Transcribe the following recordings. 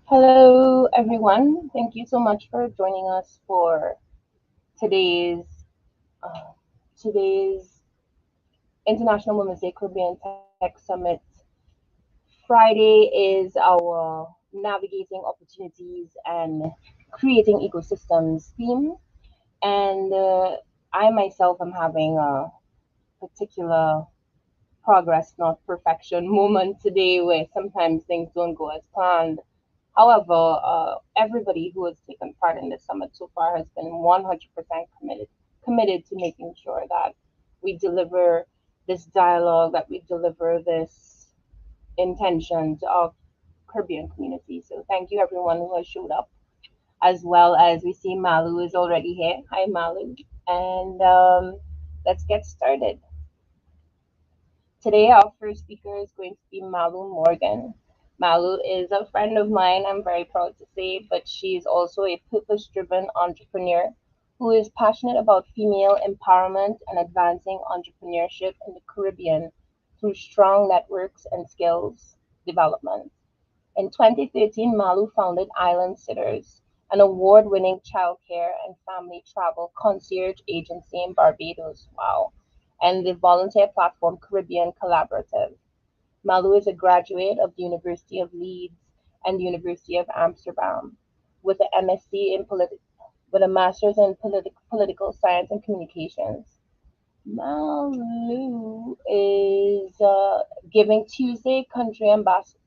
Hello, everyone. Thank you so much for joining us for today's uh, today's International Women's Day Caribbean Tech Summit. Friday is our navigating opportunities and creating ecosystems theme, and I myself am having a particular progress, not perfection moment today, where sometimes things don't go as planned. However, everybody who has taken part in this summit so far has been 100% committed to making sure that we deliver this dialogue, that we deliver this intention to our Caribbean community. So thank you everyone who has showed up, as well as we see Malu is already here. Hi Malu, and let's get started. Today, our first speaker is going to be Malu Morgan. Malu is a friend of mine, I'm very proud to say, but she's also a purpose driven entrepreneur who is passionate about female empowerment and advancing entrepreneurship in the Caribbean through strong networks and skills development. In 2013, Malu founded Island Sitters, an award winning childcare and family travel concierge agency in Barbados. Wow. And the volunteer platform Caribbean Collaborative. Malu is a graduate of the University of Leeds and the University of Amsterdam with an MSc in with a master's in political science and communications. Malu is a Giving Tuesday country ambassador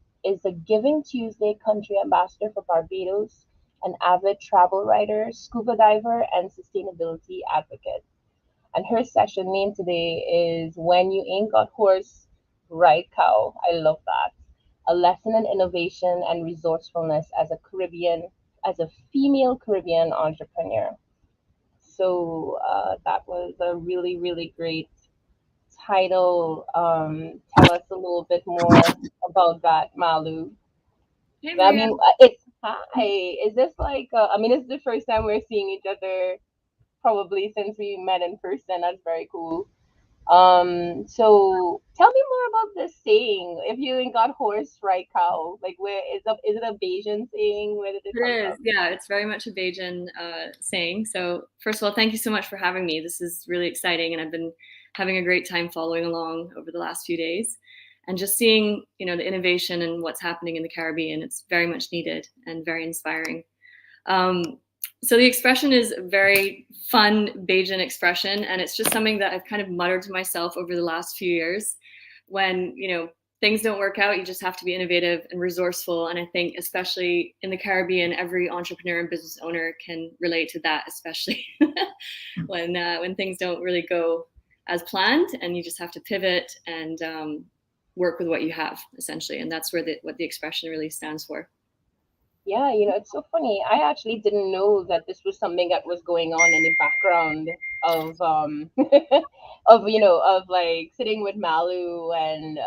for Barbados, an avid travel writer, scuba diver, and sustainability advocate. And her session name today is When You Ain't Got Horse, Ride Cow. I love that. A lesson in innovation and resourcefulness as a female Caribbean entrepreneur. So that was a really, really great title. Tell us a little bit more about that, Malu. Hey, I Maria. mean, it's hi. Is this like? I mean, it's the first time we're seeing each other probably since we met in person. That's very cool. So tell me more about this saying. If you ain't got horse, ride cow. Like, is it a Bayesian saying? Where did it It come is. from? Yeah, it's very much a Bajan saying. So, first of all, thank you so much for having me. This is really exciting, and I've been having a great time following along over the last few days and just seeing, the innovation and what's happening in the Caribbean. It's very much needed and very inspiring. Um, so, the expression is a very fun Bajan expression, and it's just something that I've kind of muttered to myself over the last few years when, things don't work out, you just have to be innovative and resourceful. And I think, especially in the Caribbean, every entrepreneur and business owner can relate to that, especially when things don't really go as planned, and you just have to pivot and work with what you have, essentially. And that's where what the expression really stands for. Yeah, it's so funny. I actually didn't know that this was something that was going on in the background of of like sitting with Malu and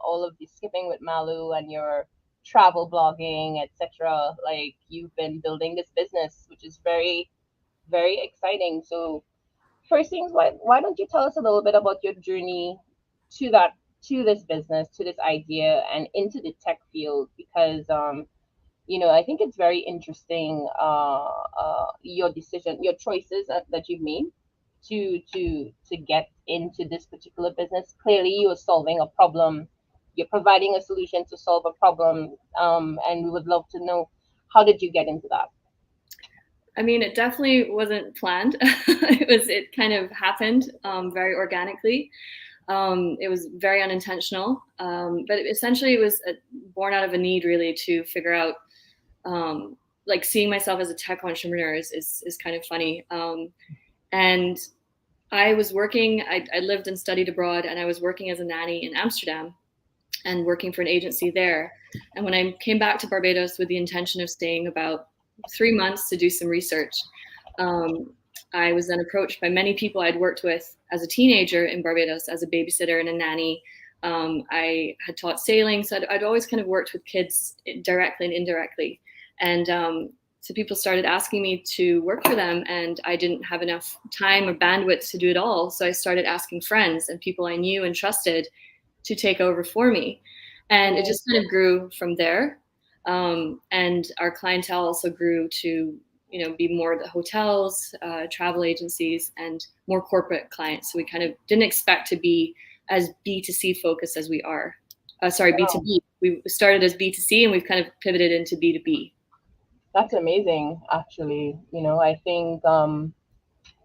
all of the skipping with Malu and your travel blogging, etc. Like you've been building this business, which is very, very exciting. So first things, why don't you tell us a little bit about your journey to that to this business, to this idea, and into the tech field? Because I think it's very interesting, your decision, your choices that you've made to get into this particular business. Clearly, you're solving a problem. You're providing a solution to solve a problem, and we would love to know how did you get into that. I mean, it definitely wasn't planned. It kind of happened very organically. It was very unintentional, but essentially it was born out of a need really to figure out, like seeing myself as a tech entrepreneur is kind of funny. And I was working, I lived and studied abroad, and I was working as a nanny in Amsterdam and working for an agency there. And when I came back to Barbados with the intention of staying about 3 months to do some research, um, I was then approached by many people I'd worked with as a teenager in Barbados as a babysitter and a nanny. I had taught sailing, so I'd always kind of worked with kids directly and indirectly. And so people started asking me to work for them, and I didn't have enough time or bandwidth to do it all. So I started asking friends and people I knew and trusted to take over for me. And it Mm, just kind of grew from there. And our clientele also grew to, be more the hotels, travel agencies, and more corporate clients. So we kind of didn't expect to be as B2C focused as we are. B2B. We started as B2C and we've kind of pivoted into B2B. That's amazing, actually. I think, so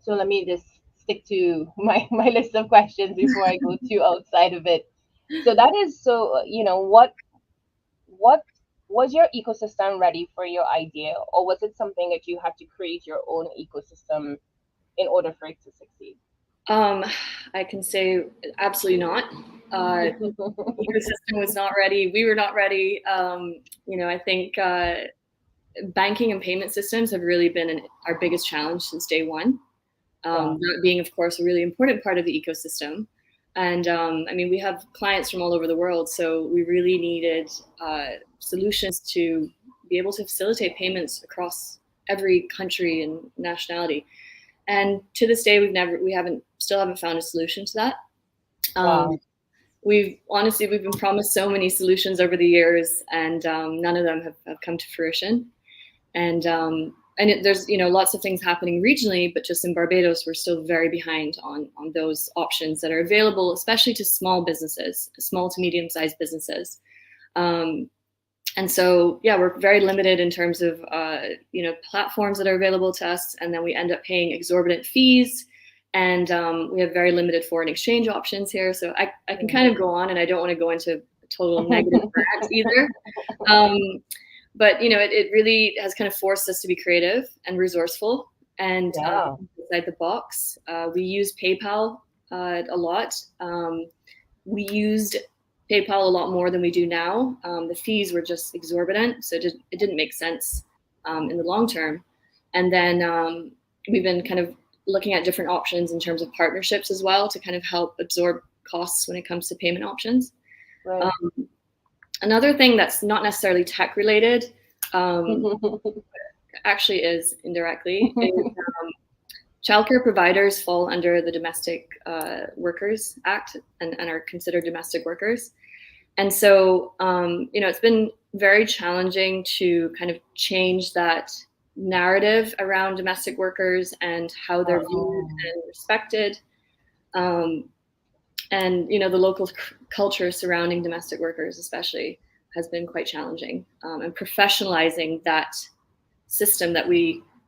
let me just stick to my list of questions before I go too outside of it. So that is so, what was your ecosystem ready for your idea, or was it something that you had to create your own ecosystem in order for it to succeed? I can say absolutely not. Ecosystem was not ready. We were not ready. I think banking and payment systems have really been our biggest challenge since day one. Wow. That being, of course, a really important part of the ecosystem. And we have clients from all over the world, so we really needed solutions to be able to facilitate payments across every country and nationality. And to this day, we still haven't found a solution to that. Wow. We've been promised so many solutions over the years, and none of them have come to fruition. And there's lots of things happening regionally, but just in Barbados, we're still very behind on those options that are available, especially to small businesses, small to medium-sized businesses. And so, we're very limited in terms of platforms that are available to us, and then we end up paying exorbitant fees. And we have very limited foreign exchange options here. So I can kind of go on, and I don't want to go into a total negative rant either. But it really has kind of forced us to be creative and resourceful and outside the box. We use PayPal a lot. We used PayPal a lot more than we do now. The fees were just exorbitant, so it didn't make sense in the long term. And then we've been kind of looking at different options in terms of partnerships as well to kind of help absorb costs when it comes to payment options. Right. Another thing that's not necessarily tech related, actually is indirectly, is childcare providers fall under the Domestic Workers Act and are considered domestic workers. And so, it's been very challenging to kind of change that narrative around domestic workers and how they're viewed and respected. And, the local culture surrounding domestic workers especially has been quite challenging, and professionalizing that system that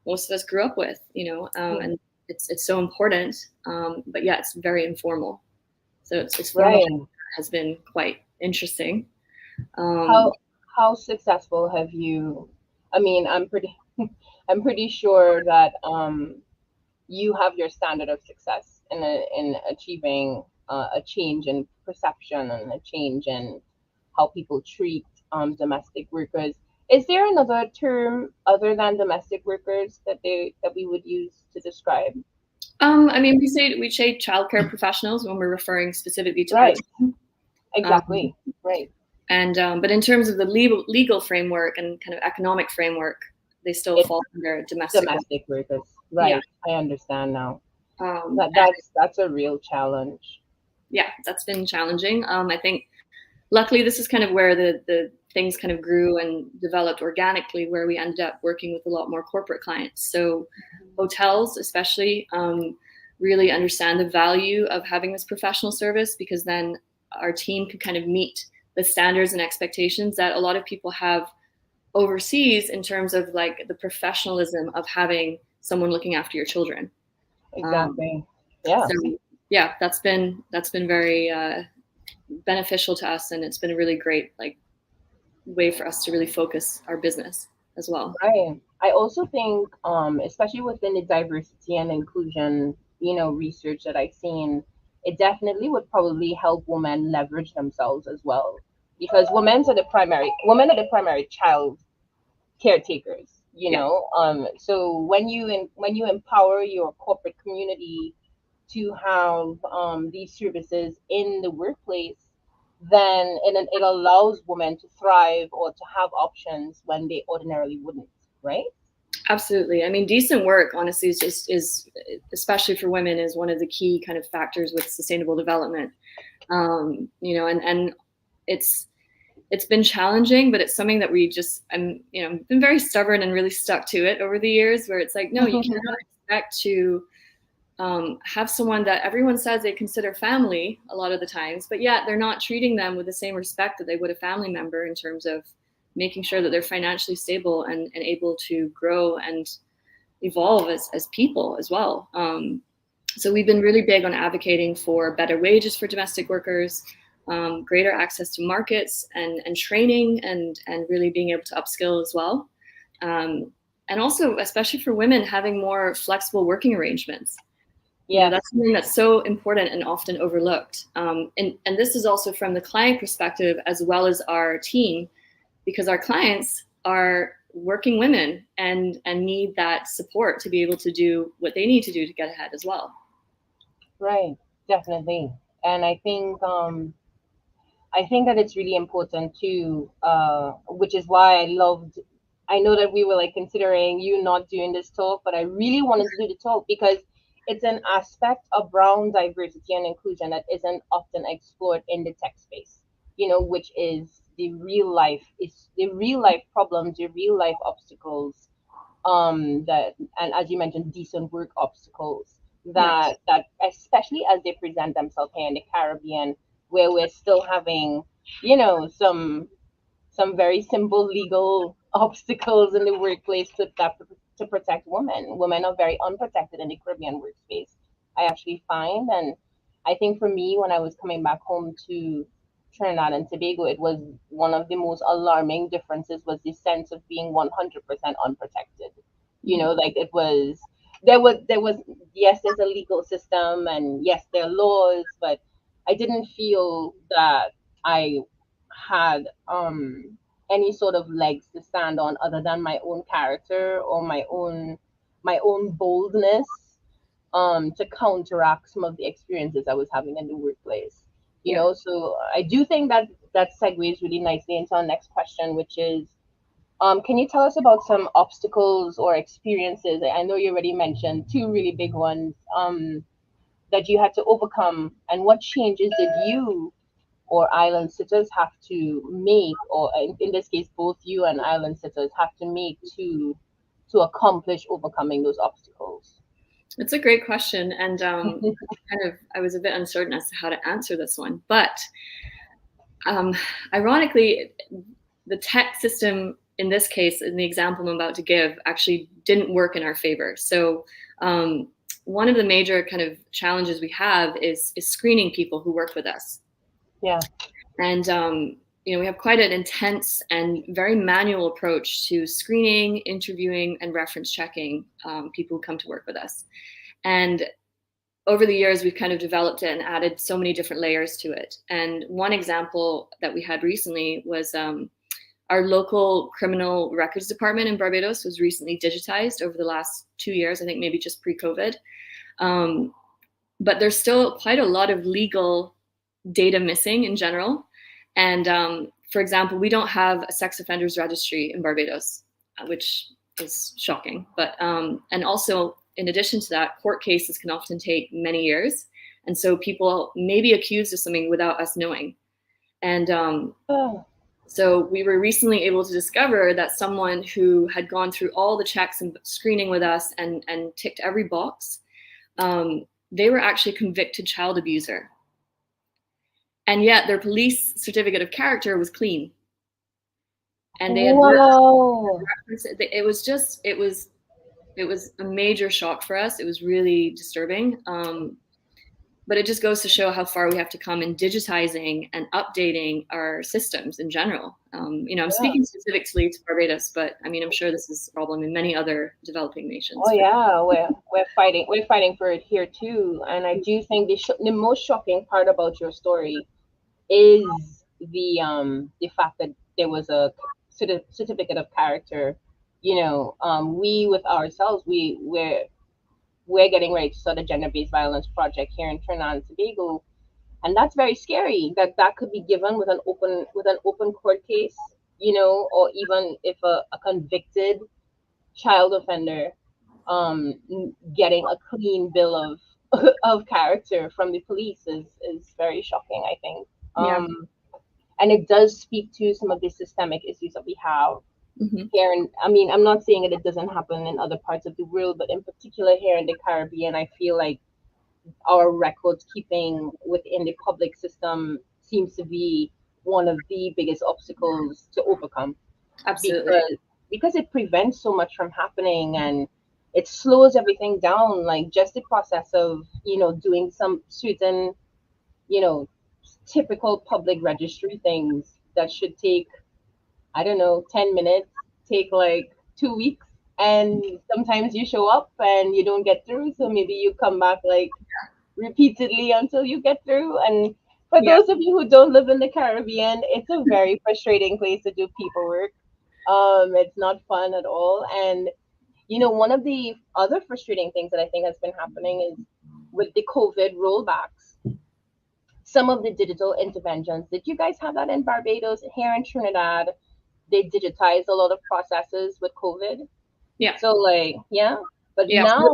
most of us grew up with, and it's so important, but it's very informal. So it's formal has been quite interesting. How successful have you? I mean, I'm pretty sure that you have your standard of success in achieving a change in perception and a change in how people treat domestic workers. Is there another term other than domestic workers that we would use to describe? We say childcare professionals when we're referring specifically to right. Exactly. Right. And but in terms of the legal framework and kind of economic framework, they still fall under domestic workers. Right. Yeah. I understand now. That's a real challenge. Yeah, that's been challenging. I think luckily this is kind of where the things kind of grew and developed organically, where we ended up working with a lot more corporate clients. So hotels especially really understand the value of having this professional service, because then our team can kind of meet the standards and expectations that a lot of people have overseas in terms of like the professionalism of having someone looking after your children. Exactly. That's been very beneficial to us, and it's been a really great way for us to really focus our business as well. Right. I also think, especially within the diversity and inclusion, research that I've seen, it definitely would probably help women leverage themselves as well, because women are the primary child caretakers. So when you empower your corporate community to have these services in the workplace, then it allows women to thrive or to have options when they ordinarily wouldn't, right? Absolutely. I mean, decent work, honestly, is especially for women, is one of the key kind of factors with sustainable development. And it's it's been challenging, but it's something that I'm been very stubborn and really stuck to it over the years, where it's like, no, you cannot expect to have someone that everyone says they consider family a lot of the times, but yet they're not treating them with the same respect that they would a family member in terms of making sure that they're financially stable and able to grow and evolve as people as well. So we've been really big on advocating for better wages for domestic workers, greater access to markets and training and really being able to upskill as well. And also, especially for women, having more flexible working arrangements. Yeah. That's something that's so important and often overlooked. And this is also from the client perspective as well as our team, because our clients are working women and need that support to be able to do what they need to do to get ahead as well. Right, definitely. And I think that it's really important too, which is why I know that we were like considering you not doing this talk, but I really wanted to do the talk because it's an aspect of brown diversity and inclusion that isn't often explored in the tech space, which is the real life problems, the real life obstacles, that, and as you mentioned, decent work obstacles Yes. that especially as they present themselves here in the Caribbean, where we're still having, some very simple legal obstacles in the workplace to protect women. Women are very unprotected in the Caribbean workspace, I actually find. And I think for me, when I was coming back home to Trinidad and Tobago, it was one of the most alarming differences was the sense of being 100% unprotected. Like there was, yes, there's a legal system and yes, there are laws, but I didn't feel that I had any sort of legs to stand on other than my own character or my own boldness, to counteract some of the experiences I was having in the workplace. Yeah. So I do think that that segues really nicely into our next question, which is, can you tell us about some obstacles or experiences? I know you already mentioned two really big ones, that you had to overcome, and what changes did you or island sitters have to make, or in this case, both you and island sitters have to make to accomplish overcoming those obstacles? It's a great question. And I was a bit uncertain as to how to answer this one. But ironically, the tech system in this case, in the example I'm about to give, actually didn't work in our favor. So one of the major kind of challenges we have is screening people who work with us. Yeah. And we have quite an intense and very manual approach to screening, interviewing, and reference checking people who come to work with us. And over the years, we've kind of developed it and added so many different layers to it. And one example that we had recently was our local criminal records department in Barbados was recently digitized over the last 2 years, I think maybe just pre-COVID. But there's still quite a lot of legal data missing in general. And for example, we don't have a sex offenders registry in Barbados, which is shocking. But and also, in addition to that, court cases can often take many years. And so people may be accused of something without us knowing. And so we were recently able to discover that someone who had gone through all the checks and screening with us and ticked every box, they were actually a convicted child abuser. And yet their police certificate of character was clean. And they had it was a major shock for us. It was really disturbing. But it just goes to show how far we have to come in digitizing and updating our systems in general. I'm speaking specifically to Barbados, but I mean, I'm sure this is a problem in many other developing nations. Oh yeah, we're fighting for it here too. And I do think the most shocking part about your story is the fact that there was a certificate of character. We with ourselves, we're getting ready to start a gender-based violence project here in Trinidad and Tobago, and that's very scary. That could be given with an open court case, or even if a convicted child offender, getting a clean bill of of character from the police is very shocking, I think. Yeah. and it does speak to some of the systemic issues that we have here. And I mean, I'm not saying that it doesn't happen in other parts of the world, but in particular here in the Caribbean, I feel like our record keeping within the public system seems to be one of the biggest obstacles to overcome, Absolutely. because it prevents so much from happening, and it slows everything down, like just the process of doing some certain you know typical public registry things that should take, I don't know, 10 minutes, take like 2 weeks. And sometimes you show up and you don't get through. So maybe you come back like repeatedly until you get through. And for Yeah. those of you who don't live in the Caribbean, it's a very frustrating place to do paperwork. It's not fun at all. And, one of the other frustrating things that I think has been happening is with the COVID rollbacks, some of the digital interventions. Did you guys have that in Barbados? Here in Trinidad, they digitized a lot of processes with COVID. Yeah. So like, yeah. But Yeah. now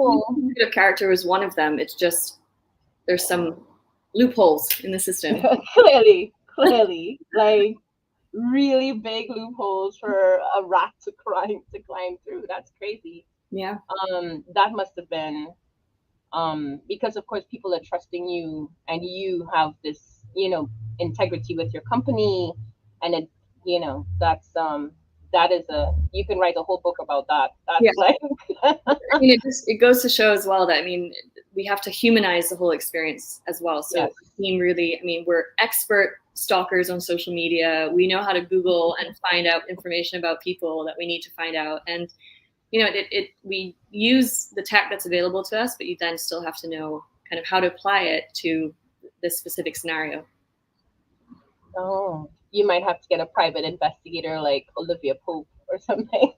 Of character is one of them. It's just there's some loopholes in the system. clearly, like really big loopholes for a rat to climb through. That's crazy. Yeah. That must have been because of course people are trusting you, and you have this, integrity with your company, and it, that is a you can write a whole book about that. Yeah. That's like I mean, it goes to show as well that, I mean, we have to humanize the whole experience as well. So yes. the team really, I mean, we're expert stalkers on social media. We know how to Google and find out information about people that we need to find out. And, we use the tech that's available to us, but you then still have to know kind of how to apply it to this specific scenario. Oh, you might have to get a private investigator like Olivia Pope or something.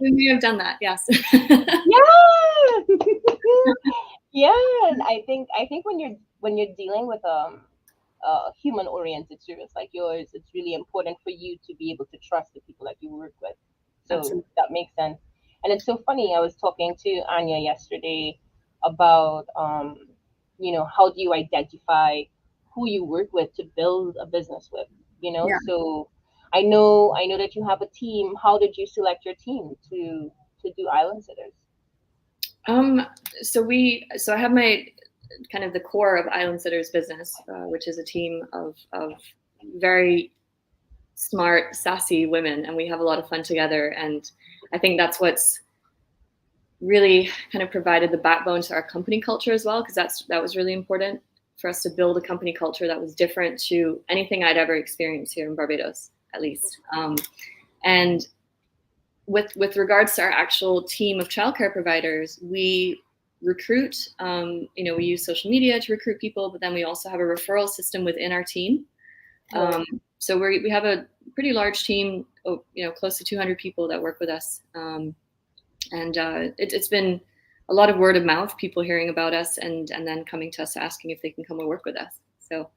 We may have done that, yes. Yeah. Yeah, and I think when you're dealing with a human oriented service like yours, it's really important for you to be able to trust the people that you work with. So Absolutely. that makes sense. And it's so funny. I was talking to Anya yesterday about how do you identify who you work with to build a business with. Yeah. So I know that you have a team. How did you select your team to do Island Sitters? So I have my kind of the core of Island Sitters business, which is a team of very smart, sassy women, and we have a lot of fun together. And I think that's what's really kind of provided the backbone to our company culture as well, because that was really important for us to build a company culture that was different to anything I'd ever experienced here in Barbados, at least. And with regards to our actual team of childcare providers, we recruit. We use social media to recruit people, but then we also have a referral system within our team. So we have a pretty large team, close to 200 people that work with us, and it's been a lot of word of mouth, people hearing about us and then coming to us asking if they can come and work with us. So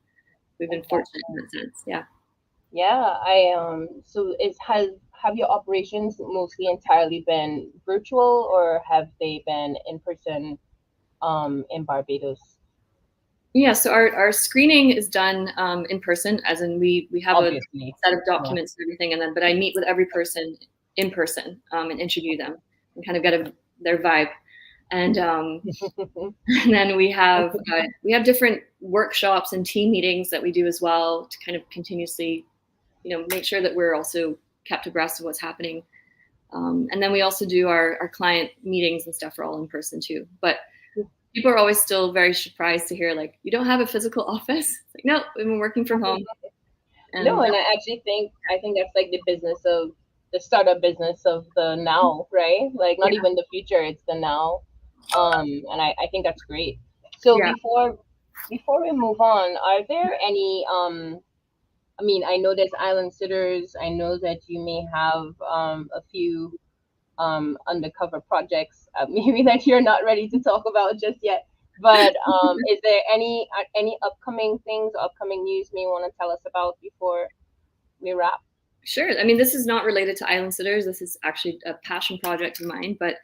we've been fortunate in that sense. Yeah. Yeah, so have your operations mostly entirely been virtual, or have they been in person in Barbados? Yeah, so our screening is done in person, as in we have Obviously. a set of documents and everything, but I meet with every person in person and interview them and kind of get their vibe. And and then we have different workshops and team meetings that we do as well to kind of continuously, make sure that we're also kept abreast of what's happening. And then we also do our client meetings and stuff are all in person too. But people are always still very surprised to hear, like, you don't have a physical office? It's like, no, we've been working from home. And I actually think that's like the startup business of the now, right? Like not even the future, it's the now. And I think that's great. So before we move on, are there any I mean, I know there's Island Sitters. I know that you may have a few undercover projects, maybe that you're not ready to talk about just yet. But is there any upcoming things, upcoming news you may want to tell us about before we wrap? Sure. I mean, this is not related to Island Sitters. This is actually a passion project of mine. But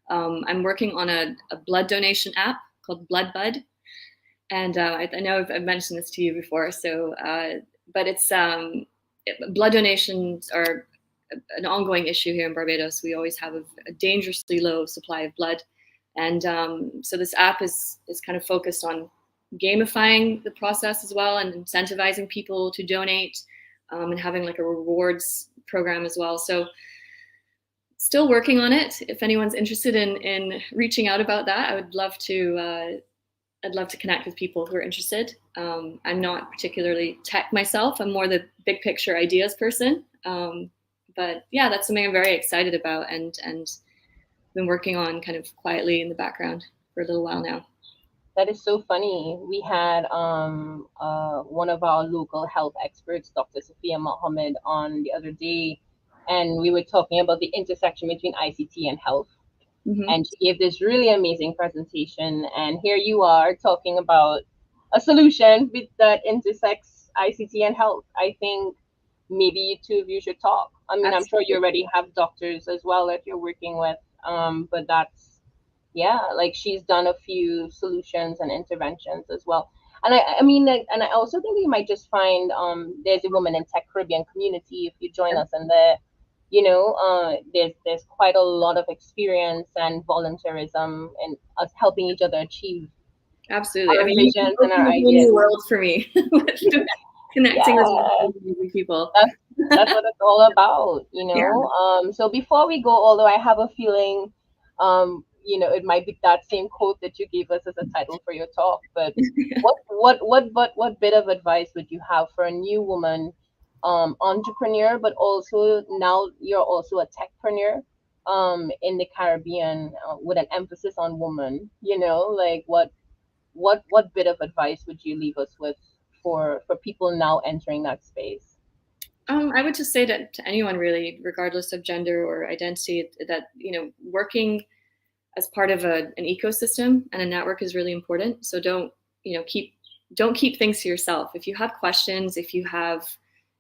I'm working on a blood donation app called Blood Bud. And I know I've mentioned this to you before. So but it's blood donations are an ongoing issue here in Barbados. We always have a dangerously low supply of blood, and so this app is kind of focused on gamifying the process as well and incentivizing people to donate, and having like a rewards program as well. So still working on it. If anyone's interested in reaching out about that, I'd love to connect with people who are interested. I'm not particularly tech myself. I'm more the big picture ideas person. But yeah, that's something I'm very excited about and been working on kind of quietly in the background for a little while now. That is so funny. We had one of our local health experts, Dr. Sophia Mohammed, on the other day, and we were talking about the intersection between ICT and health. Mm-hmm. And she gave this really amazing presentation. And here you are talking about a solution that intersects ICT and health. I think maybe you two of you should talk. I mean, I'm sure you already have doctors as well that you're working with, but that's, yeah, like she's done a few solutions and interventions as well. And I mean, like, and I also think you might just find there's a woman in Tech Caribbean community. If you join us in there, there's quite a lot of experience and volunteerism and us helping each other achieve Absolutely. our visions and our ideas. ideas. New world for me. Connecting with people. That's what it's all about, you know. Yeah. So before we go, although I have a feeling, it might be that same quote that you gave us as a title for your talk. But what bit of advice would you have for a new woman, entrepreneur, but also now you're also a techpreneur, in the Caribbean, with an emphasis on woman? Like what bit of advice would you leave us with for people now entering that space? I would just say that to anyone really, regardless of gender or identity, that working as part of an ecosystem and a network is really important. So don't keep things to yourself. If you have questions, if you have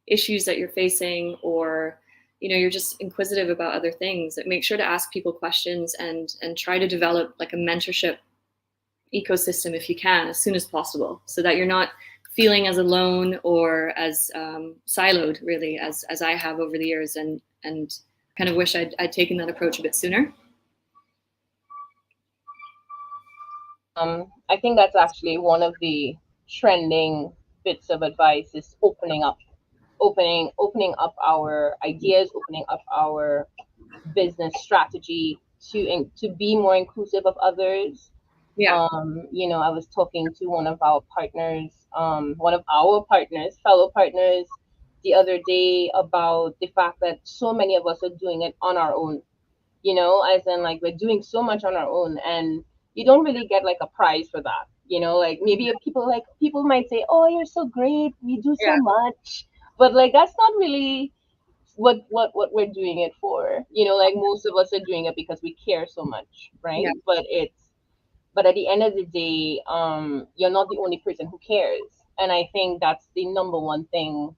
issues that you're facing, or you're just inquisitive about other things, make sure to ask people questions and try to develop like a mentorship ecosystem if you can as soon as possible, so that you're not feeling as alone or as siloed really as I have over the years, and kind of wish I'd taken that approach a bit sooner. I think that's actually one of the trending bits of advice is opening up our ideas, opening up our business strategy to be more inclusive of others. Yeah. I was talking to one of our fellow partners, the other day about the fact that so many of us are doing it on our own, as in like we're doing so much on our own, and you don't really get like a prize for that. Like maybe people might say, "Oh, you're so great, we do so much," but like that's not really what we're doing it for. Like most of us are doing it because we care so much, right? Yeah. But at the end of the day, you're not the only person who cares. And I think that's the number one thing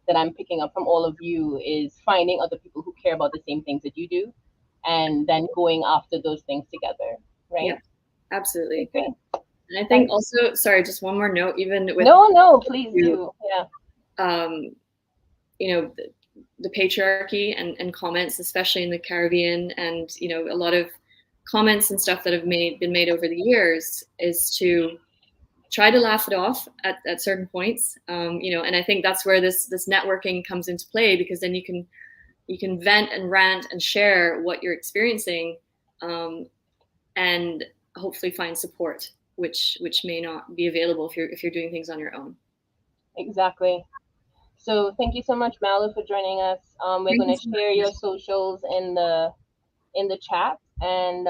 that I'm picking up from all of you is finding other people who care about the same things that you do, and then going after those things together, right? Yeah, absolutely. Okay. And I think also, sorry, just one more note, even with no, please do. Yeah. The patriarchy and comments, especially in the Caribbean, and a lot of comments and stuff that have been made over the years, is to try to laugh it off at certain points. And I think that's where this networking comes into play, because then you can vent and rant and share what you're experiencing, and hopefully find support, which may not be available if you're doing things on your own. Exactly. So thank you so much, Malu, for joining us. We're going to share your socials in the chat, and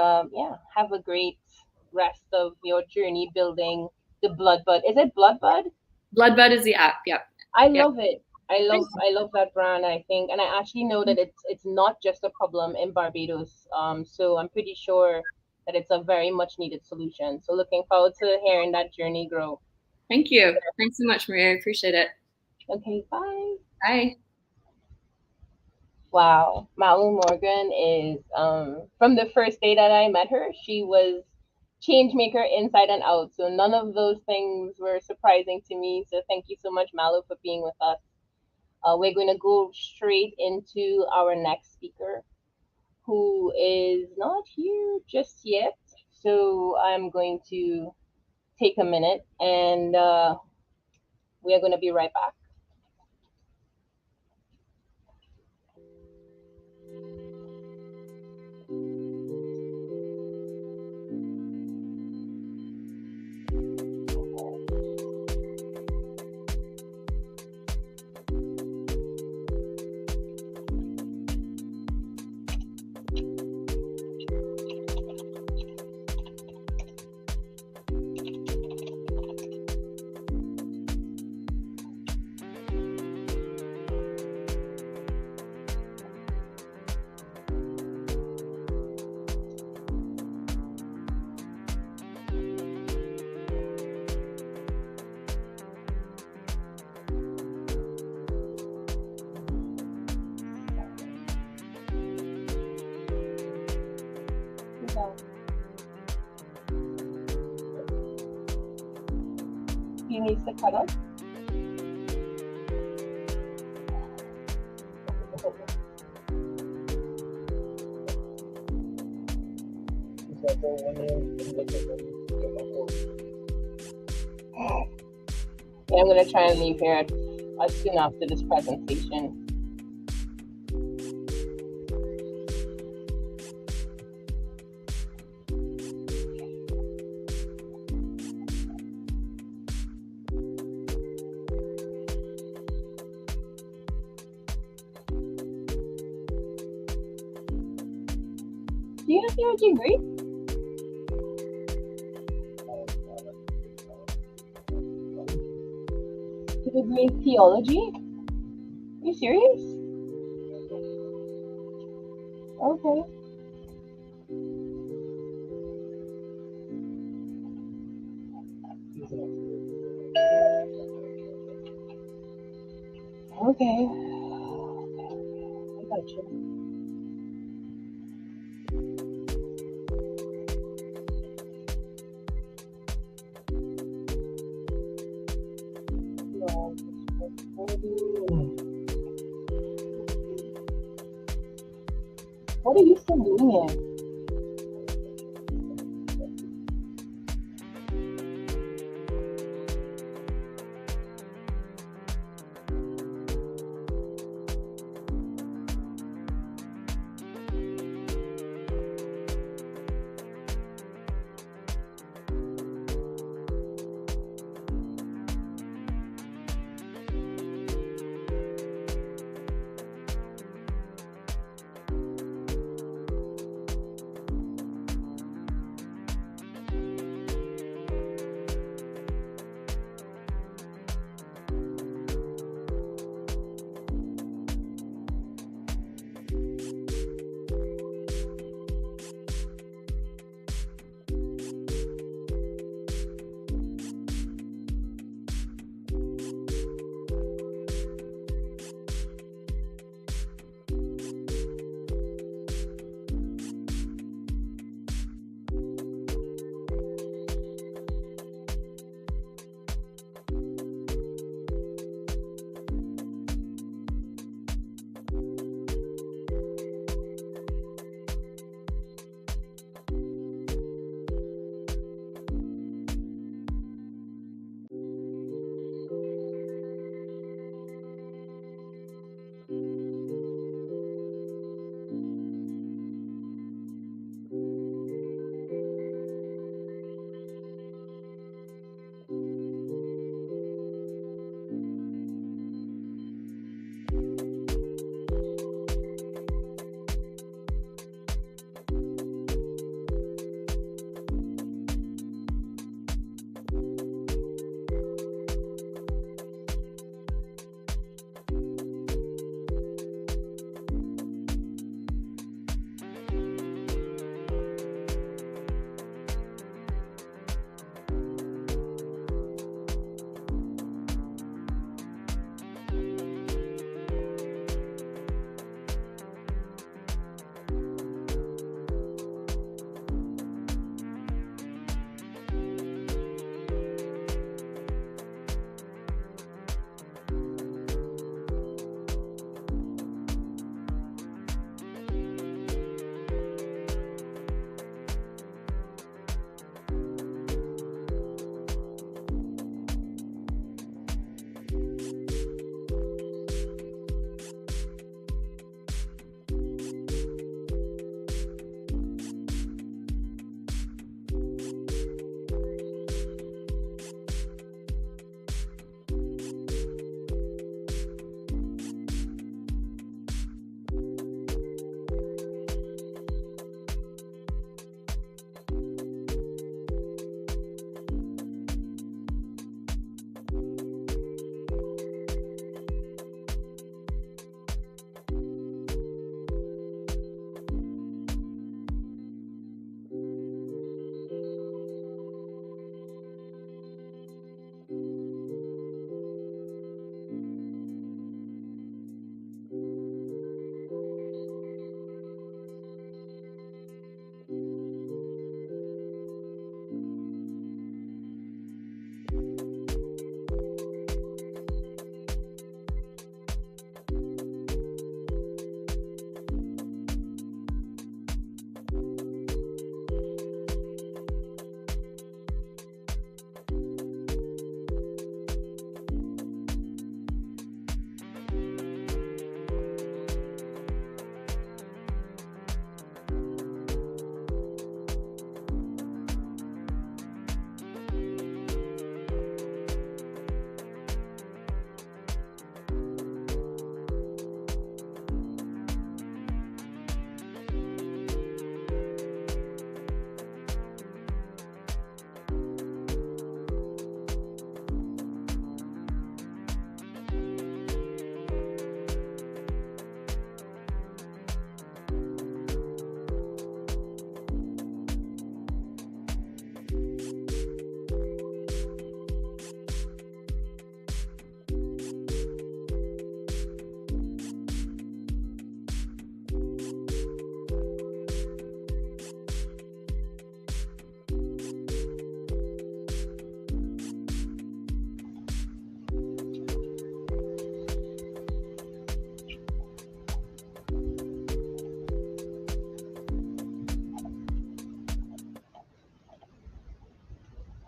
have a great rest of your journey building the Bloodbud. Is it Bloodbud? Bloodbud is the app. Yep. I love it. I love that brand. I think, and I actually know that it's not just a problem in Barbados. So I'm pretty sure that it's a very much needed solution. So looking forward to hearing that journey grow. Thank you. Thanks so much, Maria. I appreciate it. Okay, bye. Bye. Wow, Malu Morgan is from the first day that I met her, she was change maker inside and out. So none of those things were surprising to me. So thank you so much, Malu, for being with us. We're going to go straight into our next speaker, who is not here just yet. So I'm going to take a minute, and we are going to be right back. He needs to cut up. Yeah, I'm going to try and leave here as soon after this presentation. Do you have your degree? The degree in theology? Are you serious? Okay. Okay. I got you. What are you still doing here?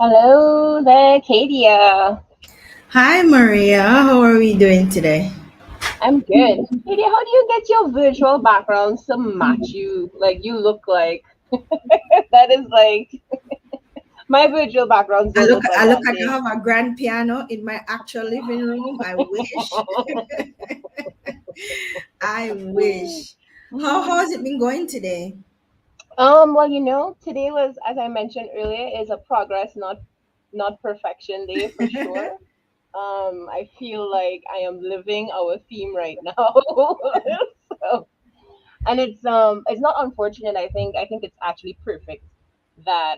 Hello there, Kadia. Hi, Maria. How are we doing today? I'm good. Kadia, how do you get your virtual backgrounds to match you? Like you look like that is like my virtual backgrounds I don't look, look like I look. that, I Jay. have a grand piano in my actual living room. I wish. I wish. How has it been going today? Well, today was, as I mentioned earlier, is a progress, not perfection day for sure. I feel like I am living our theme right now. So, and it's not unfortunate. I think it's actually perfect that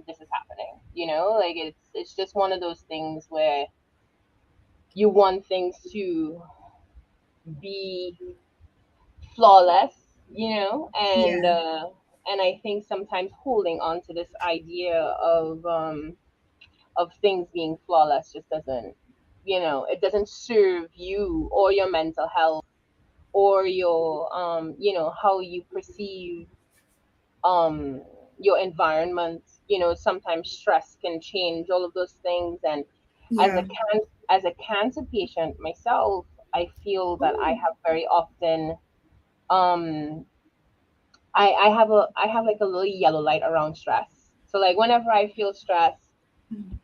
this is happening. Like it's just one of those things where you want things to be flawless, and Yeah, I think sometimes holding on to this idea of things being flawless just doesn't, it doesn't serve you or your mental health or your how you perceive um your environment. Sometimes stress can change all of those things, and as a yeah. cancer patient myself, I feel that I Oh, have very often um I have like a little yellow light around stress. So like whenever I feel stress,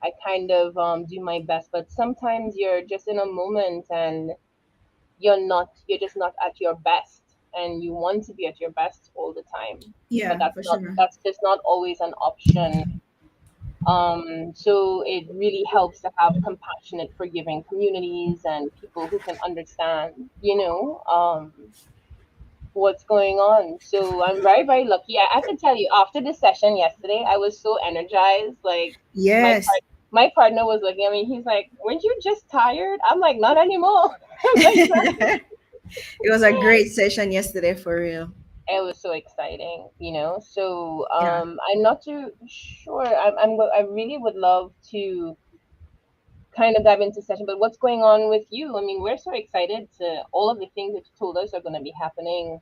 I kind of do my best, but sometimes you're just in a moment and you're just not at your best, and you want to be at your best all the time, but yeah, for sure. that's just not always an option. So it really helps to have compassionate, forgiving communities and people who can understand, what's going on. So I'm very, very lucky. I have to tell you, after the session yesterday, I was so energized. Like my Yes, part, my partner was looking at me. He's like, "Weren't you just tired?" I'm like, "Not anymore." I'm like, it was a great session yesterday for real. it was so exciting, So Yeah. I'm not too sure. I really would love to kind of dive into session, but what's going on with you? I mean, we're so excited to all of the things that you told us are going to be happening,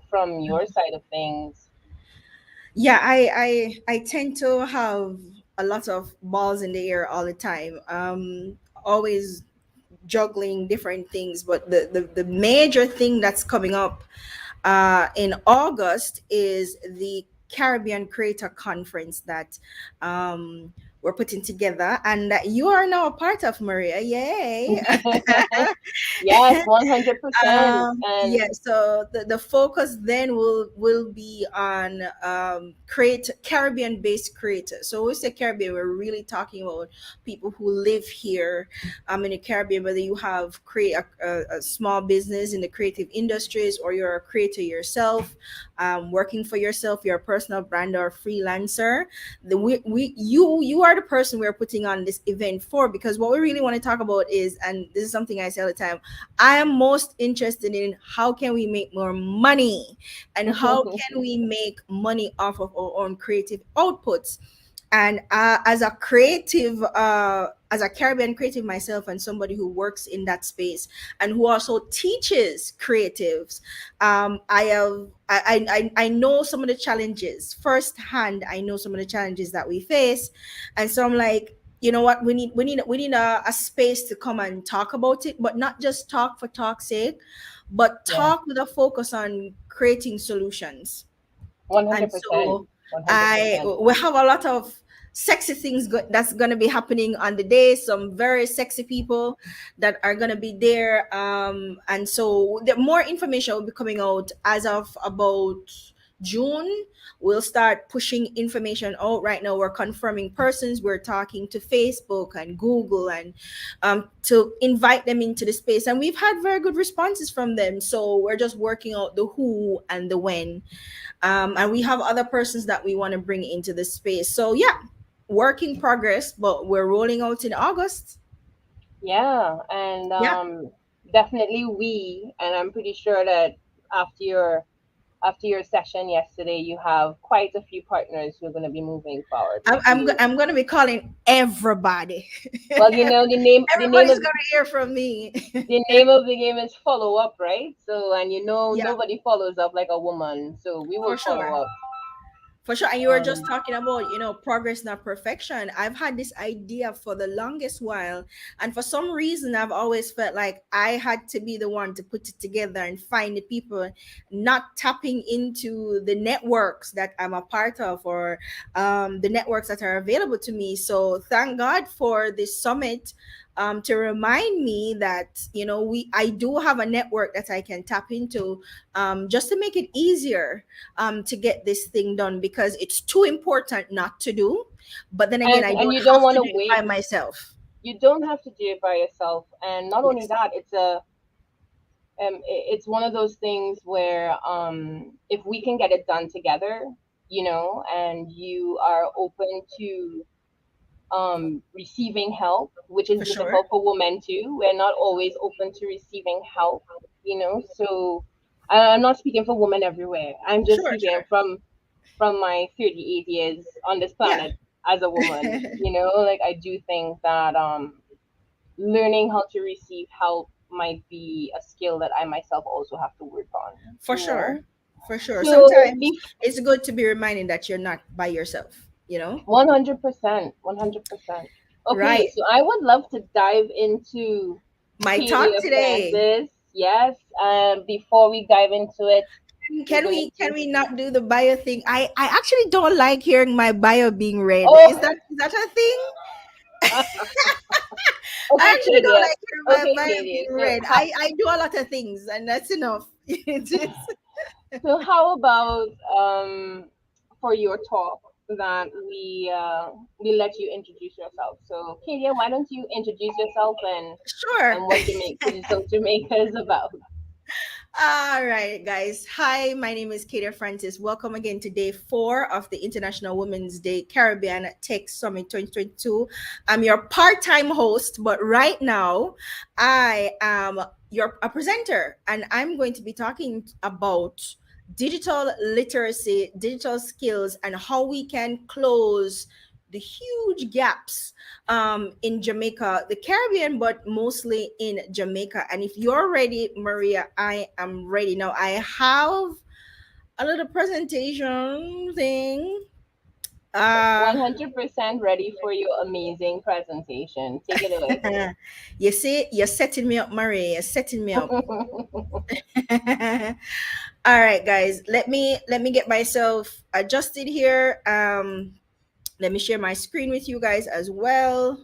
from your side of things. Yeah, I tend to have a lot of balls in the air all the time. Always juggling different things, but the major thing that's coming up in August is the Caribbean Creator Conference that we're putting together, and that you are now a part of, Maria. Yay! Yes, 100%. And Yeah, so the focus then will be on create Caribbean based creators. So when we say Caribbean, we're really talking about people who live here in the Caribbean, whether you have create a small business in the creative industries or you're a creator yourself, working for yourself, you're a personal brand or a freelancer. You are the person we're putting on this event for, because what we really want to talk about is, and this is something I say all the time, I am most interested in how can we make more money and how can we make money off of our own creative outputs. And as a Caribbean creative myself, and somebody who works in that space and who also teaches creatives, I know some of the challenges firsthand. I know some of the challenges that we face, and so I'm like, you know what, we need a space to come and talk about it, but not just talk for talk's sake, but yeah, talk with a focus on creating solutions. And 100%. so I 100%. we have a lot of sexy things that's going to be happening on the day, some very sexy people that are going to be there, and so the more information will be coming out as of about June. We'll start pushing information out. Right now we're confirming persons, we're talking to Facebook and Google, and to invite them into the space, and we've had very good responses from them, so we're just working out the who and the when. And we have other persons that we want to bring into the space. So yeah, work in progress, but we're rolling out in August. Yeah, and Yeah, definitely and I'm pretty sure that after your after your session yesterday, you have quite a few partners who are going to be moving forward with you. I'm going to be calling everybody. Well, Everybody's going to hear from me. the name of the game is follow up, right? So, and Yeah, nobody follows up like a woman, so we for will follow sure. up. For sure. And you were just Um, talking about, progress, not perfection. I've had this idea for the longest while. And for some reason, I've always felt like I had to be the one to put it together and find the people, not tapping into the networks that I'm a part of, or the networks that are available to me. So thank God for this summit, to remind me that, I do have a network that I can tap into, just to make it easier, to get this thing done, because it's too important not to do. But then again, I and don't you don't have want to to do it by wait. myself. You don't have to do it by yourself. And not only Yes, that, it's one of those things where if we can get it done together, and you are open to receiving help, which is for sure. difficult for women too. We're not always open to receiving help. So I'm not speaking for women everywhere. I'm just Sure, speaking sure. from my 38 years on this Yeah. planet as a woman. Like I do think that learning how to receive help might be a skill that I myself also have to work on. For sure. For sure. So Sometimes it's good to be reminded that you're not by yourself. 100%, 100%. Okay, Right. so I would love to dive into My talk Kadia today. Francis. Yes, before we dive into it, we're Can gonna we can do. we not do the bio thing? I actually don't like hearing my bio being read. Oh, Is that a thing? I okay, actually don't Kadia. like hearing Okay, my bio Kadia. being read. I do a lot of things, and that's enough. So how about for your talk that we let you introduce yourself. So Kadia, why don't you introduce yourself Sure. and what Jamaica is about? All right, guys. Hi, my name is Katie Francis. Welcome again to day 4 of the International Women's Day Caribbean Tech Summit 2022. I'm your part time host, but right now I am a presenter, and I'm going to be talking about digital literacy, digital skills, and how we can close the huge gaps, in Jamaica, the Caribbean, but mostly in Jamaica. And if you're ready, Maria, I am ready. Now, I have a little presentation thing. Uh, 100% ready for your amazing presentation. Take it away. you see, you're setting me up, Maria. You're setting me up. All right, guys. Let me get myself adjusted here. Let me share my screen with you guys as well.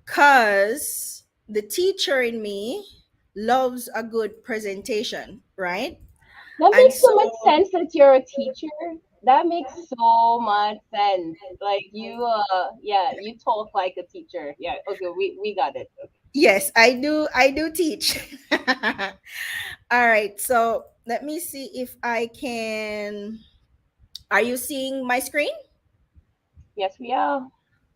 Cause the teacher in me loves a good presentation, right? That And makes so so much sense that you're a teacher. That makes so much sense. Like yeah, you talk like a teacher. Yeah, okay, we got it. yes, I do teach. All right, so let me see if I can. Are you seeing my screen? Yes, we are.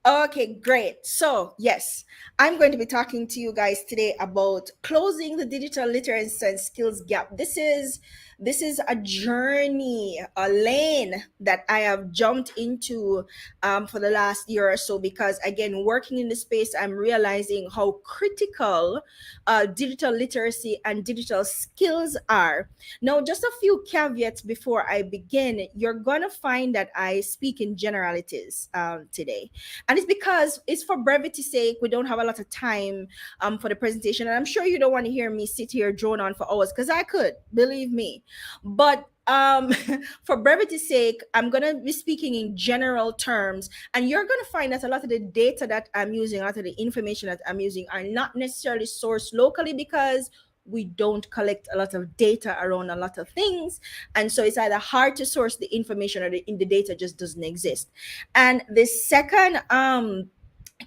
Okay, great. So, yes, I'm going to be talking to you guys today about closing the digital literacy and skills gap. This is a journey, a lane that I have jumped into, for the last year or so, because again, working in the space, I'm realizing how critical digital literacy and digital skills are. Now, just a few caveats before I begin. You're gonna find that I speak in generalities, today, and it's because it's for brevity's sake. We don't have a lot of time, for the presentation, and I'm sure you don't want to hear me sit here drone on for hours, because I could, believe me. But for brevity's sake, I'm going to be speaking in general terms, and you're going to find that a lot of the data that I'm using, a lot of the information that I'm using, are not necessarily sourced locally, because we don't collect a lot of data around a lot of things. And so it's either hard to source the information, or the data just doesn't exist. And the second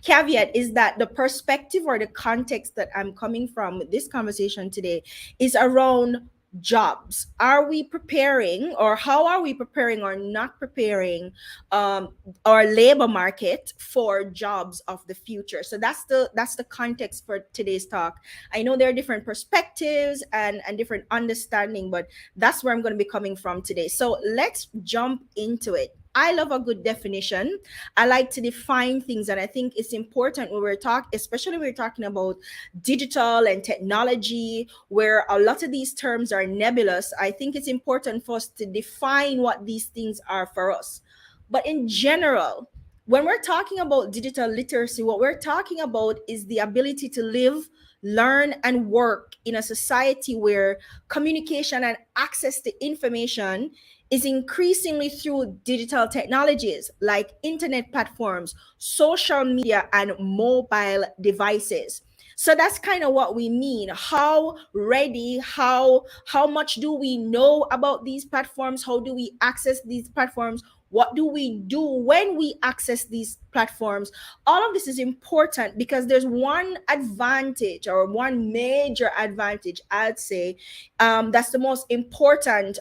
caveat is that the perspective or the context that I'm coming from with this conversation today is around jobs. Are we preparing, or how are we preparing or not preparing, our labor market for jobs of the future? So that's the context for today's talk. I know there are different perspectives and different understanding, but that's where I'm going to be coming from today. So let's jump into it. I love a good definition. I like to define things, and I think it's important when we're talking, especially when we're talking about digital and technology, where a lot of these terms are nebulous. I think it's important for us to define what these things are for us. But in general, when we're talking about digital literacy, what we're talking about is the ability to live, learn, and work in a society where communication and access to information is increasingly through digital technologies like internet platforms, social media, and mobile devices. So that's kind of what we mean. How ready, how much do we know about these platforms? How do we access these platforms? What do we do when we access these platforms? All of this is important because there's one advantage, or one major advantage, I'd say, that's the most important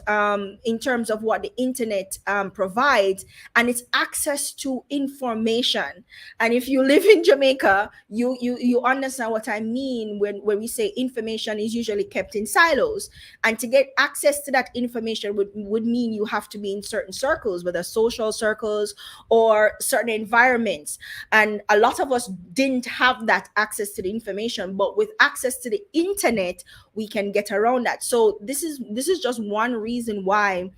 in terms of what the internet provides, and it's access to information. And if you live in Jamaica, you understand what I mean when we say information is usually kept in silos. And to get access to that information would mean you have to be in certain circles, whether social circles or certain environments. And a lot of us didn't have that access to the information, but with access to the internet, we can get around that. So this is just one reason why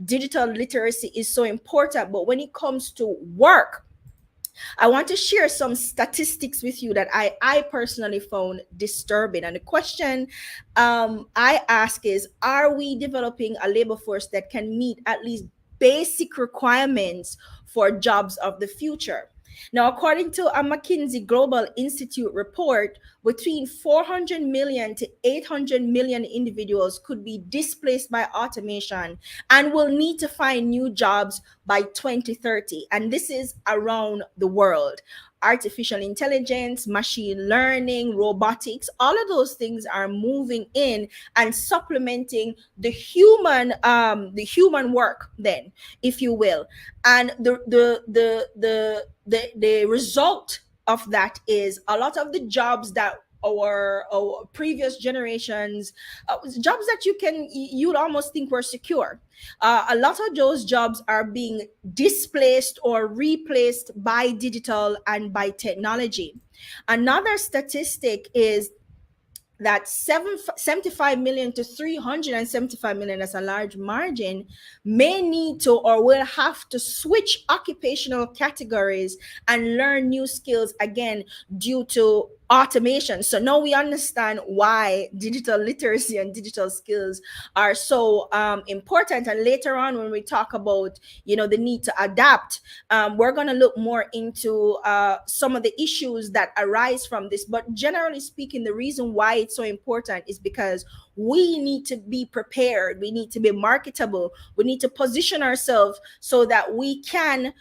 digital literacy is so important. But when it comes to work, I want to share some statistics with you that I personally found disturbing. And the question I ask is, are we developing a labor force that can meet at least basic requirements for jobs of the future? Now, according to a McKinsey Global Institute report, between 400 million to 800 million individuals could be displaced by automation and will need to find new jobs by 2030. And this is around the world. Artificial intelligence, machine learning, robotics, all of those things are moving in and supplementing the human work, then, if you will. And the result of that is a lot of the jobs that our previous generations, jobs that you'd almost think were secure, a lot of those jobs are being displaced or replaced by digital and by technology. Another statistic is that 75 million to 375 million, that's a large margin, may need to or will have to switch occupational categories and learn new skills again due to automation. So now we understand why digital literacy and digital skills are so important. And later on, when we talk about the need to adapt, we're going to look more into some of the issues that arise from this. But generally speaking, the reason why it's so important is because we need to be prepared, we need to be marketable, we need to position ourselves so that we can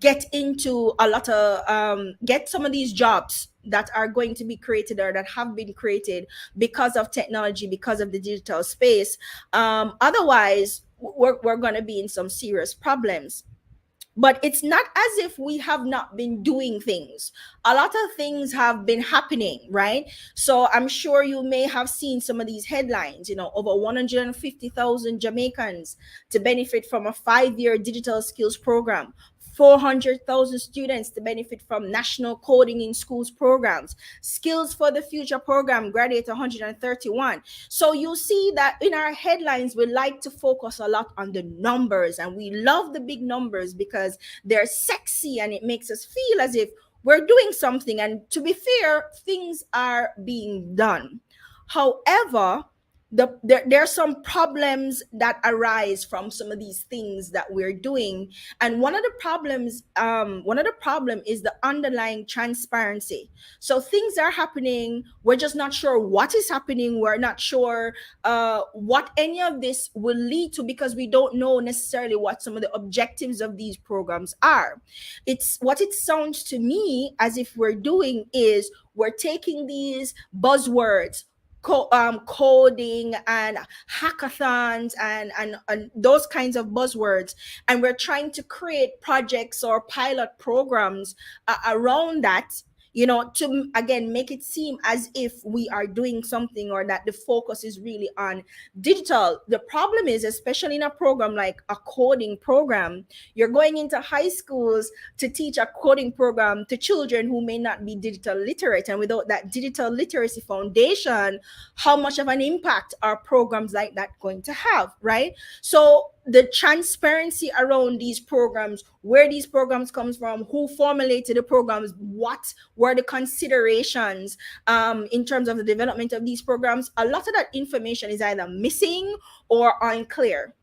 get into a lot of get some of these jobs that are going to be created or that have been created because of technology, because of the digital space. Otherwise, we're going to be in some serious problems. But it's not as if we have not been doing things. A lot of things have been happening, right? So I'm sure you may have seen some of these headlines, over 150,000 Jamaicans to benefit from a 5-year digital skills program. 400,000 students to benefit from National Coding in Schools programs. Skills for the Future program graduate 131. So you see that in our headlines, we like to focus a lot on the numbers, and we love the big numbers because they're sexy and it makes us feel as if we're doing something. And to be fair, things are being done. However, there are some problems that arise from some of these things that we're doing, and one of the problem is the underlying transparency. So things are happening, we're just not sure what is happening, we're not sure what any of this will lead to, because we don't know necessarily what some of the objectives of these programs are. It's what it sounds to me as if we're doing is we're taking these buzzwords, coding and hackathons and those kinds of buzzwords, and we're trying to create projects or pilot programs around that, to again make it seem as if we are doing something, or that the focus is really on digital. The problem is, especially in a program like a coding program, you're going into high schools to teach a coding program to children who may not be digital literate. And without that digital literacy foundation, how much of an impact are programs like that going to have, right? So the transparency around these programs, where these programs comes from, who formulated the programs, what were the considerations in terms of the development of these programs, a lot of that information is either missing or unclear.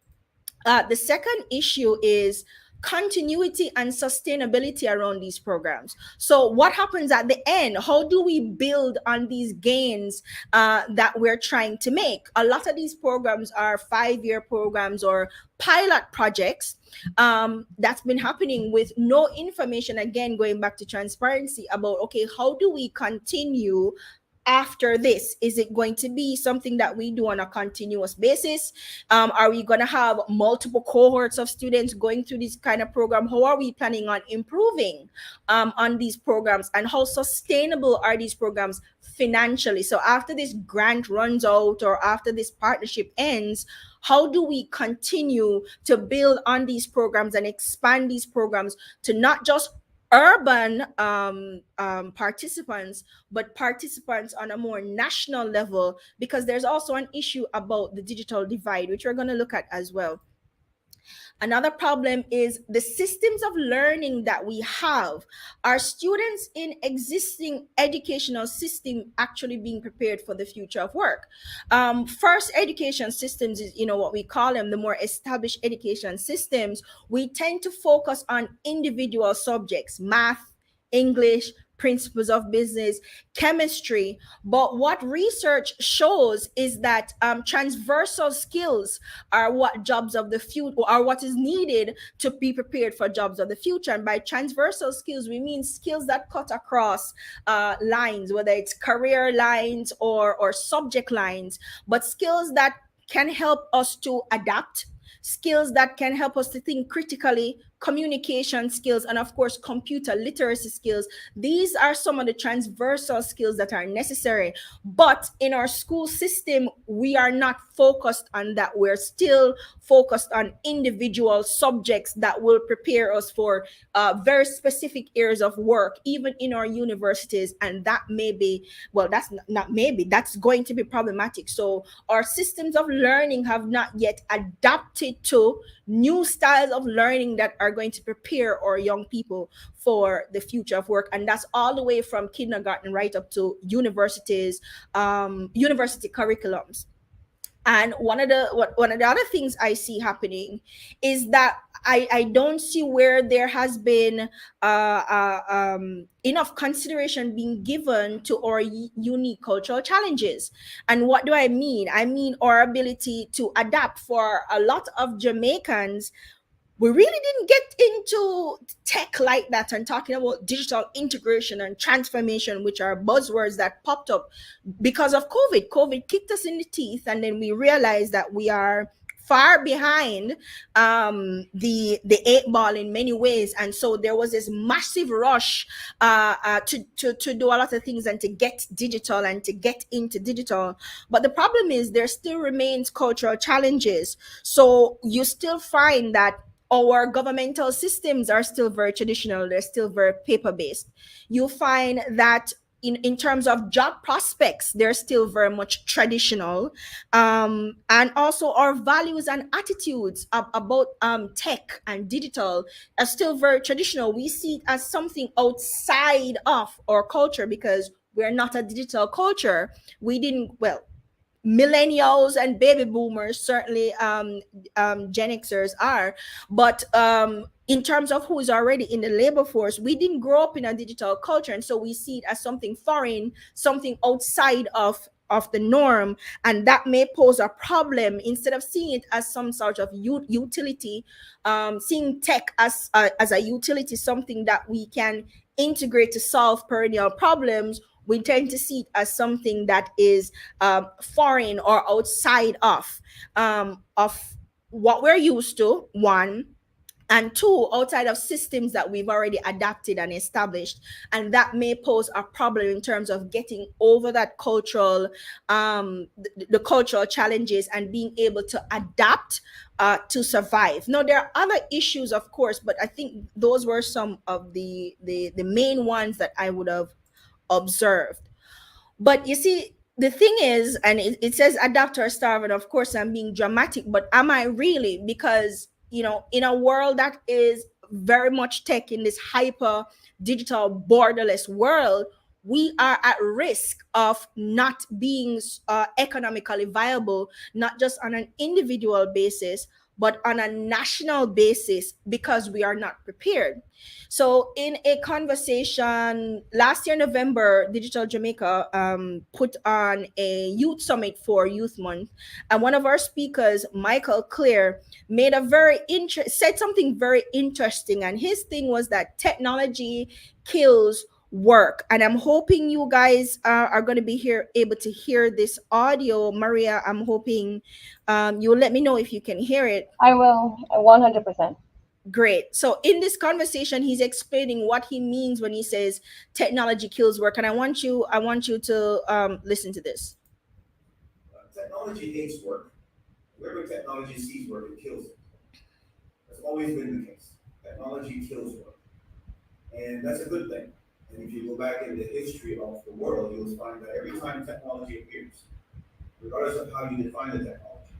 The second issue is continuity and sustainability around these programs. So, what happens at the end? How do we build on these gains that we're trying to make? A lot of these programs are 5-year programs or pilot projects that's been happening with no information, again, going back to transparency about, okay, how do we continue after this? Is it going to be something that we do on a continuous basis? Are we going to have multiple cohorts of students going through this kind of program? How are we planning on improving on these programs, and how sustainable are these programs financially? So after this grant runs out, or after this partnership ends, how do we continue to build on these programs and expand these programs to not just urban participants, but participants on a more national level? Because there's also an issue about the digital divide, which we're going to look at as well. Another problem is the systems of learning that we have. Are students in existing educational system actually being prepared for the future of work? First education systems is, what we call them, the more established education systems. We tend to focus on individual subjects, math, English, principles of business, chemistry. But what research shows is that transversal skills are what jobs of the future, or what is needed to be prepared for jobs of the future. And by transversal skills, we mean skills that cut across lines, whether it's career lines or subject lines, but skills that can help us to adapt, skills that can help us to think critically, communication skills, and of course, computer literacy skills. These are some of the transversal skills that are necessary. But in our school system, we are not focused on that. We're still focused on individual subjects that will prepare us for very specific areas of work, even in our universities. And that may be, well, that's not maybe, that's going to be problematic. So our systems of learning have not yet adapted to new styles of learning that are going to prepare our young people for the future of work. And that's all the way from kindergarten right up to universities, university curriculums. And one of the other things I see happening is that I don't see where there has been enough consideration being given to our unique cultural challenges. And what do I mean? I mean our ability to adapt. For a lot of Jamaicans, we really didn't get into tech like that, and talking about digital integration and transformation, which are buzzwords that popped up because of COVID. COVID kicked us in the teeth, and then we realized that we are far behind the eight ball in many ways. And so there was this massive rush to do a lot of things and to get digital and to get into digital. But the problem is there still remains cultural challenges. So you still find that our governmental systems are still very traditional. They're still very paper-based. You find that in terms of job prospects, they're still very much traditional. And also our values and attitudes about tech and digital are still very traditional. We see it as something outside of our culture because we're not a digital culture. We didn't, well, millennials and baby boomers, certainly Gen Xers are, but in terms of who is already in the labor force, we didn't grow up in a digital culture, and so we see it as something foreign, something outside of the norm, and that may pose a problem. Instead of seeing it as some sort of utility, seeing tech as a utility, something that we can integrate to solve perennial problems, we tend to see it as something that is foreign or outside of what we're used to, one. and two, outside of systems that we've already adapted and established, and that may pose a problem in terms of getting over that cultural the cultural challenges and being able to adapt to survive. Now there are other issues, of course, but I think those were some of the main ones that I would have observed. But you see, the thing is, and it says adapt or starve, and of course I'm being dramatic, but am I really? Because, you know, in a world that is very much tech, in this hyper digital borderless world, we are at risk of not being economically viable, not just on an individual basis, but on a national basis, because we are not prepared. So, in a conversation last year, November, Digital Jamaica put on a youth summit for Youth Month, and one of our speakers, Michael Clear, made a said something very interesting, and his thing was that technology kills work. And I'm hoping you guys are going to be here able to hear this audio. Maria, I'm hoping you'll let me know if you can hear it. I will, 100%. Great. So in this conversation, he's explaining what he means when he says technology kills work, and I want you to listen to this. Technology hates work. Wherever technology sees work, it kills it. That's always been the case. Technology kills work, and that's a good thing. And if you go back in the history of the world, you'll find that every time technology appears, regardless of how you define the technology,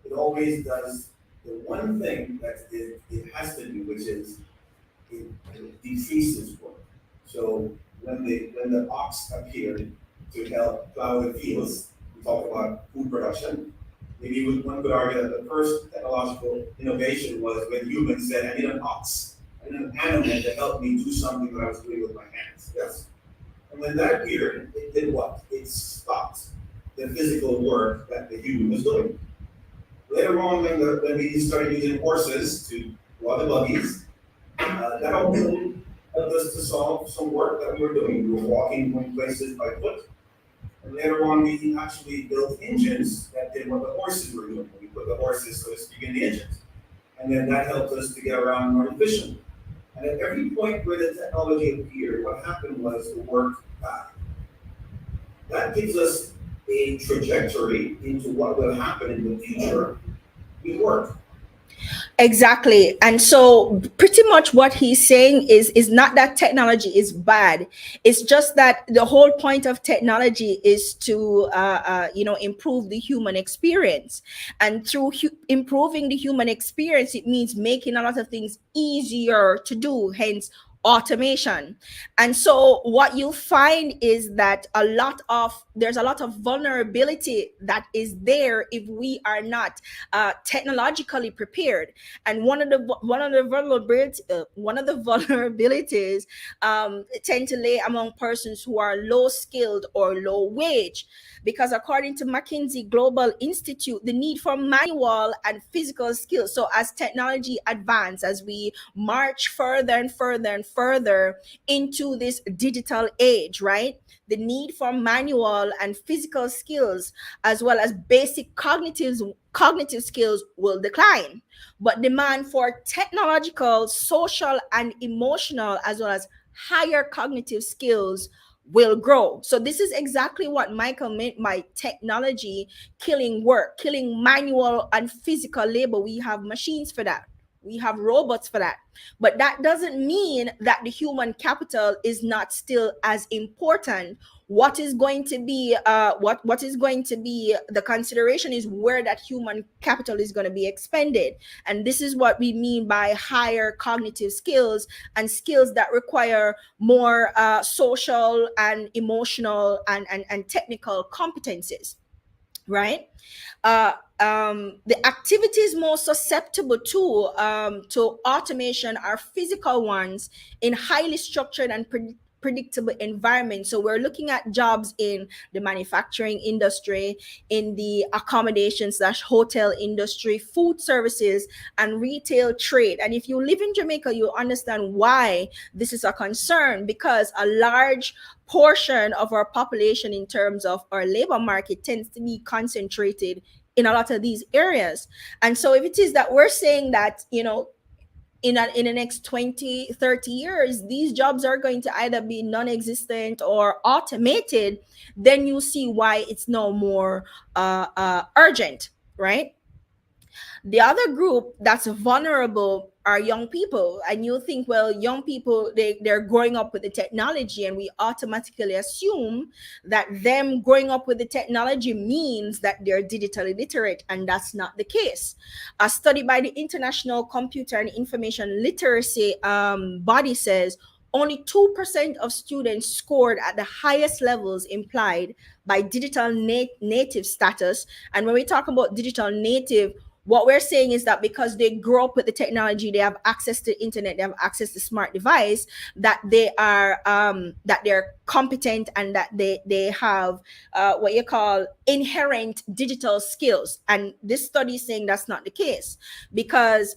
it always does the one thing that it has to do, which is it decreases work. So when the ox appeared to help plow the fields, we talk about food production. Maybe one could argue that the first technological innovation was when humans said, "I need an ox, I need an animal to help me do something that I was doing with my hands." Yes. And when that appeared, it did what? It stopped the physical work that the human was doing. Later on, when we started using horses to draw the buggies, that also helped us to solve some work that we were doing. We were walking going places by foot. And later on, we actually built engines that did what the horses were doing. We put the horses, so to speak, in the engines. And then that helped us to get around more efficiently. And at every point where the technology appeared, what happened was the work died. That gives us a trajectory into what will happen in the future with work. Exactly. And so pretty much what he's saying is not that technology is bad. It's just that the whole point of technology is to improve the human experience. And through improving the human experience, it means making a lot of things easier to do, hence automation. And so what you'll find is that there's a lot of vulnerability that is there if we are not technologically prepared. And one of the vulnerabilities tend to lay among persons who are low skilled or low wage, because according to McKinsey Global Institute, the need for manual and physical skills. So as technology advances, as we march further and further and further into this digital age, right? The need for manual and physical skills, as well as basic cognitive skills, will decline. But demand for technological, social, and emotional, as well as higher cognitive skills, will grow. So this is exactly what Michael meant by technology killing work, killing manual and physical labor. We have machines for that. We have robots for that. But that doesn't mean that the human capital is not still as important. What is going to be the consideration is where that human capital is going to be expended. And this is what we mean by higher cognitive skills, and skills that require more social and emotional and technical competencies, right? The activities most susceptible to automation are physical ones in highly structured and predictable environments. So we're looking at jobs in the manufacturing industry, in the accommodation slash hotel industry, food services, and retail trade. And if you live in Jamaica, you understand why this is a concern, because a large portion of our population in terms of our labor market tends to be concentrated in a lot of these areas. And so if it is that we're saying that, in the next 20, 30 years, these jobs are going to either be non-existent or automated, then you see why it's no more urgent, right? The other group that's vulnerable are young people. And you think, well, young people, they're growing up with the technology, and we automatically assume that them growing up with the technology means that they're digitally literate, and that's not the case. A study by the International Computer and Information Literacy body says only 2% of students scored at the highest levels implied by digital native status. And when we talk about digital native, what we're saying is that because they grow up with the technology, they have access to internet, they have access to smart device, that they are that they're competent, and that they have what you call inherent digital skills. And this study is saying that's not the case, because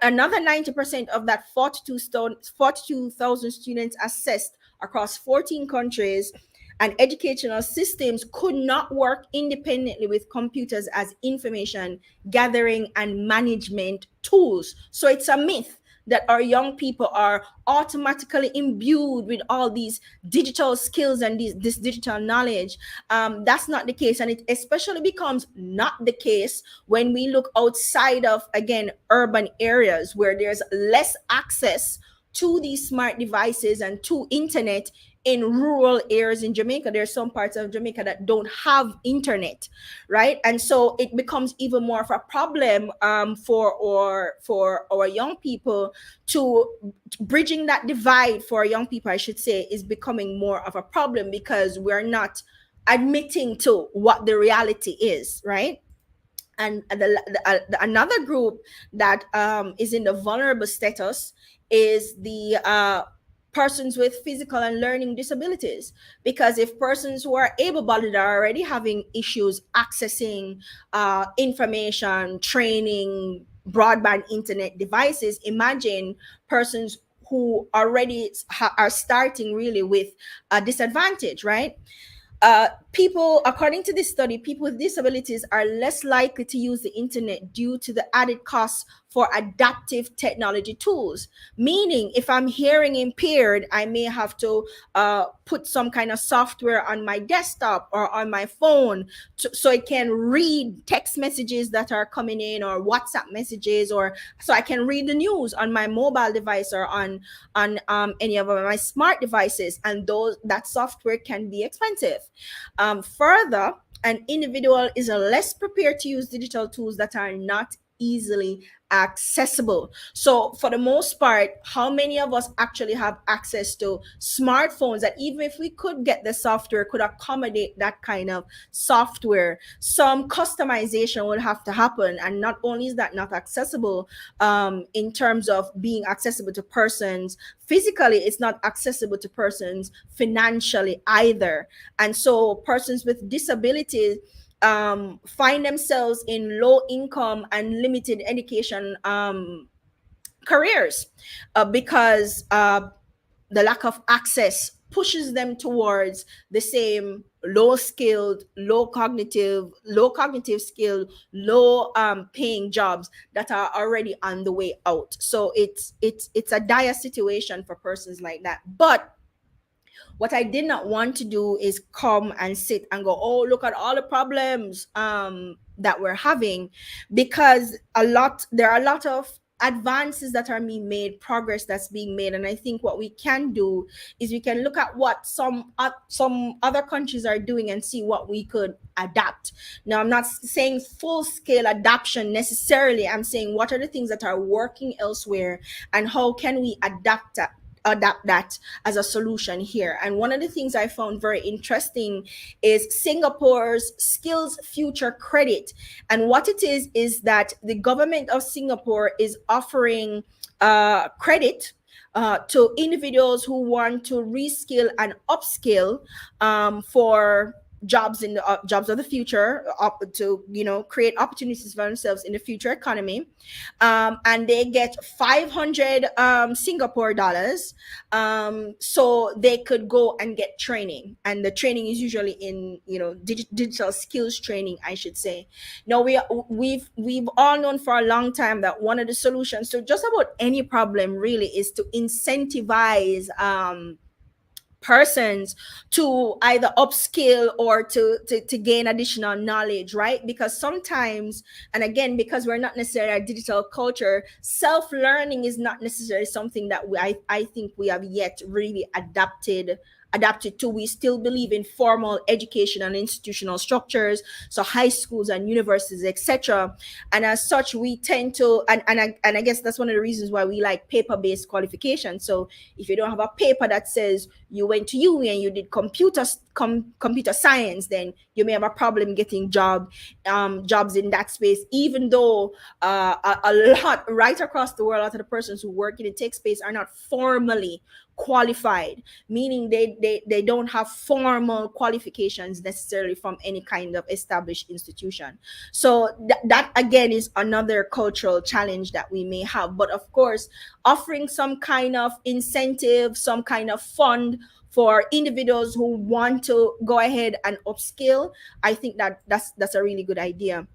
another 90% of that 42,000 students assessed across 14 countries and educational systems could not work independently with computers as information gathering and management tools. So it's a myth that our young people are automatically imbued with all these digital skills and this digital knowledge. That's not the case. And it especially becomes not the case when we look outside of, again, urban areas where there's less access to these smart devices and to internet. In rural areas in Jamaica, there's some parts of Jamaica that don't have internet, right? And so it becomes even more of a problem for our young people. To bridging that divide for young people, I should say, is becoming more of a problem, because we're not admitting to what the reality is, right? And another group that is in the vulnerable status is the persons with physical and learning disabilities. Because if persons who are able-bodied are already having issues accessing information, training, broadband internet devices, imagine persons who already are starting really with a disadvantage, right? People, according to this study, people with disabilities are less likely to use the internet due to the added costs for adaptive technology tools. Meaning, if I'm hearing impaired, I may have to put some kind of software on my desktop or on my phone so it can read text messages that are coming in, or WhatsApp messages, or so I can read the news on my mobile device or on any of my smart devices. And that software can be expensive. Further, an individual is less prepared to use digital tools that are not easily accessible. So for the most part, how many of us actually have access to smartphones that, even if we could get the software, could accommodate that kind of software? Some customization will have to happen. And not only is that not accessible in terms of being accessible to persons physically, it's not accessible to persons financially either. And so persons with disabilities find themselves in low income and limited education careers because the lack of access pushes them towards the same low skilled, low cognitive skill, low paying jobs that are already on the way out. So it's a dire situation for persons like that. But what I did not want to do is come and sit and go, oh, look at all the problems that we're having, because there are a lot of advances that are being made, progress that's being made. And I think what we can do is we can look at what some other countries are doing and see what we could adapt. Now, I'm not saying full scale adoption necessarily. I'm saying what are the things that are working elsewhere, and how can we adapt that as a solution here. And one of the things I found very interesting is Singapore's Skills Future Credit. And what it is that the government of Singapore is offering credit to individuals who want to reskill and upskill for jobs in the jobs of the future, to create opportunities for themselves in the future economy. And they get 500 Singapore dollars, so they could go and get training, and the training is usually in digital skills training, I should say. Now we've all known for a long time that one of the solutions to just about any problem really is to incentivize persons to either upskill or to gain additional knowledge, right? Because sometimes, and again, because we're not necessarily a digital culture, self-learning is not necessarily something that I think we have yet really adapted to. We still believe in formal education and institutional structures, so high schools and universities, etc. And as such, we tend to, and I guess that's one of the reasons why we like paper-based qualification. So if you don't have a paper that says you went to uni and you did computer science, then you may have a problem getting jobs in that space, even though a lot right across the world, a lot of the persons who work in the tech space are not formally qualified, meaning they don't have formal qualifications necessarily from any kind of established institution. So that again is another cultural challenge that we may have. But of course, offering some kind of incentive, some kind of fund for individuals who want to go ahead and upskill, I think that's a really good idea.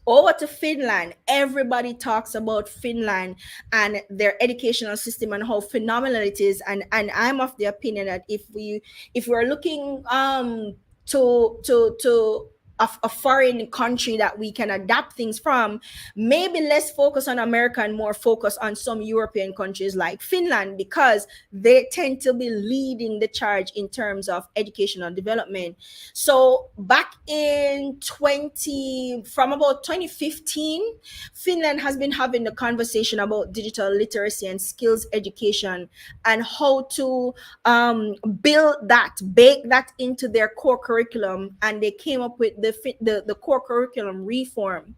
Over to Finland. Everybody talks about Finland and their educational system and how phenomenal it is. And I'm of the opinion that if we're looking to a foreign country that we can adapt things from, maybe less focus on America and more focus on some European countries like Finland, because they tend to be leading the charge in terms of educational development. So back in from about 2015, Finland has been having the conversation about digital literacy and skills education and how to bake that into their core curriculum. And they came up with the core curriculum reform.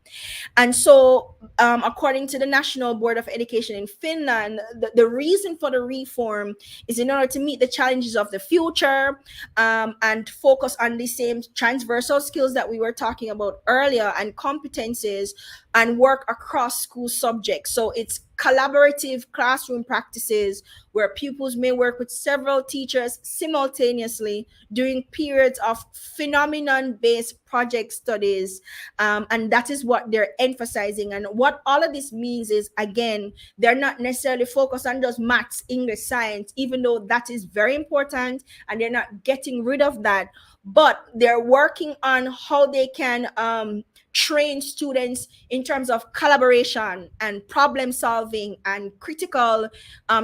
And so according to the National Board of Education in Finland, the reason for the reform is in order to meet the challenges of the future, and focus on the same transversal skills that we were talking about earlier and competencies, and work across school subjects. So it's collaborative classroom practices where pupils may work with several teachers simultaneously during periods of phenomenon-based project studies. And that is what they're emphasizing. And what all of this means is, again, they're not necessarily focused on just maths, English, science, even though that is very important, and they're not getting rid of that. But they're working on how they can train students in terms of collaboration and problem solving and critical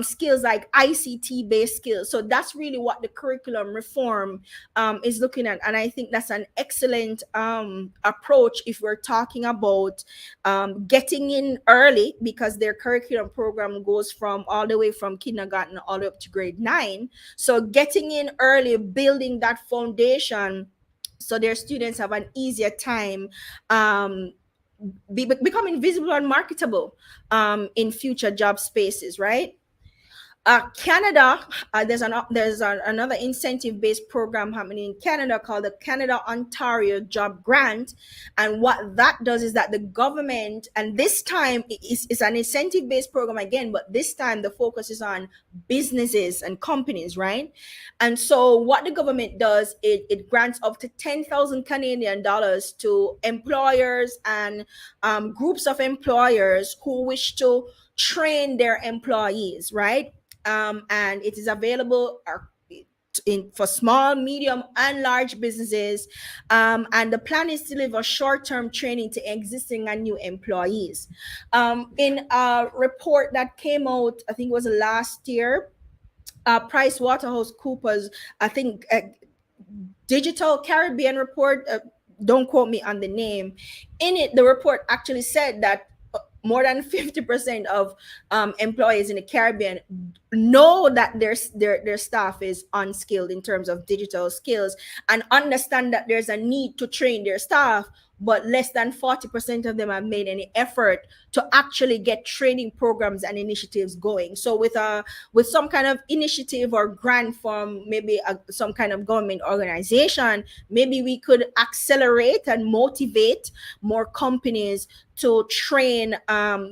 skills like ICT based skills. So that's really what the curriculum reform is looking at. And I think that's an excellent approach if we're talking about getting in early, because their curriculum program goes from all the way from kindergarten all the way up to grade 9. So getting in early, building that foundation so their students have an easier time becoming visible and marketable in future job spaces, right? Canada, there's another incentive-based program happening in Canada called the Canada Ontario Job Grant. And what that does is that the government, and this time it's an incentive-based program again, but this time the focus is on businesses and companies, right? And so what the government does, it grants up to 10,000 Canadian dollars to employers and groups of employers who wish to train their employees, right? And it is available for small, medium, and large businesses. And the plan is to deliver short-term training to existing and new employees. In a report that came out, I think it was last year, PricewaterhouseCoopers, I think, Digital Caribbean report, don't quote me on the name. In it, the report actually said that more than 50% of employees in the Caribbean know that their staff is unskilled in terms of digital skills, and understand that there's a need to train their staff, but less than 40% of them have made any effort to actually get training programs and initiatives going. So with some kind of initiative or grant from maybe some kind of government organization, maybe we could accelerate and motivate more companies to train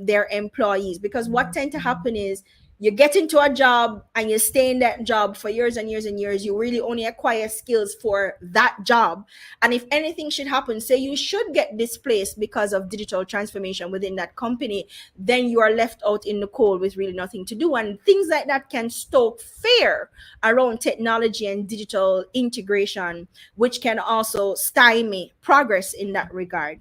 their employees. Because what tend to happen is you get into a job and you stay in that job for years and years and years. You really only acquire skills for that job. And if anything should happen, say you should get displaced because of digital transformation within that company, then you are left out in the cold with really nothing to do. And things like that can stoke fear around technology and digital integration, which can also stymie progress in that regard.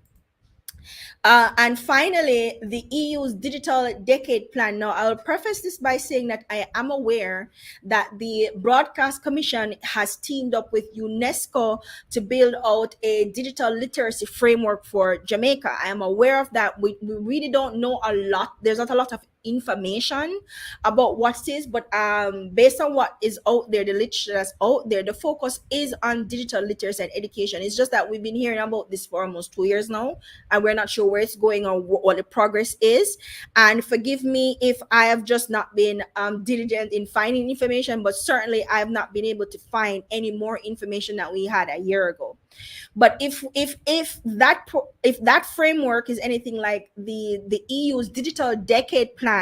And finally, the EU's Digital Decade Plan. Now, I'll preface this by saying that I am aware that the Broadcast Commission has teamed up with UNESCO to build out a digital literacy framework for Jamaica. I am aware of that. We really don't know a lot. There's not a lot of information about what it is, but based on what is out there, the literature that's out there, the focus is on digital literacy and education. It's just that we've been hearing about this for almost 2 years now, and we're not sure where it's going or what the progress is. And forgive me if I have just not been diligent in finding information, but certainly I have not been able to find any more information that we had a year ago. But if that framework is anything like the EU's Digital Decade Plan,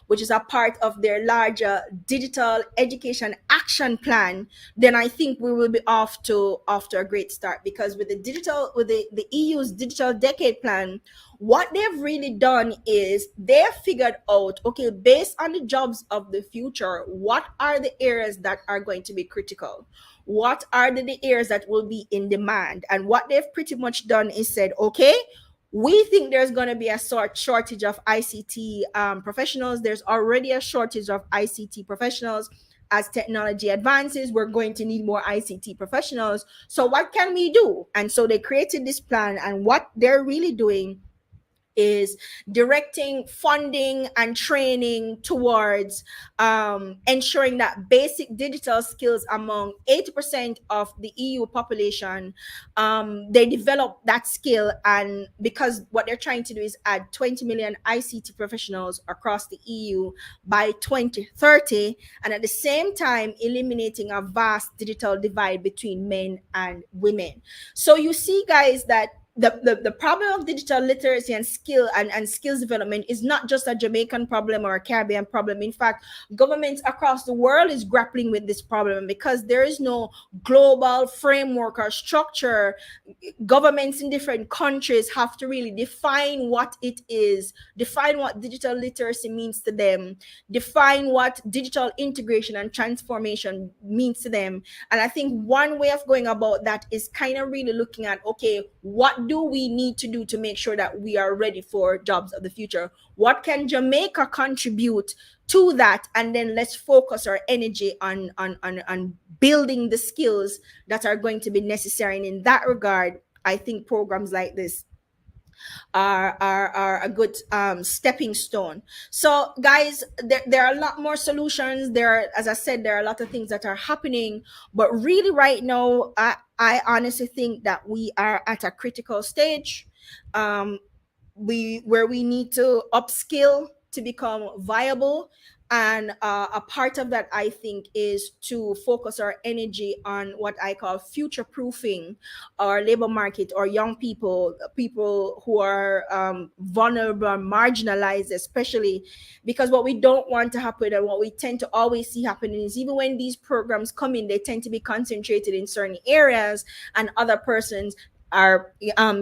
which is a part of their larger Digital Education Action Plan, then I think we will be off to a great start. Because with the EU's Digital Decade Plan, what they've really done is they've figured out, okay, based on the jobs of the future, what are the areas that are going to be critical? What are the areas that will be in demand? And what they've pretty much done is said, okay, we think there's going to be a shortage of ICT professionals. There's already a shortage of ICT professionals. As technology advances, we're going to need more ICT professionals. So what can we do? And so they created this plan, and what they're really doing is directing funding and training towards ensuring that basic digital skills among 80% of the EU population, they develop that skill. And because what they're trying to do is add 20 million ICT professionals across the EU by 2030, and at the same time eliminating a vast digital divide between men and women. So you see, guys, that the problem of digital literacy and skills development is not just a Jamaican problem or a Caribbean problem. In fact, governments across the world is grappling with this problem, because there is no global framework or structure. Governments in different countries have to really define what it is, define what digital literacy means to them, define what digital integration and transformation means to them. And I think one way of going about that is kind of really looking at, okay, what do we need to do to make sure that we are ready for jobs of the future? What can Jamaica contribute to that? And then let's focus our energy on building the skills that are going to be necessary. And in that regard, I think programs like this are a good stepping stone. So guys, there are a lot more solutions. As I said, there are a lot of things that are happening, but really right now, I honestly think that we are at a critical stage where we need to upskill to become viable. And a part of that, I think, is to focus our energy on what I call future proofing our labor market, or young people who are vulnerable and marginalized, especially. Because what we don't want to happen, and what we tend to always see happening, is even when these programs come in, they tend to be concentrated in certain areas, and other persons are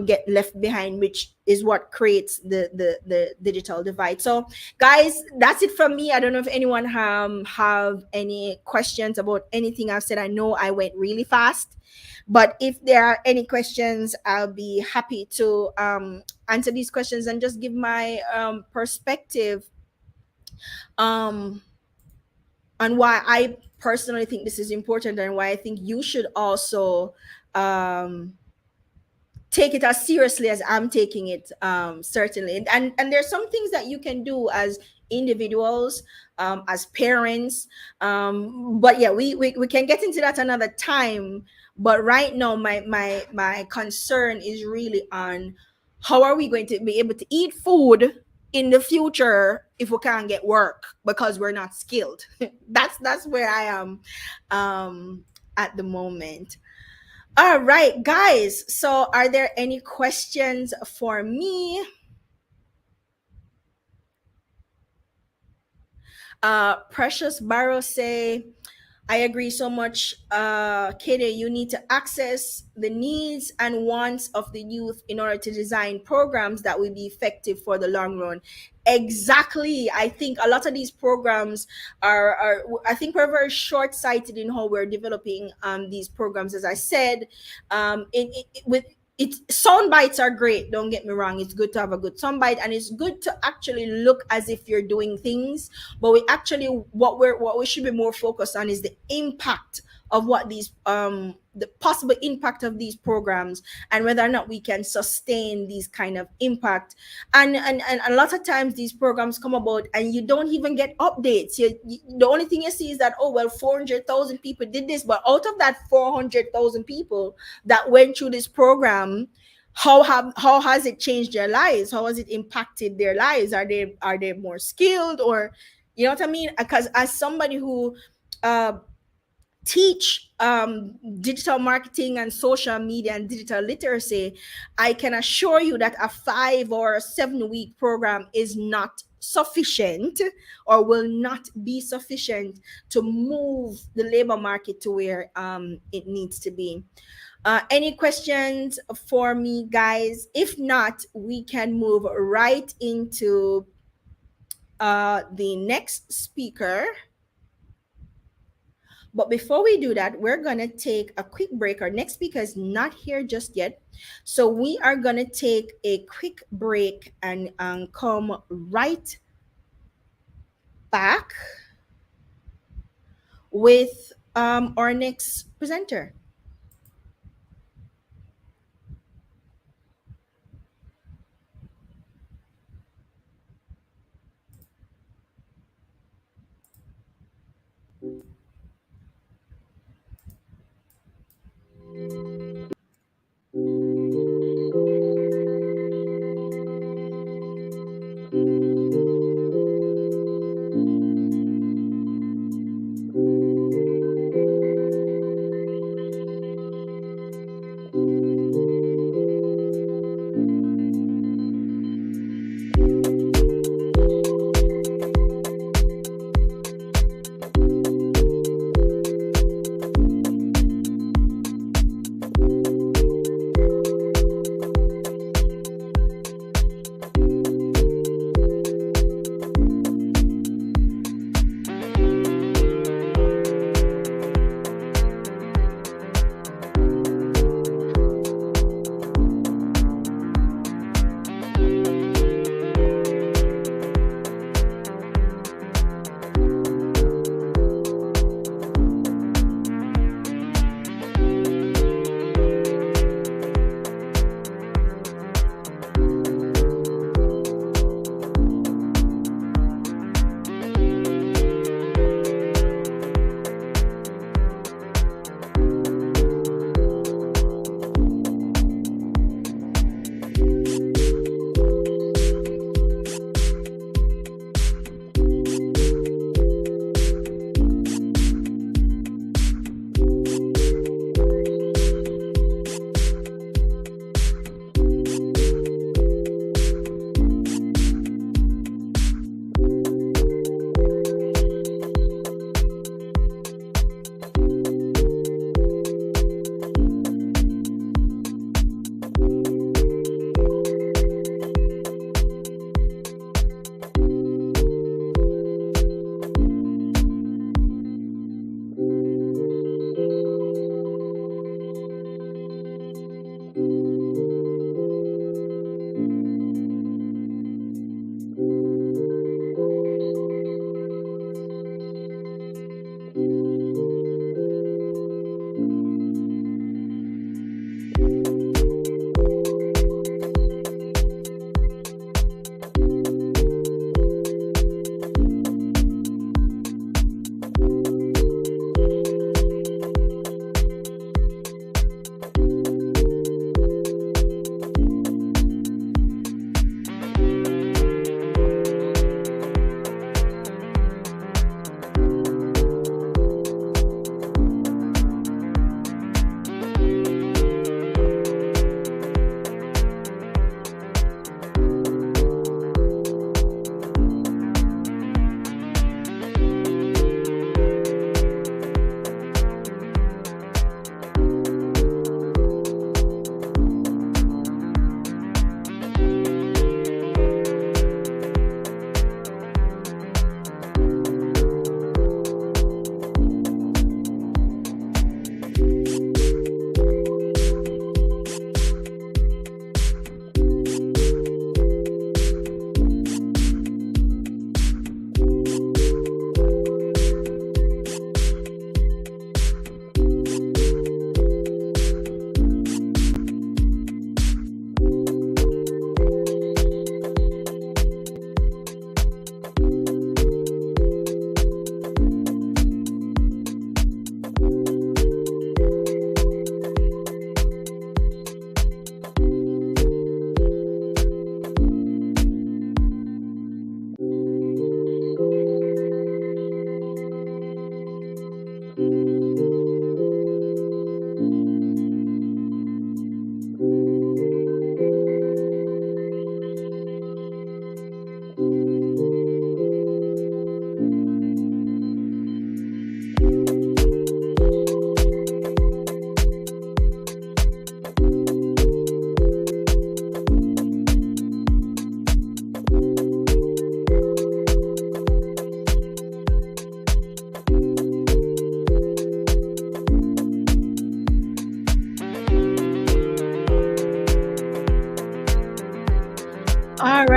get left behind, which is what creates the digital divide. So guys, that's it from me. I don't know if anyone have any questions about anything I've said. I know I went really fast, but if there are any questions, I'll be happy to answer these questions and just give my perspective on why I personally think this is important, and why I think you should also take it as seriously as I'm taking it, certainly. And there's some things that you can do as individuals, as parents. But yeah, we can get into that another time. But right now, my concern is really on how are we going to be able to eat food in the future if we can't get work because we're not skilled. That's where I am at the moment. All right, guys. So, are there any questions for me? Precious Barrow say, I agree so much, Katie. You need to access the needs and wants of the youth in order to design programs that will be effective for the long run. Exactly. I think a lot of these programs are I think we're very short-sighted in how we're developing these programs. As I said, with it, sound bites are great. Don't get me wrong. It's good to have a good sound bite, and it's good to actually look as if you're doing things, but we actually what we should be more focused on is the impact of what these the possible impact of these programs, and whether or not we can sustain these kind of impact. And a lot of times these programs come about and you don't even get updates. The only thing you see is that, oh well, 400,000 people did this, but out of that 400,000 people that went through this program, how has it changed their lives? How has it impacted their lives? Are they more skilled? Or you know what I mean? Because as somebody who uh teach digital marketing and social media and digital literacy, I can assure you that a 5 or 7 week program is not sufficient, or will not be sufficient to move the labor market to where it needs to be. Any questions for me, guys? If not, we can move right into the next speaker. But before we do that, we're going to take a quick break. Our next speaker is not here just yet. So we are going to take a quick break and come right back with our next presenter.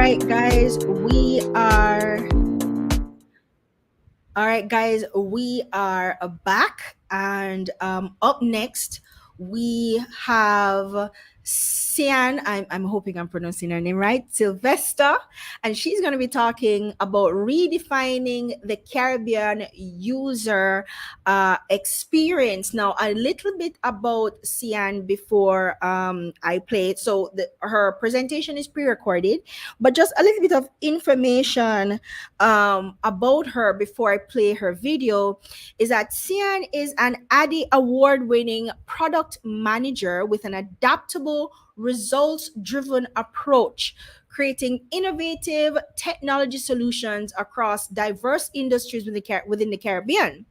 right, guys, we are back, and up next we have Sian. I'm hoping I'm pronouncing her name right, Sylvester, and she's going to be talking about redefining the Caribbean user experience. Now, a little bit about Sian before I play it. So her presentation is pre-recorded, but just a little bit of information about her before I play her video is that Sian is an Addy award winning product manager with an adaptable, results driven approach, creating innovative technology solutions across diverse industries within the Caribbean.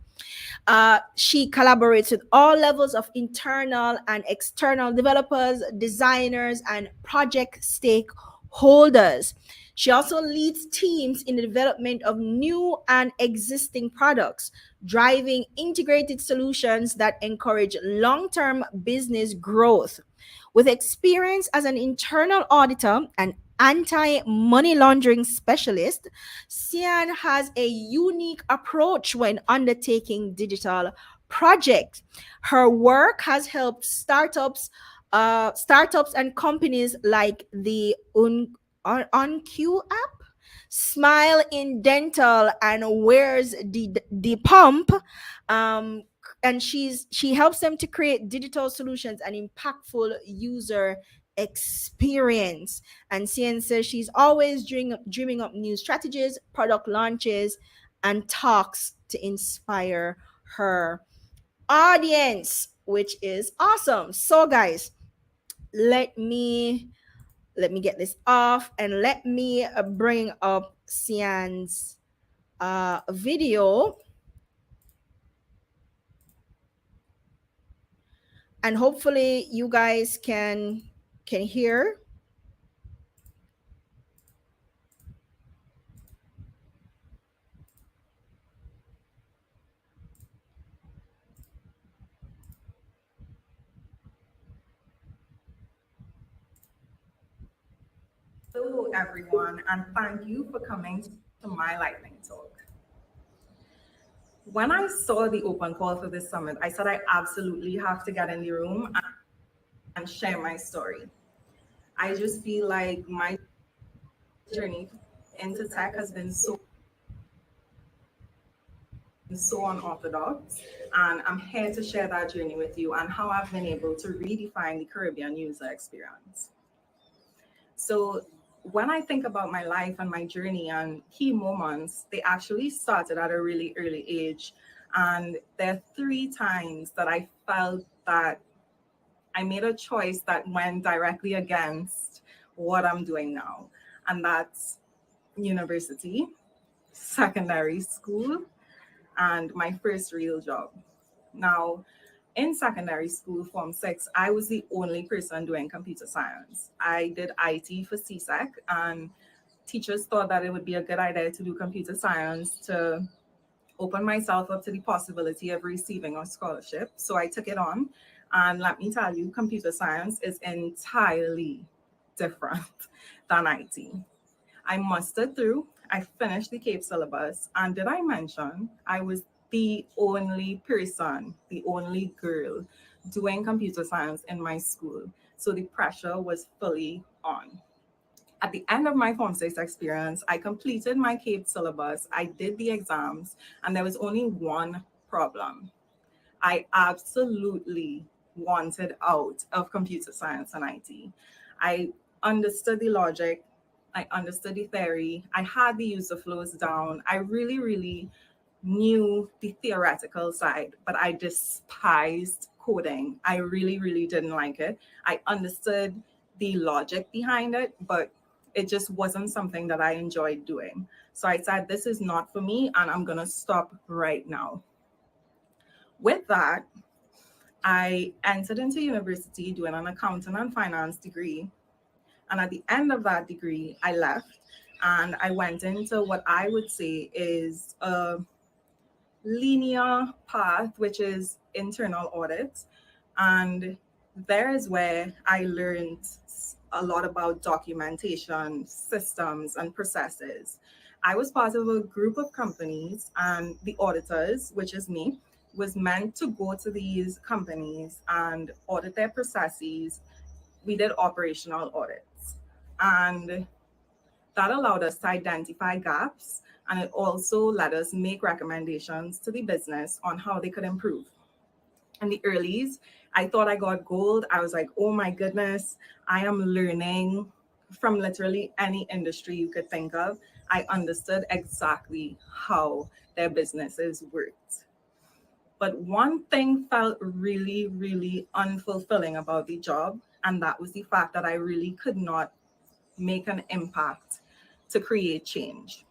She collaborates with all levels of internal and external developers, designers, and project stakeholders. She also leads teams in the development of new and existing products, driving integrated solutions that encourage long term business growth. With experience as an internal auditor and anti money laundering specialist, Sian has a unique approach when undertaking digital projects. Her work has helped startups and companies like the UnQ app, Smile in Dental, and Where's the Pump. Um, and she helps them to create digital solutions and impactful user experience. And Cian says she's always dreaming up new strategies, product launches, and talks to inspire her audience, which is awesome. So, guys, let me get this off and let me bring up Cian's video, and hopefully you guys can hear. Hello, everyone, and thank you for coming to my lightning talk. When I saw the open call for this summit, I said I absolutely have to get in the room and share my story. I just feel like my journey into tech has been so unorthodox, and I'm here to share that journey with you and how I've been able to redefine the Caribbean user experience. So when I think about my life and my journey and key moments, they actually started at a really early age. And there are three times that I felt that I made a choice that went directly against what I'm doing now. And that's university, secondary school, and my first real job. Now, in secondary school, Form 6, I was the only person doing computer science. I did IT for CSEC, and teachers thought that it would be a good idea to do computer science to open myself up to the possibility of receiving a scholarship. So I took it on. And let me tell you, computer science is entirely different than IT. I mustered through, I finished the CAPE syllabus, and did I mention I was the only person, the only girl doing computer science in my school. So the pressure was fully on. At the end of my Form 6 experience, I completed my CAPE syllabus, I did the exams, and there was only one problem. I absolutely wanted out of computer science and IT. I understood the logic, I understood the theory, I had the user flows down. I really, really knew the theoretical side, but I despised coding. I really, really didn't like it. I understood the logic behind it, but it just wasn't something that I enjoyed doing. So I said, this is not for me, and I'm going to stop right now. With that, I entered into university doing an accounting and finance degree. And at the end of that degree, I left and I went into what I would say is a linear path, which is internal audit. And there is where I learned a lot about documentation, systems, and processes. I was part of a group of companies, and the auditors, which is me, was meant to go to these companies and audit their processes. We did operational audits, and that allowed us to identify gaps, and it also let us make recommendations to the business on how they could improve. In the earlies, I thought I got gold. I was like, oh my goodness, I am learning from literally any industry you could think of. I understood exactly how their businesses worked. But one thing felt really, really unfulfilling about the job, and that was the fact that I really could not make an impact to create change.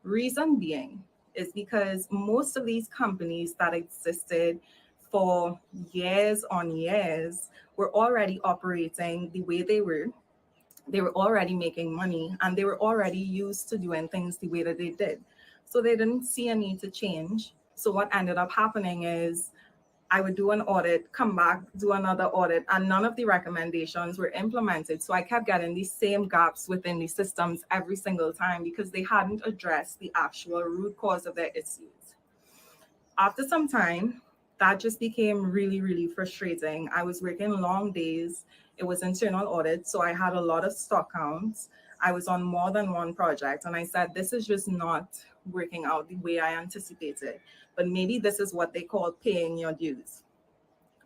Reason being is because most of these companies that existed for years on years were already operating the way they were. They were already making money, and they were already used to doing things the way that they did. So they didn't see a need to change. So what ended up happening is I would do an audit, come back, do another audit, and none of the recommendations were implemented. So I kept getting these same gaps within the systems every single time because they hadn't addressed the actual root cause of their issues. After some time, that just became really, really frustrating. I was working long days. It was internal audit, so I had a lot of stock counts. I was on more than one project, and I said, this is just not working out the way I anticipated. But maybe this is what they call paying your dues.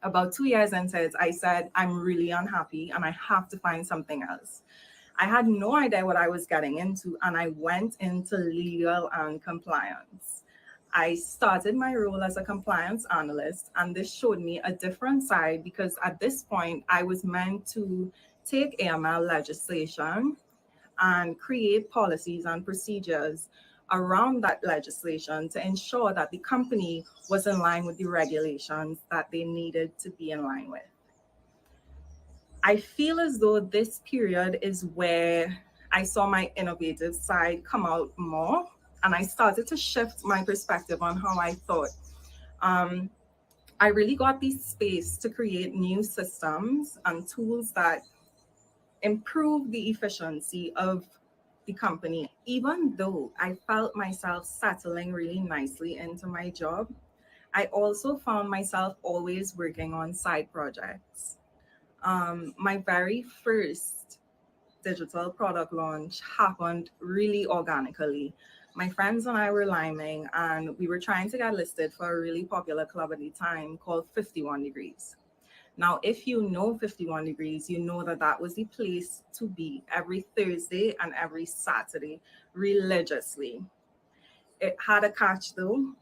About 2 years into it, I said, I'm really unhappy and I have to find something else. I had no idea what I was getting into, and I went into legal and compliance. I started my role as a compliance analyst, and this showed me a different side because at this point, I was meant to take AML legislation and create policies and procedures around that legislation to ensure that the company was in line with the regulations that they needed to be in line with. I feel as though this period is where I saw my innovative side come out more, and I started to shift my perspective on how I thought. I really got the space to create new systems and tools that improve the efficiency of the company. Even though I felt myself settling really nicely into my job, I also found myself always working on side projects. My very first digital product launch happened really organically. My friends and I were liming, and we were trying to get listed for a really popular club at the time called 51 Degrees. Now, if you know 51 Degrees, you know that that was the place to be every Thursday and every Saturday religiously. It had a catch though.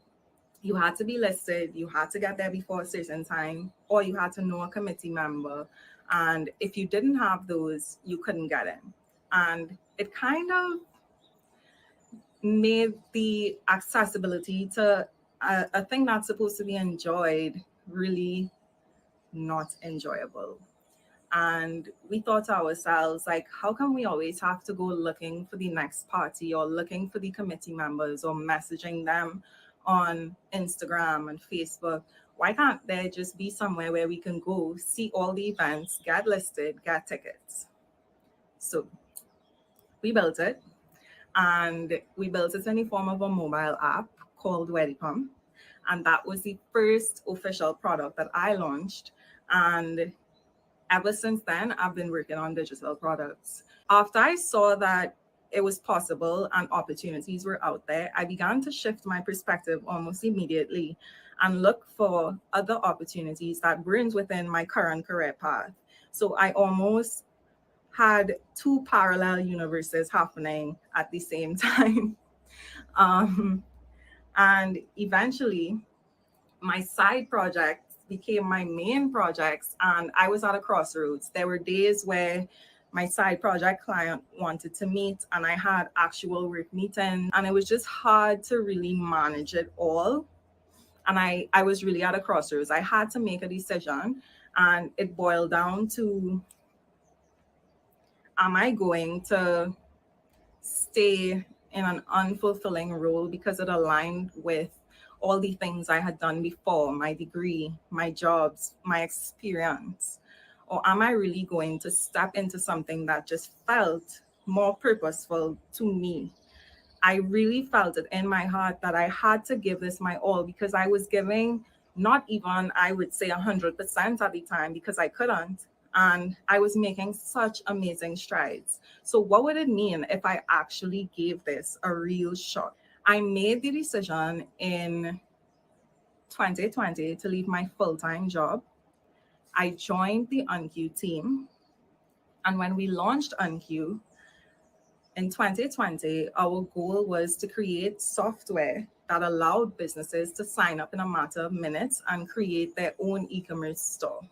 You had to be listed, you had to get there before a certain time, or you had to know a committee member. And if you didn't have those, you couldn't get in. And it kind of made the accessibility to a thing that's supposed to be enjoyed really not enjoyable. And we thought to ourselves, like, how come we always have to go looking for the next party or looking for the committee members or messaging them on Instagram and Facebook? Why can't there just be somewhere where we can go, see all the events, get listed, get tickets? So we built it, and we built it in the form of a mobile app called Wedicom. And that was the first official product that I launched. And ever since then, I've been working on digital products. After I saw that it was possible and opportunities were out there, I began to shift my perspective almost immediately and look for other opportunities that weren't within my current career path. So I almost had two parallel universes happening at the same time. And eventually, my side projects became my main projects, and I was at a crossroads. There were days where my side project client wanted to meet, and I had actual work meetings, and it was just hard to really manage it all. And I was really at a crossroads. I had to make a decision, and it boiled down to, am I going to stay in an unfulfilling role because it aligned with all the things I had done before, my degree, my jobs, my experience? Or am I really going to step into something that just felt more purposeful to me? I really felt it in my heart that I had to give this my all, because I was giving not even, I would say, 100% at the time, because I couldn't. And I was making such amazing strides. So what would it mean if I actually gave this a real shot? I made the decision in 2020 to leave my full-time job. I joined the Unq team. And when we launched Unq in 2020, our goal was to create software that allowed businesses to sign up in a matter of minutes and create their own e-commerce store.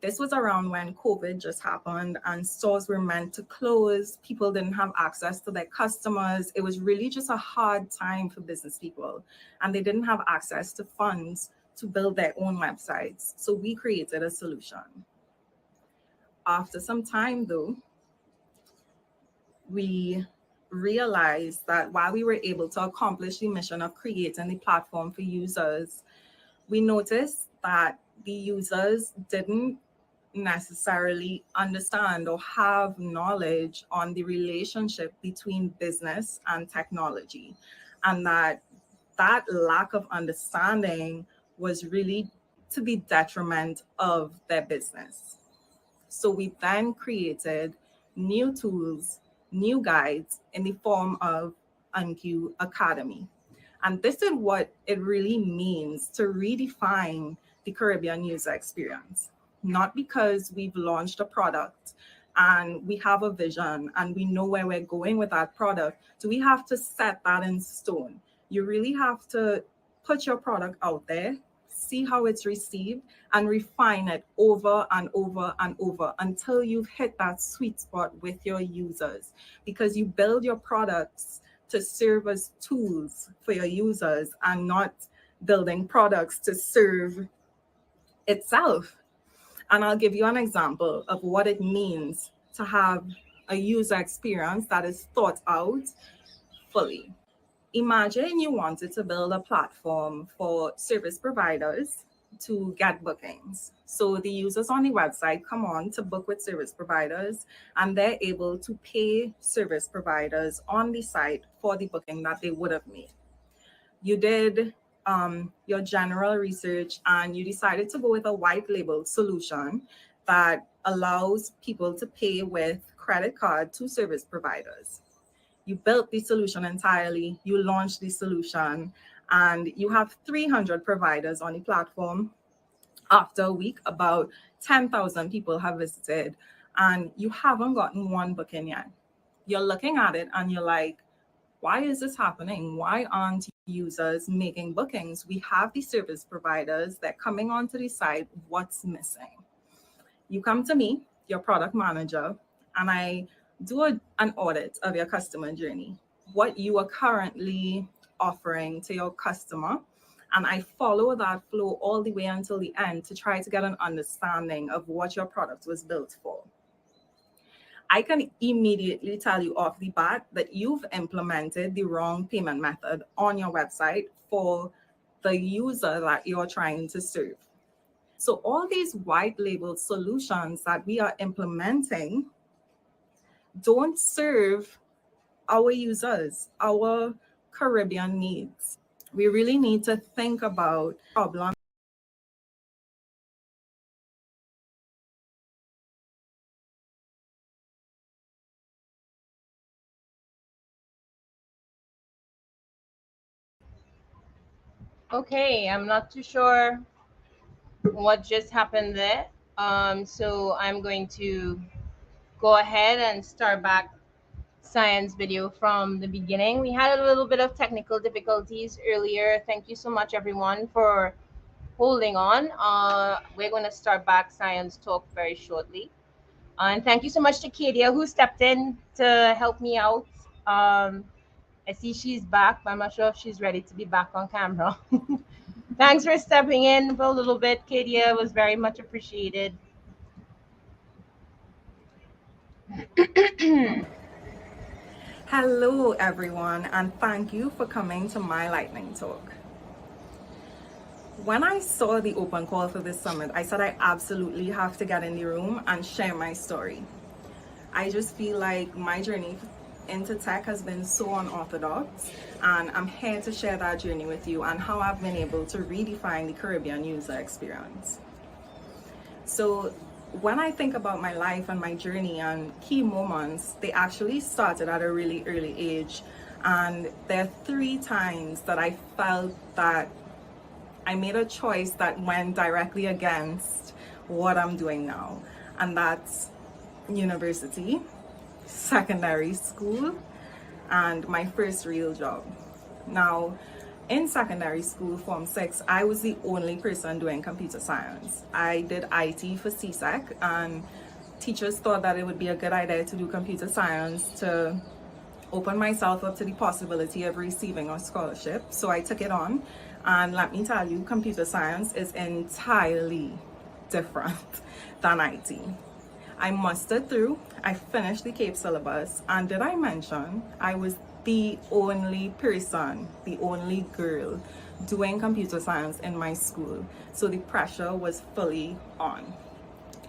This was around when COVID just happened and stores were meant to close. People didn't have access to their customers. It was really just a hard time for business people, and they didn't have access to funds to build their own websites. So we created a solution. After some time, though, we realized that while we were able to accomplish the mission of creating the platform for users, we noticed that the users didn't necessarily understand or have knowledge on the relationship between business and technology, and that lack of understanding was really to the detriment of their business. So we then created new tools, new guides in the form of Unq Academy. And this is what it really means to redefine the Caribbean user experience. Not because we've launched a product and we have a vision and we know where we're going with that product, do we have to set that in stone. You really have to put your product out there, see how it's received, and refine it over and over and over until you've hit that sweet spot with your users. Because you build your products to serve as tools for your users and not building products to serve itself. And I'll give you an example of what it means to have a user experience that is thought out fully. Imagine you wanted to build a platform for service providers to get bookings. So the users on the website come on to book with service providers, and they're able to pay service providers on the site for the booking that they would have made. You did your general research and you decided to go with a white label solution that allows people to pay with credit card to service providers. You built the solution entirely, you launched the solution, and you have 300 providers on the platform. After a week, about 10,000 people have visited, and you haven't gotten one booking yet. You're looking at it and you're like, why is this happening? Why aren't users making bookings? We have the service providers, they're coming onto the site. What's missing? You come to me, your product manager, and I do an audit of your customer journey, what you are currently offering to your customer. And I follow that flow all the way until the end to try to get an understanding of what your product was built for. I can immediately tell you off the bat that you've implemented the wrong payment method on your website for the user that you're trying to serve. So all these white label solutions that we are implementing don't serve our users, our Caribbean needs. We really need to think about problems. Okay, I'm not too sure what just happened there. So I'm going to go ahead and start back science video from the beginning. We had a little bit of technical difficulties earlier. Thank you so much, everyone, for holding on. We're going to start back science talk very shortly. And thank you so much to Kadia, who stepped in to help me out. I see she's back, but I'm not sure if she's ready to be back on camera. Thanks for stepping in for a little bit, Kadia. It was very much appreciated. Hello, everyone, and thank you for coming to my lightning talk. When I saw the open call for this summit, I said I absolutely have to get in the room and share my story. I just feel like my journey into tech has been so unorthodox, and I'm here to share that journey with you and how I've been able to redefine the Caribbean user experience. So when I think about my life and my journey and key moments, they actually started at a really early age. And there are 3 times that I felt that I made a choice that went directly against what I'm doing now. And that's university, secondary school, and my first real job. Now, in secondary school, Form 6, I was the only person doing computer science. I did IT for CSEC, and teachers thought that it would be a good idea to do computer science to open myself up to the possibility of receiving a scholarship. So I took it on, and let me tell you, computer science is entirely different than IT. I mustered through, I finished the CAPE syllabus, and did I mention I was the only person, the only girl doing computer science in my school. So the pressure was fully on.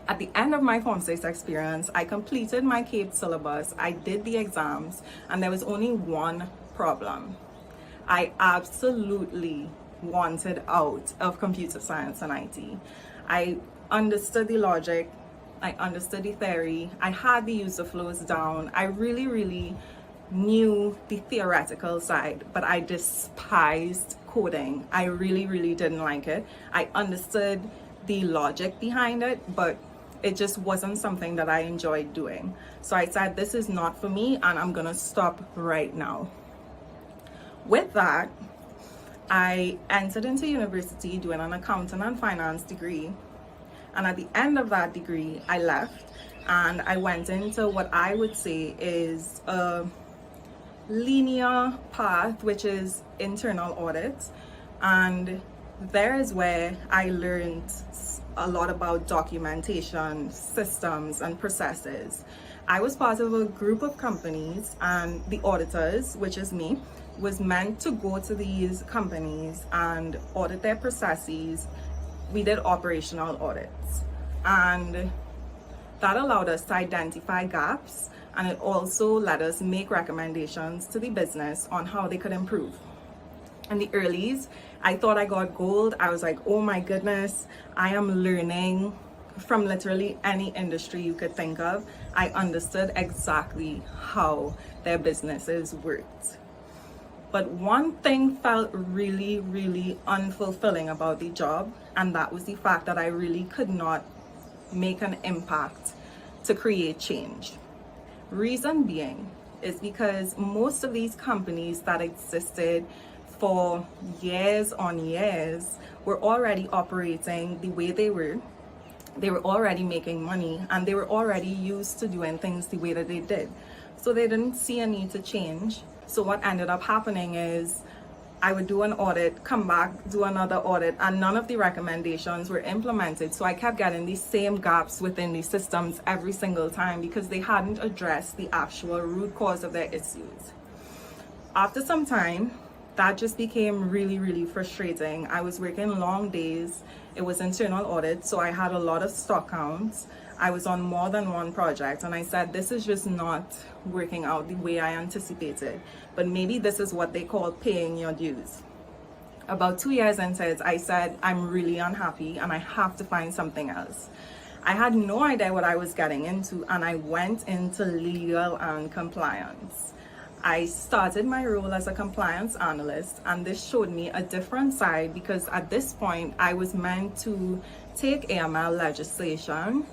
At the end of my Form 6 experience, I completed my CAPE syllabus, I did the exams, and there was only one problem. I absolutely wanted out of computer science and IT. I understood the logic, I understood the theory, I had the user flows down, I really knew the theoretical side, but I despised coding. I really didn't like it. I understood the logic behind it, but it just wasn't something that I enjoyed doing. So I said, this is not for me, and I'm gonna stop right now. With that, I entered into university doing an accounting and finance degree. And at the end of that degree, I left and I went into what I would say is a linear path, which is internal audit. And there is where I learned a lot about documentation, systems, and processes. I was part of a group of companies, and the auditors, which is me, was meant to go to these companies and audit their processes. We did operational audits, and that allowed us to identify gaps, and it also let us make recommendations to the business on how they could improve. In the earlies, I thought I got gold. I was like, oh my goodness, I am learning from literally any industry you could think of. I understood exactly how their businesses worked. But one thing felt really unfulfilling about the job, and that was the fact that I really could not make an impact to create change. Reason being is because most of these companies that existed for years on years were already operating the way they were. They were already making money, and they were already used to doing things the way that they did. So they didn't see a need to change. So what ended up happening is I would do an audit, come back, do another audit, and none of the recommendations were implemented. So I kept getting these same gaps within the systems every single time because they hadn't addressed the actual root cause of their issues. After some time, that just became really frustrating. I was working long days. It was internal audit, so I had a lot of stock counts. I was on more than one project, and I said, this is just not working out the way I anticipated. But maybe this is what they call paying your dues. About 2 years into it, I said, I'm really unhappy and I have to find something else. I had no idea what I was getting into, and I went into legal and compliance. I started my role as a compliance analyst, and this showed me a different side because at this point I was meant to take AML legislation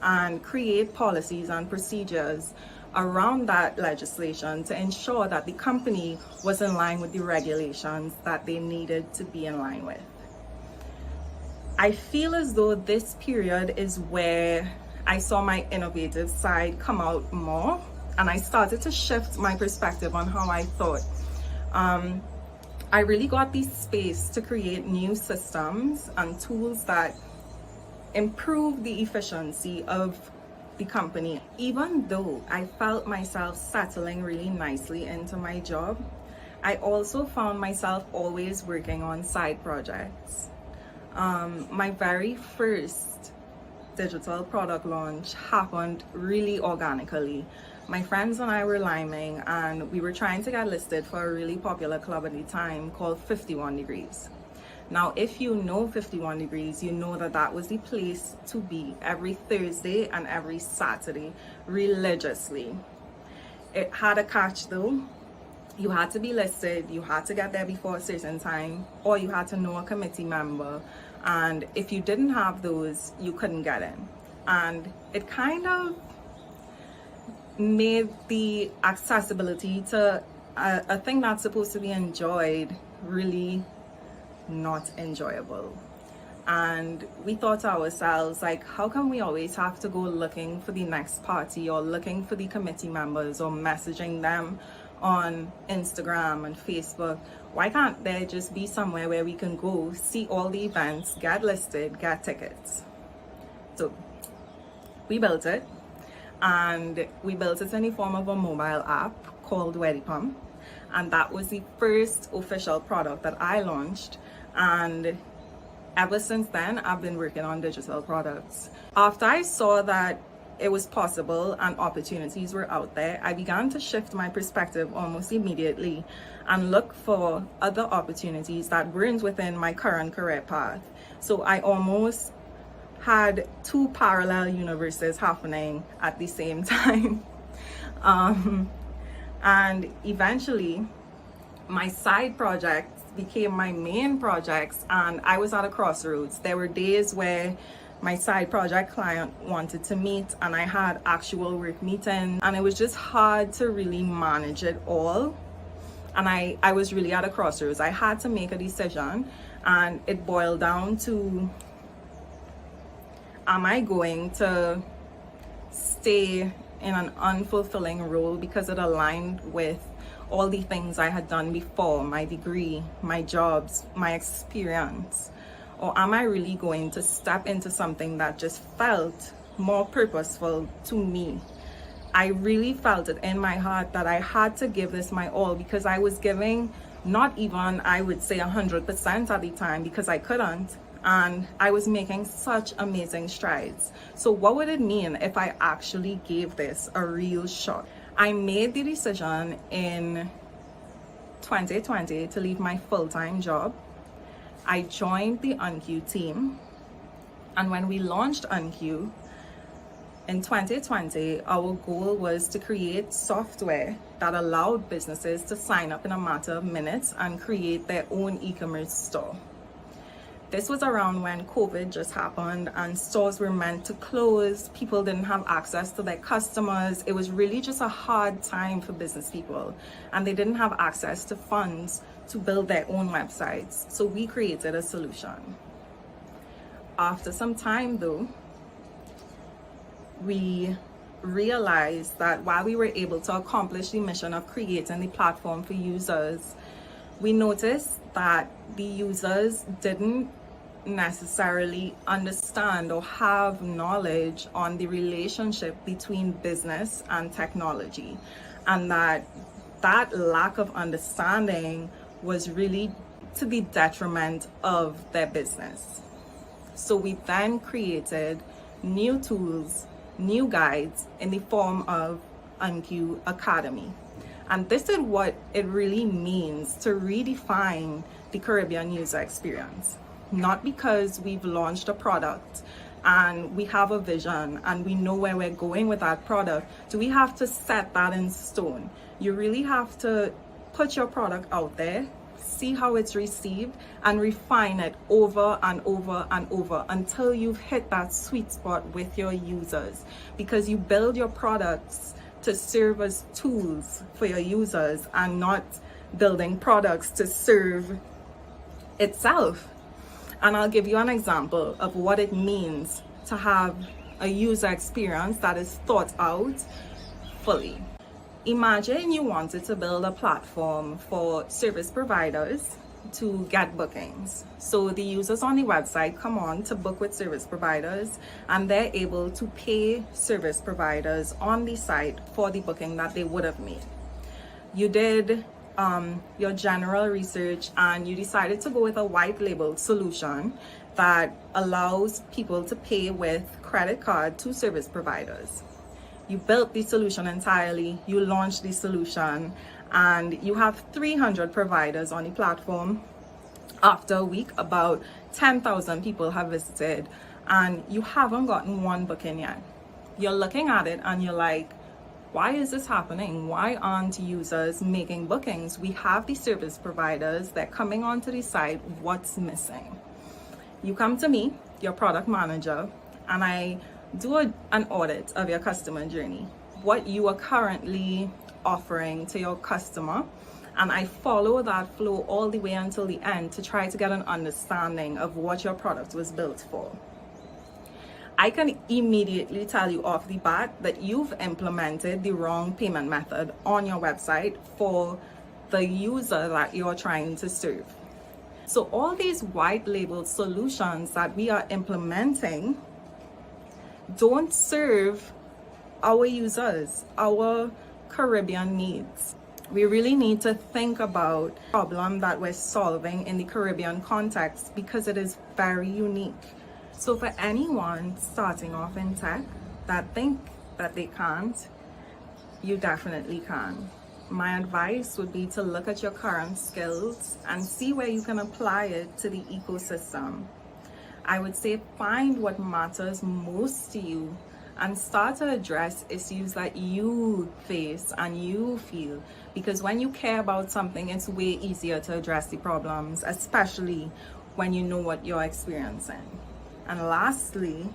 and create policies and procedures around that legislation to ensure that the company was in line with the regulations that they needed to be in line with. I feel as though this period is where I saw my innovative side come out more, and I started to shift my perspective on how I thought. I really got the space to create new systems and tools that improve the efficiency of the company. Even though I felt myself settling really nicely into my job, I also found myself always working on side projects. My very first digital product launch happened really organically. My friends and I were liming, and we were trying to get listed for a really popular club at the time called 51 Degrees. Now, if you know 51 Degrees, you know that that was the place to be every Thursday and every Saturday religiously. It had a catch though. You had to be listed, you had to get there before a certain time, or you had to know a committee member. And if you didn't have those, you couldn't get in. And it kind of made the accessibility to a thing that's supposed to be enjoyed really not enjoyable. And we thought to ourselves, like, how come we always have to go looking for the next party or looking for the committee members or messaging them on Instagram and Facebook? Why can't there just be somewhere where we can go, see all the events, get listed, get tickets? So we built it, and we built it in the form of a mobile app called Wedipum, and that was the first official product that I launched. And ever since then, I've been working on digital products. After I saw that it was possible and opportunities were out there, I began to shift my perspective almost immediately and look for other opportunities that weren't within my current career path. So I almost had two parallel universes happening at the same time. And eventually, my side projects became my main projects, and I was at a crossroads. There were days where my side project client wanted to meet and I had actual work meetings, and it was just hard to really manage it all. And I was really at a crossroads. I had to make a decision, and it boiled down to, am I going to stay in an unfulfilling role because it aligned with all the things I had done before, my degree, my jobs, my experience? Or am I really going to step into something that just felt more purposeful to me? I really felt it in my heart that I had to give this my all, because I was giving not even, I would say, 100% at the time, because I couldn't. And I was making such amazing strides. So what would it mean if I actually gave this a real shot? I made the decision in 2020 to leave my full-time job. I joined the Unq team, and when we launched Unq in 2020, our goal was to create software that allowed businesses to sign up in a matter of minutes and create their own e-commerce store. This was around when COVID just happened and stores were meant to close. People didn't have access to their customers. It was really just a hard time for business people, and they didn't have access to funds to build their own websites. So we created a solution. After some time though, we realized that while we were able to accomplish the mission of creating the platform for users, we noticed that the users didn't necessarily understand or have knowledge on the relationship between business and technology, and that lack of understanding was really to the detriment of their business. So we then created new tools, new guides in the form of Unq Academy. And this is what it really means to redefine the Caribbean user experience. Not because we've launched a product and we have a vision and we know where we're going with that product, do we have to set that in stone. You really have to put your product out there, see how it's received, and refine it over and over and over until you've hit that sweet spot with your users. Because you build your products to serve as tools for your users and not building products to serve itself. And I'll give you an example of what it means to have a user experience that is thought out fully. Imagine you wanted to build a platform for service providers to get bookings. So the users on the website come on to book with service providers, and they're able to pay service providers on the site for the booking that they would have made. You did your general research, and you decided to go with a white label solution that allows people to pay with credit card to service providers. You built the solution entirely, you launched the solution, and you have 300 providers on the platform. After a week, about 10,000 people have visited, and you haven't gotten one booking yet. You're looking at it and you're like, why is this happening? Why aren't users making bookings? We have the service providers, they're coming onto the site. What's missing? You come to me, your product manager, and I do an audit of your customer journey, what you are currently offering to your customer, and I follow that flow all the way until the end to try to get an understanding of what your product was built for. I can immediately tell you off the bat that you've implemented the wrong payment method on your website for the user that you're trying to serve. So all these white label solutions that we are implementing don't serve our users, our Caribbean needs. We really need to think about the problem that we're solving in the Caribbean context because it is very unique. So for anyone starting off in tech that think that they can't, you definitely can. My advice would be to look at your current skills and see where you can apply it to the ecosystem. I would say find what matters most to you and start to address issues that you face and you feel. Because when you care about something, it's way easier to address the problems, especially when you know what you're experiencing. And lastly,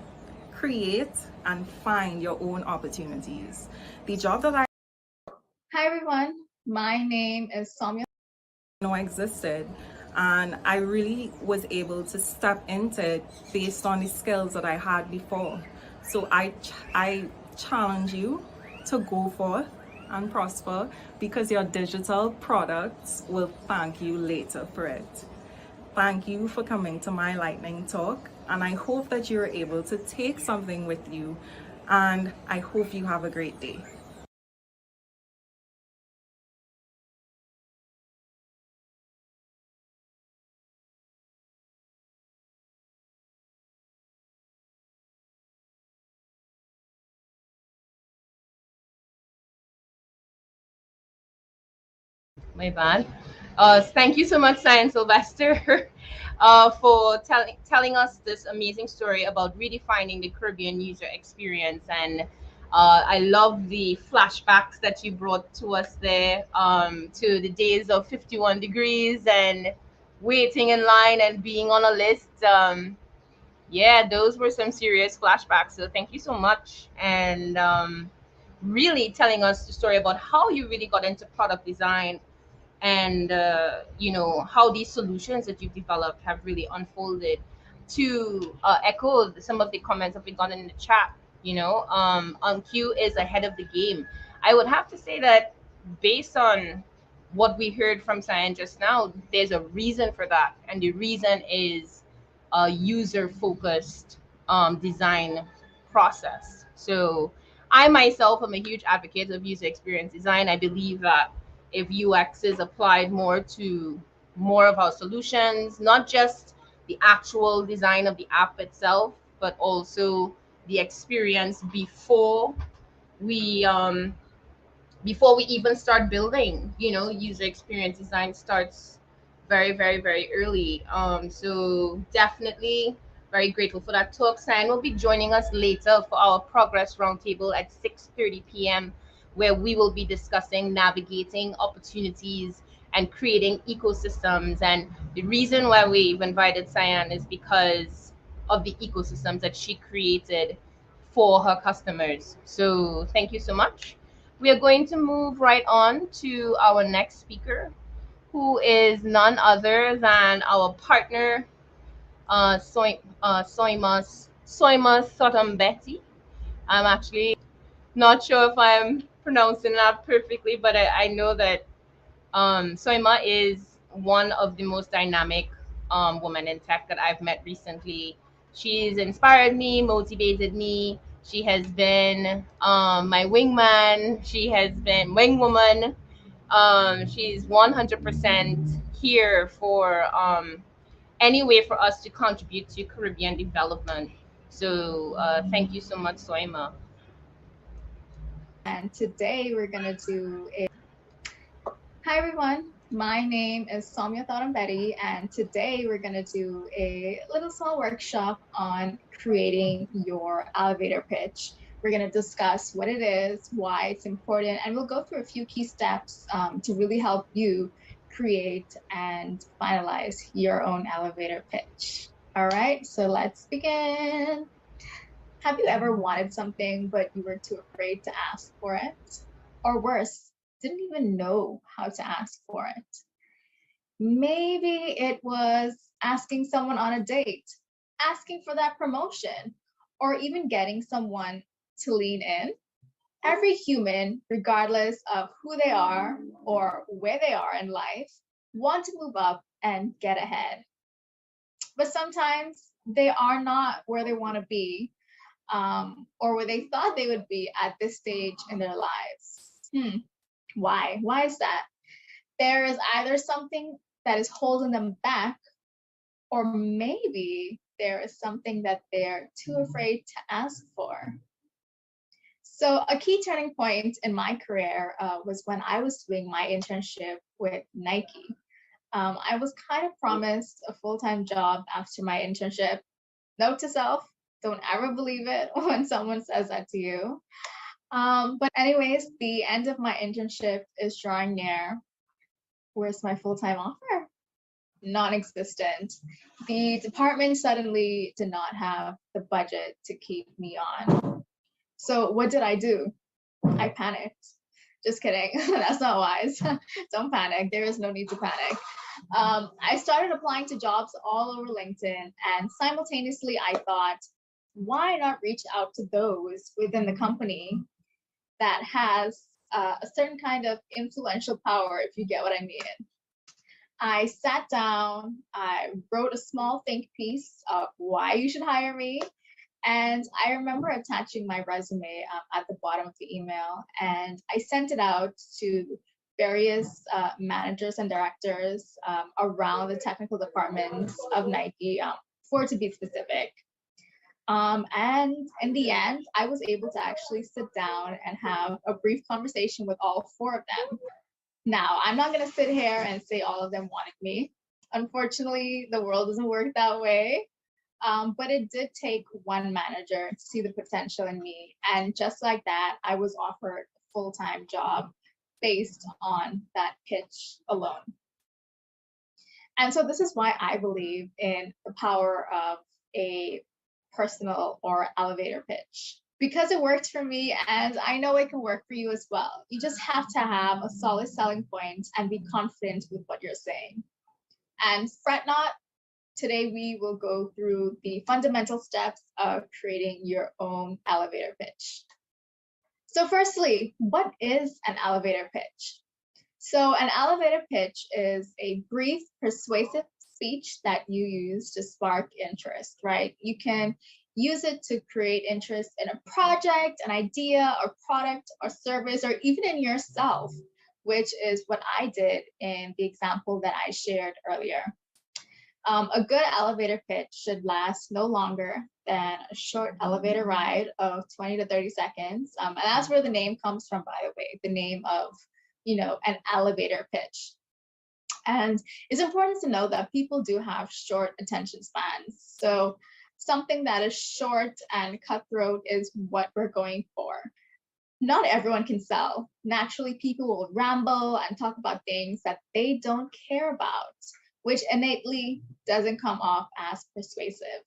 create and find your own opportunities. The job that I Hi everyone, my name is Soumya. know existed, and I really was able to step into it based on the skills that I had before. So I challenge you to go forth and prosper because your digital products will thank you later for it. Thank you for coming to my lightning talk, and I hope that you're able to take something with you, and I hope you have a great day. My bad. Thank you so much, Science Sylvester, for telling us this amazing story about redefining the Caribbean user experience. And I love the flashbacks that you brought to us there, to the days of 51 degrees and waiting in line and being on a list. Yeah, those were some serious flashbacks. So thank you so much. And really telling us the story about how you really got into product design, and how these solutions that you've developed have really unfolded. To echo some of the comments that we got in the chat, UnQ is ahead of the game. I would have to say that based on what we heard from Cyan just now, there's a reason for that, and the reason is a user focused design process. So I myself am a huge advocate of user experience design. I believe that if UX is applied more to more of our solutions, not just the actual design of the app itself, but also the experience we before we even start building, user experience design starts very, very, very early. So definitely very grateful for that talk. San will be joining us later for our progress roundtable at 6:30 p.m., where we will be discussing navigating opportunities and creating ecosystems. And the reason why we've invited Cyan is because of the ecosystems that she created for her customers. So thank you so much. We are going to move right on to our next speaker, who is none other than our partner, Soima Sotombeti. I'm actually not sure if I'm pronouncing that perfectly, but I know that Soima is one of the most dynamic women in tech that I've met recently. She's inspired me, motivated me. She has been my wingman. She has been wingwoman. She's 100% here for any way for us to contribute to Caribbean development. So thank you so much, Soima. And today we're going to do a. Hi, everyone. My name is Soumya Thorambetti, and today we're going to do a little small workshop on creating your elevator pitch. We're going to discuss what it is, why it's important, and we'll go through a few key steps to really help you create and finalize your own elevator pitch. All right, so let's begin. Have you ever wanted something, but you were too afraid to ask for it? Or worse, didn't even know how to ask for it? Maybe it was asking someone on a date, asking for that promotion, or even getting someone to lean in. Every human, regardless of who they are or where they are in life, want to move up and get ahead. But sometimes they are not where they want to be, or where they thought they would be at this stage in their lives. Why? Why is that? There is either something that is holding them back, or maybe there is something that they're too afraid to ask for. So a key turning point in my career was when I was doing my internship with Nike. I was kind of promised a full-time job after my internship. Note to self, don't ever believe it when someone says that to you. But anyways, the end of my internship is drawing near. Where's my full-time offer? Non-existent. The department suddenly did not have the budget to keep me on. So what did I do? I panicked. Just kidding. That's not wise. Don't panic. There is no need to panic. I started applying to jobs all over LinkedIn, and simultaneously I thought, why not reach out to those within the company that has a certain kind of influential power, if you get what I mean. I sat down, I wrote a small think piece of why you should hire me. And I remember attaching my resume at the bottom of the email, and I sent it out to various managers and directors around the technical departments of Nike, for to be specific. And in the end, I was able to actually sit down and have a brief conversation with all 4 of them. Now, I'm not going to sit here and say all of them wanted me. Unfortunately, the world doesn't work that way. But it did take one manager to see the potential in me. And just like that, I was offered a full-time job based on that pitch alone. And so this is why I believe in the power of a personal or elevator pitch. Because it worked for me, and I know it can work for you as well. You just have to have a solid selling point and be confident with what you're saying. And fret not, today we will go through the fundamental steps of creating your own elevator pitch. So firstly, what is an elevator pitch? So an elevator pitch is a brief, persuasive speech that you use to spark interest, right? You can use it to create interest in a project, an idea, or product, or service, or even in yourself, which is what I did in the example that I shared earlier. A good elevator pitch should last no longer than a short elevator ride of 20 to 30 seconds. And that's where the name comes from, by the way, the name of, an elevator pitch. And it's important to know that people do have short attention spans. So something that is short and cutthroat is what we're going for. Not everyone can sell. Naturally, people will ramble and talk about things that they don't care about, which innately doesn't come off as persuasive.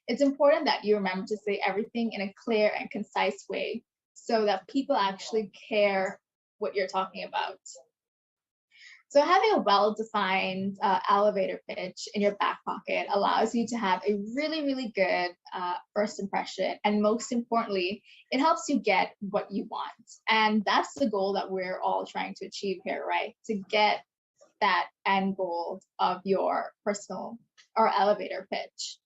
It's important that you remember to say everything in a clear and concise way so that people actually care what you're talking about. So having a well-defined elevator pitch in your back pocket allows you to have a really, really good first impression. And most importantly, it helps you get what you want. And that's the goal that we're all trying to achieve here, right? To get that end goal of your personal or elevator pitch.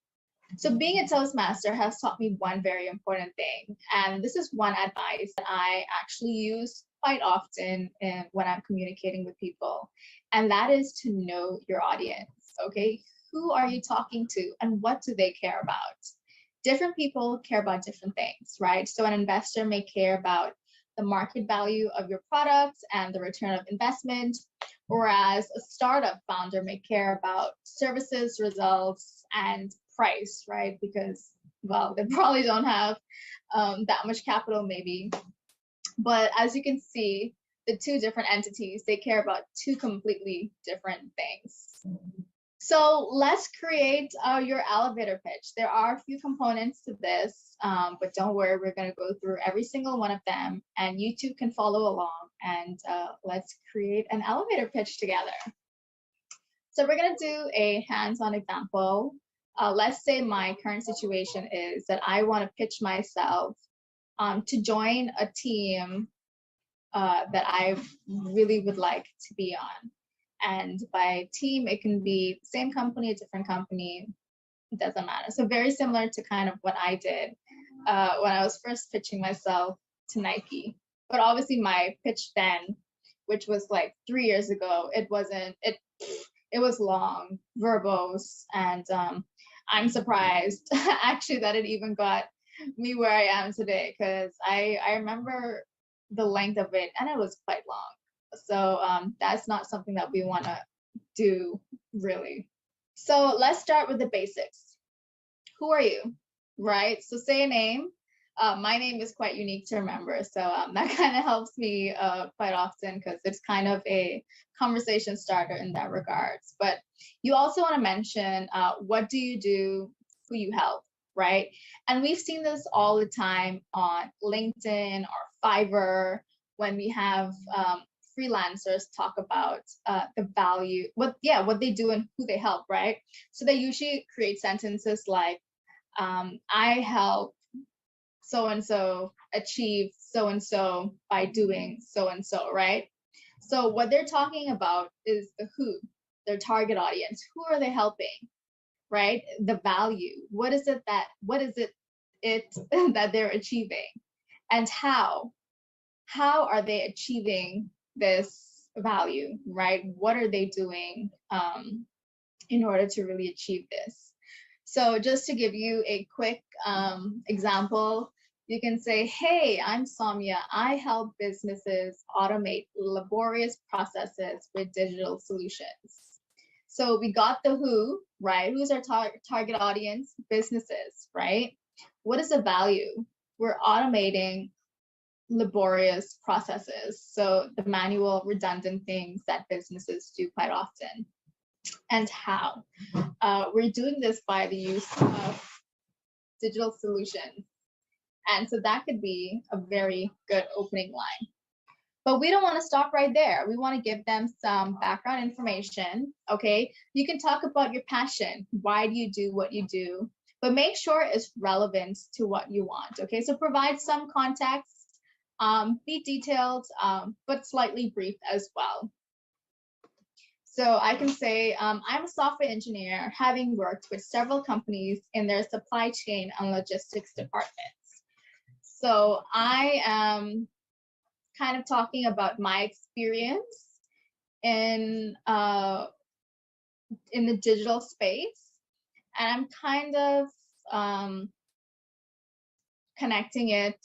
So being a Toastmaster has taught me one very important thing. And this is one advice that I actually use quite often when I'm communicating with people, and that is to know your audience. Okay, who are you talking to, and what do they care about? Different people care about different things, right? So an investor may care about the market value of your product and the return of investment, whereas a startup founder may care about services, results, and price, right? Because, well, they probably don't have that much capital maybe. But as you can see, the two different entities, they care about two completely different things. So let's create your elevator pitch. There are a few components to this, but don't worry, we're going to go through every single one of them, and you too can follow along, and let's create an elevator pitch together. So we're going to do a hands-on example. Let's say my current situation is that I want to pitch myself to join a team that I really would like to be on. And by team, it can be the same company, a different company, it doesn't matter. So very similar to kind of what I did when I was first pitching myself to Nike. But obviously my pitch then, which was like 3 years ago, it was long, verbose, and I'm surprised actually that it even got me where I am today, because I remember the length of it, and it was quite long. So that's not something that we want to do, really. So let's start with the basics. Who are you, right? So say a name. My name is quite unique to remember, so that kind of helps me quite often, because it's kind of a conversation starter in that regards. But you also want to mention what do you do, who you help, right? And we've seen this all the time on LinkedIn or Fiverr when we have freelancers talk about the value, what they do and who they help, right? So they usually create sentences like, I help so-and-so achieve so-and-so by doing so-and-so, right? So what they're talking about is the who, their target audience. Who are they helping, right? The value. What is it that they're achieving? And how are they achieving this value, right? What are they doing in order to really achieve this? So just to give you a quick example, you can say, hey, I'm Soumya. I help businesses automate laborious processes with digital solutions. So we got the who, right? Who's our target audience? Businesses, right? What is the value? We're automating laborious processes, so the manual, redundant things that businesses do quite often. And how? We're doing this by the use of digital solutions. And so that could be a very good opening line. But we don't want to stop right there. We want to give them some background information, okay? You can talk about your passion. Why do you do what you do? But make sure it's relevant to what you want, okay? So provide some context, be detailed, but slightly brief as well. So I can say, I'm a software engineer, having worked with several companies in their supply chain and logistics departments. So I am kind of talking about my experience in the digital space, and I'm kind of connecting it.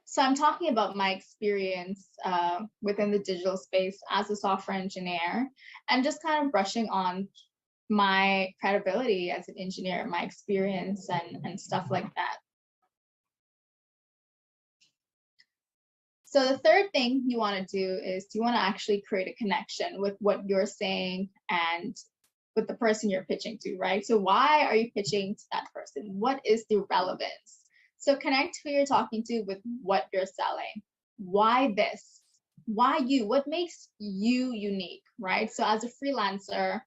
So I'm talking about my experience within the digital space as a software engineer, and just kind of brushing on my credibility as an engineer, my experience and stuff like that. So the third thing you want to do is you want to actually create a connection with what you're saying and with the person you're pitching to, right? So why are you pitching to that person? What is the relevance? So connect who you're talking to with what you're selling. Why this? Why you? What makes you unique, right? So as a freelancer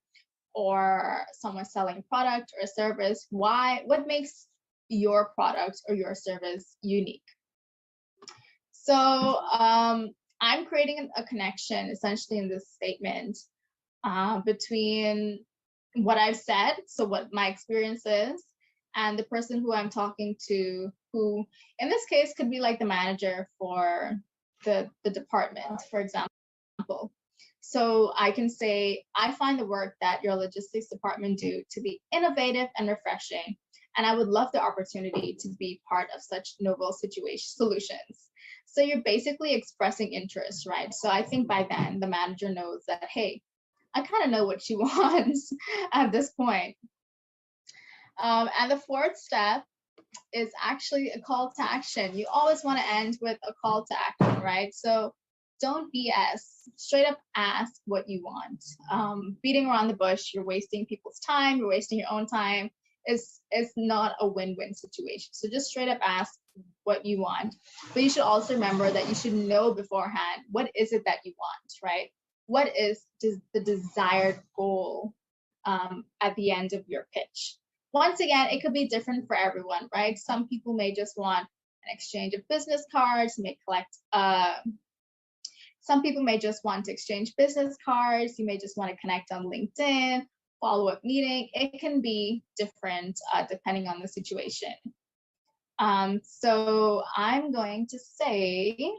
or someone selling a product or a service, what makes your product or your service unique? So I'm creating a connection essentially in this statement between what I've said, so what my experience is, and the person who I'm talking to, who in this case could be like the manager for the department, for example. So I can say, I find the work that your logistics department do to be innovative and refreshing, and I would love the opportunity to be part of such novel solutions. So you're basically expressing interest, right? So I think by then the manager knows that, hey, I kind of know what she wants at this point. And the fourth step is actually a call to action. You always want to end with a call to action, right? So don't BS. Straight up ask what you want. Beating around the bush, you're wasting people's time, you're wasting your own time. Is not a win-win situation. So just straight up ask what you want. But you should also remember that you should know beforehand, what is it that you want, right? What is the desired goal at the end of your pitch? Once again, it could be different for everyone, right? Some people may just want an exchange of business cards, some people may just want to exchange business cards. You may just want to connect on LinkedIn, follow-up meeting. It can be different depending on the situation. So I'm going to say,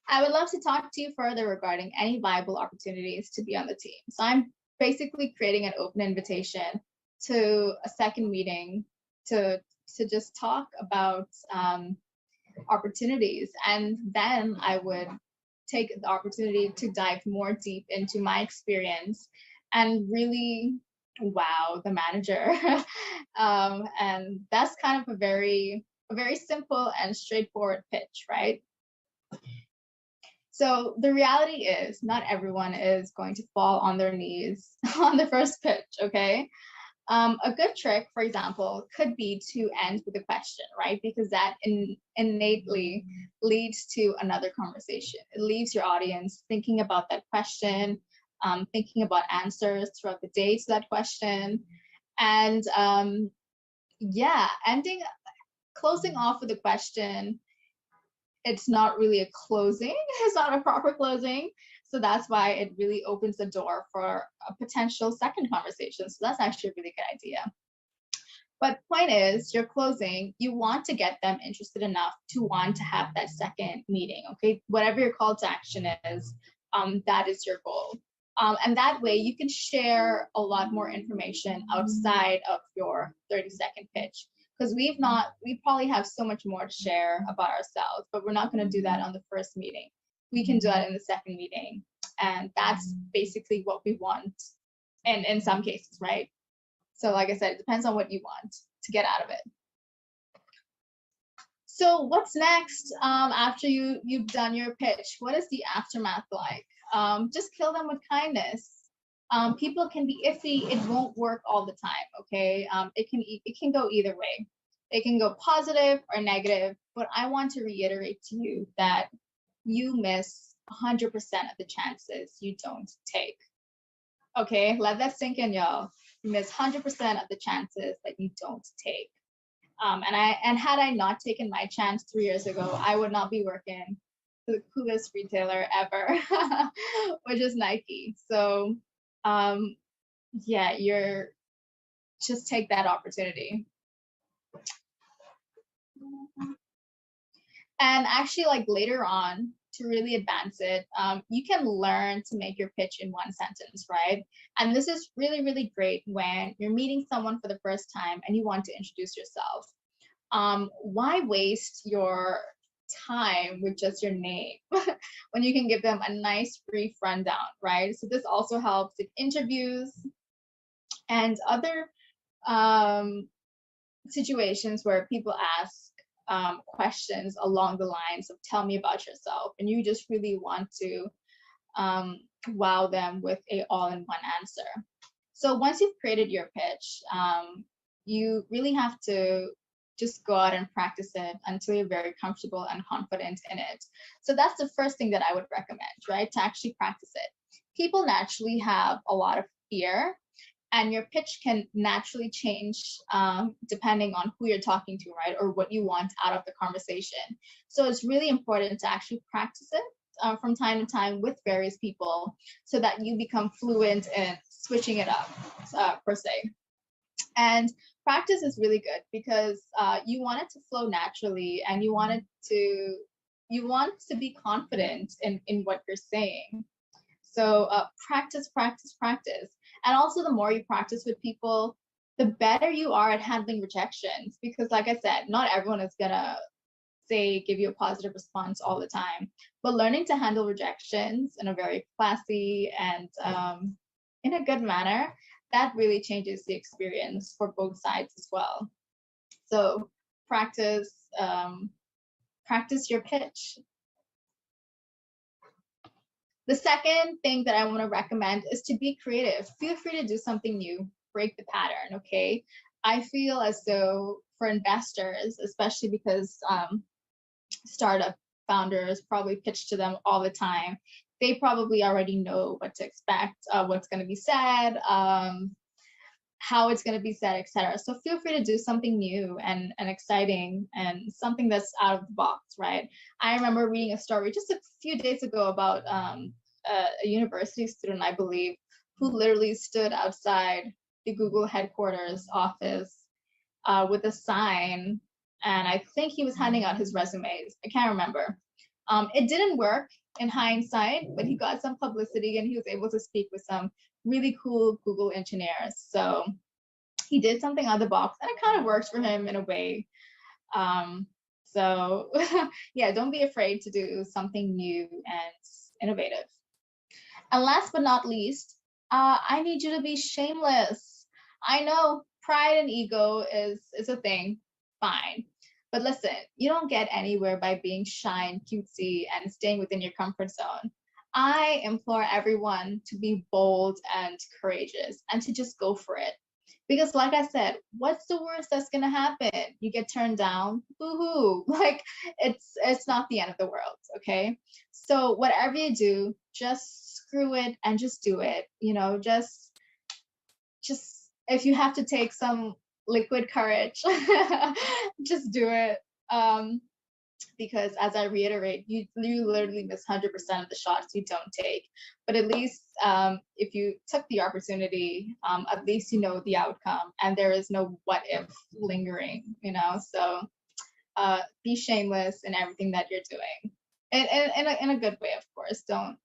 I would love to talk to you further regarding any viable opportunities to be on the team. So I'm basically creating an open invitation to a second meeting to just talk about opportunities. And then I would take the opportunity to dive more deep into my experience and really wow the manager. And that's kind of a very simple and straightforward pitch, right? So the reality is not everyone is going to fall on their knees on the first pitch, okay? A good trick, for example, could be to end with a question, right? Because that innately leads to another conversation. It leaves your audience thinking about that question, thinking about answers throughout the day to that question. And closing off with a question, it's not really a closing. It's not a proper closing. So that's why it really opens the door for a potential second conversation. So that's actually a really good idea. But point is, your closing, you want to get them interested enough to want to have that second meeting, okay? Whatever your call to action is, that is your goal. And that way you can share a lot more information outside of your 30-second pitch. Because we probably have so much more to share about ourselves, but we're not going to do that on the first meeting. We can do that in the second meeting. And that's basically what we want in some cases, right? So like I said, it depends on what you want to get out of it. So what's next after you've done your pitch? What is the aftermath like? Just kill them with kindness. People can be iffy. It won't work all the time, okay? It can go either way. It can go positive or negative, but I want to reiterate to you that you miss 100% of the chances you don't take. Okay, let that sink in, y'all. You miss 100% of the chances that you don't take. And had I not taken my chance 3 years ago, I would not be working for the coolest retailer ever, which is Nike. So you're just take that opportunity. And actually, like later on, to really advance it, you can learn to make your pitch in one sentence, right? And this is really, really great when you're meeting someone for the first time and you want to introduce yourself. Why waste your time with just your name when you can give them a nice brief rundown, right? So this also helps in interviews and other situations where people ask questions along the lines of tell me about yourself, and you just really want to wow them with a all-in-one answer. So once you've created your pitch, you really have to just go out and practice it until you're very comfortable and confident in it. So that's the first thing that I would recommend, right? To actually practice it. People naturally have a lot of fear, and your pitch can naturally change depending on who you're talking to, right? Or what you want out of the conversation. So it's really important to actually practice it from time to time with various people so that you become fluent in switching it up, per se. And practice is really good because you want it to flow naturally, and you want you want to be confident in what you're saying. So practice, practice, practice. And also the more you practice with people, the better you are at handling rejections. Because like I said, not everyone is gonna give you a positive response all the time. But learning to handle rejections in a very classy and in a good manner, that really changes the experience for both sides as well. So practice your pitch. The second thing that I want to recommend is to be creative. Feel free to do something new, break the pattern, okay? I feel as though for investors, especially because startup founders probably pitch to them all the time, they probably already know what to expect, what's going to be said, how it's going to be said, etc. So feel free to do something new and exciting and something that's out of the box, right? I remember reading a story just a few days ago about a university student, I believe, who literally stood outside the Google headquarters office with a sign, and I think he was handing out his resumes. I can't remember. It didn't work in hindsight, but he got some publicity and he was able to speak with some really cool Google engineers. So he did something out of the box, and it kind of works for him in a way. So yeah, don't be afraid to do something new and innovative. And last but not least, I need you to be shameless. I know pride and ego is a thing, fine. But listen, you don't get anywhere by being shy and cutesy and staying within your comfort zone. I implore everyone to be bold and courageous and to just go for it. Because like I said, what's the worst that's gonna happen? You get turned down, boo-hoo. Like it's not the end of the world, okay? So whatever you do, just screw it and just do it. You know, just if you have to take some liquid courage, just do it. Because as I reiterate, you literally miss 100% of the shots you don't take. But at least if you took the opportunity, at least you know the outcome and there is no what if lingering, you know? So be shameless in everything that you're doing. And in a good way, of course. Don't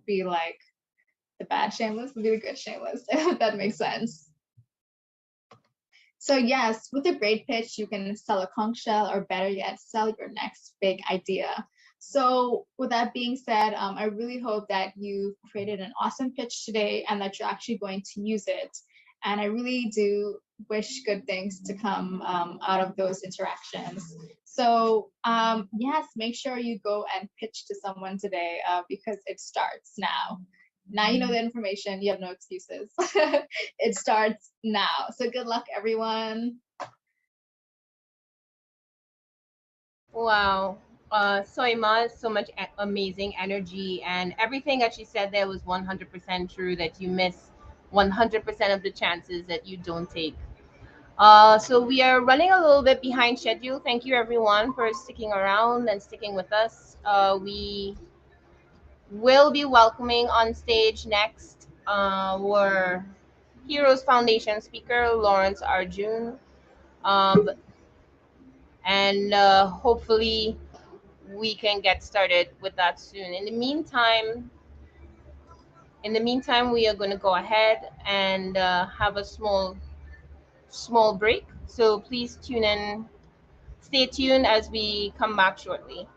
be like the bad shameless, be the good shameless, if that makes sense. So yes, with a great pitch, you can sell a conch shell, or better yet, sell your next big idea. So with that being said, I really hope that you created an awesome pitch today and that you're actually going to use it. And I really do wish good things to come out of those interactions. So yes, make sure you go and pitch to someone today because it starts now. Now you know the information, you have no excuses. It starts now. So good luck, everyone. Wow. Soima, so much amazing energy, and everything that she said there was 100% true, that you miss 100% of the chances that you don't take. So we are running a little bit behind schedule. Thank you everyone for sticking around and sticking with us. We will be welcoming on stage next our Heroes Foundation speaker, Lawrence Arjun. And hopefully we can get started with that soon. In the meantime, we are going to go ahead and have a small break. So please tune in, stay tuned as we come back shortly.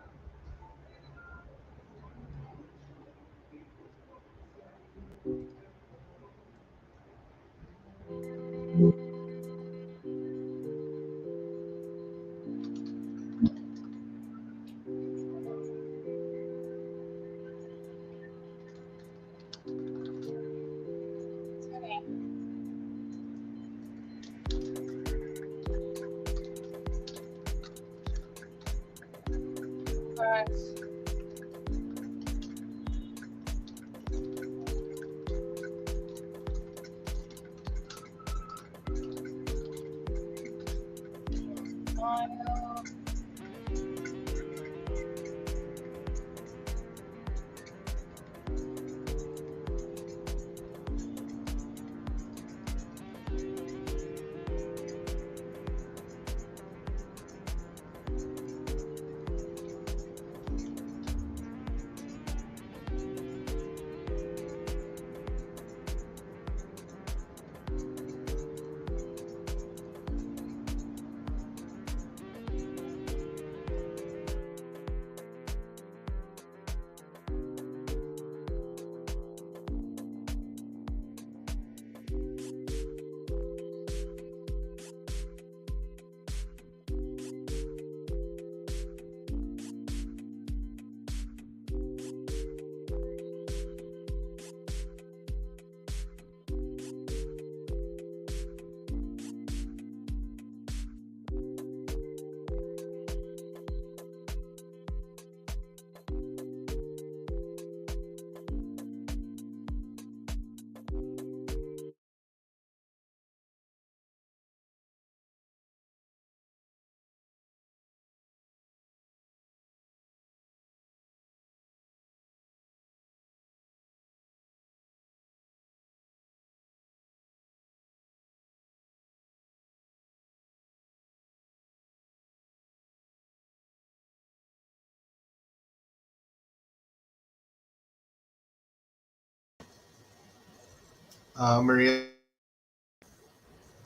Mariel.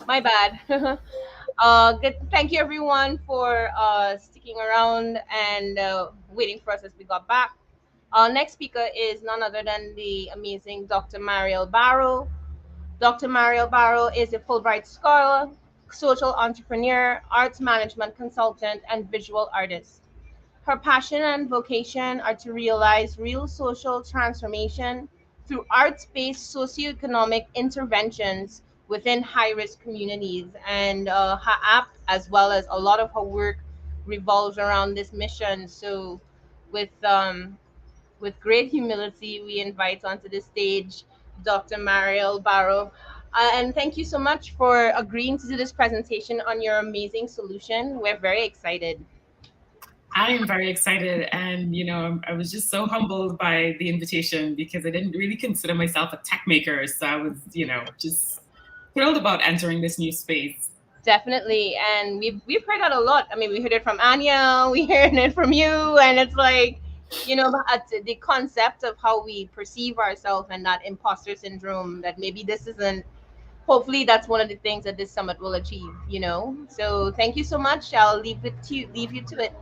My bad. Good. Thank you everyone for sticking around and waiting for us as we got back. Our next speaker is none other than the amazing Dr. Mariel Barrow. Dr. Mariel Barrow is a Fulbright scholar, social entrepreneur, arts management consultant, and visual artist. Her passion and vocation are to realize real social transformation through arts based socioeconomic interventions within high risk communities. And her app, as well as a lot of her work, revolves around this mission. So, with great humility, we invite onto the stage Dr. Mariel Barrow. And thank you so much for agreeing to do this presentation on your amazing solution. We're very excited. I am very excited, and I was just so humbled by the invitation because I didn't really consider myself a tech maker, so I was, just thrilled about entering this new space. Definitely, and we've heard that a lot. I mean, we heard it from Anya, we heard it from you, and it's like, the concept of how we perceive ourselves and that imposter syndrome. That maybe this isn't. Hopefully, that's one of the things that this summit will achieve. So thank you so much. I'll leave you to it.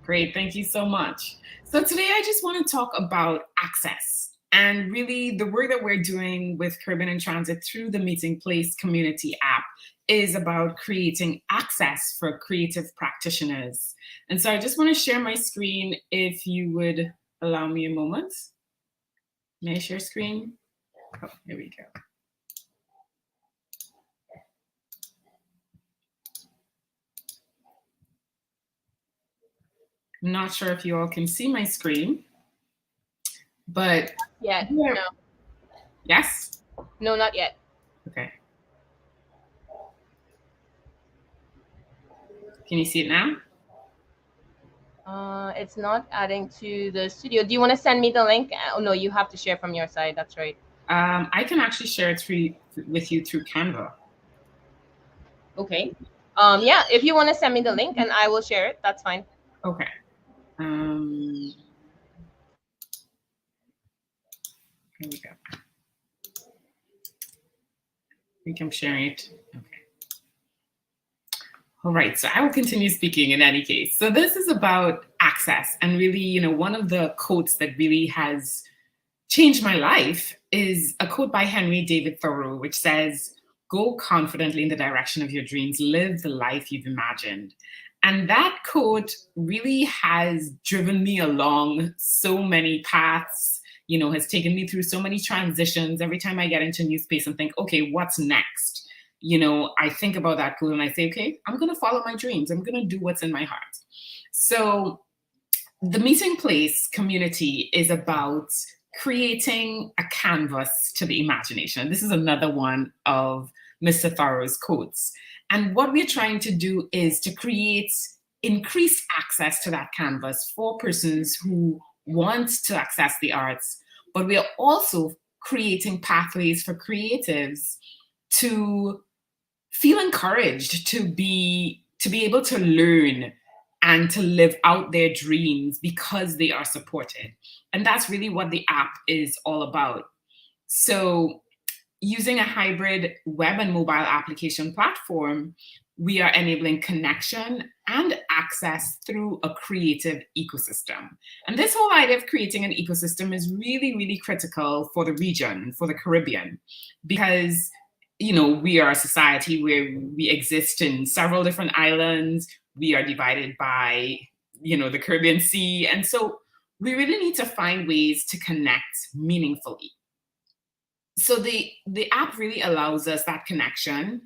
Great, thank you so much. So today I just want to talk about access and really the work that we're doing with Caribbean in Transit through the Meeting Place community app is about creating access for creative practitioners. And so I just want to share my screen if you would allow me a moment. May I share screen? Oh, here we go. I'm not sure if you all can see my screen, but yeah, no. Yes? No, not yet. Okay. Can you see it now? It's not adding to the studio. Do you want to send me the link? Oh no, you have to share from your side. That's right. I can actually share it with you through Canva. Okay. Yeah, if you want to send me the link and I will share it, that's fine. Okay. Here we go. I think I'm sharing it. Okay. All right, so I will continue speaking in any case. So this is about access, and really, one of the quotes that really has changed my life is a quote by Henry David Thoreau, which says, "Go confidently in the direction of your dreams, live the life you've imagined." And that quote really has driven me along so many paths, has taken me through so many transitions. Every time I get into a new space and think, okay, what's next? I think about that quote and I say, okay, I'm going to follow my dreams. I'm going to do what's in my heart. So the Meeting Place community is about creating a canvas to the imagination. This is another one of Mr. Thoreau's quotes. And what we're trying to do is to create increased access to that canvas for persons who want to access the arts, but we are also creating pathways for creatives to feel encouraged to be able to learn and to live out their dreams because they are supported. And that's really what the app is all about. So using a hybrid web and mobile application platform, we are enabling connection and access through a creative ecosystem. And this whole idea of creating an ecosystem is really, really critical for the region, for the Caribbean, because we are a society where we exist in several different islands. We are divided by, the Caribbean Sea. And so we really need to find ways to connect meaningfully. So the app really allows us that connection,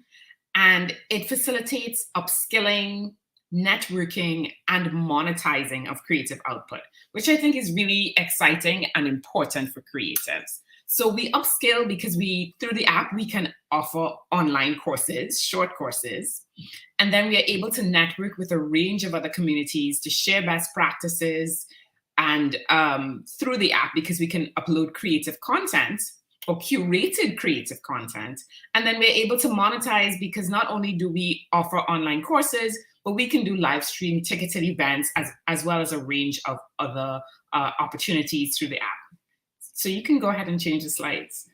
and it facilitates upskilling, networking, and monetizing of creative output, which I think is really exciting and important for creatives. So we upskill because through the app, we can offer online courses, short courses, and then we are able to network with a range of other communities to share best practices, and through the app, because we can upload creative content or curated creative content, and then we're able to monetize because not only do we offer online courses, but we can do live stream ticketed events as well as a range of other opportunities through the app. So you can go ahead and change the slides.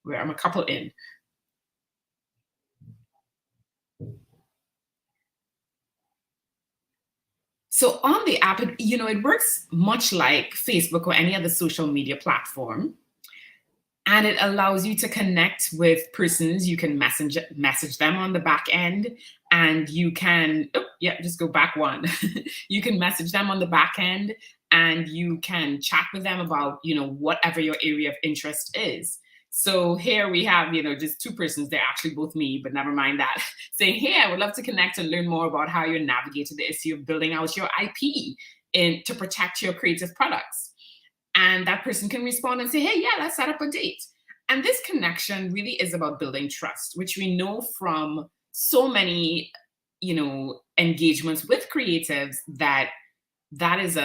where I'm a couple in. So on the app, it works much like Facebook or any other social media platform. And it allows you to connect with persons. You can message them on the back end, and you can, just go back one. You can message them on the back end, and you can chat with them about, whatever your area of interest is. So here we have, just two persons. They're actually both me, but never mind that. Saying, hey, I would love to connect and learn more about how you're navigating the issue of building out your IP to protect your creative products. And that person can respond and say, hey, yeah, let's set up a date. And this connection really is about building trust, which we know from so many, engagements with creatives that's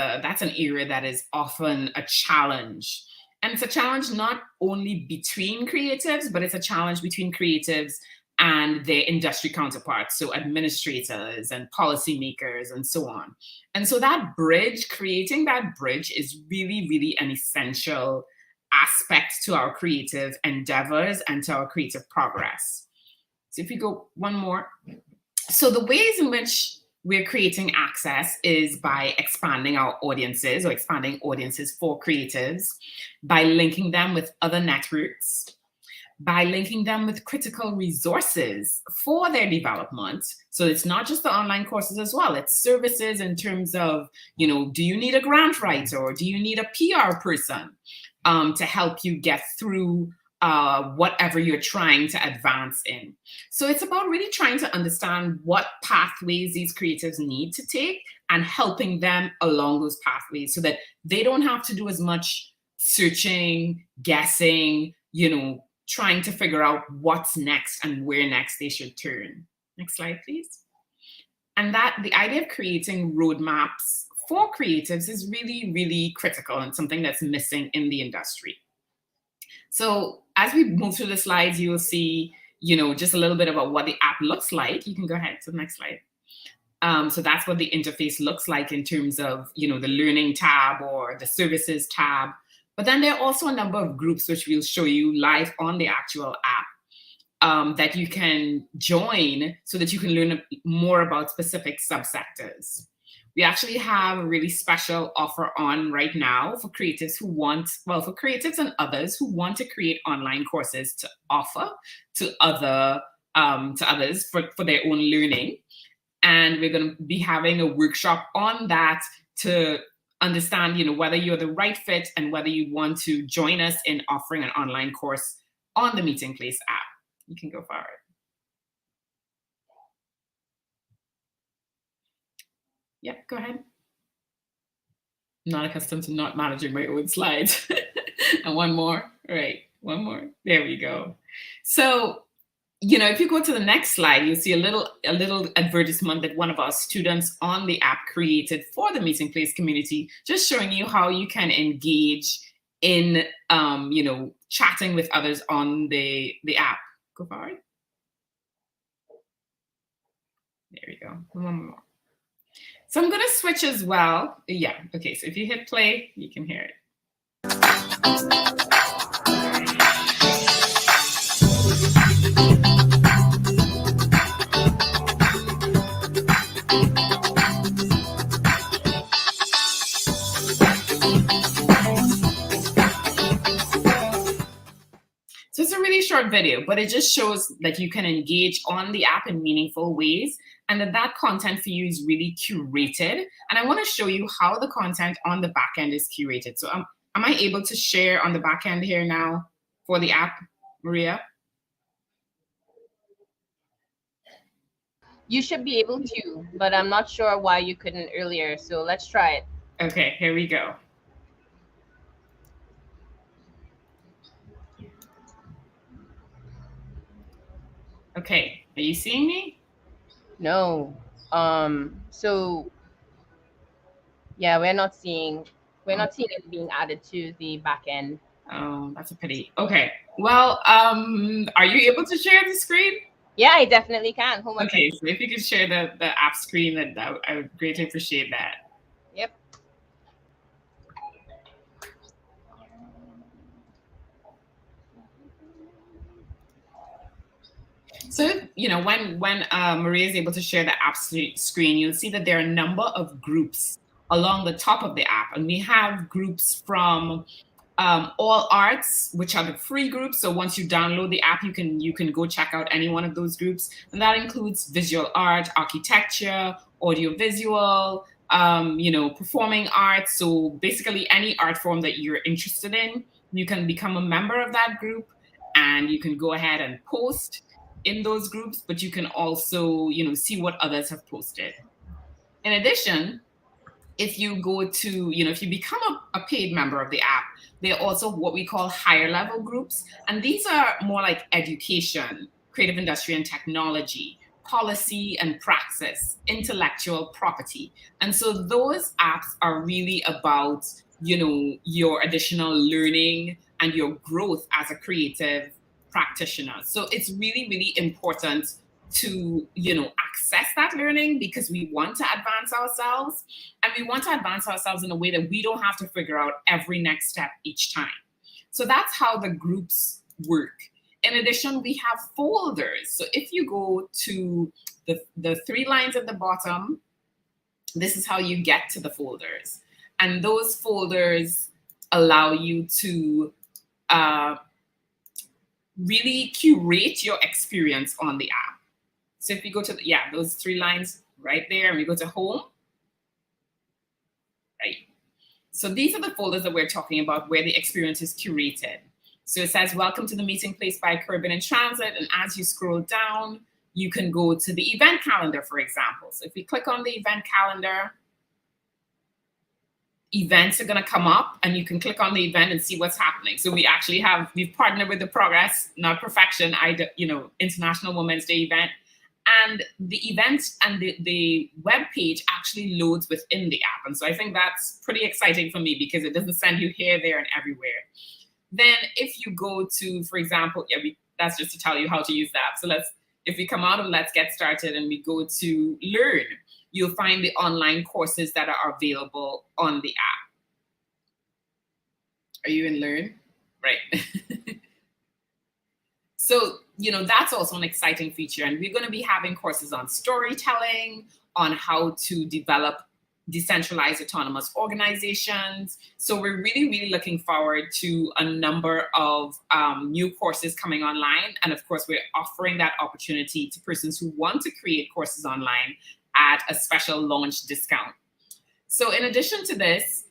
an area that is often a challenge. And it's a challenge not only between creatives, but it's a challenge between creatives and their industry counterparts, so administrators and policymakers and so on. And so creating that bridge is really, really an essential aspect to our creative endeavors and to our creative progress. So if you go one more. So the ways in which we're creating access is by expanding our audiences or expanding audiences for creatives, by linking them with other networks, by linking them with critical resources for their development. So it's not just the online courses as well, it's services in terms of, do you need a grant writer or do you need a PR person to help you get through whatever you're trying to advance in. So it's about really trying to understand what pathways these creatives need to take and helping them along those pathways so that they don't have to do as much searching, guessing, trying to figure out what's next and where next they should turn. Next slide, please. And that the idea of creating roadmaps for creatives is really, really critical and something that's missing in the industry. So as we move through the slides, you will see, just a little bit about what the app looks like. You can go ahead to the next slide. So that's what the interface looks like in terms of, the learning tab or the services tab. But then there are also a number of groups which we'll show you live on the actual app that you can join so that you can learn more about specific subsectors. We actually have a really special offer on right now for creatives for creatives and others who want to create online courses to offer to others for their own learning. And we're going to be having a workshop on that to understand, whether you're the right fit and whether you want to join us in offering an online course on the Meeting Place app. You can go forward. Yep, go ahead. I'm not accustomed to not managing my own slides. And one more, all right, one more. There we go. So, if you go to the next slide, you'll see a little advertisement that one of our students on the app created for the Meeting Place community, just showing you how you can engage in, chatting with others on the app. Go forward. There we go. One more. So I'm going to switch as well. Yeah, okay, so if you hit play, you can hear it. So it's a really short video, but it just shows that you can engage on the app in meaningful ways and that content for you is really curated. And I want to show you how the content on the back end is curated. So am I able to share on the back end here now for the app, Maria? You should be able to, but I'm not sure why you couldn't earlier. So let's try it. Okay, here we go. Okay, are you seeing me? No. So yeah, we're not seeing it being added to the back end. Oh, that's a pity. Okay. Well, are you able to share the screen? Yeah, I definitely can. Hold on. Okay, so if you could share the app screen, that I would greatly appreciate that. Yep. So, when Maria is able to share the app screen, you'll see that there are a number of groups along the top of the app. And we have groups from all arts, which are the free groups. So once you download the app, you can go check out any one of those groups. And that includes visual art, architecture, audiovisual, performing arts. So basically any art form that you're interested in, you can become a member of that group and you can go ahead and post in those groups, but you can also, see what others have posted. In addition, if you go to, if you become a paid member of the app, there are also what we call higher level groups. And these are more like education, creative industry and technology, policy and praxis, intellectual property. And so those apps are really about, your additional learning and your growth as a creative practitioner. So it's really, really important to, access that learning because we want to advance ourselves, and we want to advance ourselves in a way that we don't have to figure out every next step each time. So that's how the groups work. In addition, we have folders. So if you go to the 3 lines at the bottom, this is how you get to the folders. And those folders allow you to really curate your experience on the app. So if you go to those 3 lines right there, and we go to home, right? So these are the folders that we're talking about where the experience is curated. So it says, welcome to the meeting place by Caribbean in Transit. And as you scroll down, you can go to the event calendar, for example. So if we click on the event calendar, events are going to come up and you can click on the event and see what's happening. So we've partnered with the Progress, Not Perfection, International Women's Day event. And the event and the web page actually loads within the app. And so I think that's pretty exciting for me because it doesn't send you here, there, and everywhere. Then if you go to, for example, that's just to tell you how to use the app. So if we come out of Let's Get Started and we go to Learn, you'll find the online courses that are available on the app. Are you in Learn? Right. So, that's also an exciting feature. And we're going to be having courses on storytelling, on how to develop decentralized autonomous organizations. So we're really, really looking forward to a number of new courses coming online. And of course, we're offering that opportunity to persons who want to create courses online at a special launch discount. So in addition to this,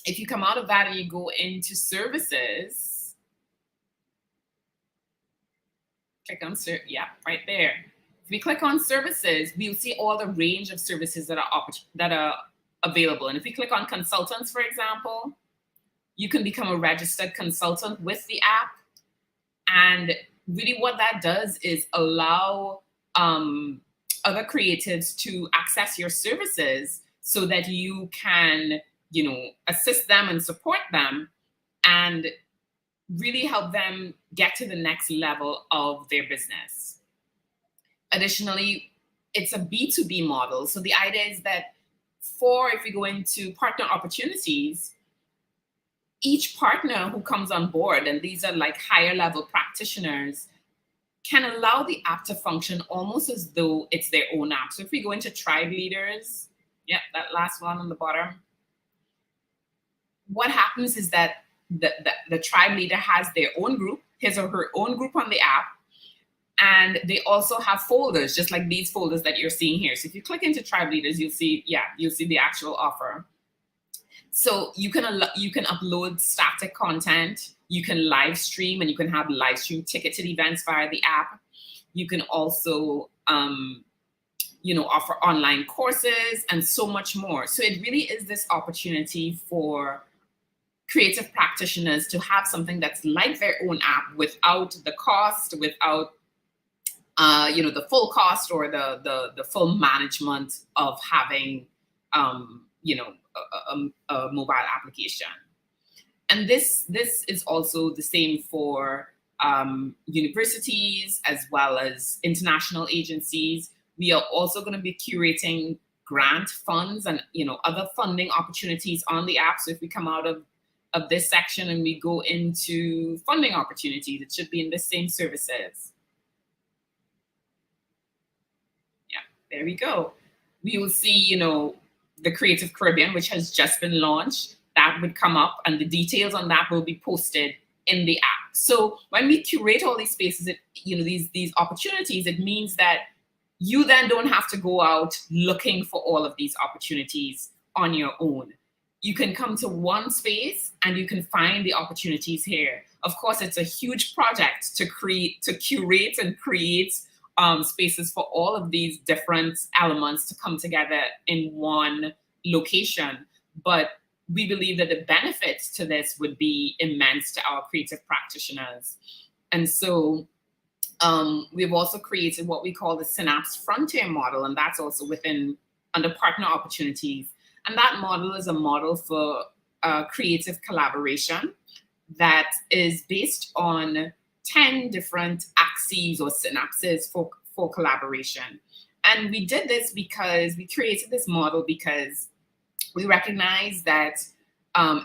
if you come out of that and you go into services, click on, right there. If we click on services, we'll see all the range of services that are available. And if we click on consultants, for example, you can become a registered consultant with the app. And really what that does is allow other creatives to access your services so that you can, assist them and support them and really help them get to the next level of their business. Additionally, it's a B2B model. So the idea is that if we go into partner opportunities, each partner who comes on board, and these are like higher level practitioners, can allow the app to function almost as though it's their own app. So if we go into tribe leaders, that last one on the bottom, what happens is that the tribe leader has their own group, his or her own group on the app, and they also have folders, just like these folders that you're seeing here. So if you click into tribe leaders, you'll see the actual offer. So you can upload static content, you can live stream, and you can have live stream ticketed events via the app. You can also offer online courses and so much more. So it really is this opportunity for creative practitioners to have something that's like their own app without the cost, without the full cost or the full management of having a mobile application. And this is also the same for universities as well as international agencies. We are also going to be curating grant funds and other funding opportunities on the app. So if we come out of this section and we go into funding opportunities, it should be in the same services. There we go. We will see, the Creative Caribbean, which has just been launched. That would come up, and the details on that will be posted in the app. So when we curate all these spaces, these opportunities, it means that you then don't have to go out looking for all of these opportunities on your own. You can come to one space and you can find the opportunities here. Of course, it's a huge project to curate and create spaces for all of these different elements to come together in one location. But we believe that the benefits to this would be immense to our creative practitioners. And so we've also created what we call the Synapse Frontier model, and that's also under partner opportunities. And that model is a model for creative collaboration that is based on 10 different axes or synapses for collaboration. And we did this because we created this model because we recognize that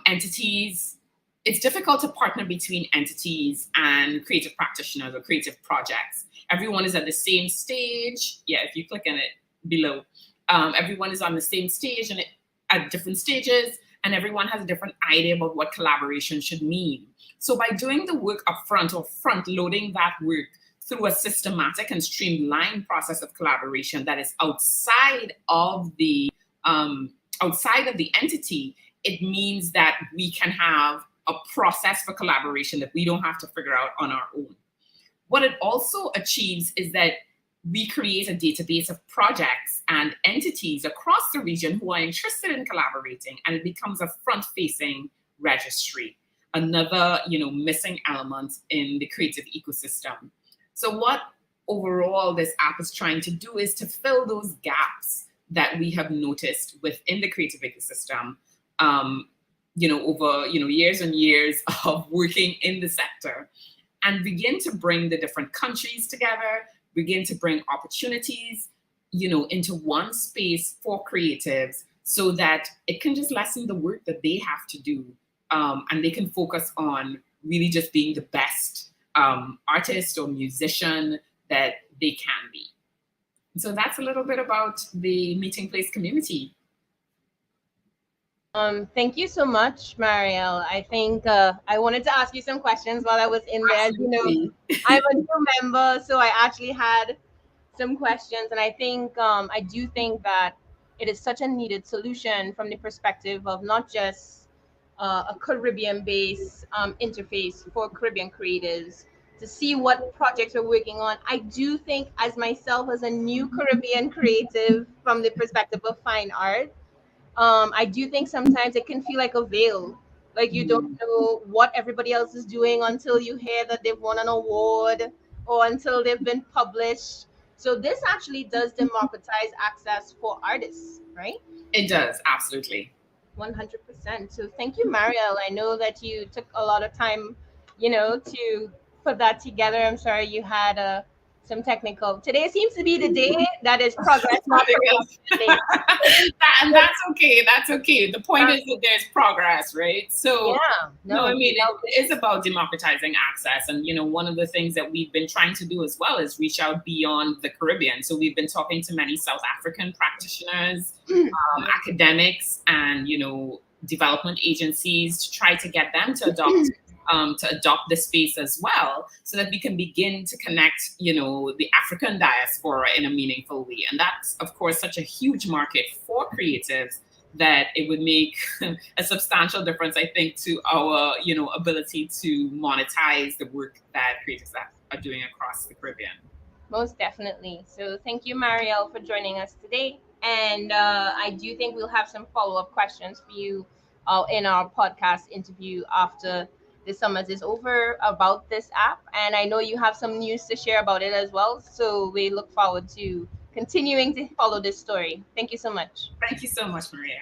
entities, it's difficult to partner between entities and creative practitioners or creative projects. Everyone is at the same stage. Yeah, if you click on it below, everyone is on the same stage and at different stages, and everyone has a different idea about what collaboration should mean. So by doing the work upfront or front loading that work through a systematic and streamlined process of collaboration that is outside of the entity, it means that we can have a process for collaboration that we don't have to figure out on our own. What it also achieves is that we create a database of projects and entities across the region who are interested in collaborating, and it becomes a front-facing registry, another missing element in the creative ecosystem. So what overall this app is trying to do is to fill those gaps that we have noticed within the creative ecosystem over years and years of working in the sector, and begin to bring the different countries together, begin to bring opportunities, into one space for creatives so that it can just lessen the work that they have to do. And they can focus on really just being the best artist or musician that they can be. So that's a little bit about the Meeting Place community. Thank you so much, Mariel. I think I wanted to ask you some questions while I was in there. Absolutely. I'm a new member, so I actually had some questions, and I do think that it is such a needed solution from the perspective of not just a Caribbean-based interface for Caribbean creators to see what projects we're working on. I do think, as myself, as a new Caribbean creative from the perspective of fine art, I do think sometimes it can feel like a veil. Like you don't know what everybody else is doing until you hear that they've won an award or until they've been published. So this actually does democratize access for artists, right? It does, absolutely. 100%. So thank you, Mariel. I know that you took a lot of time, to put that together. I'm sorry you had some technical. Today seems to be the day that is progress, not progress. And that's okay. That's okay. The point is that there's progress, right? So, it is about democratizing access. And, one of the things that we've been trying to do as well is reach out beyond the Caribbean. So we've been talking to many South African practitioners, academics, and, development agencies to try to get them to adopt the space as well, so that we can begin to connect, the African diaspora in a meaningful way. And that's, of course, such a huge market for creatives that it would make a substantial difference, I think, to our, ability to monetize the work that creatives are doing across the Caribbean. Most definitely. So thank you, Mariel, for joining us today. And I do think we'll have some follow-up questions for you in our podcast interview after the summit is over about this app. And I know you have some news to share about it as well. So we look forward to continuing to follow this story. Thank you so much. Thank you so much, Maria.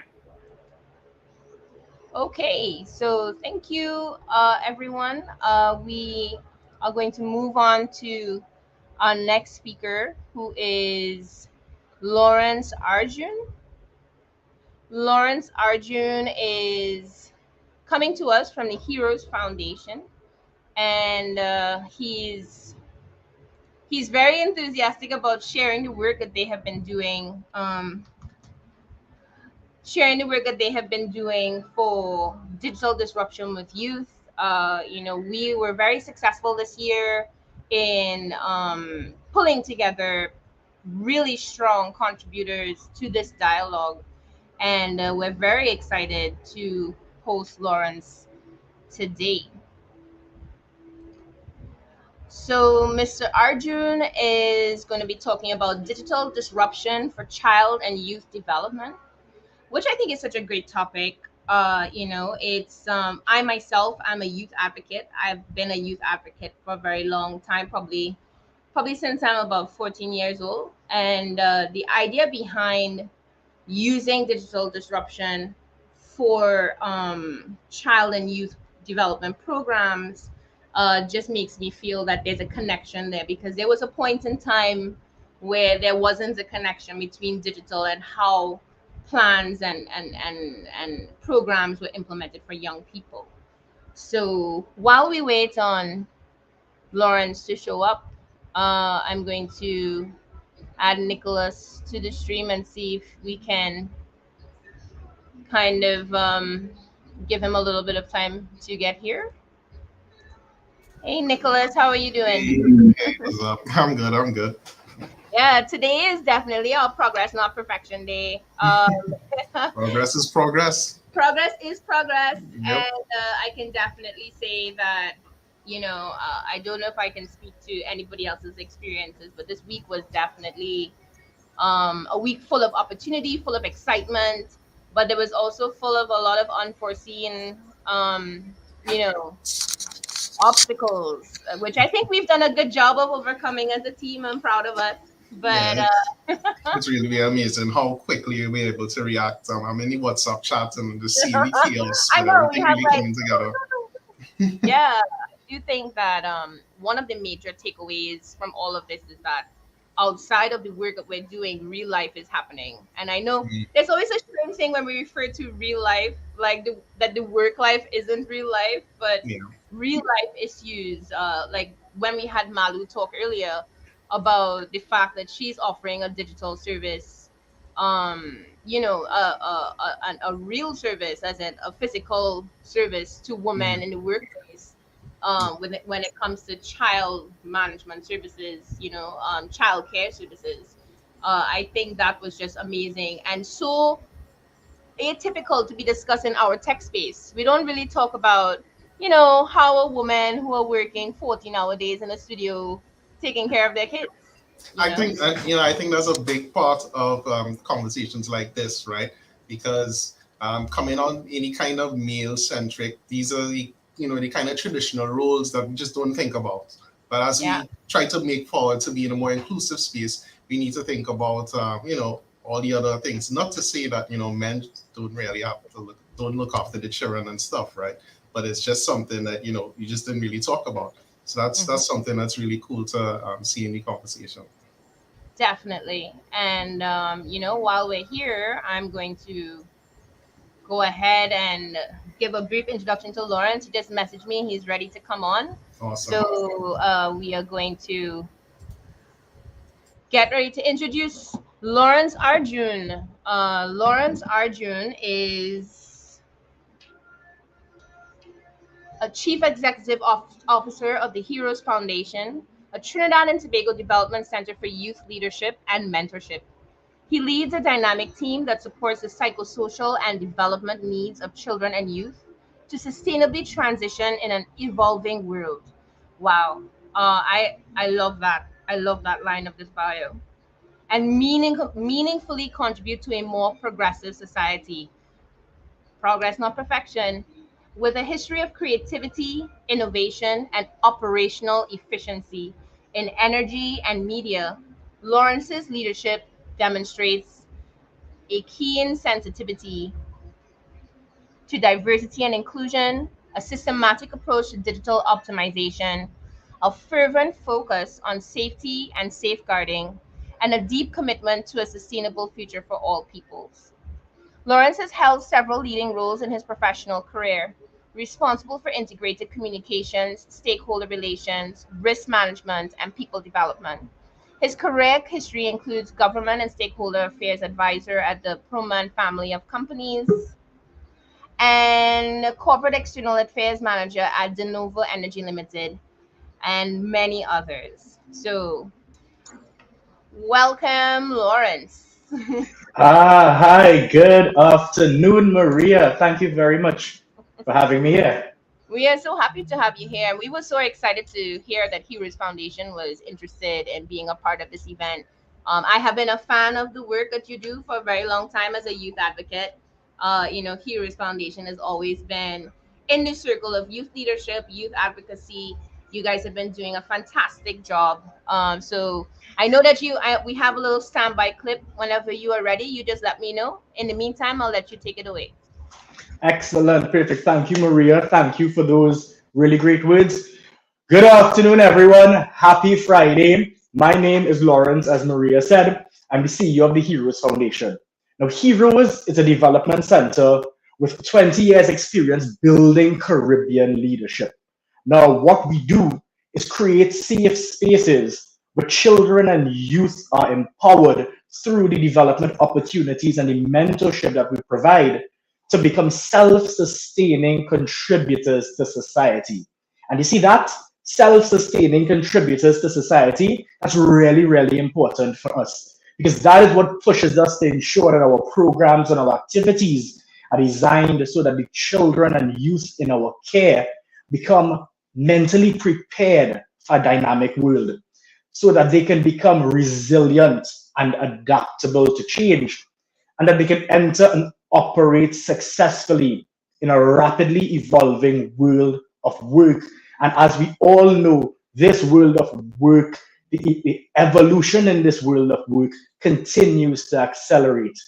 Okay, so thank you, everyone. We are going to move on to our next speaker, who is Lawrence Arjun. Lawrence Arjun is coming to us from the Heroes Foundation, and he he's very enthusiastic about sharing the work that they have been doing. Sharing the work that they have been doing for digital disruption with youth. We were very successful this year in pulling together really strong contributors to this dialogue, and we're very excited to host Lawrence today. So, Mr. Arjun is going to be talking about digital disruption for child and youth development, which I think is such a great topic. It's I myself, I'm a youth advocate. I've been a youth advocate for a very long time, probably since I'm about 14 years old. And the idea behind using digital disruption for child and youth development programs just makes me feel that there's a connection there, because there was a point in time where there wasn't a connection between digital and how plans and programs were implemented for young people. So while we wait on Lawrence to show up, I'm going to add Nicholas to the stream and see if we can kind of give him a little bit of time to get here. Hey, Nicholas, how are you Hey, doing? hey, what's up? I'm good. I'm good. Yeah, today is definitely our progress, not perfection day. Progress is progress. Progress is progress, Yep. and I can definitely say that. I don't know if I can speak to anybody else's experiences, but this week was definitely a week full of opportunity, full of excitement, but there was also full of a lot of unforeseen, um, you know, obstacles, which I think we've done a good job of overcoming as a team. I'm proud of us. Yeah, But it's really amazing how quickly we were able to react. How many WhatsApp chats and the scene the chaos I with know we everything have really like, coming together. yeah, I do think that one of the major takeaways from all of this is that outside of the work that we're doing, real life is happening. And I know Mhm. there's always a strange thing when we refer to real life, like that the work life isn't real life, but Yeah. real life issues, like when we had Malu talk earlier about the fact that she's offering a digital service, a real service, as in a physical service to women Mhm. in the workplace, when it comes to child management services, child care services. I think that was just amazing and so atypical to be discussed in our tech space. We don't really talk about, how a woman who are working 14-hour days in a studio taking care of their kids, you I know? think I think that's a big part of conversations like this, right? Because coming on any kind of male centric, these are the kind of traditional roles that we just don't think about. But as Yeah. we try to make forward to be in a more inclusive space, we need to think about all the other things. Not to say that men don't really have to don't look after the children and stuff, right? But it's just something that you just didn't really talk about. So Mhm. that's something that's really cool to see in the conversation. Definitely. And, while we're here, I'm going to go ahead and give a brief introduction to Lawrence. He just messaged me. He's ready to come on. Awesome. So we are going to get ready to introduce Lawrence Arjun. Lawrence Arjun is a Chief Executive Officer of the Heroes Foundation, a Trinidad and Tobago Development Center for Youth Leadership and Mentorship. He leads a dynamic team that supports the psychosocial and development needs of children and youth to sustainably transition in an evolving world. Wow. I love that. I love that line of this bio. And meaningfully contribute to a more progressive society. Progress, not perfection. With a history of creativity, innovation, and operational efficiency in energy and media, Lawrence's leadership demonstrates a keen sensitivity to diversity and inclusion, a systematic approach to digital optimization, a fervent focus on safety and safeguarding, and a deep commitment to a sustainable future for all peoples. Lawrence has held several leading roles in his professional career, responsible for integrated communications, stakeholder relations, risk management, and people development. His career history includes government and stakeholder affairs advisor at the Proman family of companies and corporate external affairs manager at De Novo Energy Limited, and many others. So, welcome, Lawrence. Hi, good afternoon, Maria. Thank you very much for having me here. We are so happy to have you here. We were so excited to hear that Heroes Foundation was interested in being a part of this event. I have been a fan of the work that you do for a very long time as a youth advocate. Heroes Foundation has always been in the circle of youth leadership, youth advocacy. You guys have been doing a fantastic job. So I know that we have a little standby clip. Whenever you are ready, you just let me know. In the meantime, I'll let you take it away. Excellent, perfect. Thank you, Maria. Thank you for those really great words. Good afternoon, everyone. Happy Friday. My name is Lawrence, as Maria said. I'm the CEO of the Heroes Foundation. Now, Heroes is a development center with 20 years experience building Caribbean leadership. Now, what we do is create safe spaces where children and youth are empowered through the development opportunities and the mentorship that we provide to become self-sustaining contributors to society. And you see that self-sustaining contributors to society, that's really, really important for us because that is what pushes us to ensure that our programs and our activities are designed so that the children and youth in our care become mentally prepared for a dynamic world so that they can become resilient and adaptable to change and that they can enter and operate successfully in a rapidly evolving world of work. And as we all know, this world of work, the evolution in this world of work continues to accelerate.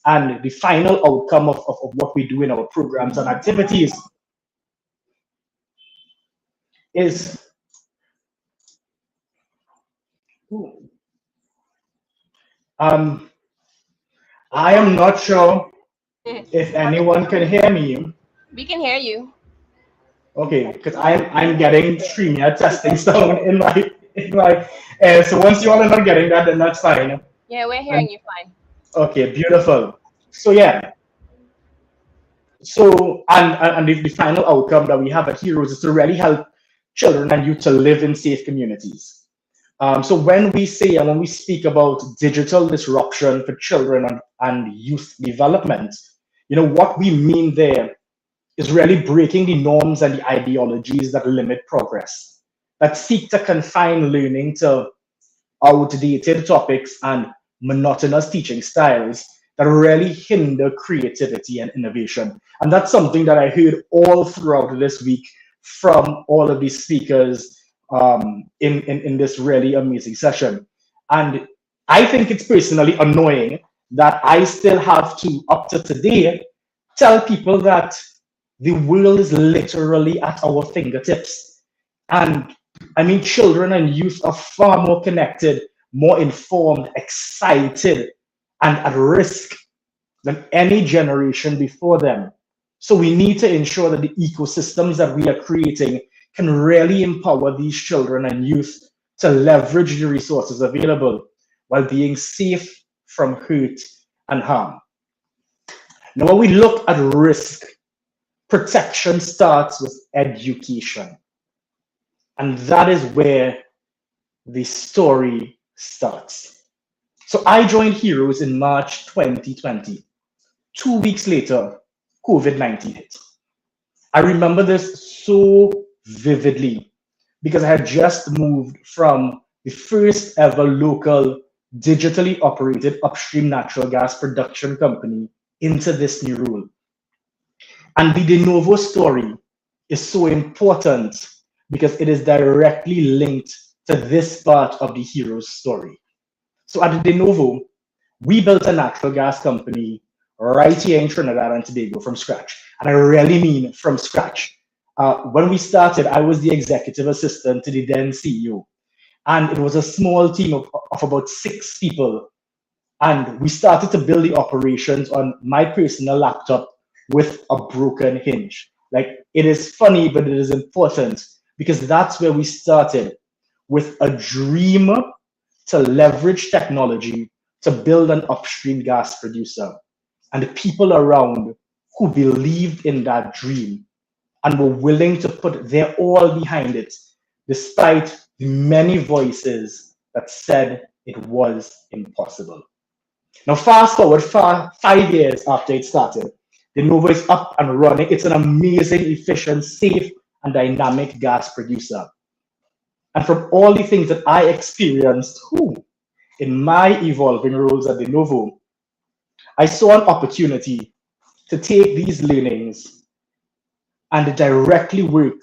And the final outcome of what we do in our programs and activities is I am not sure if anyone can hear me. We can hear you. Okay, because I'm getting StreamYard testing sound in my so once you all are not getting that, then that's fine. Yeah, we're hearing And you fine. okay, beautiful. So yeah, so and the final outcome that we have at Heroes is to really help children and youth to live in safe communities. So when we say and when we speak about digital disruption for children and youth development, what we mean there is really breaking the norms and the ideologies that limit progress, that seek to confine learning to outdated topics and monotonous teaching styles that really hinder creativity and innovation. And that's something that I heard all throughout this week from all of these speakers in this really amazing session. And I think it's personally annoying that I still have to, up to today, tell people that the world is literally at our fingertips. And I mean, children and youth are far more connected, more informed, excited, and at risk than any generation before them. So we need to ensure that the ecosystems that we are creating can really empower these children and youth to leverage the resources available while being safe from hurt and harm. Now, when we look at risk, protection starts with education. And that is where the story starts. So I joined Heroes in March 2020. 2 weeks later, COVID-19 hit. I remember this so vividly because I had just moved from the first ever local digitally operated upstream natural gas production company into this new role. And the De Novo story is so important because it is directly linked to this part of the Heroes story. So at De Novo, we built a natural gas company right here in Trinidad and Tobago from scratch. And I really mean from scratch. When we started, I was the executive assistant to the then CEO. And it was a small team of about 6 people. And we started to build the operations on my personal laptop with a broken hinge. Like, it is funny, but it is important because that's where we started, with a dream to leverage technology to build an upstream gas producer, and the people around who believed in that dream and were willing to put their all behind it, despite the many voices that said it was impossible. Now, fast forward 5 years after it started, the Nova is up and running. It's an amazing, efficient, safe, and dynamic gas producer. And from all the things that I experienced in my evolving roles at the Novo, I saw an opportunity to take these learnings and directly work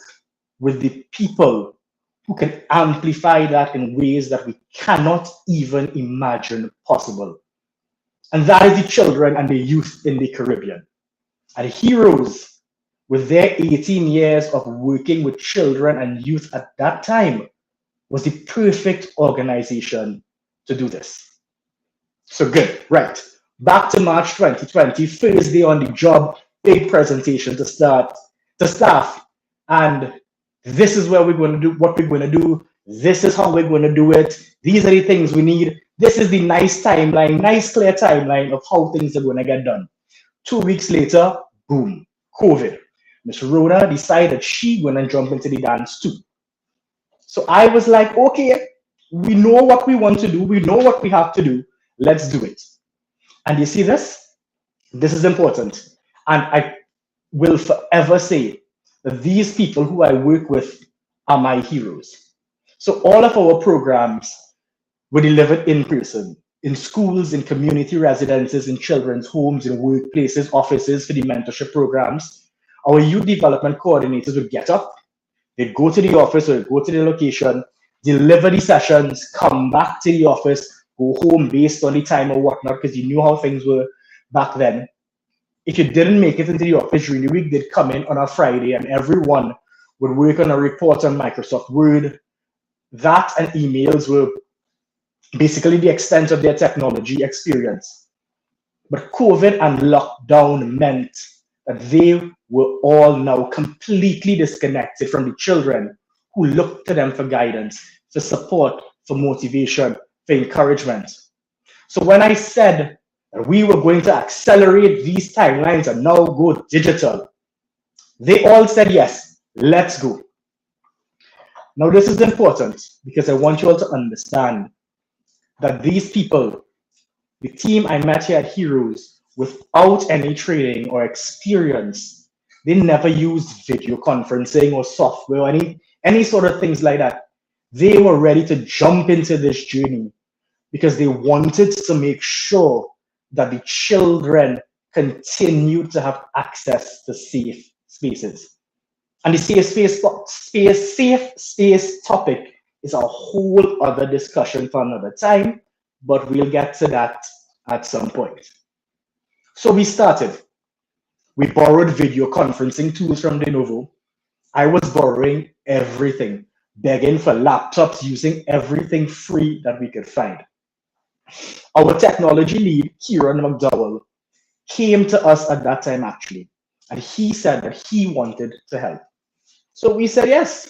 with the people who can amplify that in ways that we cannot even imagine possible. And that is the children and the youth in the Caribbean. And Heroes, with their 18 years of working with children and youth at that time, was the perfect organization to do this. So good, right. Back to March 2020, first day on the job, big presentation to staff. And this is where we're going to do what we're going to do. This is how we're going to do it. These are the things we need. This is the nice timeline, nice clear timeline of how things are going to get done. 2 weeks later, boom, COVID. Miss Rhoda decided she going to jump into the dance too. So I was like, okay, we know what we want to do. We know what we have to do. Let's do it. And you see this? This is important. And I will forever say that these people who I work with are my heroes. So all of our programs were delivered in person, in schools, in community residences, in children's homes, in workplaces, offices for the mentorship programs. Our youth development coordinators would get up, they'd go to the office or go to the location, deliver the sessions, come back to the office, go home based on the time or whatnot, because you knew how things were back then. If you didn't make it into the office during the week, they'd come in on a Friday and everyone would work on a report on Microsoft Word. That and emails were basically the extent of their technology experience. But COVID and lockdown meant that they were all now completely disconnected from the children who looked to them for guidance, for support, for motivation, for encouragement. So when I said that we were going to accelerate these timelines and now go digital, they all said, yes, let's go. Now, this is important because I want you all to understand that these people, the team I met here at Heroes, without any training or experience, they never used video conferencing or software or any sort of things like that. They were ready to jump into this journey because they wanted to make sure that the children continued to have access to safe spaces. And the safe space topic is a whole other discussion for another time, but we'll get to that at some point. So we started. We borrowed video conferencing tools from Lenovo. I was borrowing everything, begging for laptops, using everything free that we could find. Our technology lead, Kieran McDowell, came to us at that time actually, and he said that he wanted to help. So we said yes.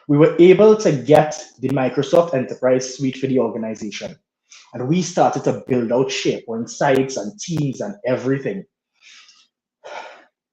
We were able to get the Microsoft Enterprise Suite for the organization, and we started to build out SharePoint sites and teams and everything.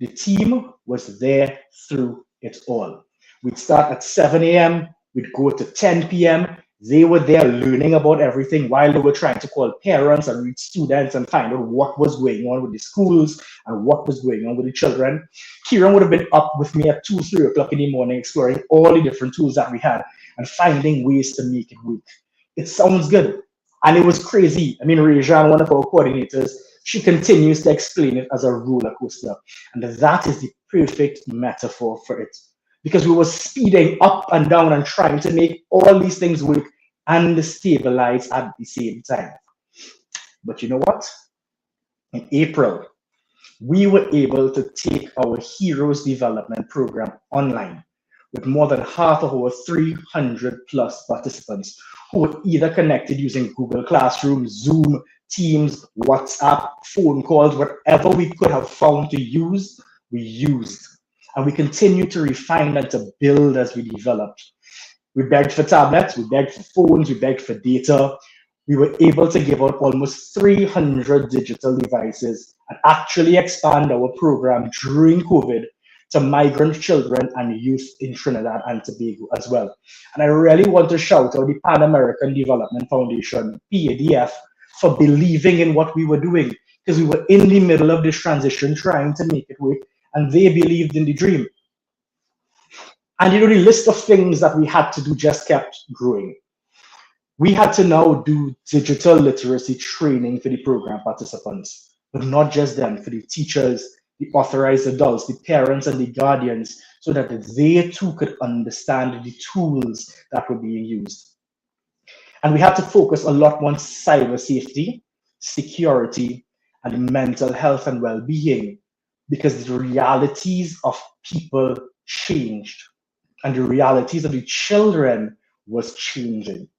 The team was there through it all. We'd start at 7 a.m., we'd go to 10 p.m. They were there learning about everything while they were trying to call parents and reach students and find out what was going on with the schools and what was going on with the children. Kieran would have been up with me at 2, 3 o'clock in the morning, exploring all the different tools that we had and finding ways to make it work. It sounds good. And it was crazy. I mean, Rejan, one of our coordinators, she continues to explain it as a roller coaster. And that is the perfect metaphor for it. Because we were speeding up and down and trying to make all these things work and stabilize at the same time. But you know what? In April, we were able to take our Heroes Development Program online with more than half of our 300 plus participants who were either connected using Google Classroom, Zoom, Teams, WhatsApp, phone calls, whatever we could have found to use, we used. And we continue to refine and to build as we develop. We begged for tablets, we begged for phones, we begged for data. We were able to give out almost 300 digital devices and actually expand our program during COVID to migrant children and youth in Trinidad and Tobago as well. And I really want to shout out the Pan American Development Foundation, PADF, for believing in what we were doing, because we were in the middle of this transition trying to make it work, and they believed in the dream. And the list of things that we had to do just kept growing. We had to now do digital literacy training for the program participants, but not just them, for the teachers, the authorized adults, the parents, and the guardians, so that they too could understand the tools that were being used. And we had to focus a lot on cyber safety, security, and mental health and well-being, because the realities of people changed, and the realities of the children was changing.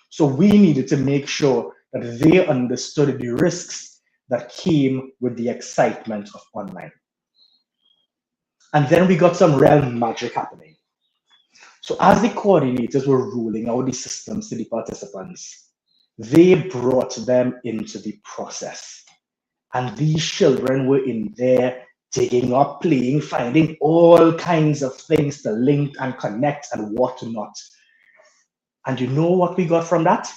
So we needed to make sure that they understood the risks that came with the excitement of online. And then we got some real magic happening. So as the coordinators were rolling out the systems to the participants, they brought them into the process. And these children were in there digging up, playing, finding all kinds of things to link and connect and whatnot. And you know what we got from that?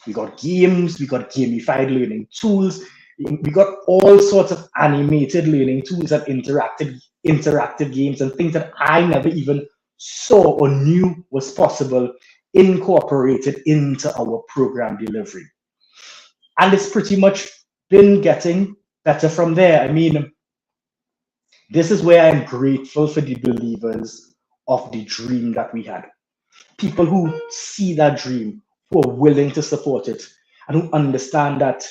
We got games, we got gamified learning tools, we got all sorts of animated learning tools and interactive games and things that I never even saw or knew was possible incorporated into our program delivery. And it's pretty much been getting better from there. I mean, this is where I'm grateful for the believers of the dream that we had. People who see that dream, who are willing to support it, and who understand that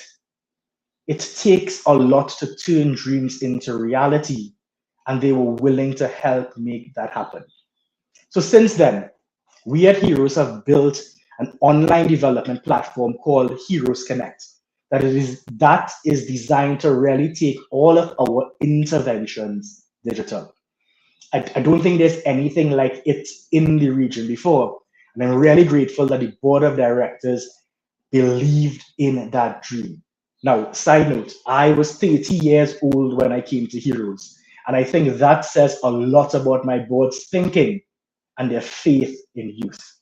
it takes a lot to turn dreams into reality, and they were willing to help make that happen. So since then, we at Heroes have built an online development platform called Heroes Connect that is designed to really take all of our interventions digital. I don't think there's anything like it in the region before. And I'm really grateful that the board of directors believed in that dream. Now, side note, I was 30 years old when I came to Heroes. And I think that says a lot about my board's thinking and their faith in youth.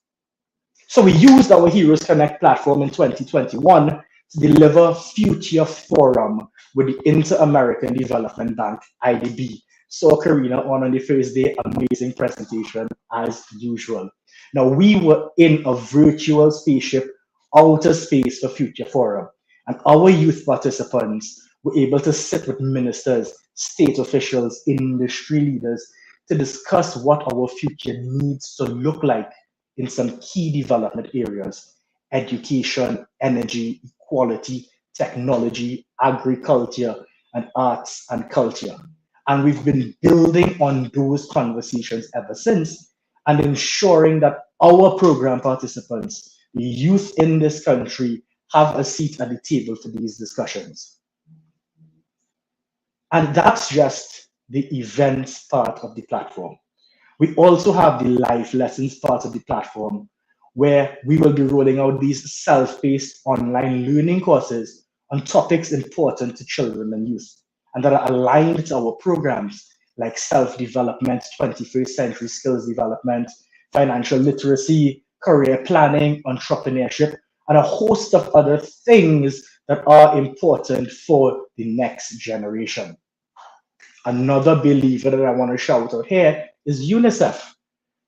So we used our Heroes Connect platform in 2021 to deliver Future Forum with the Inter-American Development Bank, IDB. Saw Karina on the first day, amazing presentation as usual. Now, we were in a virtual spaceship, outer space for Future Forum, and our youth participants were able to sit with ministers, state officials, industry leaders to discuss what our future needs to look like in some key development areas: education, energy, equality, technology, agriculture, and arts and culture. And we've been building on those conversations ever since and ensuring that our program participants, the youth in this country, have a seat at the table for these discussions. And that's just the events part of the platform. We also have the life lessons part of the platform, where we will be rolling out these self-paced online learning courses on topics important to children and youth, and that are aligned to our programs like self-development, 21st century skills development, financial literacy, career planning, entrepreneurship, and a host of other things that are important for the next generation. Another believer that I want to shout out here is UNICEF,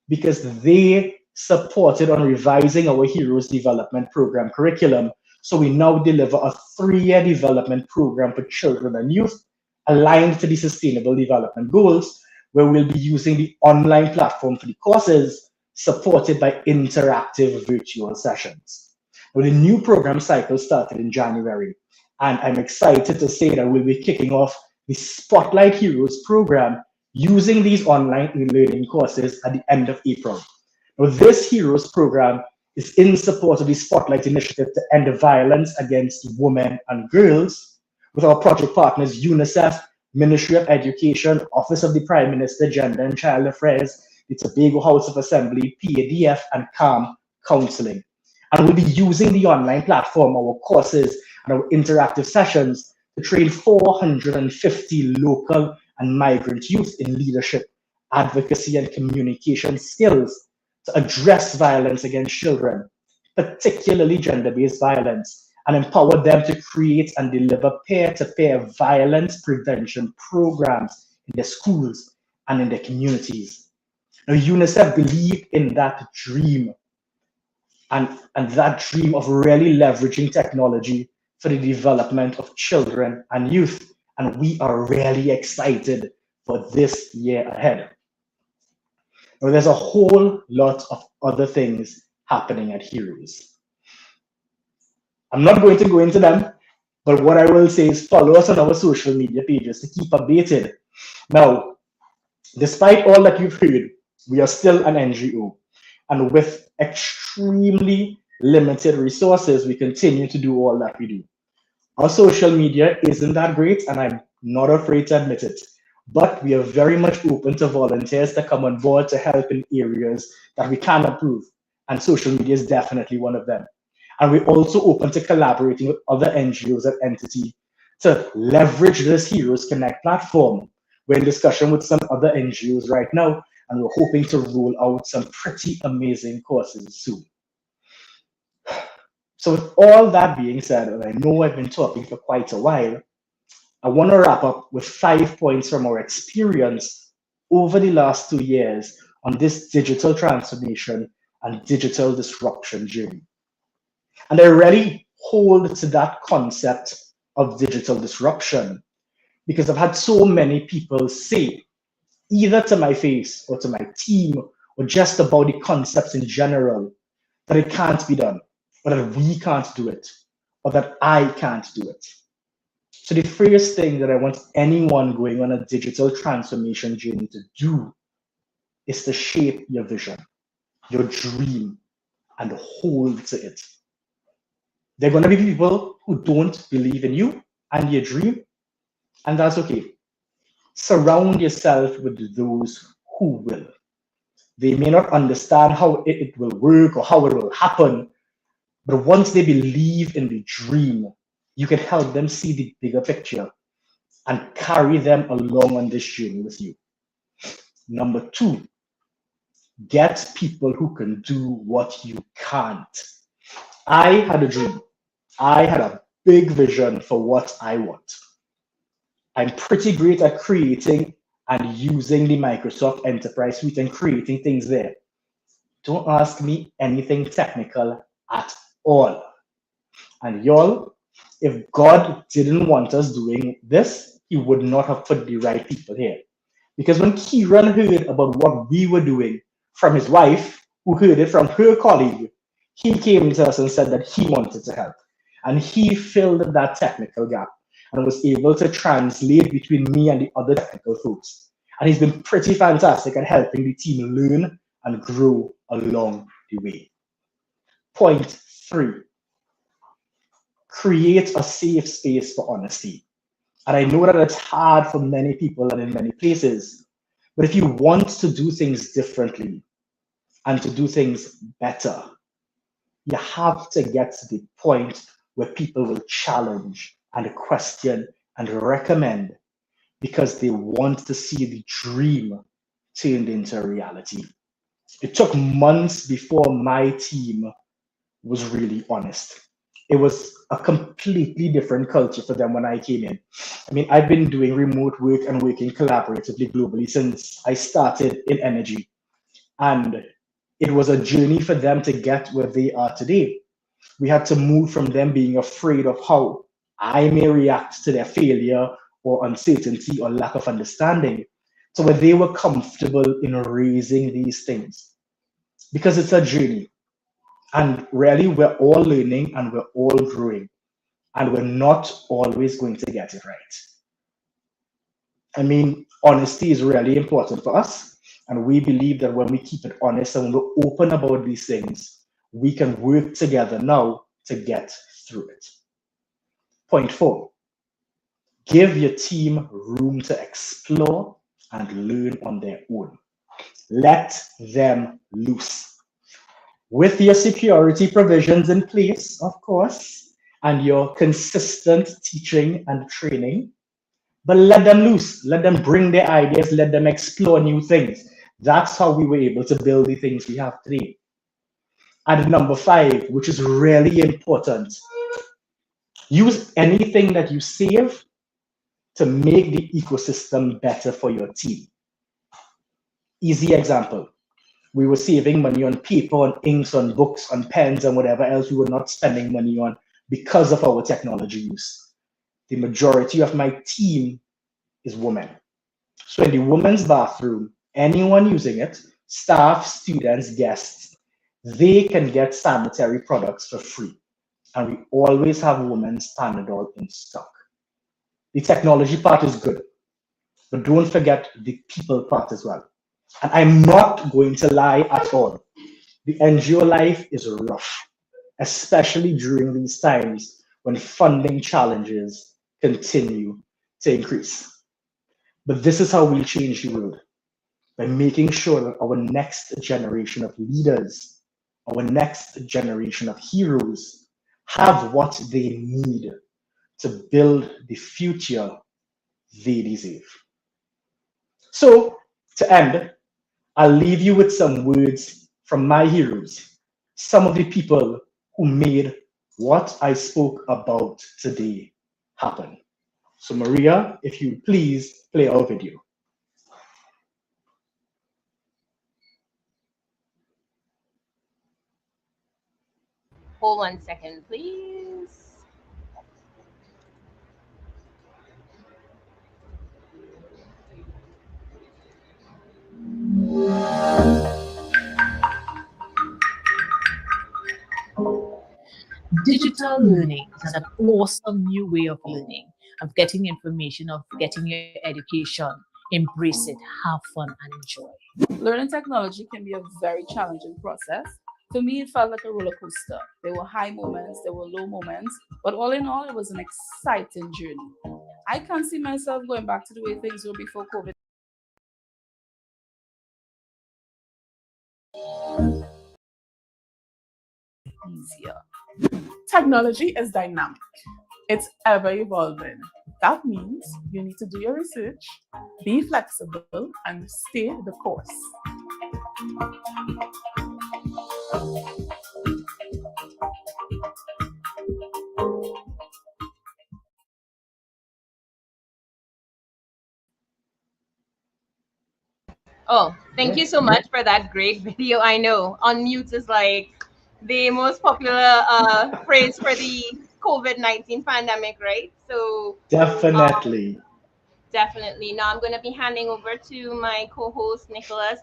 because they supported on revising our Heroes Development Program curriculum. So we now deliver a 3-year development program for children and youth aligned to the Sustainable Development Goals, where we'll be using the online platform for the courses, supported by interactive virtual sessions. Now, the new program cycle started in January, and I'm excited to say that we'll be kicking off the Spotlight Heroes program using these online learning courses at the end of April. Now, this Heroes program is in support of the Spotlight initiative to end violence against women and girls, with our project partners UNICEF, Ministry of Education, Office of the Prime Minister, Gender and Child Affairs, the Tobago House of Assembly, PADF, and CALM Counseling. And we'll be using the online platform, our courses, and our interactive sessions to train 450 local and migrant youth in leadership, advocacy, and communication skills to address violence against children, particularly gender-based violence, and empower them to create and deliver peer-to-peer violence prevention programs in their schools and in their communities. Now, UNICEF believed in that dream and that dream of really leveraging technology for the development of children and youth. And we are really excited for this year ahead. Now, there's a whole lot of other things happening at Heroes. I'm not going to go into them, but what I will say is follow us on our social media pages to keep updated. Now, despite all that you've heard, we are still an NGO. And with extremely limited resources, we continue to do all that we do. Our social media isn't that great, and I'm not afraid to admit it. But we are very much open to volunteers to come on board to help in areas that we can improve. And social media is definitely one of them. And we're also open to collaborating with other NGOs and entities to leverage this Heroes Connect platform. We're in discussion with some other NGOs right now, and we're hoping to roll out some pretty amazing courses soon. So with all that being said, and I know I've been talking for quite a while, I want to wrap up with 5 points from our experience over the last 2 years on this digital transformation and digital disruption journey. And I really hold to that concept of digital disruption because I've had so many people say, either to my face or to my team, or just about the concepts in general, that it can't be done, or that we can't do it, or that I can't do it. So the first thing that I want anyone going on a digital transformation journey to do is to shape your vision, your dream, and hold to it. There are going to be people who don't believe in you and your dream, and that's okay. Surround yourself with those who will. They may not understand how it will work or how it will happen, but once they believe in the dream, you can help them see the bigger picture and carry them along on this journey with you. Number 2, get people who can do what you can't. I had a dream. I had a big vision for what I want. I'm pretty great at creating and using the Microsoft Enterprise Suite and creating things there. Don't ask me anything technical at all. And y'all, if God didn't want us doing this, he would not have put the right people here. Because when Kieran heard about what we were doing from his wife, who heard it from her colleague, he came to us and said that he wanted to help. And he filled that technical gap and was able to translate between me and the other technical folks. And he's been pretty fantastic at helping the team learn and grow along the way. Point 3, create a safe space for honesty. And I know that it's hard for many people and in many places, but if you want to do things differently and to do things better, you have to get to the point where people will challenge and question and recommend because they want to see the dream turned into reality. It took months before my team was really honest. It was a completely different culture for them when I came in. I mean, I've been doing remote work and working collaboratively globally since I started in energy. And it was a journey for them to get where they are today. We had to move from them being afraid of how I may react to their failure or uncertainty or lack of understanding to where they were comfortable in raising these things. Because it's a journey. And really, we're all learning and we're all growing. And we're not always going to get it right. I mean, honesty is really important for us. And we believe that when we keep it honest and we're open about these things, we can work together now to get through it. Point 4, Give your team room to explore and learn on their own. Let them loose. With your security provisions in place, of course, and your consistent teaching and training, but let them loose. Let them bring their ideas. Let them explore new things. That's how we were able to build the things we have today. And number five, which is really important, use anything that you save to make the ecosystem better for your team. Easy example. We were saving money on paper, on inks, on books, on pens, and whatever else we were not spending money on because of our technology use. The majority of my team is women. So in the women's bathroom, anyone using it, staff, students, guests, they can get sanitary products for free. And we always have women's Panadol in stock. The technology part is good, but don't forget the people part as well. And I'm not going to lie at all. The NGO life is rough, especially during these times when funding challenges continue to increase. But this is how we'll change the world, by making sure that our next generation of leaders, our next generation of heroes have what they need to build the future they deserve. So, to end, I'll leave you with some words from my heroes, some of the people who made what I spoke about today happen. So, Maria, if you please play our video. Hold 1 second, please. Digital learning is an awesome new way of learning, of getting information, of getting your education. Embrace it, have fun, and enjoy. Learning technology can be a very challenging process. For me, it felt like a roller coaster. There were high moments, there were low moments, but all in all, it was an exciting journey. I can't see myself going back to the way things were before COVID. Easier. Technology is dynamic. It's ever evolving. That means you need to do your research, be flexible, and stay the course. Oh, thank you so much for that great video. I know unmute is like the most popular phrase for the COVID-19 pandemic, right? So Definitely. definitely. Now I'm going to be handing over to my co-host Nicholas.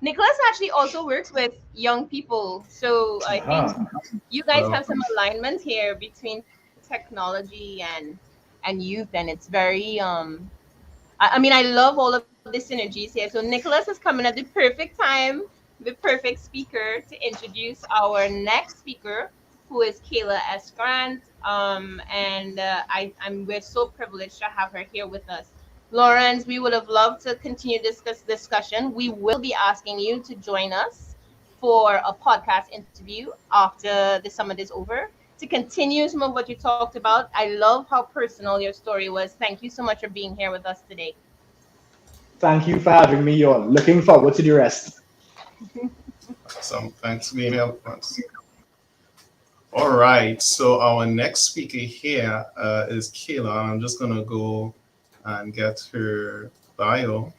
Nicholas actually also works with young people, so I think Ah, you guys Well, have some alignment here between technology and youth, and it's very I mean, I love all of the synergies here. So Nicholas is coming at the perfect time, the perfect speaker to introduce our next speaker, who is Kayla S. Grant. And I'm we're so privileged to have her here with us. Lawrence, we would have loved to continue discussion. We will be asking you to join us for a podcast interview after the summit is over to continue some of what you talked about. I love how personal your story was. Thank you so much for being here with us today. thank you for having me on. Looking forward to the rest. some thanks, Mariel. All right, so our next speaker here is Kayla. I'm just gonna go and get her bio.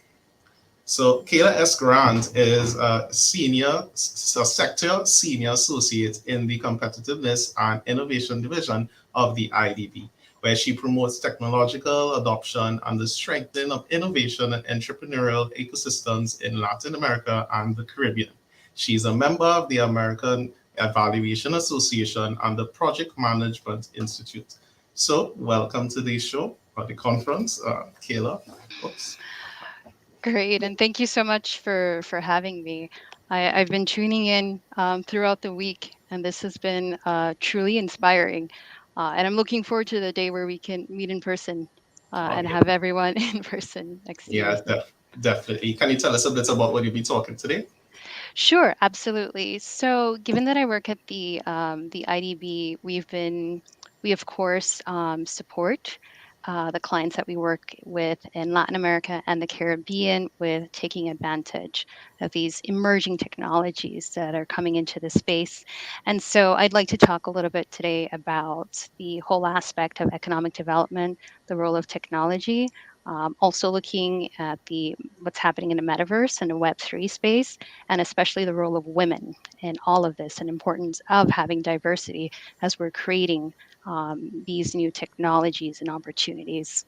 So Kayla S. Grant is a sector senior associate in the competitiveness and innovation division of the IWD, where she promotes technological adoption and the strengthening of innovation and entrepreneurial ecosystems in Latin America and the Caribbean. She's a member of the American Evaluation Association and the Project Management Institute. So welcome to the show, or the conference, Kayla. Oops. Great, and thank you so much for having me. I've been tuning in throughout the week, and this has been truly inspiring. And I'm looking forward to the day where we can meet in person and Okay. have everyone in person next year. Yeah, definitely. Can you tell us a bit about what you'll be talking today? Sure, absolutely. So, given that I work at the IDB, we of course support the clients that we work with in Latin America and the Caribbean with taking advantage of these emerging technologies that are coming into the space. And so, I'd like to talk a little bit today about the whole aspect of economic development, the role of technology. Also looking at the what's happening in the metaverse and the Web3 space, and especially the role of women in all of this and importance of having diversity as we're creating these new technologies and opportunities.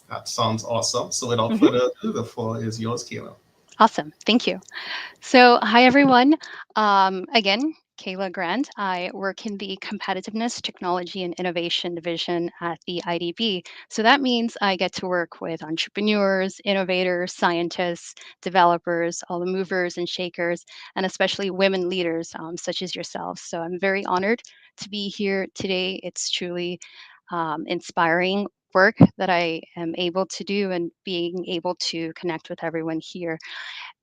That sounds awesome. So without Mhm. further ado, the floor is yours, Kayla. Awesome. Thank you. So, hi everyone. Again, Kayla Grant. I work in the Competitiveness, Technology, and Innovation Division at the IDB. So that means I get to work with entrepreneurs, innovators, scientists, developers, all the movers and shakers, and especially women leaders such as yourselves. So I'm very honored to be here today. It's truly inspiring work that I am able to do and being able to connect with everyone here.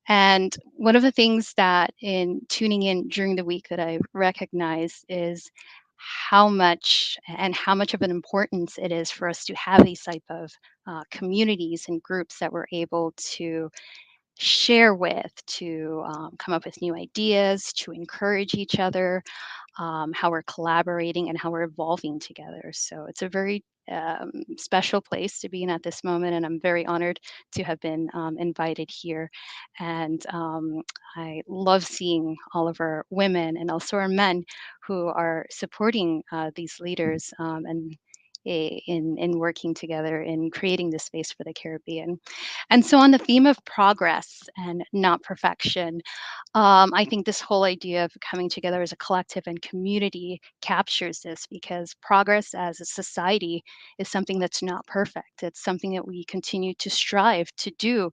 And one of the things that in tuning in during the week that I recognize is how much of an importance it is for us to have these type of communities and groups that we're able to share with, to come up with new ideas, to encourage each other, how we're collaborating and how we're evolving together. So it's a very special place to be in at this moment, and I'm very honored to have been invited here. And I love seeing all of our women and also our men who are supporting these leaders in working together in creating this space for the Caribbean. And so, on the theme of progress and not perfection, I think this whole idea of coming together as a collective and community captures this because progress as a society is something that's not perfect. It's something that we continue to strive to do,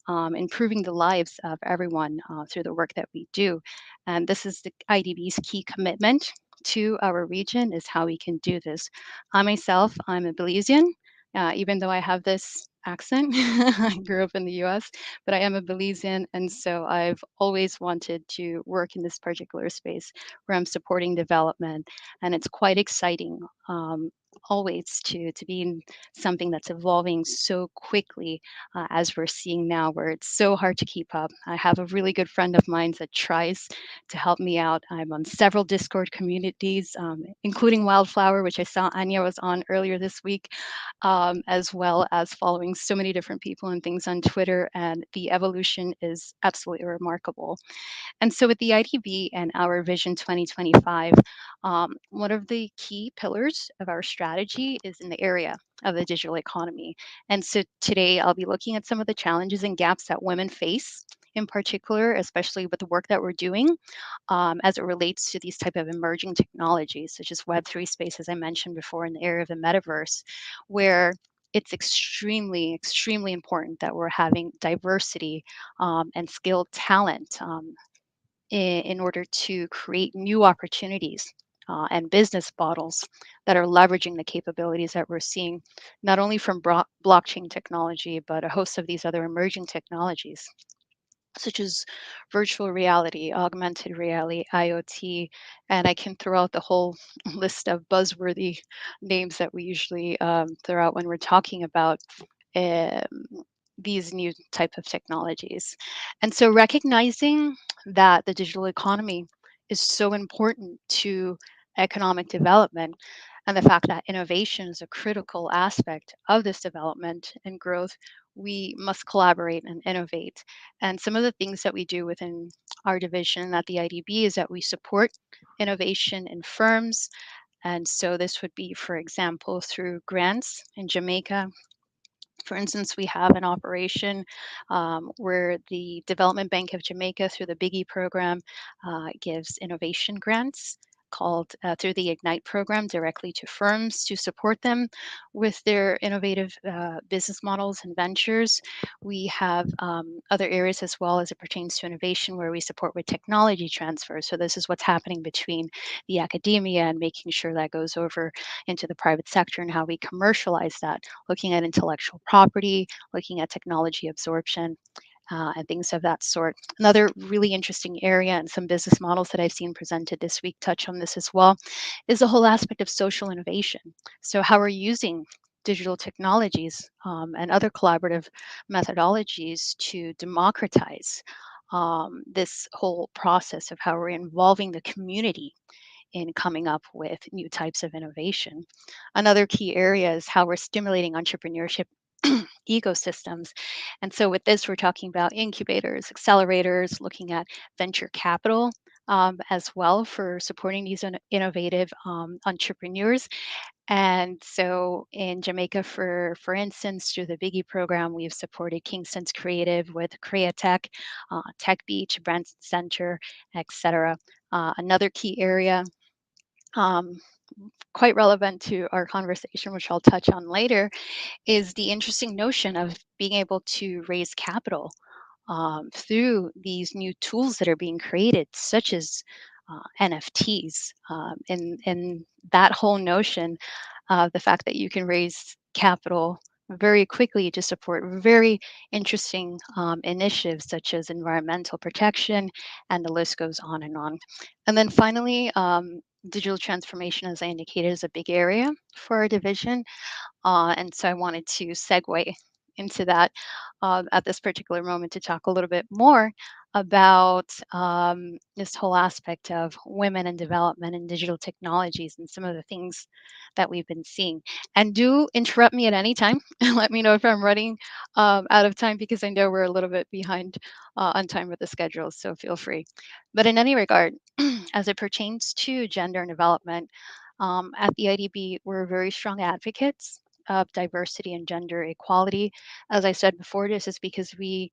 improving the lives of everyone through the work that we do. And this is the IDB's key commitment to our region is how we can do this. I myself, I'm a Belizean. Even though I have this accent, I grew up in the US, but I am a Belizean, and so I've always wanted to work in this particular space where I'm supporting development, and it's quite exciting. Always to be in something that's evolving so quickly as we're seeing now, where it's so hard to keep up. I have a really good friend of mine that tries to help me out. I'm on several Discord communities, including Wildflower, which I saw Anya was on earlier this week, as well as following so many different people and things on Twitter. And the evolution is absolutely remarkable. And so, with the IDB and our Vision 2025, one of the key pillars of our strategy is in the area of the digital economy. And so, today I'll be looking at some of the challenges and gaps that women face. In particular, especially with the work that we're doing as it relates to these type of emerging technologies, such as Web3 space, as I mentioned before, in the area of the metaverse, where it's extremely important that we're having diversity and skilled talent in order to create new opportunities and business models that are leveraging the capabilities that we're seeing, not only from blockchain technology, but a host of these other emerging technologies, such as virtual reality, augmented reality, IoT, and I can throw out the whole list of buzzworthy names that we usually throw out when we're talking about um, these new type of technologies. And so recognizing that the digital economy is so important to economic development and the fact that innovation is a critical aspect of this development and growth, we must collaborate and innovate. And some of the things that we do within our division at the IDB is that we support innovation in firms. And so this would be, for example, through grants in Jamaica. For instance, we have an operation where the Development Bank of Jamaica, through the Biggie program, gives innovation grants called through the Ignite program directly to firms to support them with their innovative business models and ventures. We have other areas as well as it pertains to innovation where we support with technology transfer. So this is what's happening between the academia and making sure that goes over into the private sector and how we commercialize that, looking at intellectual property, looking at technology absorption, and things of that sort. Another really interesting area and some business models that I've seen presented this week touch on this as well is the whole aspect of social innovation. So how we're using digital technologies and other collaborative methodologies to democratize this whole process of how we're involving the community in coming up with new types of innovation. Another key area is how we're stimulating entrepreneurship ecosystems. And so, with this, we're talking about incubators, accelerators, looking at venture capital. As well for supporting these innovative entrepreneurs. And so in Jamaica, for instance, through the Biggie program, we've supported Kingston's Creative with Createch, Tech Beach, Branson Center, etc. Another key area um, quite relevant to our conversation, which I'll touch on later, is the interesting notion of being able to raise capital through these new tools that are being created, such as NFTs. And that whole notion of the fact that you can raise capital very quickly to support very interesting initiatives such as environmental protection, and the list goes on and on. And then finally, digital transformation, as I indicated, is a big area for our division. And so I wanted to segue into that at this particular moment to talk a little bit more about this whole aspect of women and development and digital technologies and some of the things that we've been seeing. And do interrupt me at any time and let me know if I'm running out of time, because I know we're a little bit behind on time with the schedule, so feel free. But in any regard, as it pertains to gender and development, at the IDB, we're very strong advocates of diversity and gender equality. As I said before, this is because we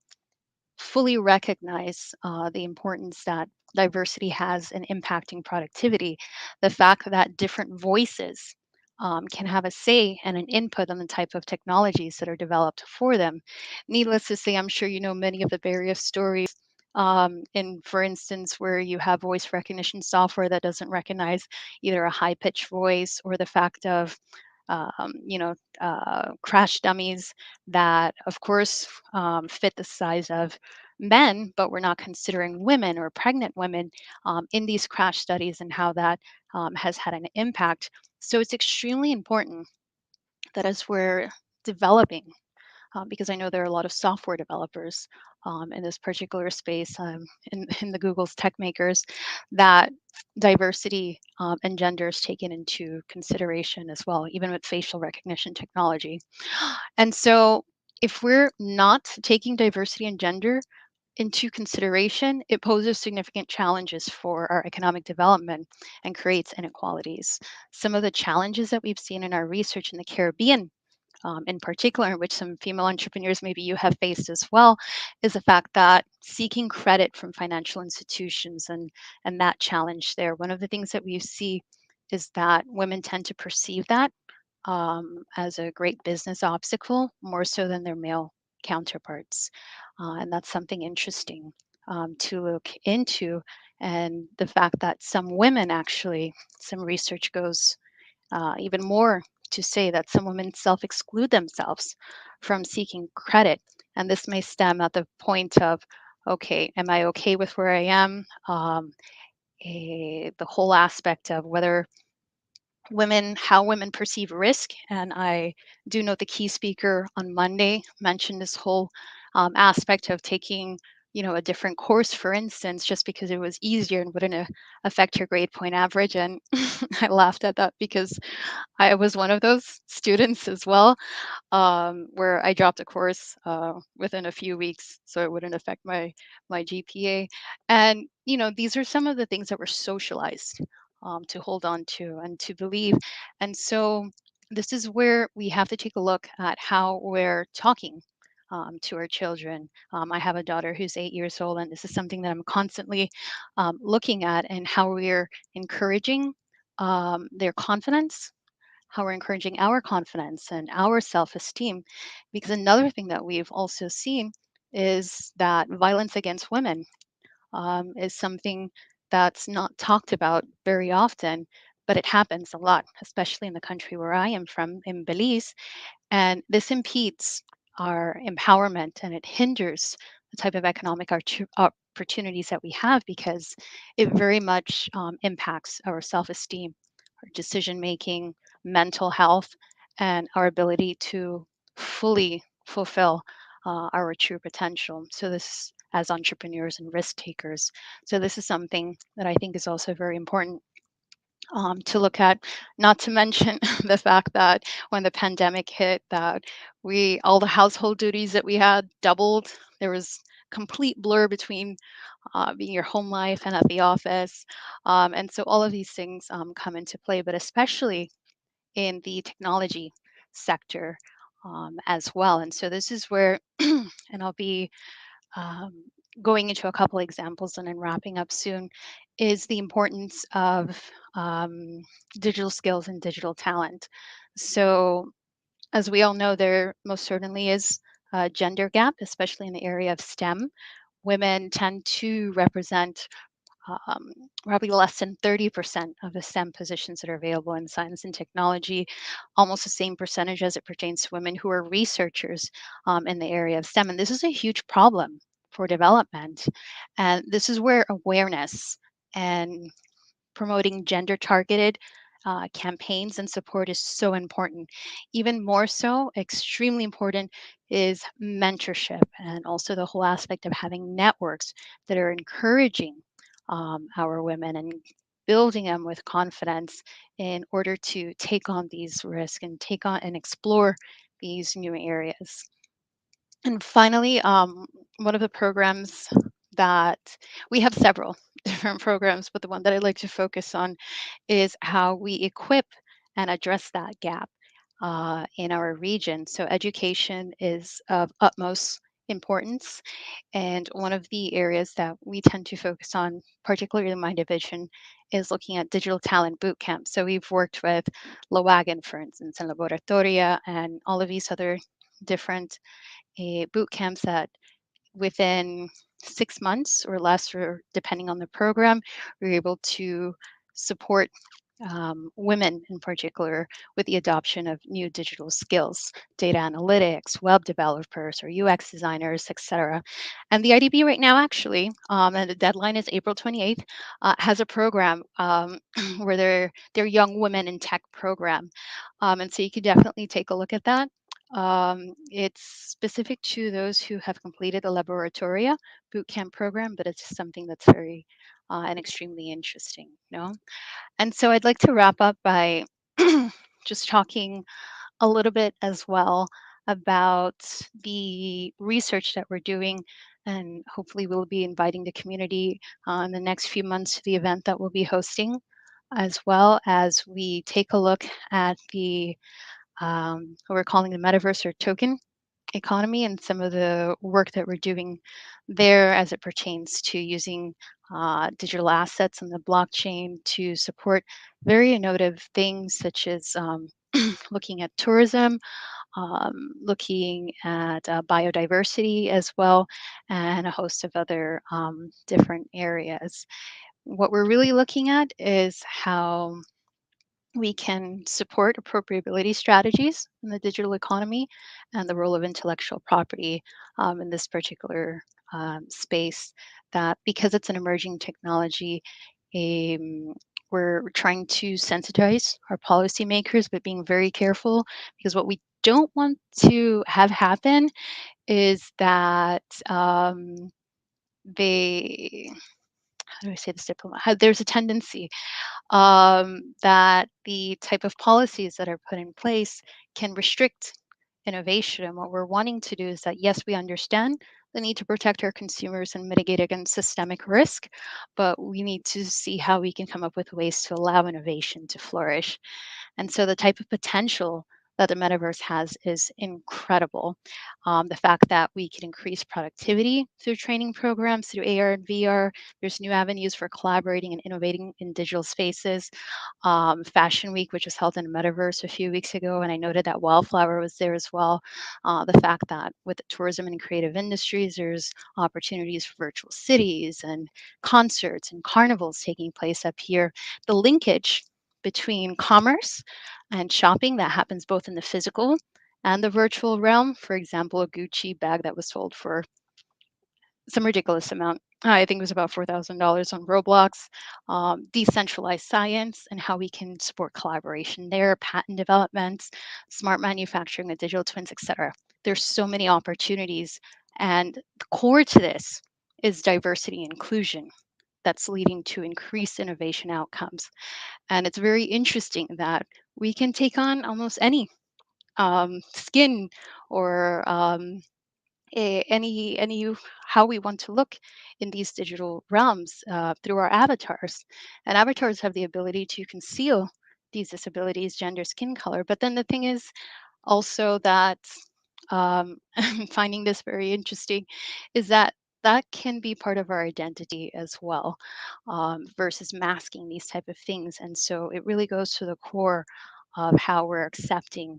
fully recognize the importance that diversity has in impacting productivity. The fact that different voices can have a say and an input on the type of technologies that are developed for them. Needless to say, I'm sure you know many of the various stories. In, for instance, where you have voice recognition software that doesn't recognize either a high pitched voice or the fact of crash dummies that, of course, fit the size of men, but we're not considering women or pregnant women in these crash studies and how that has had an impact. So it's extremely important that as we're developing, because I know there are a lot of software developers in this particular space, in the Google's tech makers, that diversity and gender is taken into consideration as well, even with facial recognition technology. And so if we're not taking diversity and gender into consideration, it poses significant challenges for our economic development and creates inequalities. Some of the challenges that we've seen in our research in the Caribbean in particular, in which some female entrepreneurs maybe you have faced as well, is the fact that seeking credit from financial institutions and that challenge there. One of the things that we see is that women tend to perceive that as a great business obstacle more so than their male counterparts, and that's something interesting to look into. And the fact that some women actually, some research goes even more to say that some women self exclude themselves from seeking credit. And this may stem at the point of, okay, am I okay with where I am? The whole aspect of whether women, how women perceive risk. And I do know the key speaker on Monday mentioned this whole aspect of taking a different course, for instance, just because it was easier and wouldn't affect your grade point average. And I laughed at that because I was one of those students as well, where I dropped a course within a few weeks, so it wouldn't affect my GPA. And these are some of the things that were socialized to hold on to and to believe. And so this is where we have to take a look at how we're talking to our children. I have a daughter who's 8 years old, and this is something that I'm constantly looking at, and how we're encouraging their confidence, how we're encouraging our confidence and our self esteem. Because another thing that we've also seen is that violence against women is something that's not talked about very often, but it happens a lot, especially in the country where I am from, in Belize. And this impedes our empowerment, and it hinders the type of economic opportunities that we have, because it very much impacts our self esteem, our decision making, mental health, and our ability to fully fulfill our true potential. So, this as entrepreneurs and risk takers. So, this is something that I think is also very important to look at, not to mention the fact that when the pandemic hit, that we all the household duties that we had doubled. There was complete blur between being your home life and at the office. And so all of these things come into play, but especially in the technology sector as well. And so this is where, and I'll be um, going into a couple examples and then wrapping up soon, is the importance of um, digital skills and digital talent. So, as we all know, there most certainly is a gender gap, especially in the area of STEM. Women tend to represent um, probably less than 30% of the STEM positions that are available in science and technology, almost the same percentage as it pertains to women who are researchers in the area of STEM. And this is a huge problem for development. And this is where awareness and promoting gender targeted campaigns and support is so important. Even more so, extremely important, is mentorship, and also the whole aspect of having networks that are encouraging our women and building them with confidence in order to take on these risks and take on and explore these new areas. And finally, one of the programs that we have several different programs, but the one that I like to focus on is how we equip and address that gap in our region. So, education is of utmost importance. And one of the areas that we tend to focus on, particularly in my division, is looking at digital talent boot camps. So, we've worked with Lawagan, for instance, and Laboratoria, and all of these other different boot camps that within 6 months or less, or depending on the program, we're able to support women in particular with the adoption of new digital skills, data analytics, web developers, or UX designers, etc. And the IDB right now, actually, and the deadline is April 28th, has a program where they're young women in tech program. And so you can definitely take a look at that. It's specific to those who have completed the laboratoria bootcamp program, but it's something that's very and extremely interesting, you know? And so I'd like to wrap up by just talking a little bit as well about the research that we're doing. And hopefully, we'll be inviting the community in the next few months to the event that we'll be hosting, as well as we take a look at the what we're calling the metaverse or token economy, and some of the work that we're doing there as it pertains to using digital assets and the blockchain to support very innovative things, such as looking at tourism, looking at biodiversity as well, and a host of other different areas. What we're really looking at is how we can support appropriability strategies in the digital economy and the role of intellectual property in this particular space. That because it's an emerging technology, um, we're trying to sensitize our policymakers, but being very careful, because what we don't want to have happen is that they, how do I say this diplomat? There's a tendency that the type of policies that are put in place can restrict innovation. And what we're wanting to do is that, yes, we understand the need to protect our consumers and mitigate against systemic risk, but we need to see how we can come up with ways to allow innovation to flourish. And so the type of potential that the metaverse has is incredible. The fact that we can increase productivity through training programs, through AR and VR, there's new avenues for collaborating and innovating in digital spaces. Fashion Week, which was held in the metaverse a few weeks ago, and I noted that Wildflower was there as well. The fact that with the tourism and creative industries, there's opportunities for virtual cities and concerts and carnivals taking place up here. The linkage between commerce and shopping that happens both in the physical and the virtual realm. For example, a Gucci bag that was sold for some ridiculous amount. I think it was about $4,000 on Roblox. Decentralized science and how we can support collaboration there, patent developments, smart manufacturing, the digital twins, etc. There's so many opportunities, and the core to this is diversity and inclusion that's leading to increased innovation outcomes. And it's very interesting that we can take on almost any skin or any how we want to look in these digital realms through our avatars. And avatars have the ability to conceal these disabilities, gender, skin color. But then the thing is also that I'm finding this very interesting is that that can be part of our identity as well, versus masking these type of things. And so it really goes to the core of how we're accepting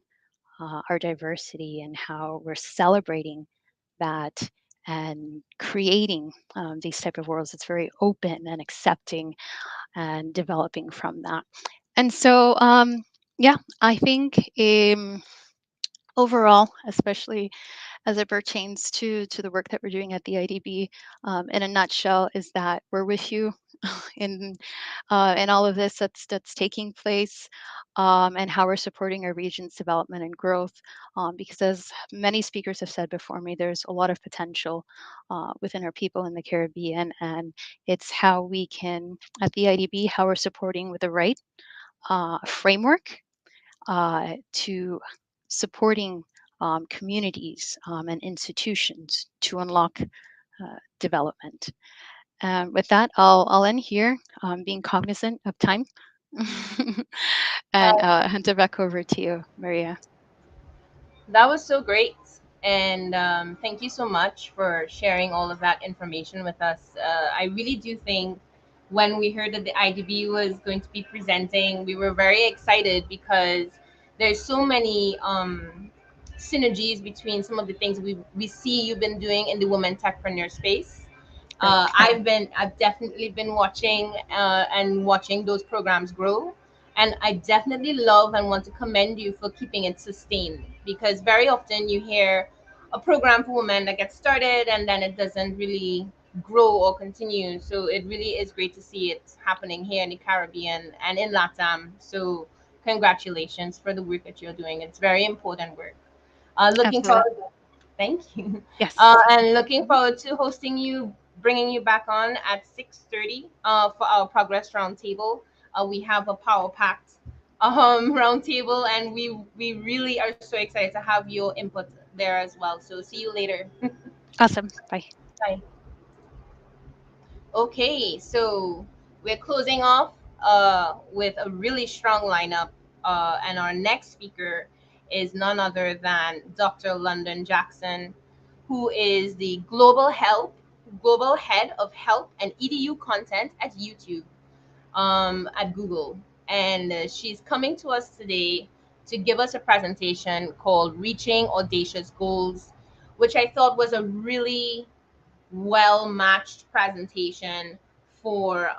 our diversity and how we're celebrating that and creating these type of worlds. It's very open and accepting and developing from that. And so yeah, I think overall, especially as it pertains to the work that we're doing at the IDB, in a nutshell, is that we're with you in all of this that's taking place, and how we're supporting our region's development and growth. Because as many speakers have said before me, there's a lot of potential within our people in the Caribbean, and it's how we can at the IDB how we're supporting with the right framework to supporting communities and institutions to unlock development. With that, I'll end here, being cognizant of time, and hand it back over to you, Maria. That was so great. And thank you so much for sharing all of that information with us. I really do think when we heard that the IDB was going to be presenting, we were very excited because there's so many synergies between some of the things we see you've been doing in the women techpreneur space. I've definitely been watching and watching those programs grow, and I definitely love and want to commend you for keeping it sustained, because very often you hear a program for women that gets started and then it doesn't really grow or continue. So it really is great to see it happening here in the Caribbean and in LATAM. So congratulations for the work that you're doing. It's very important work. Looking Absolutely. forward. Thank you. Yes. And looking forward to hosting you, bringing you back on at 6:30 for our Progress Roundtable. We have a power packed roundtable, and we really are so excited to have your input there as well. So see you later. Awesome. Bye. Bye. Okay, so we're closing off with a really strong lineup, and our next speaker is none other than Dr. London Jackson, who is the global head of help and EDU content at YouTube, at Google, and she's coming to us today to give us a presentation called "Reaching Audacious Goals," which I thought was a really well matched presentation for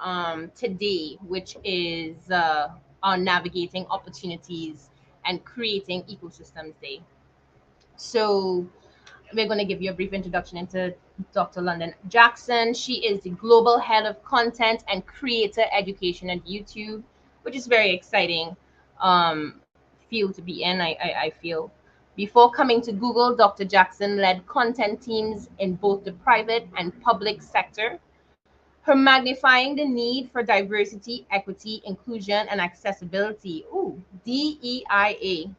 today, which is on navigating opportunities and creating ecosystems day. So we're going to give you a brief introduction into Dr. London Jackson. She is the global head of content and creator education at YouTube, which is very exciting field to be in, I feel. Before coming to Google, Dr. Jackson led content teams in both the private and public sector. Her magnifying the need for diversity, equity, inclusion, and accessibility, DEIA,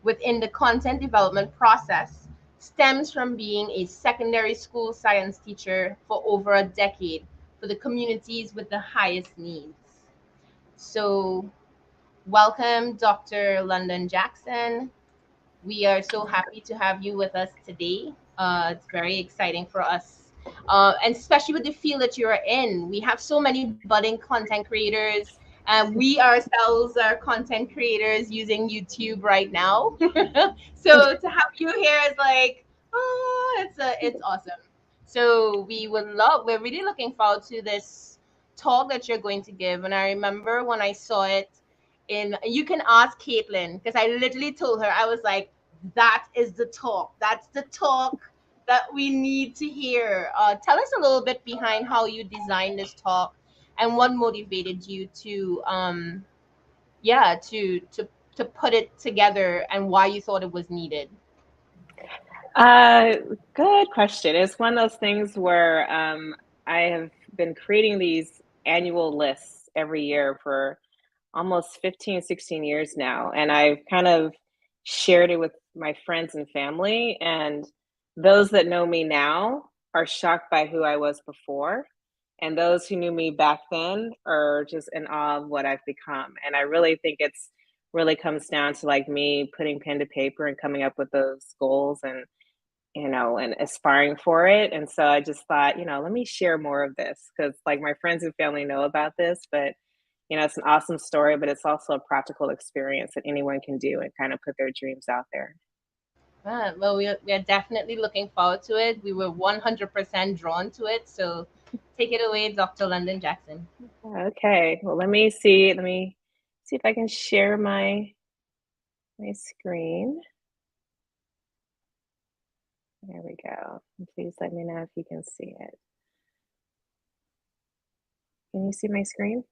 within the content development process stems from being a secondary school science teacher for over a decade for the communities with the highest needs. So, welcome, Dr. London Jackson. We are so happy to have you with us today. It's very exciting for us, and especially with the field that you're in. We have so many budding content creators, and we ourselves are content creators using YouTube right now. So to have you here is like, oh, it's awesome. So we're really looking forward to this talk that you're going to give. And I remember when I saw it in, you can ask Caitlin, because I literally told her, I was like, that is the talk. That's the talk that we need to hear. Tell us a little bit behind how you designed this talk and what motivated you to yeah, to put it together and why you thought it was needed. Uh, Good question. It's one of those things where I have been creating these annual lists every year for almost 15, 16 years now. And I've kind of shared it with my friends and family. And those that know me now are shocked by who I was before. And those who knew me back then are just in awe of what I've become. And I really think it's really comes down to like me putting pen to paper and coming up with those goals and and aspiring for it. And so I just thought, let me share more of this because like my friends and family know about this, but it's an awesome story, but it's also a practical experience that anyone can do and kind of put their dreams out there. Well, we are definitely looking forward to it. We were 100% drawn to it. So take it away, Dr. London Jackson. Okay. Well, let me see if I can share my screen. There we go. Please let me know if you can see it. Can you see my screen?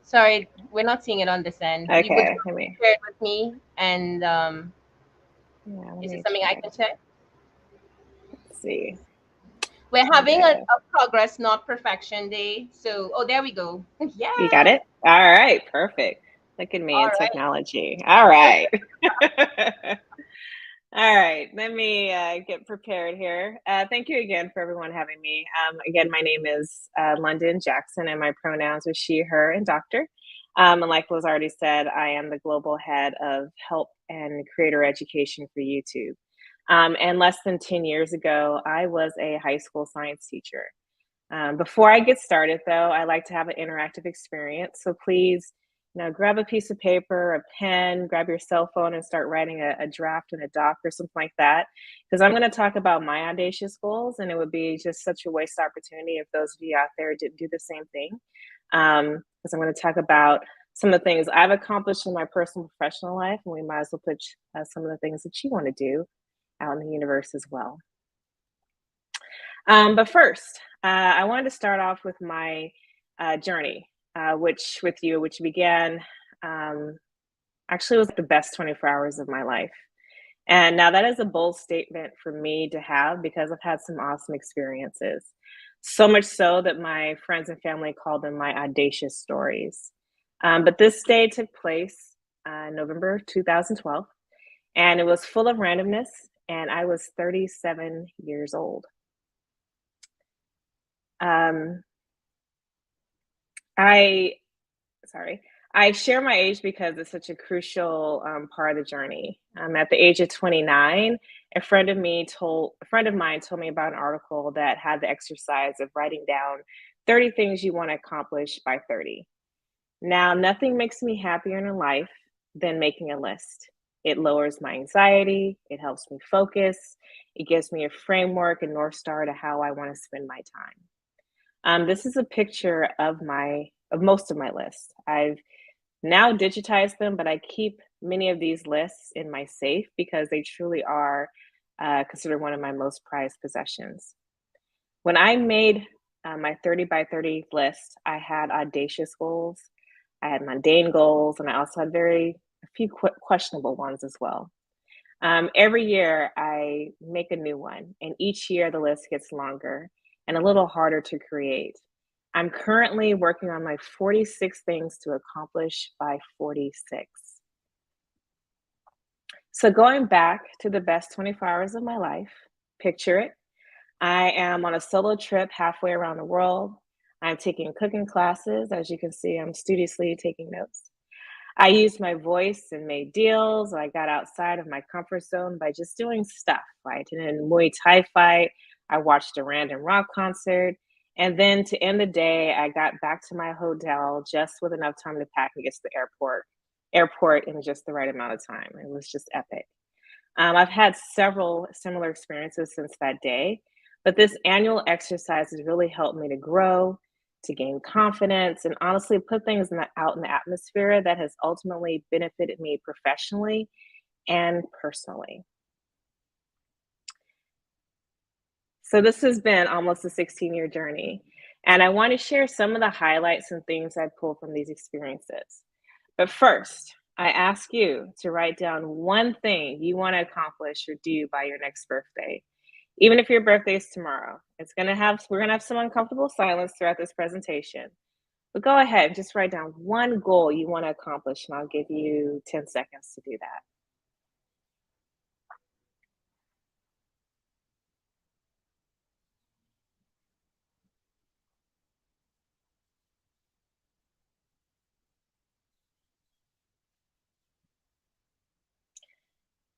Sorry, we're not seeing it on this end. You would Okay. share it with me, and Yeah, let is it me something I check. can share? Let's see. We're having Okay. a progress, not perfection day. So, oh, there we go. Yeah. You got it? All right, perfect. Look at me All and right. technology. All right. All right, let me get prepared here. Thank you again for everyone having me. Again, my name is London Jackson, and my pronouns are she, her, and doctor. And like was already said, I am the global head of help and creator education for YouTube. And less than 10 years ago, I was a high school science teacher. Before I get started, though, I like to have an interactive experience. So please, grab a piece of paper, a pen, grab your cell phone, and start writing a draft in a doc or something like that. Because I'm going to talk about my audacious goals, and it would be just such a waste opportunity if those of you out there didn't do the same thing. Because I'm going to talk about some of the things I've accomplished in my personal and professional life, and we might as well put some of the things that you want to do out in the universe as well. But first, I wanted to start off with my journey, which began actually was the best 24 hours of my life. And now that is a bold statement for me to have because I've had some awesome experiences. So much so that my friends and family call them my audacious stories. But this day took place November 2012, and it was full of randomness, and I was 37 years old. I share my age because it's such a crucial part of the journey. At the age of 29, a friend of mine told me about an article that had the exercise of writing down 30 things you want to accomplish by 30. Now, nothing makes me happier in life than making a list. It lowers my anxiety, it helps me focus, it gives me a framework and North Star to how I want to spend my time. This is a picture of most of my lists. I've now digitized them, but I keep many of these lists in my safe because they truly are considered one of my most prized possessions. When I made my 30 by 30 list, I had audacious goals, I had mundane goals, and I also had a few questionable ones as well. Every year I make a new one, and each year the list gets longer and a little harder to create. I'm currently working on my 46 things to accomplish by 46. So going back to the best 24 hours of my life, picture it. I am on a solo trip halfway around the world. I'm taking cooking classes. As you can see, I'm studiously taking notes. I used my voice and made deals. I got outside of my comfort zone by just doing stuff. I attended a Muay Thai fight. I watched a random rock concert. And then to end the day, I got back to my hotel just with enough time to pack and get to the airport in just the right amount of time. It was just epic. I've had several similar experiences since that day, but this annual exercise has really helped me to grow, to gain confidence, and honestly put things out in the atmosphere that has ultimately benefited me professionally and personally. So this has been almost a 16-year journey, and I want to share some of the highlights and things I pulled from these experiences. But first, I ask you to write down one thing you want to accomplish or do by your next birthday. Even if your birthday is tomorrow, we're gonna have some uncomfortable silence throughout this presentation. But go ahead and just write down one goal you want to accomplish, and I'll give you 10 seconds to do that.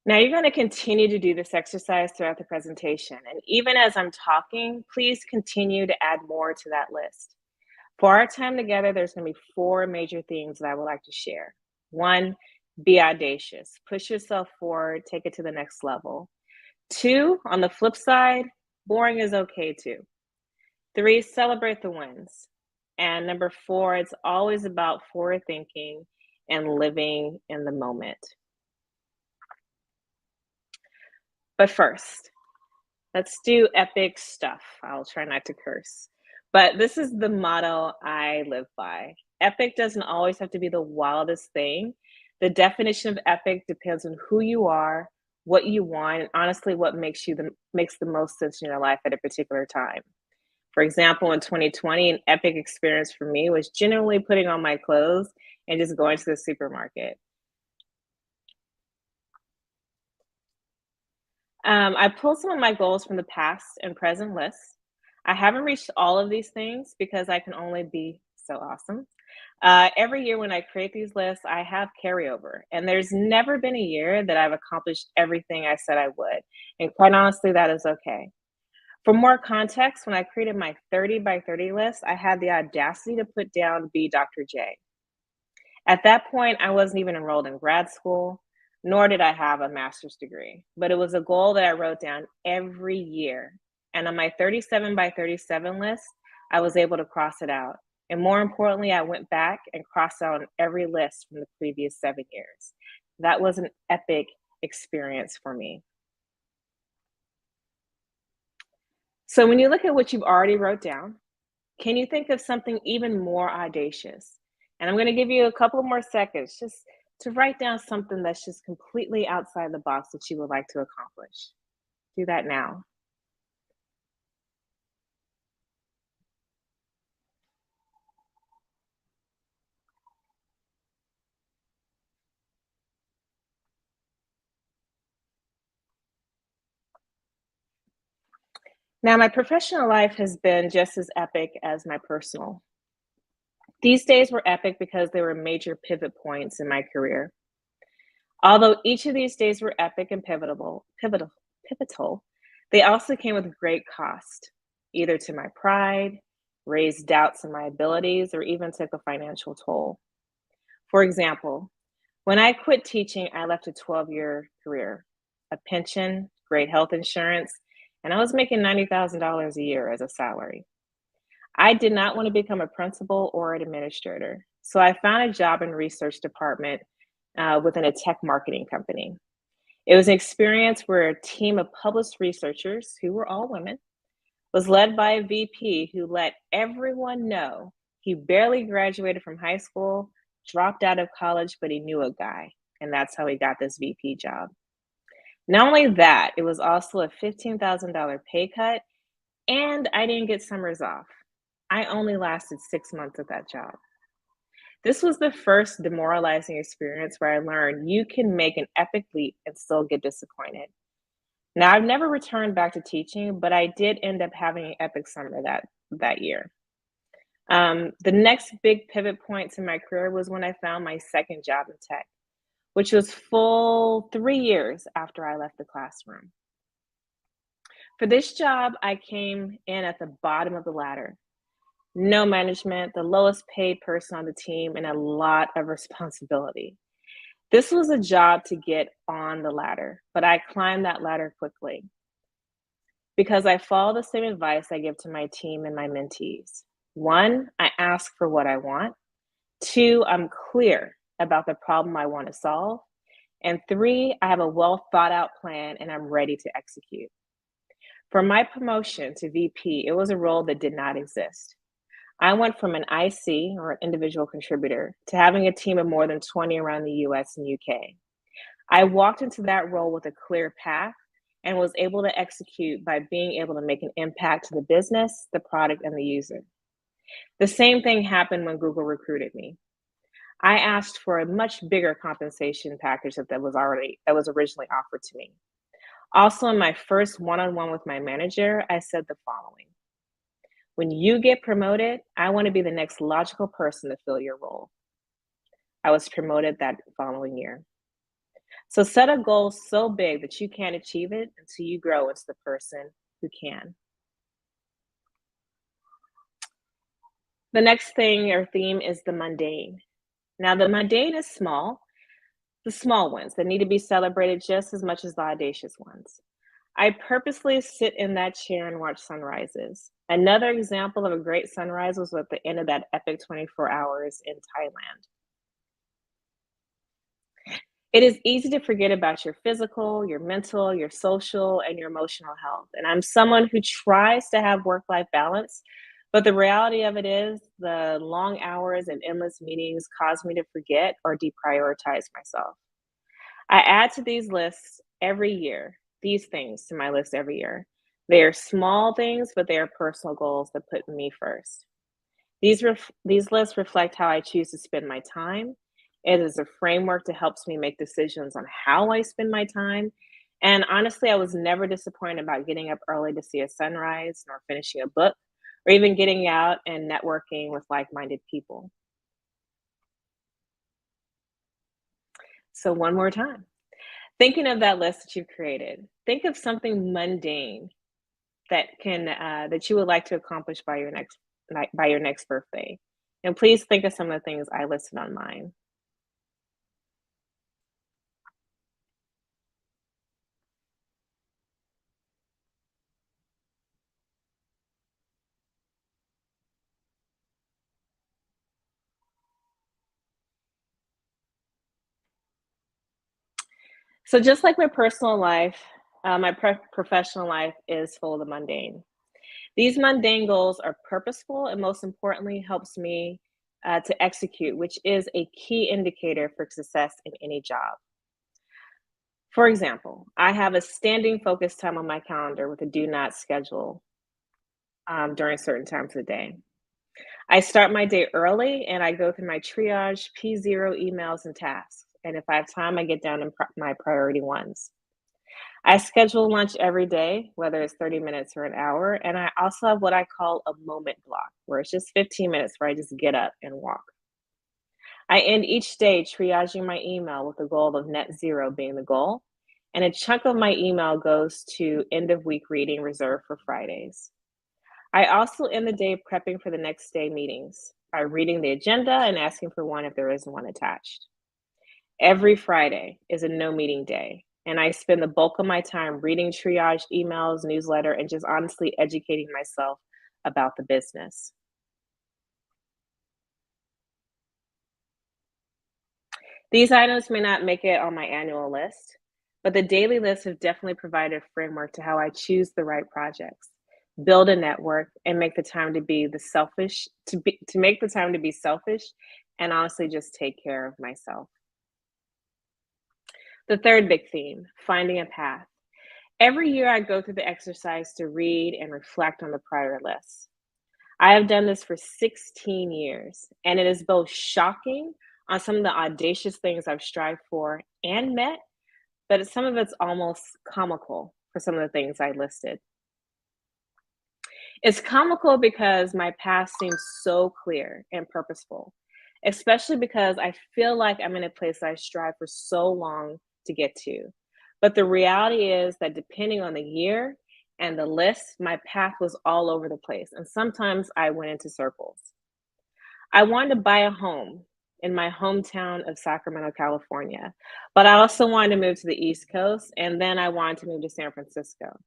Now you're going to continue to do this exercise throughout the presentation. And even as I'm talking, please continue to add more to that list. For our time together, there's going to be 4 major themes that I would like to share. 1, be audacious. Push yourself forward, take it to the next level. 2, on the flip side, boring is okay too. 3, celebrate the wins. And number 4, it's always about forward thinking and living in the moment. But first, let's do epic stuff. I'll try not to curse. But this is the motto I live by. Epic doesn't always have to be the wildest thing. The definition of epic depends on who you are, what you want, and honestly, what makes the most sense in your life at a particular time. For example, in 2020, an epic experience for me was genuinely putting on my clothes and just going to the supermarket. I pulled some of my goals from the past and present lists. I haven't reached all of these things because I can only be so awesome. Every year when I create these lists, I have carryover, and there's never been a year that I've accomplished everything I said I would. And quite honestly, that is okay. For more context, when I created my 30 by 30 list, I had the audacity to put down be Dr. J. At that point, I wasn't even enrolled in grad school, nor did I have a master's degree, but it was a goal that I wrote down every year. And on my 37 by 37 list, I was able to cross it out. And more importantly, I went back and crossed out on every list from the previous 7 years. That was an epic experience for me. So when you look at what you've already wrote down, can you think of something even more audacious? And I'm going to give you a couple more seconds just to write down something that's just completely outside the box that you would like to accomplish. Do that now. Now, my professional life has been just as epic as my personal. These days were epic because they were major pivot points in my career. Although each of these days were epic and pivotal, they also came with great cost, either to my pride, raised doubts in my abilities, or even took a financial toll. For example, when I quit teaching, I left a 12-year career, a pension, great health insurance, and I was making $90,000 a year as a salary. I did not want to become a principal or an administrator, so I found a job in research department within a tech marketing company. It was an experience where a team of published researchers, who were all women, was led by a VP who let everyone know he barely graduated from high school, dropped out of college, but he knew a guy, and that's how he got this VP job. Not only that, it was also a $15,000 pay cut, and I didn't get summers off. I only lasted 6 months at that job. This was the first demoralizing experience where I learned you can make an epic leap and still get disappointed. Now, I've never returned back to teaching, but I did end up having an epic summer that year. The next big pivot point in my career was when I found my second job in tech, which was full 3 years after I left the classroom. For this job, I came in at the bottom of the ladder. No management, the lowest paid person on the team, and a lot of responsibility. This was a job to get on the ladder, but I climbed that ladder quickly because I follow the same advice I give to my team and my mentees. 1, I ask for what I want. 2, I'm clear about the problem I want to solve. And 3, I have a well thought out plan and I'm ready to execute. For my promotion to VP, it was a role that did not exist. I went from an IC, or an individual contributor, to having a team of more than 20 around the US and UK. I walked into that role with a clear path and was able to execute by being able to make an impact to the business, the product, and the user. The same thing happened when Google recruited me. I asked for a much bigger compensation package that was originally offered to me. Also, in my first one-on-one with my manager, I said the following: when you get promoted, I want to be the next logical person to fill your role. I was promoted that following year. So set a goal so big that you can't achieve it until you grow into the person who can. The next thing or theme is the mundane. Now, the mundane is small, the small ones that need to be celebrated just as much as the audacious ones. I purposely sit in that chair and watch sunrises. Another example of a great sunrise was at the end of that epic 24 hours in Thailand. It is easy to forget about your physical, your mental, your social, and your emotional health. And I'm someone who tries to have work-life balance, but the reality of it is the long hours and endless meetings cause me to forget or deprioritize myself. I add to these lists every year, these things to my list every year. They are small things, but they are personal goals that put me first. These lists reflect how I choose to spend my time. It is a framework that helps me make decisions on how I spend my time. And honestly, I was never disappointed about getting up early to see a sunrise, nor finishing a book, or even getting out and networking with like-minded people. So one more time, thinking of that list that you've created, think of something mundane that you would like to accomplish by your next birthday. And please think of some of the things I listed on mine. So just like my personal life, my professional life is full of the mundane. These mundane goals are purposeful and most importantly helps me to execute, which is a key indicator for success in any job. For example, I have a standing focus time on my calendar with a do not schedule during certain times of the day. I start my day early and I go through my triage P0 emails and tasks. And if I have time, I get down to my priority ones. I schedule lunch every day, whether it's 30 minutes or an hour. And I also have what I call a moment block, where it's just 15 minutes where I just get up and walk. I end each day triaging my email with the goal of net zero being the goal. And a chunk of my email goes to end of week reading reserved for Fridays. I also end the day prepping for the next day meetings by reading the agenda and asking for one if there isn't one attached. Every Friday is a no meeting day, and I spend the bulk of my time reading triage emails, newsletter, and just honestly educating myself about the business. These items may not make it on my annual list, but the daily lists have definitely provided a framework to how I choose the right projects, build a network, and make the time to be selfish, and honestly just take care of myself. The third big theme, finding a path. Every year I go through the exercise to read and reflect on the prior lists. I have done this for 16 years, and it is both shocking on some of the audacious things I've strived for and met, but some of it's almost comical for some of the things I listed. It's comical because my path seems so clear and purposeful, especially because I feel like I'm in a place I strive for so long to get to. But the reality is that depending on the year and the list, my path was all over the place, and sometimes I went into circles. I wanted to buy a home in my hometown of Sacramento, California, but I also wanted to move to the East Coast, and then I wanted to move to San Francisco.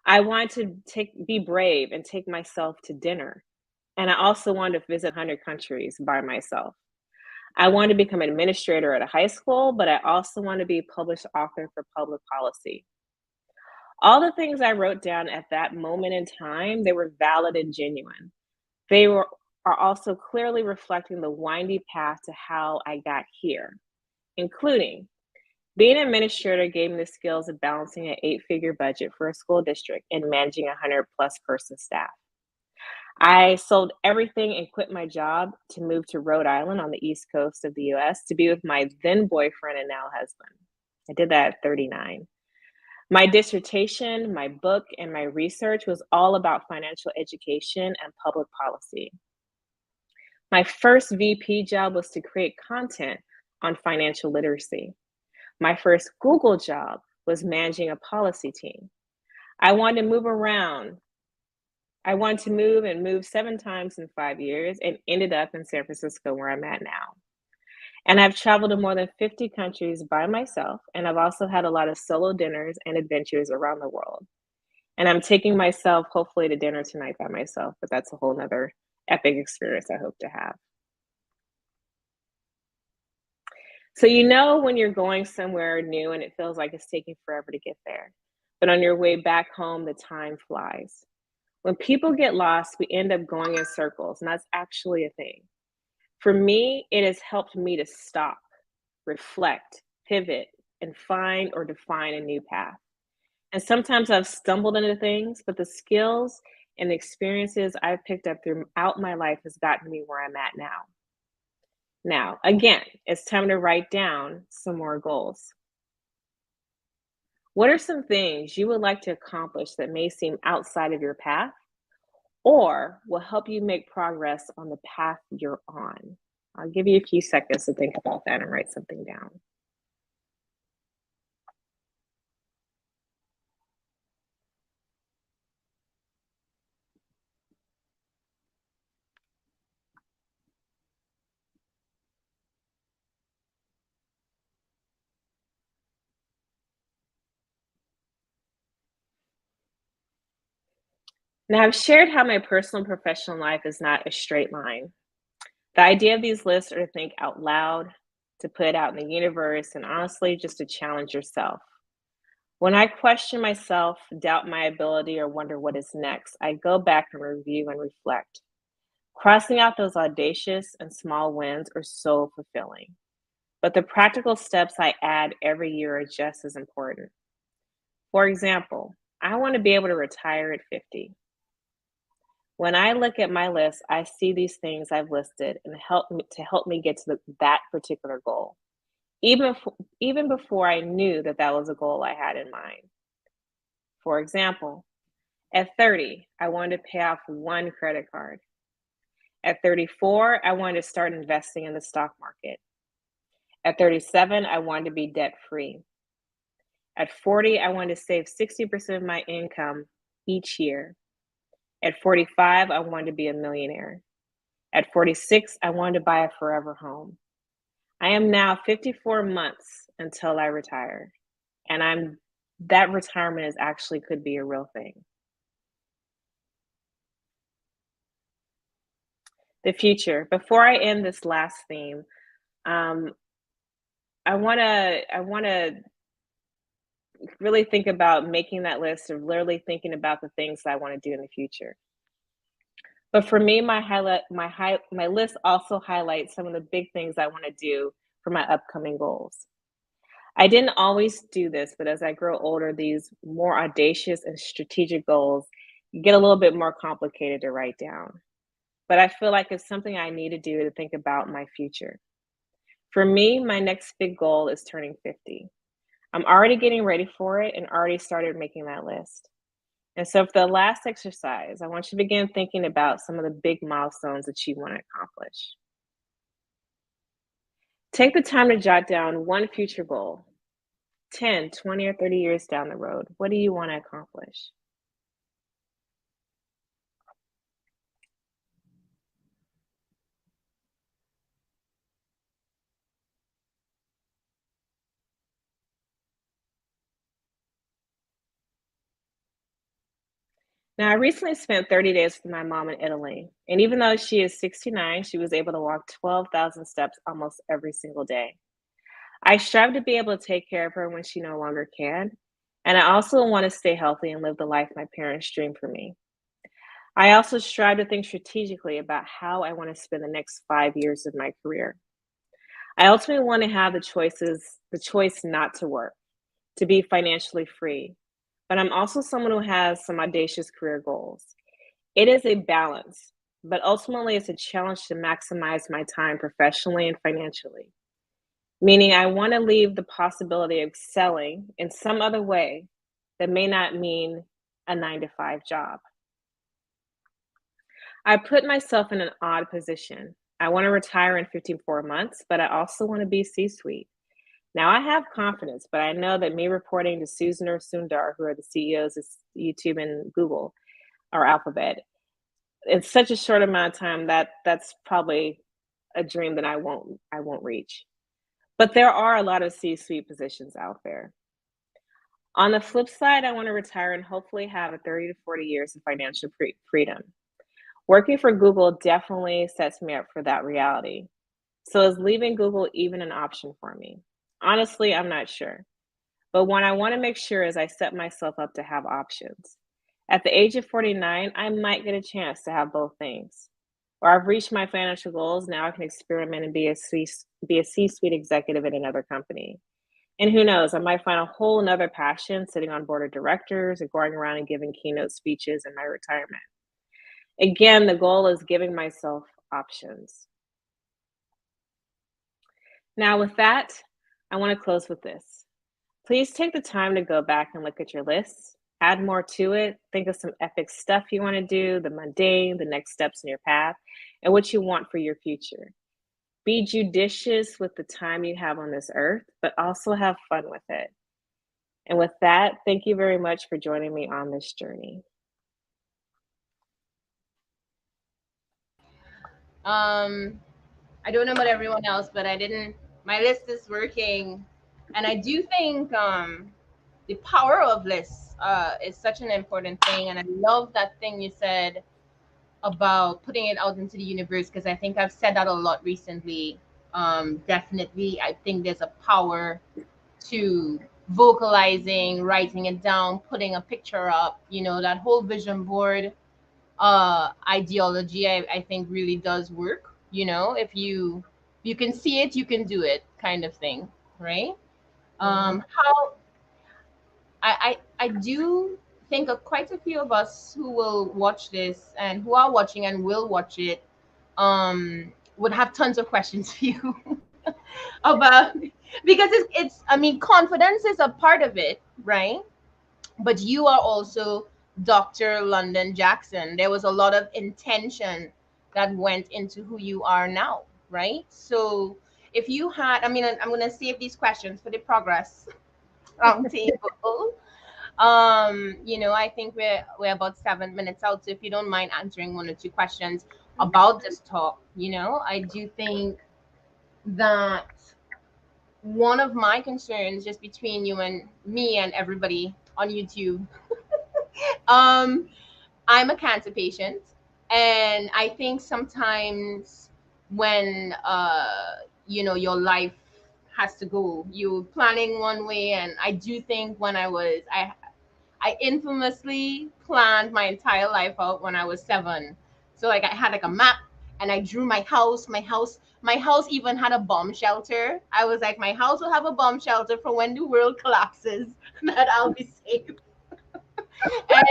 I wanted to be brave and take myself to dinner, and I also wanted to visit 100 countries by myself. I wanted to become an administrator at a high school, but I also wanted to be a published author for public policy. All the things I wrote down at that moment in time, they were valid and genuine. They are also clearly reflecting the windy path to how I got here, including being an administrator gave me the skills of balancing an 8-figure budget for a school district and managing a 100+ person staff. I sold everything and quit my job to move to Rhode Island on the East Coast of the US to be with my then boyfriend and now husband. I did that at 39. My dissertation, my book, and my research was all about financial education and public policy. My first VP job was to create content on financial literacy. My first Google job was managing a policy team. I wanted to move around. I wanted to move 7 times in 5 years and ended up in San Francisco where I'm at now. And I've traveled to more than 50 countries by myself, and I've also had a lot of solo dinners and adventures around the world. And I'm taking myself hopefully to dinner tonight by myself, but that's a whole nother epic experience I hope to have. So you know when you're going somewhere new and it feels like it's taking forever to get there, but on your way back home, the time flies. When people get lost, we end up going in circles, and that's actually a thing. For me, it has helped me to stop, reflect, pivot, and find or define a new path. And sometimes I've stumbled into things, but the skills and the experiences I've picked up throughout my life has gotten me where I'm at now. Now, again, it's time to write down some more goals. What are some things you would like to accomplish that may seem outside of your path or will help you make progress on the path you're on? I'll give you a few seconds to think about that and write something down. Now, I've shared how my personal and professional life is not a straight line. The idea of these lists are to think out loud, to put out in the universe, and honestly, just to challenge yourself. When I question myself, doubt my ability, or wonder what is next, I go back and review and reflect. Crossing out those audacious and small wins are so fulfilling. But the practical steps I add every year are just as important. For example, I want to be able to retire at 50. When I look at my list, I see these things I've listed and help me get to that particular goal, even before I knew that was a goal I had in mind. For example, at 30, I wanted to pay off 1 credit card. At 34, I wanted to start investing in the stock market. At 37, I wanted to be debt-free. At 40, I wanted to save 60% of my income each year. At 45, I wanted to be a millionaire. At 46, I wanted to buy a forever home. I am now 54 months until I retire, and that retirement is actually could be a real thing. The future. Before I end this last theme, I want to really think about making that list of literally thinking about the things that I want to do in the future. But for me, my list also highlights some of the big things I want to do for my upcoming goals. I didn't always do this, but as I grow older, these more audacious and strategic goals get a little bit more complicated to write down. But I feel like it's something I need to do to think about my future. For me, my next big goal is turning 50. I'm already getting ready for it and already started making that list. And so, for the last exercise, I want you to begin thinking about some of the big milestones that you want to accomplish. Take the time to jot down one future goal, 10, 20, or 30 years down the road. What do you want to accomplish? Now, I recently spent 30 days with my mom in Italy, and even though she is 69, she was able to walk 12,000 steps almost every single day. I strive to be able to take care of her when she no longer can, and I also want to stay healthy and live the life my parents dreamed for me. I also strive to think strategically about how I want to spend the next 5 years of my career. I ultimately want to have the choice not to work, to be financially free, but I'm also someone who has some audacious career goals. It is a balance, but ultimately it's a challenge to maximize my time professionally and financially. Meaning, I want to leave the possibility of excelling in some other way that may not mean a 9 to 5 job. I put myself in an odd position. I want to retire in 54 months, but I also want to be C suite. Now, I have confidence, but I know that me reporting to Susan or Sundar, who are the CEOs of YouTube and Google or Alphabet, in such a short amount of time, that's probably a dream that I won't reach. But there are a lot of C-suite positions out there. On the flip side, I want to retire and hopefully have a 30 to 40 years of financial freedom. Working for Google definitely sets me up for that reality. So is leaving Google even an option for me? Honestly, I'm not sure. But what I want to make sure is I set myself up to have options. At the age of 49, I might get a chance to have both things. Or I've reached my financial goals, now I can experiment and be a C-suite executive at another company. And who knows, I might find a whole another passion sitting on board of directors and going around and giving keynote speeches in my retirement. Again, the goal is giving myself options. Now with that, I want to close with this. Please take the time to go back and look at your lists, add more to it, think of some epic stuff you want to do, the mundane, the next steps in your path, and what you want for your future. Be judicious with the time you have on this earth, but also have fun with it. And with that, thank you very much for joining me on this journey. I don't know about everyone else, but my list is working. And I do think the power of lists is such an important thing. And I love that thing you said about putting it out into the universe, because I think I've said that a lot recently. Definitely, I think there's a power to vocalizing, writing it down, putting a picture up, that whole vision board ideology, I think really does work. If you can see it, you can do it, kind of thing, right? How I do think of quite a few of us who will watch this and who are watching and will watch it would have tons of questions for you about, because I mean, confidence is a part of it, right? But you are also Dr. London Jackson. There was a lot of intention that went into who you are now, right? So if you had, I mean, I'm going to save these questions for the progress roundtable. I think we're about 7 minutes out. So if you don't mind answering one or two questions about this talk, I do think that one of my concerns, just between you and me and everybody on YouTube, um, I'm a cancer patient, and I think sometimes when your life has to go, you're planning one way, and I do think when I infamously planned my entire life out when I was 7. So like I had like a map, and I drew my house. My house even had a bomb shelter. I was like, my house will have a bomb shelter for when the world collapses, that I'll be safe.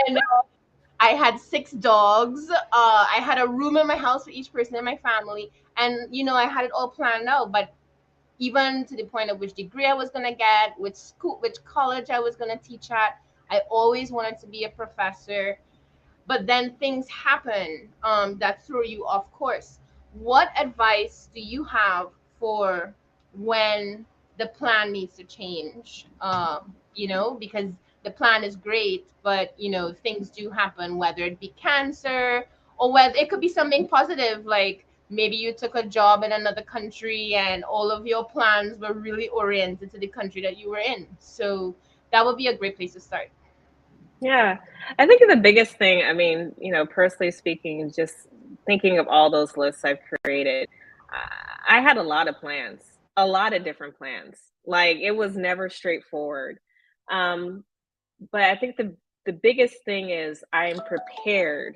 And I had 6 dogs. I had a room in my house for each person in my family, and I had it all planned out. But even to the point of which degree I was gonna get, which school, which college I was gonna teach at, I always wanted to be a professor, but then things happen that throw you off course. What advice do you have for when the plan needs to change? Because the plan is great, but things do happen, whether it be cancer or whether it could be something positive, like maybe you took a job in another country and all of your plans were really oriented to the country that you were in. So that would be a great place to start. Yeah, I think the biggest thing, I mean, personally speaking, just thinking of all those lists I've created, I had a lot of plans, a lot of different plans. Like it was never straightforward. Um, but I think the biggest thing is I'm prepared.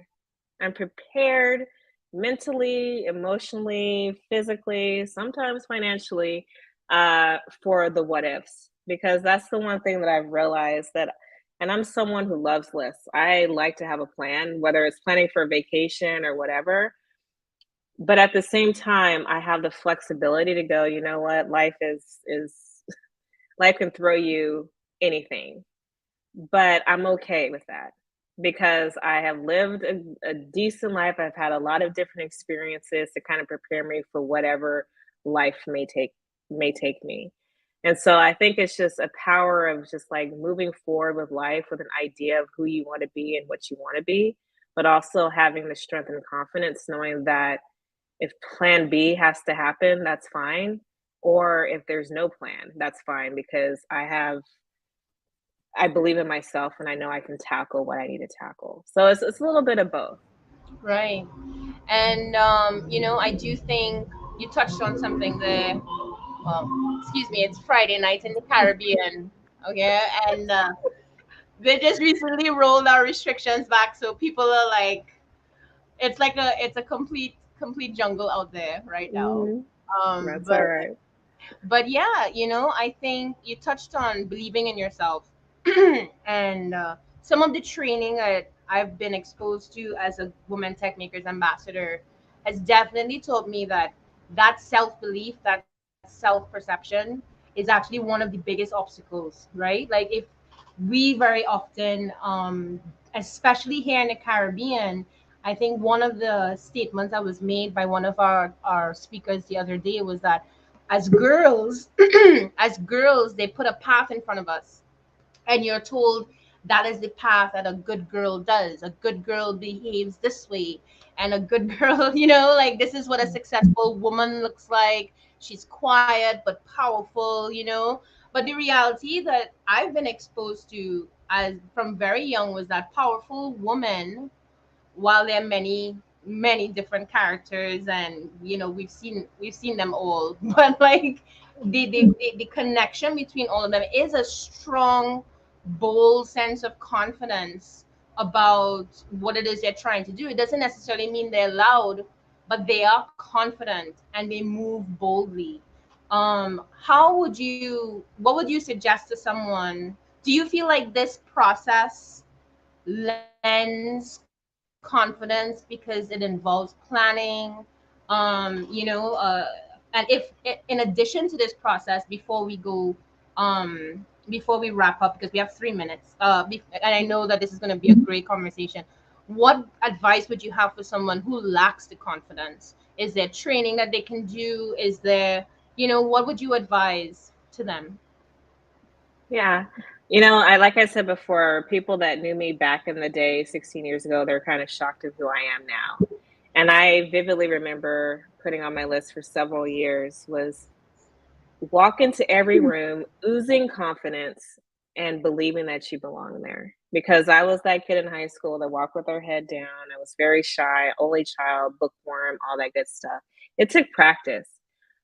I'm prepared mentally, emotionally, physically, sometimes financially, for the what ifs. Because that's the one thing that I've realized that, and I'm someone who loves lists. I like to have a plan, whether it's planning for a vacation or whatever. But at the same time, I have the flexibility to go, you know what, life is life can throw you anything, but I'm okay with that because I have lived a decent life. I've had a lot of different experiences to kind of prepare me for whatever life may take me. And so I think it's just a power of just like moving forward with life with an idea of who you want to be and what you want to be, but also having the strength and confidence knowing that if plan B has to happen, that's fine. Or if there's no plan, that's fine because I believe in myself and I know I can tackle what I need to tackle. So it's a little bit of both. Right. And I do think you touched on something there. Well, excuse me, it's Friday night in the Caribbean. Okay. And they just recently rolled our restrictions back, so people are like, it's a complete jungle out there right now. Hmm. Um, That's all but right. but yeah, I think you touched on believing in yourself, and some of the training I've been exposed to as a Women Tech Makers ambassador has definitely taught me that self belief, that self perception, is actually one of the biggest obstacles, right? Like if we very often, especially here in the Caribbean, I think one of the statements that was made by one of our speakers the other day was that as girls, as girls, they put a path in front of us, and you're told that is the path that a good girl does. A good girl behaves this way, and a good girl, like this is what a successful woman looks like. She's quiet but powerful, But the reality that I've been exposed to as from very young was that powerful woman, while there are many different characters, and we've seen them all, but like the connection between all of them is a strong, bold sense of confidence about what it is they're trying to do. It doesn't necessarily mean they're loud, but they are confident and they move boldly. What would you suggest to someone? Do you feel like this process lends confidence because it involves planning, and in addition to this process, before we wrap up, because we have 3 minutes, and I know that this is going to be a great conversation, what advice would you have for someone who lacks the confidence? Is there training that they can do? Is there, what would you advise to them? Yeah. Like I said before, people that knew me back in the day, 16 years ago, they're kind of shocked of who I am now. And I vividly remember putting on my list for several years was walk into every room oozing confidence and believing that you belong there. Because I was that kid in high school that walked with her head down. I was very shy, only child, bookworm, all that good stuff. It took practice.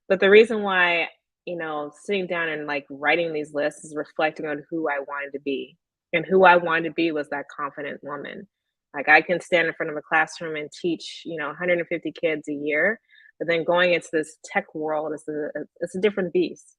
But the reason why, sitting down and like writing these lists is reflecting on who I wanted to be. And who I wanted to be was that confident woman. Like I can stand in front of a classroom and teach, 150 kids a year, but then going into this tech world is it's a different beast.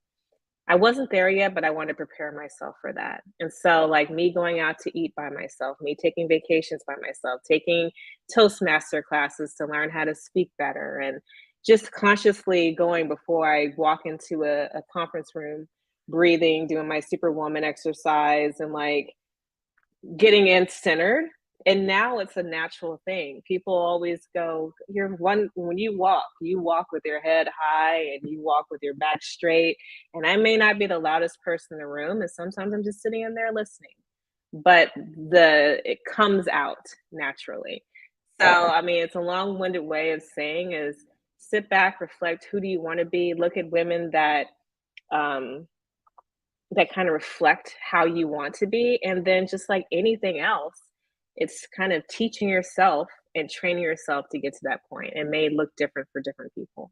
I wasn't there yet, but I wanted to prepare myself for that. And so, like me going out to eat by myself, me taking vacations by myself, taking Toastmaster classes to learn how to speak better, and just consciously going before I walk into a conference room, breathing, doing my superwoman exercise, and like getting in centered. And now it's a natural thing. People always go, when you walk with your head high and you walk with your back straight. And I may not be the loudest person in the room, and sometimes I'm just sitting in there listening, but it comes out naturally. So, I mean, it's a long-winded way of saying is sit back, reflect, who do you want to be? Look at women that that kind of reflect how you want to be. And then just like anything else, it's kind of teaching yourself and training yourself to get to that point. It may look different for different people.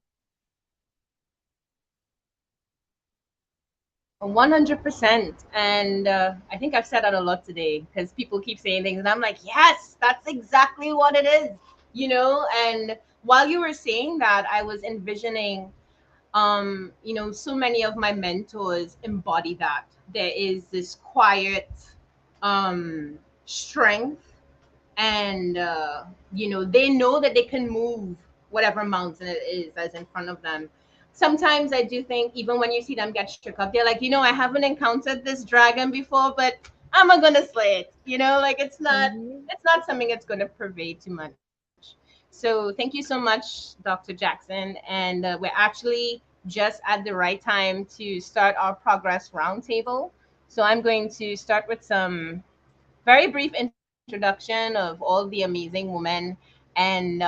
100%. And I think I've said that a lot today because people keep saying things, and I'm like, yes, that's exactly what it is, you know. And while you were saying that, I was envisioning, so many of my mentors embody that. There is this quiet strength, and they know that they can move whatever mountain it is that's in front of them. Sometimes I do think, even when you see them get shook up, they're like, I haven't encountered this dragon before, but I'm gonna slay it. Like it's not something that's gonna pervade too much. So thank you so much, Dr. Jackson. And we're actually just at the right time to start our progress roundtable. So I'm going to start with some very brief introduction of all the amazing women and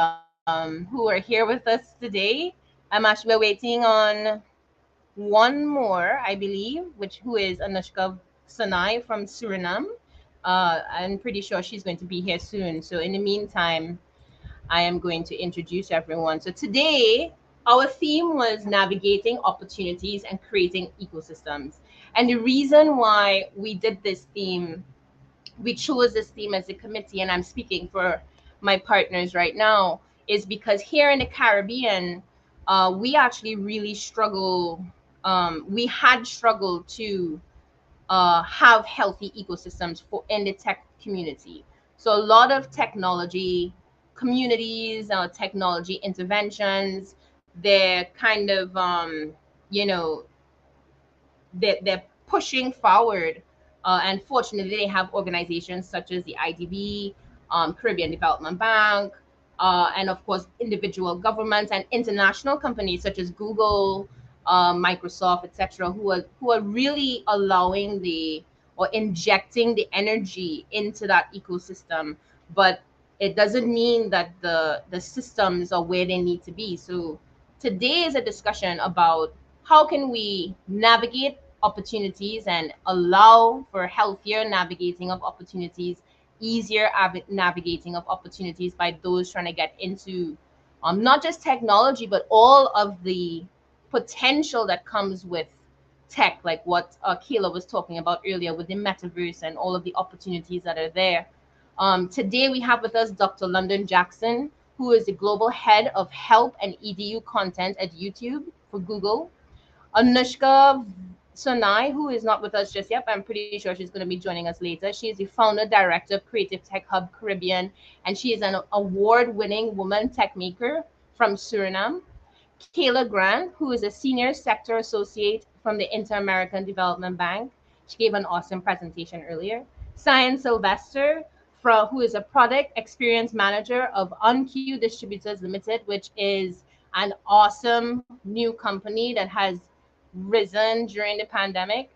who are here with us today. We're waiting on one more, I believe, who is Anushka Sanai from Suriname. I'm pretty sure she's going to be here soon. So in the meantime, I am going to introduce everyone. So today, our theme was navigating opportunities and creating ecosystems. And the reason why we chose this theme as a committee, and I'm speaking for my partners right now, is because here in the Caribbean, we actually really struggle. We had struggled to have healthy ecosystems for in the tech community. So a lot of technology communities, technology interventions, they're kind of you know they're pushing forward. And fortunately, they have organizations such as the IDB, Caribbean Development Bank, and of course, individual governments and international companies such as Google, Microsoft, etc., who are really allowing or injecting the energy into that ecosystem. But it doesn't mean that the systems are where they need to be. So today is a discussion about how can we navigate opportunities and allow for healthier navigating of opportunities, easier navigating of opportunities by those trying to get into not just technology, but all of the potential that comes with tech, like what Kayla was talking about earlier with the metaverse and all of the opportunities that are there. Today we have with us Dr. London Jackson, who is the global head of help and EDU content at YouTube for Google. Anushka Sonai, who is not with us just yet, but I'm pretty sure she's going to be joining us later. She is the founder director of Creative Tech Hub Caribbean, and she is an award-winning woman tech maker from Suriname. Kayla Grant, who is a senior sector associate from the Inter-American Development Bank. She gave an awesome presentation earlier. Cyan Sylvester, who is a product experience manager of UnQ Distributors Limited, which is an awesome new company that has risen during the pandemic.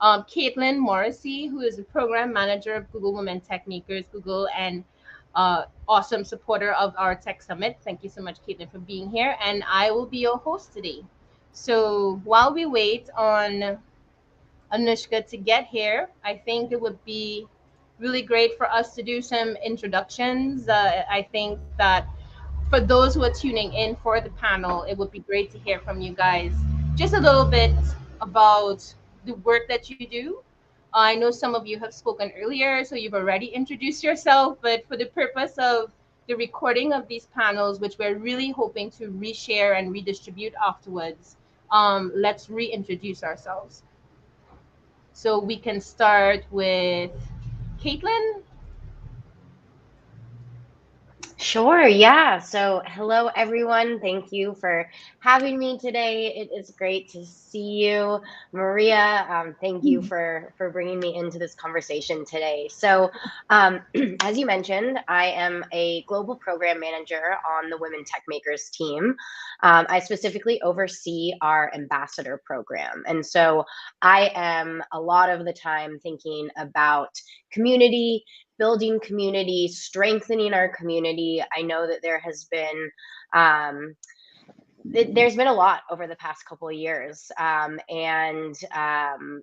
Caitlin Morrissey, who is the program manager of Google Women Tech Makers, Google, and awesome supporter of our Tech Summit. Thank you so much, Caitlin, for being here. And I will be your host today. So while we wait on Anushka to get here, I think it would be really great for us to do some introductions. I think that for those who are tuning in for the panel, it would be great to hear from you guys just a little bit about the work that you do. I know some of you have spoken earlier, so you've already introduced yourself, but for the purpose of the recording of these panels, which we're really hoping to reshare and redistribute afterwards, let's reintroduce ourselves. So we can start with Caitlin. Sure, yeah. So, hello everyone. Thank you for having me today. It is great to see you, Maria. Thank you for bringing me into this conversation today. So, as you mentioned, I am a global program manager on the Women Tech Makers team. I specifically oversee our ambassador program, and so I am a lot of the time thinking about community, building community, strengthening our community. I know that there has been um, there's been a lot over the past couple of years, and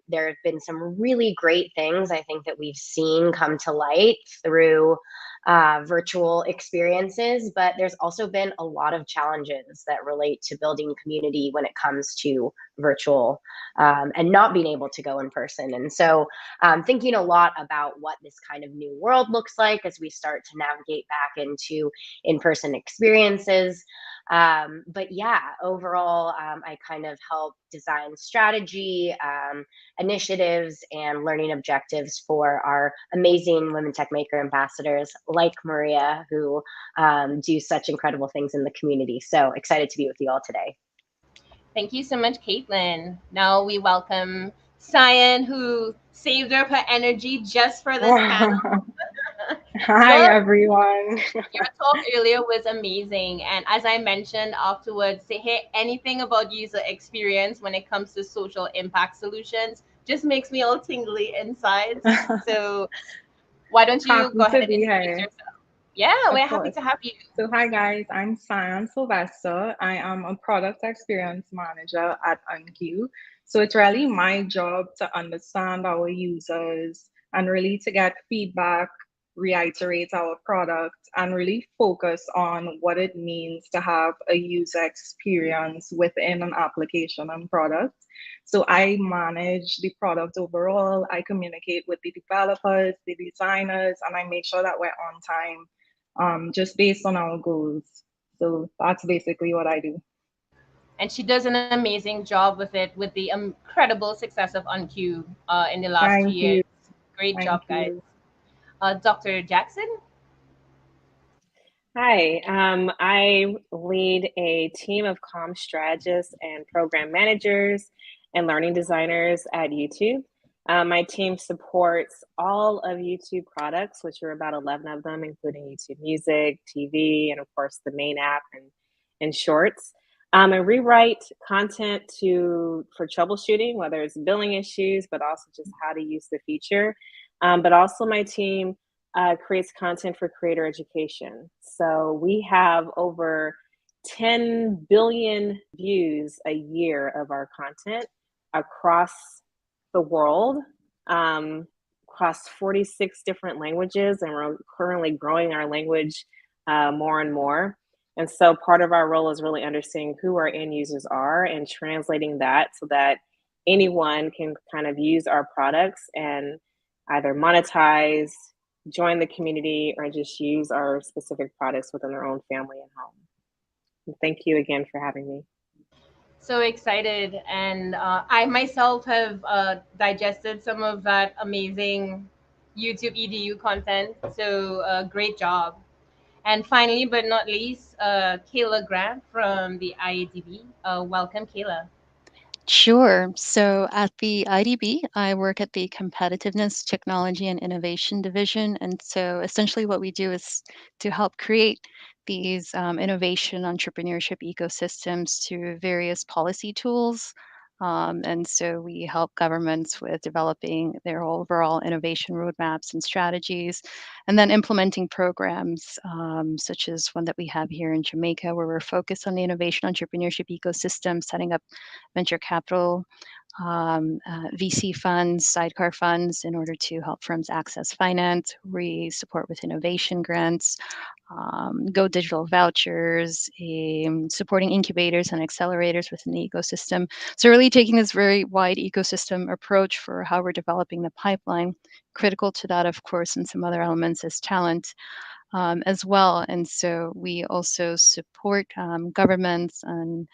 there have been some really great things I think that we've seen come to light through virtual experiences, but there's also been a lot of challenges that relate to building community when it comes to virtual and not being able to go in person. And so thinking a lot about what this kind of new world looks like as we start to navigate back into in-person experiences. But yeah, overall, I kind of help design strategy, initiatives, and learning objectives for our amazing Women Tech Maker ambassadors like Maria, who do such incredible things in the community. So excited to be with you all today. Thank you so much, Caitlin. Now we welcome Cyan, who saved up her energy just for this panel. Hi, Your everyone. your talk earlier was amazing, and as I mentioned afterwards, to hear anything about user experience when it comes to social impact solutions just makes me all tingly inside. So why don't you Happy go ahead to and be introduce here. yourself? Yeah, Of we're happy course. to have you. So, hi, guys. I'm Sam Sylvester. I am a product experience manager at Unq. So, it's really my job to understand our users and really to get feedback, reiterate our product, and really focus on what it means to have a user experience within an application and product. So I manage the product overall. I communicate with the developers, the designers, and I make sure that we're on time, just based on our goals. So that's basically what I do. And she does an amazing job with it, with the incredible success of Unq in the last two Thank years. you. Great Thank job, guys. you. Dr. Jackson? Hi, I lead a team of comm strategists and program managers and learning designers at YouTube. My team supports all of YouTube products, which are about 11 of them, including YouTube Music, TV, and of course the main app and Shorts. And rewrite content for troubleshooting, whether it's billing issues, but also just how to use the feature. But also my team creates content for creator education. So we have over 10 billion views a year of our content across the world, across 46 different languages, and we're currently growing our language more and more. And so part of our role is really understanding who our end users are and translating that so that anyone can kind of use our products and either monetize, join the community, or just use our specific products within their own family and home. And thank you again for having me. So excited. And I myself have digested some of that amazing YouTube EDU content. So great job. And finally, but not least, Kayla Grant from the IWD. Welcome, Kayla. Sure. So at the IDB, I work at the Competitiveness, Technology, and Innovation Division. And so essentially, what we do is to help create these innovation entrepreneurship ecosystems through various policy tools. And so we help governments with developing their overall innovation roadmaps and strategies, and then implementing programs such as one that we have here in Jamaica, where we're focused on the innovation entrepreneurship ecosystem, setting up venture capital, VC funds, sidecar funds in order to help firms access finance. We support with innovation grants, Go Digital vouchers, supporting incubators and accelerators within the ecosystem. So really taking this very wide ecosystem approach for how we're developing the pipeline. Critical to that, of course, and some other elements is talent. As well. And so we also support governments and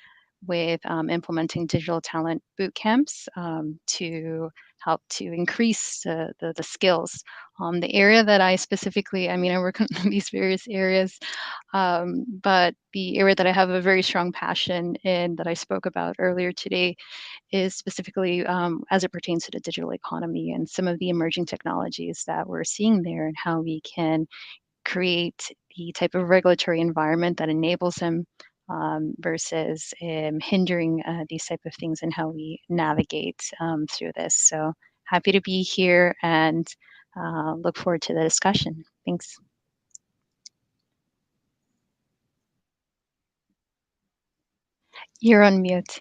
with implementing digital talent boot camps to help to increase the skills. The area that I specifically, I mean, I work on these various areas, but the area that I have a very strong passion in that I spoke about earlier today is specifically as it pertains to the digital economy and some of the emerging technologies that we're seeing there and how we can create the type of regulatory environment that enables them versus hindering these type of things and how we navigate through this. So happy to be here and look forward to the discussion. Thanks. You're on mute.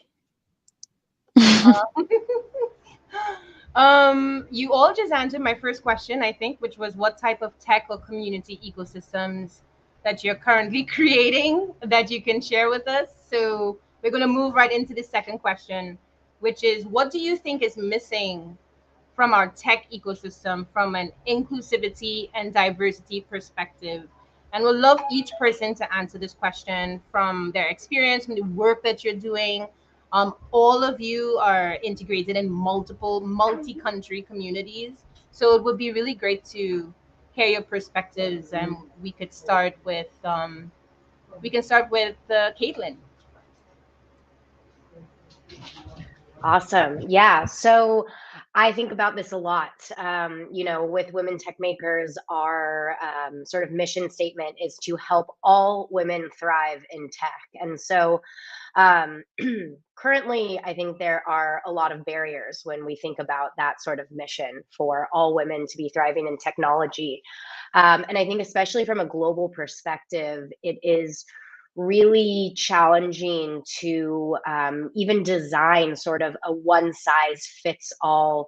You all just answered my first question, I think, which was what type of tech or community ecosystems that you're currently creating that you can share with us. So we're going to move right into the second question, which is what do you think is missing from our tech ecosystem from an inclusivity and diversity perspective? And we'll love each person to answer this question from their experience, from the work that you're doing. All of you are integrated in multiple multi-country communities, so it would be really great to hear your perspectives. And we could start with Caitlin. Awesome. Yeah. So I think about this a lot. With Women Tech Makers, our sort of mission statement is to help all women thrive in tech. And so currently, I think there are a lot of barriers when we think about that sort of mission for all women to be thriving in technology. And I think, especially from a global perspective, it is really challenging to even design sort of a one size fits all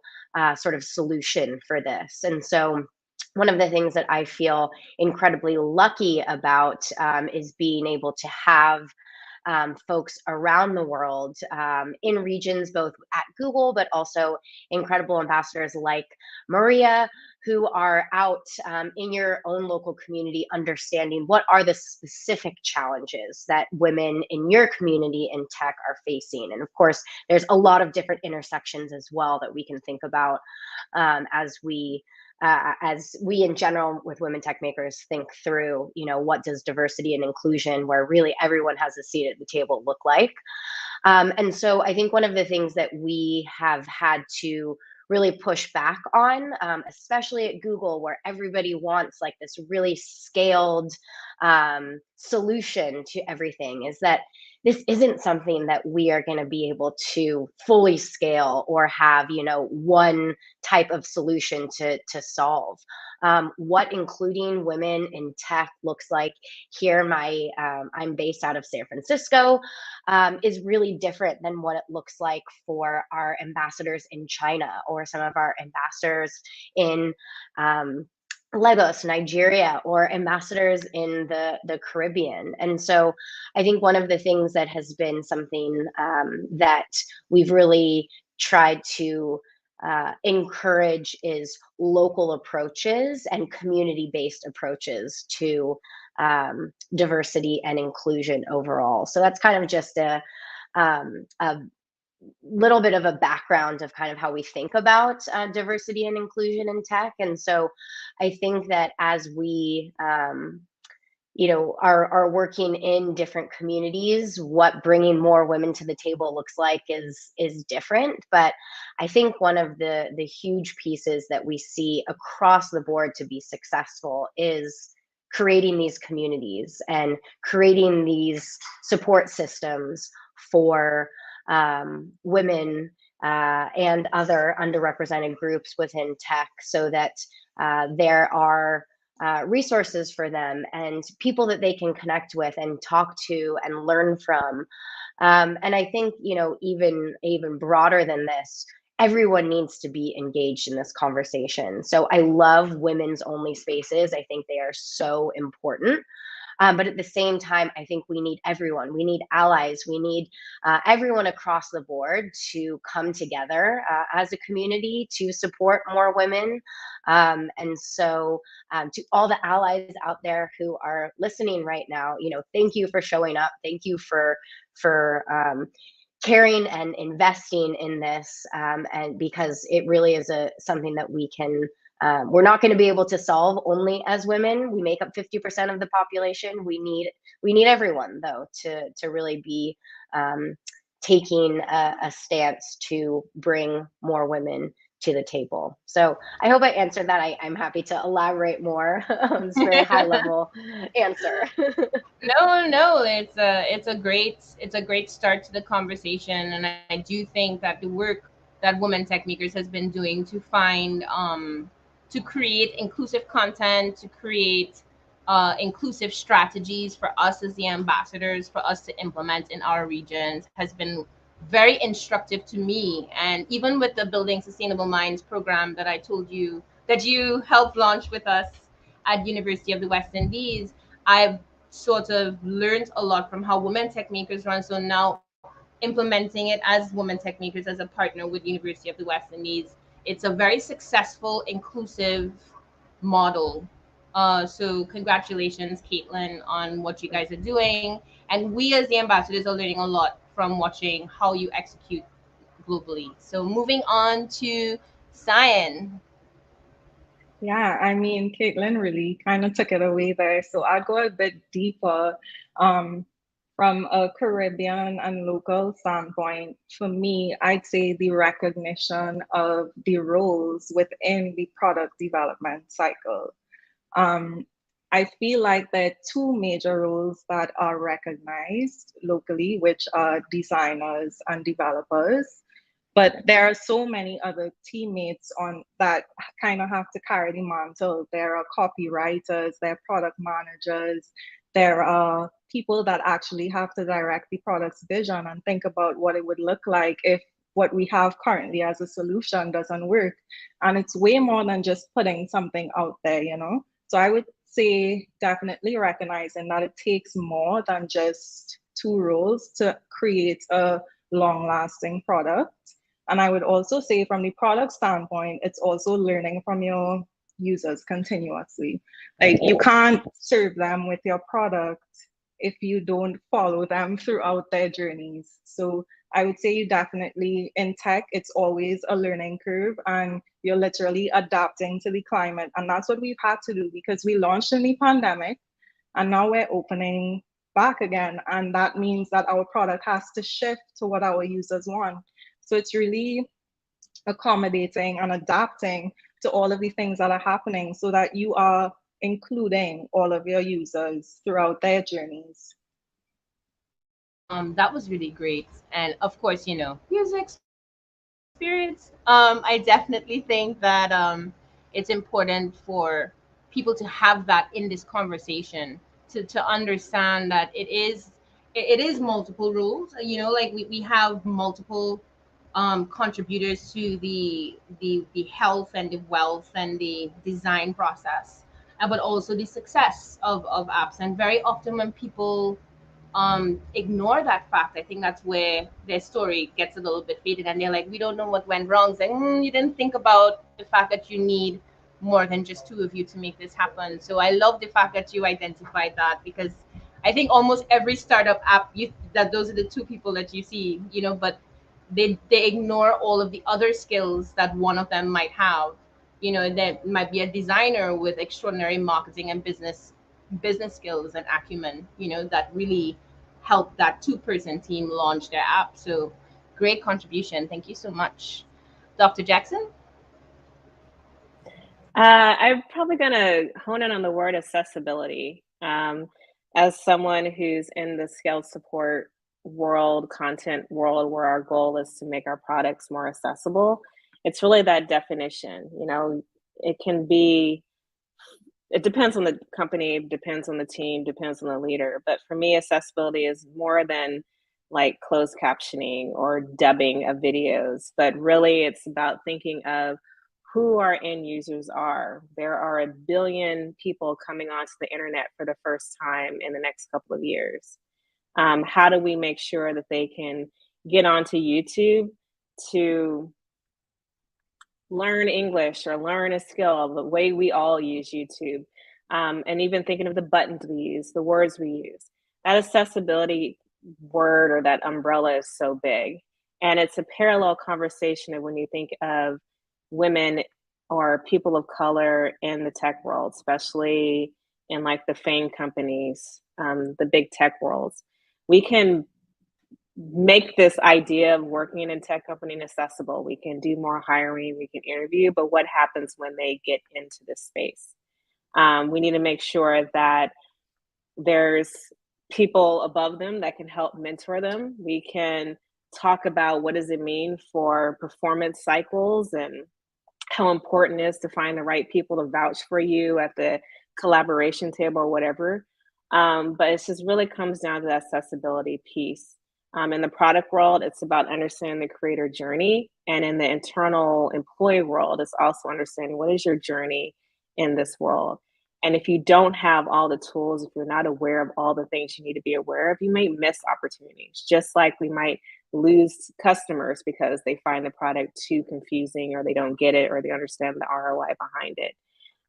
sort of solution for this. And so one of the things that I feel incredibly lucky about is being able to have folks around the world in regions, both at Google, but also incredible ambassadors like Maria, who are out in your own local community, understanding what are the specific challenges that women in your community in tech are facing. And of course, there's a lot of different intersections as well that we can think about as we in general with Women Tech Makers think through, what does diversity and inclusion, where really everyone has a seat at the table, look like? And so I think one of the things that we have had to really push back on, especially at Google, where everybody wants like this really scaled solution to everything, is that this isn't something that we are going to be able to fully scale or have, one type of solution to solve. What including women in tech looks like here, I'm based out of San Francisco, is really different than what it looks like for our ambassadors in China or some of our ambassadors in Lagos, Nigeria, or ambassadors in the Caribbean. And so I think one of the things that has been something that we've really tried to encourage is local approaches and community-based approaches to diversity and inclusion overall. So that's kind of just a little bit of a background of kind of how we think about diversity and inclusion in tech. And so I think that as we are working in different communities, what bringing more women to the table looks like is different. But I think one of the huge pieces that we see across the board to be successful is creating these communities and creating these support systems for women and other underrepresented groups within tech, so that there are resources for them and people that they can connect with and talk to and learn from. And I think, even broader than this, everyone needs to be engaged in this conversation. So I love women's only spaces. I think they are so important. But at the same time, I think we need everyone. We need allies. We need everyone across the board to come together as a community to support more women. And so to all the allies out there who are listening right now, thank you for showing up. Thank you for caring and investing in this, and because it really is something that we can. We're not going to be able to solve only as women. We make up 50% of the population. We need everyone though to really be taking a stance to bring more women to the table. So I hope I answered that. I'm happy to elaborate more. It's a very high level answer. No, it's a great start to the conversation, and I do think that the work that Women Tech Makers has been doing to find to create inclusive content, to create inclusive strategies for us as the ambassadors, for us to implement in our regions, has been very instructive to me. And even with the Building Sustainable Minds program that I told you that you helped launch with us at University of the West Indies, I've sort of learned a lot from how Women Tech Makers run. So now implementing it as Women Tech Makers as a partner with University of the West Indies, it's a very successful, inclusive model. So congratulations, Caitlin, on what you guys are doing. And we as the ambassadors are learning a lot from watching how you execute globally. So moving on to Cyan. Yeah, I mean, Caitlin really kind of took it away there. So I'll go a bit deeper. From a Caribbean and local standpoint, for me, I'd say the recognition of the roles within the product development cycle. I feel like there are two major roles that are recognized locally, which are designers and developers. But there are so many other teammates on that kind of have to carry the mantle. There are copywriters, there are product managers, there are people that actually have to direct the product's vision and think about what it would look like if what we have currently as a solution doesn't work. And it's way more than just putting something out there, So I would say definitely recognizing that it takes more than just two roles to create a long-lasting product. And I would also say from the product standpoint, it's also learning from your users continuously. Like you can't serve them with your product if you don't follow them throughout their journeys. So I would say you definitely, in tech, it's always a learning curve and you're literally adapting to the climate. And that's what we've had to do because we launched in the pandemic and now we're opening back again. And that means that our product has to shift to what our users want. So it's really accommodating and adapting to all of the things that are happening so that you are including all of your users throughout their journeys. That was really great. And of course, user experience. I definitely think that it's important for people to have that in this conversation to understand that it is multiple rules. Like we have multiple contributors to the health and the wealth and the design process, but also the success of apps. And very often when people ignore that fact, I think that's where their story gets a little bit faded and they're like, we don't know what went wrong. It's like, you didn't think about the fact that you need more than just two of you to make this happen. So I love the fact that you identified that, because I think almost every startup app that those are the two people that you see, but they ignore all of the other skills that one of them might have. There might be a designer with extraordinary marketing and business skills and acumen, that really help that two-person team launch their app. So great contribution. Thank you so much. Dr. Jackson? I'm probably going to hone in on the word accessibility. As someone who's in the scaled support world, content world, where our goal is to make our products more accessible, it's really that definition. It can be, it depends on the company, depends on the team, depends on the leader. But for me, accessibility is more than like closed captioning or dubbing of videos, but really it's about thinking of who our end users are. There are a billion people coming onto the internet for the first time in the next couple of years. How do we make sure that they can get onto YouTube to learn English or learn a skill the way we all use YouTube? And even thinking of the buttons we use, the words we use. That accessibility word or that umbrella is so big. And it's a parallel conversation of when you think of women or people of color in the tech world, especially in like the FANG companies, the big tech worlds. We can make this idea of working in tech company accessible. We can do more hiring, we can interview, but what happens when they get into this space? We need to make sure that there's people above them that can help mentor them. We can talk about what does it mean for performance cycles and how important it is to find the right people to vouch for you at the collaboration table or whatever. But it just really comes down to the accessibility piece. In the product world, it's about understanding the creator journey. And in the internal employee world, it's also understanding what is your journey in this world. And if you don't have all the tools, if you're not aware of all the things you need to be aware of, you may miss opportunities. Just like we might lose customers because they find the product too confusing or they don't get it or they understand the ROI behind it.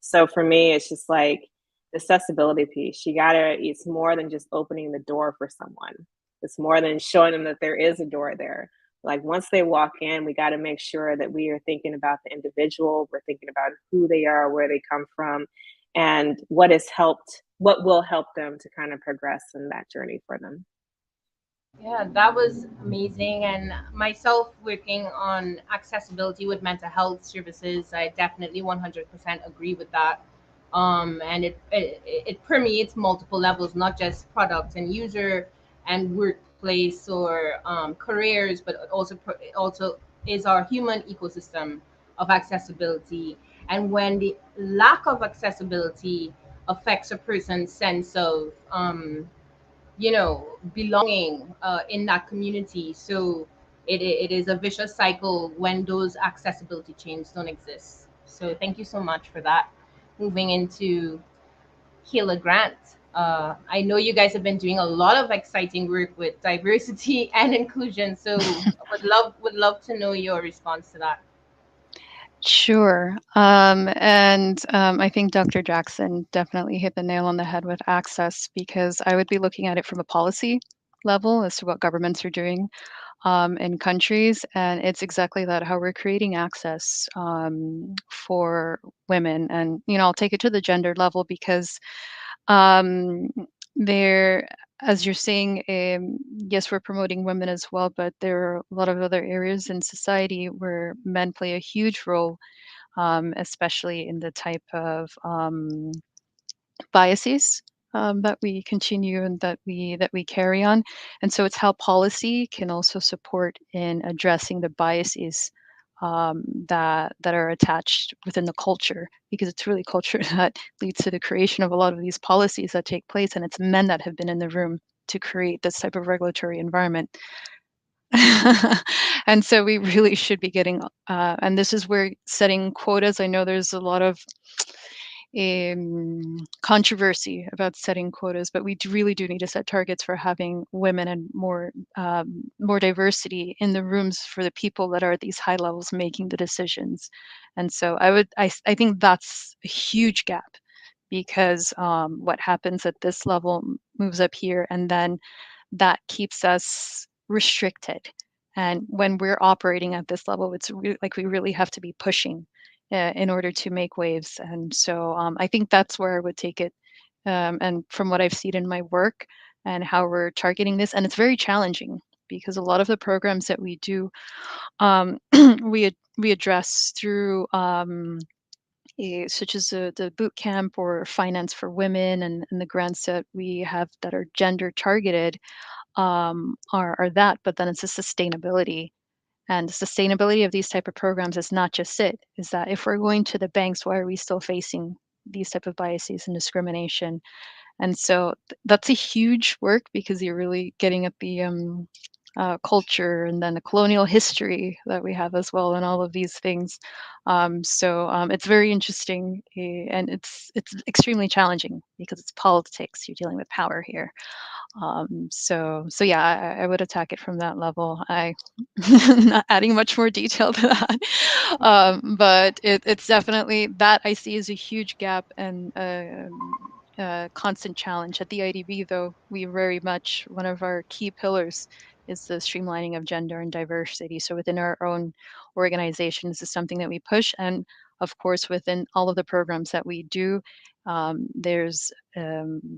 So for me, it's just like the accessibility piece. It's more than just opening the door for someone. It's more than showing them that there is a door there. Like once they walk in, we got to make sure that we are thinking about the individual. We're thinking about who they are, where they come from, and what will help them to kind of progress in that journey for them. Yeah, that was amazing. And myself working on accessibility with mental health services, I definitely 100% agree with that. And it permeates multiple levels, not just product and user and workplace or careers, but it also is our human ecosystem of accessibility. And when the lack of accessibility affects a person's sense of belonging in that community. So it is a vicious cycle when those accessibility chains don't exist. So thank you so much for that. Moving into Keela Grant. I know you guys have been doing a lot of exciting work with diversity and inclusion. So would love to know your response to that. Sure. And I think Dr. Jackson definitely hit the nail on the head with access because I would be looking at it from a policy level as to what governments are doing in countries. And it's exactly that, how we're creating access for women. And, I'll take it to the gender level because um, there, as you're saying, yes, we're promoting women as well, but there are a lot of other areas in society where men play a huge role, especially in the type of biases that we continue and that we carry on. And so it's how policy can also support in addressing the biases that are attached within the culture, because it's really culture that leads to the creation of a lot of these policies that take place, and it's men that have been in the room to create this type of regulatory environment. And so we really should be getting, and this is where setting quotas, I know there's a lot of controversy about setting quotas, but we really do need to set targets for having women and more diversity in the rooms for the people that are at these high levels making the decisions. And so I think that's a huge gap, because what happens at this level moves up here, and then that keeps us restricted. And when we're operating at this level, it's like we really have to be pushing in order to make waves. And so I think that's where I would take it. And from what I've seen in my work and how we're targeting this, and it's very challenging because a lot of the programs that we do, we address through such as the boot camp or finance for women, and the grants that we have that are gender targeted are that, but then it's the sustainability. And the sustainability of these type of programs is not just is that if we're going to the banks, why are we still facing these type of biases and discrimination? And so that's a huge work, because you're really getting at culture, and then the colonial history that we have as well, and all of these things. It's very interesting, and it's extremely challenging because it's politics. You're dealing with power here. So yeah, I would attack it from that level. I not adding much more detail to that, but it's definitely that I see as a huge gap and constant challenge at the IDB. Though we very much one of our key pillars is the streamlining of gender and diversity. So within our own organizations is something that we push, and of course within all of the programs that we do, there's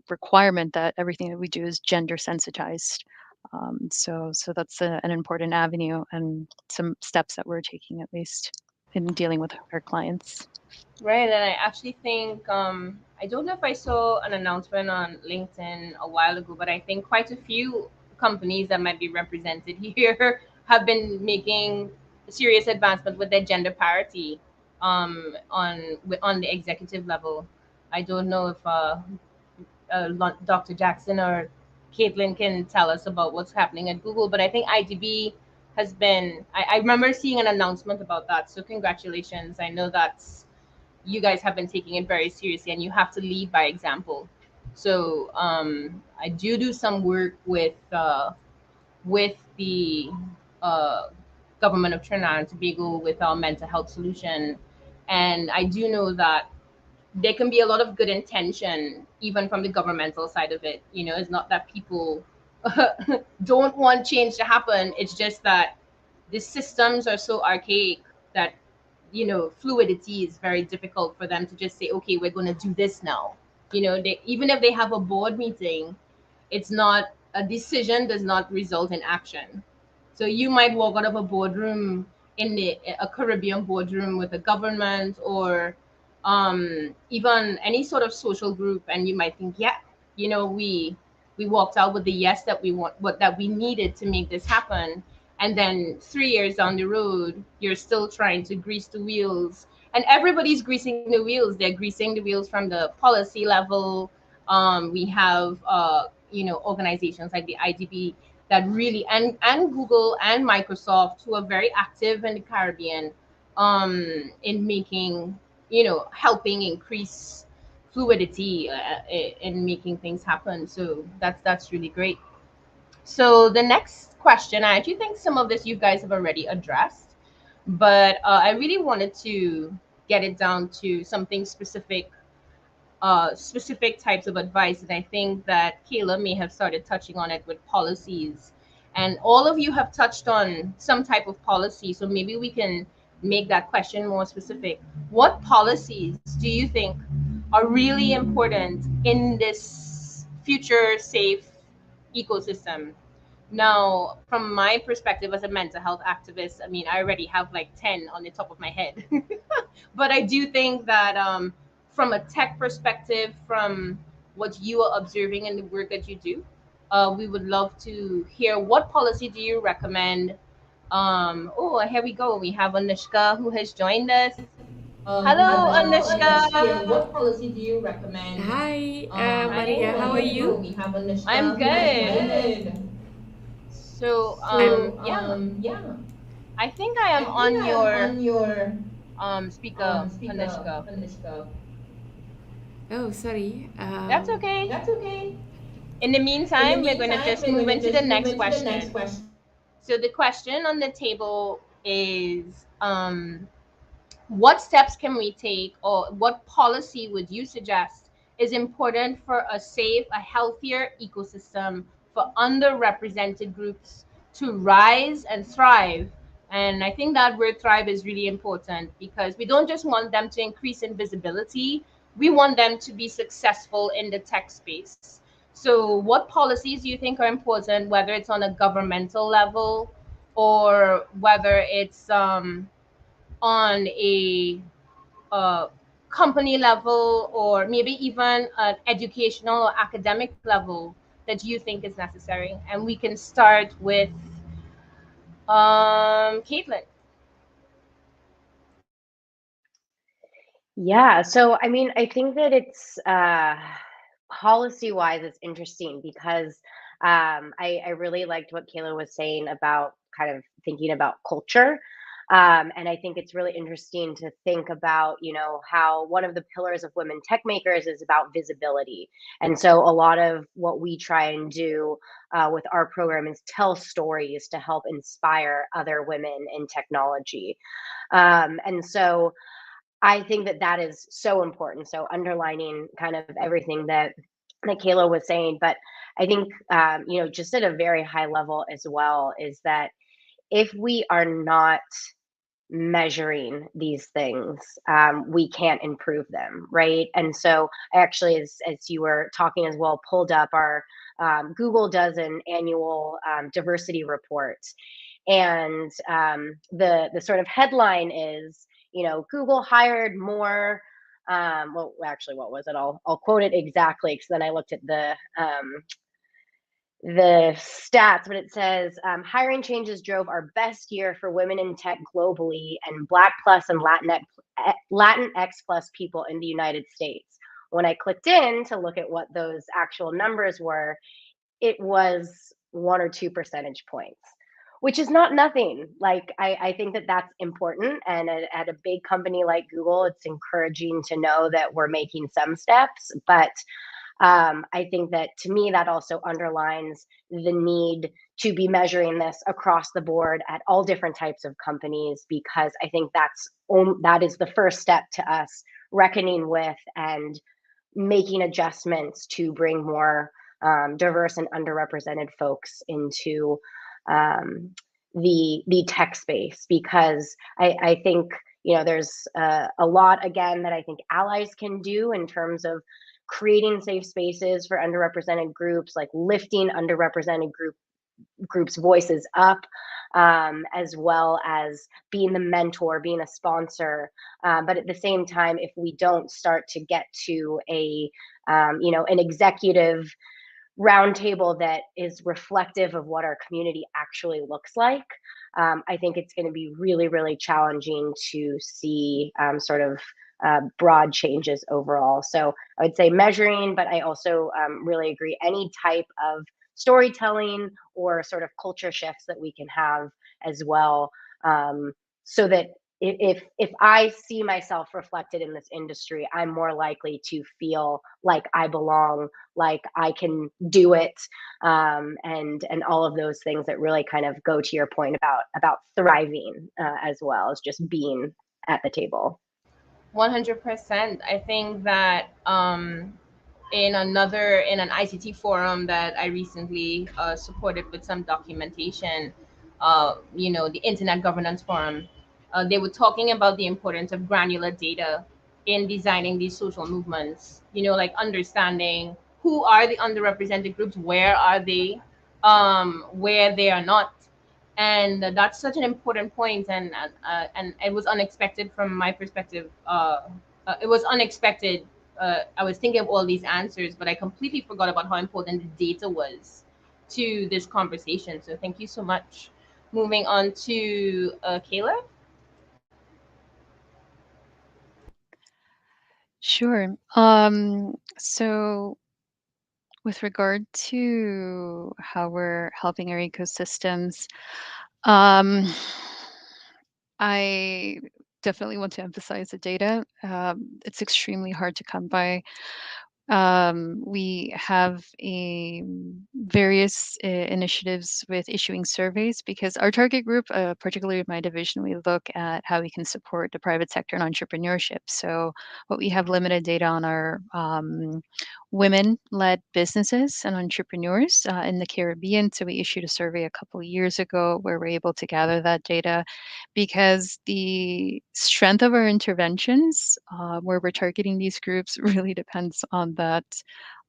requirement that everything that we do is gender sensitized. So that's an important avenue and some steps that we're taking at least in dealing with our clients. Right, and I actually think I don't know if I saw an announcement on LinkedIn a while ago, but I think quite a few companies that might be represented here have been making serious advancement with their gender parity on the executive level. I don't know if Dr. Jackson or Caitlin can tell us about what's happening at Google, but I think IDB has been. I remember seeing an announcement about that. So congratulations! I know that's you guys have been taking it very seriously, and you have to lead by example. So I do some work with the uh, government of Trinidad and Tobago with our mental health solution, and I do know that there can be a lot of good intention even from the governmental side of it. It's not that people don't want change to happen. It's just that the systems are so archaic that fluidity is very difficult for them to just say, okay, we're going to do this now. Even if they have a board meeting, it's not a decision does not result in action. So you might walk out of a boardroom a Caribbean boardroom with a government or even any sort of social group, and you might think, yeah, we walked out with the yes that we want, what that we needed to make this happen. And then 3 years down the road, you're still trying to grease the wheels, and everybody's greasing the wheels. They're greasing the wheels from the policy level. We have organizations like the IDB that really and Google and Microsoft, who are very active in the Caribbean in making helping increase fluidity in making things happen. So that's really great. So the next question, I actually think some of this you guys have already addressed, but I really wanted to get it down to something specific, specific types of advice. And I think that Kayla may have started touching on it with policies. And all of you have touched on some type of policy. So maybe we can make that question more specific. What policies do you think are really important in this future safe ecosystem? Now, from my perspective as a mental health activist, I mean, I already have like 10 on the top of my head. But I do think that from a tech perspective, from what you are observing in the work that you do, we would love to hear what policy do you recommend. Oh, here we go. We have Anushka who has joined us. Hello, Hello, Anushka. Anushka. What policy do you recommend? Hi, Maria. How are Hi. Here we go. you? We have Anushka I'm who has good. joined us. So, I'm. yeah, Yeah, I think I am I think on I am your on your speaker, speaker, Anushka. Anushka. Oh, sorry. That's okay. That's okay. In the In the meantime, we're going to meantime, just we're move going to into the just move next into the next question. question. So, the question on the table is what steps can we take, or what policy would you suggest is important for a safe, a healthier ecosystem for underrepresented groups to rise and thrive? And I think that word thrive is really important because we don't just want them to increase in visibility, we want them to be successful in the tech space. So, what policies do you think are important, whether it's on a governmental level or whether it's on a company level or maybe even an educational or academic level that you think is necessary? And we can start with Caitlin. Yeah, so I mean, I think that it's policy wise, it's interesting because I really liked what Kayla was saying about kind of thinking about culture. And I think it's really interesting to think about, how one of the pillars of women tech makers is about visibility. And so a lot of what we try and do with our program is tell stories to help inspire other women in technology. And so I think that that is so important. So underlining kind of everything that Kayla was saying, but I think just at a very high level as well is that if we are not measuring these things, we can't improve them, right? And so I actually, as you were talking as well, pulled up our Google does an annual diversity report, and the sort of headline is, Google hired more. Well, actually, what was it? I'll quote it exactly because then I looked at the stats, but it says hiring changes drove our best year for women in tech globally and Black plus and Latinx plus people in the United States. When I clicked in to look at what those actual numbers were, it was 1 or 2 percentage points, which is not nothing. Like, I think that that's important. And at a big company like Google, it's encouraging to know that we're making some steps. But I think that to me, that also underlines the need to be measuring this across the board at all different types of companies, because I think that is the first step to us reckoning with and making adjustments to bring more diverse and underrepresented folks into the tech space, because I think there's a lot again that I think allies can do in terms of creating safe spaces for underrepresented groups, like lifting underrepresented groups' voices up, as well as being the mentor, being a sponsor. But at the same time, if we don't start to get to an executive roundtable that is reflective of what our community actually looks like, I think it's going to be really, really challenging to see sort of broad changes overall. So I would say measuring, but I also really agree any type of storytelling or sort of culture shifts that we can have as well, so that if I see myself reflected in this industry, I'm more likely to feel like I belong, like I can do it, and all of those things that really kind of go to your point about thriving as well as just being at the table. 100%. I think that in an ICT forum that I recently supported with some documentation, the Internet Governance Forum, they were talking about the importance of granular data in designing these social movements. Like understanding who are the underrepresented groups, where are they, where they are not, and that's such an important point. And it was unexpected from my perspective. It was unexpected. I was thinking of all these answers, but I completely forgot about how important the data was to this conversation. So thank you so much. Moving on to Kayla. Sure. So with regard to how we're helping our ecosystems, um, I definitely want to emphasize the data. It's extremely hard to come by. We have various initiatives with issuing surveys because our target group, particularly my division, we look at how we can support the private sector and entrepreneurship. So, what we have limited data on are women-led businesses and entrepreneurs in the Caribbean. So, we issued a survey a couple of years ago where we're able to gather that data, because the strength of our interventions, where we're targeting these groups, really depends on that,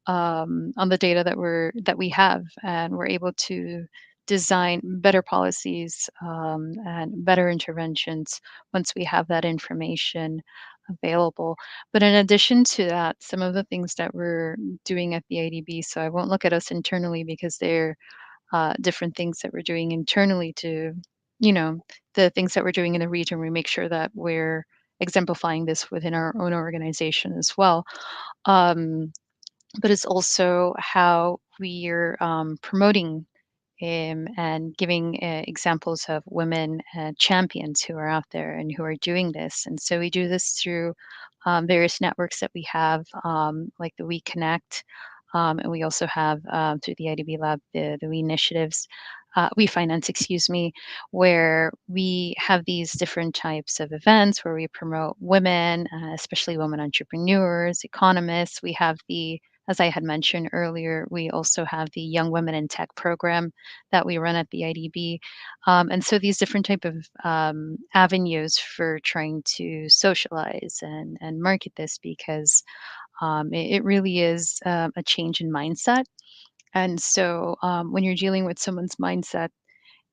on the data that we have, and we're able to design better policies and better interventions once we have that information available. But in addition to that, some of the things that we're doing at the IDB, so I won't look at us internally because they're different things that we're doing internally to, you know, the things that we're doing in the region. We make sure that we're exemplifying this within our own organization as well. Um, but it's also how we're promoting and giving examples of women champions who are out there and who are doing this. And so we do this through various networks that we have, like the We Connect, and we also have through the IDB Lab the We Initiatives. We Finance, excuse me, where we have these different types of events where we promote women, especially women entrepreneurs, economists. We have the, as I had mentioned earlier, we also have the Young Women in Tech program that we run at the IDB. And so these different type of avenues for trying to socialize and market this, because it really is a change in mindset. And so when you're dealing with someone's mindset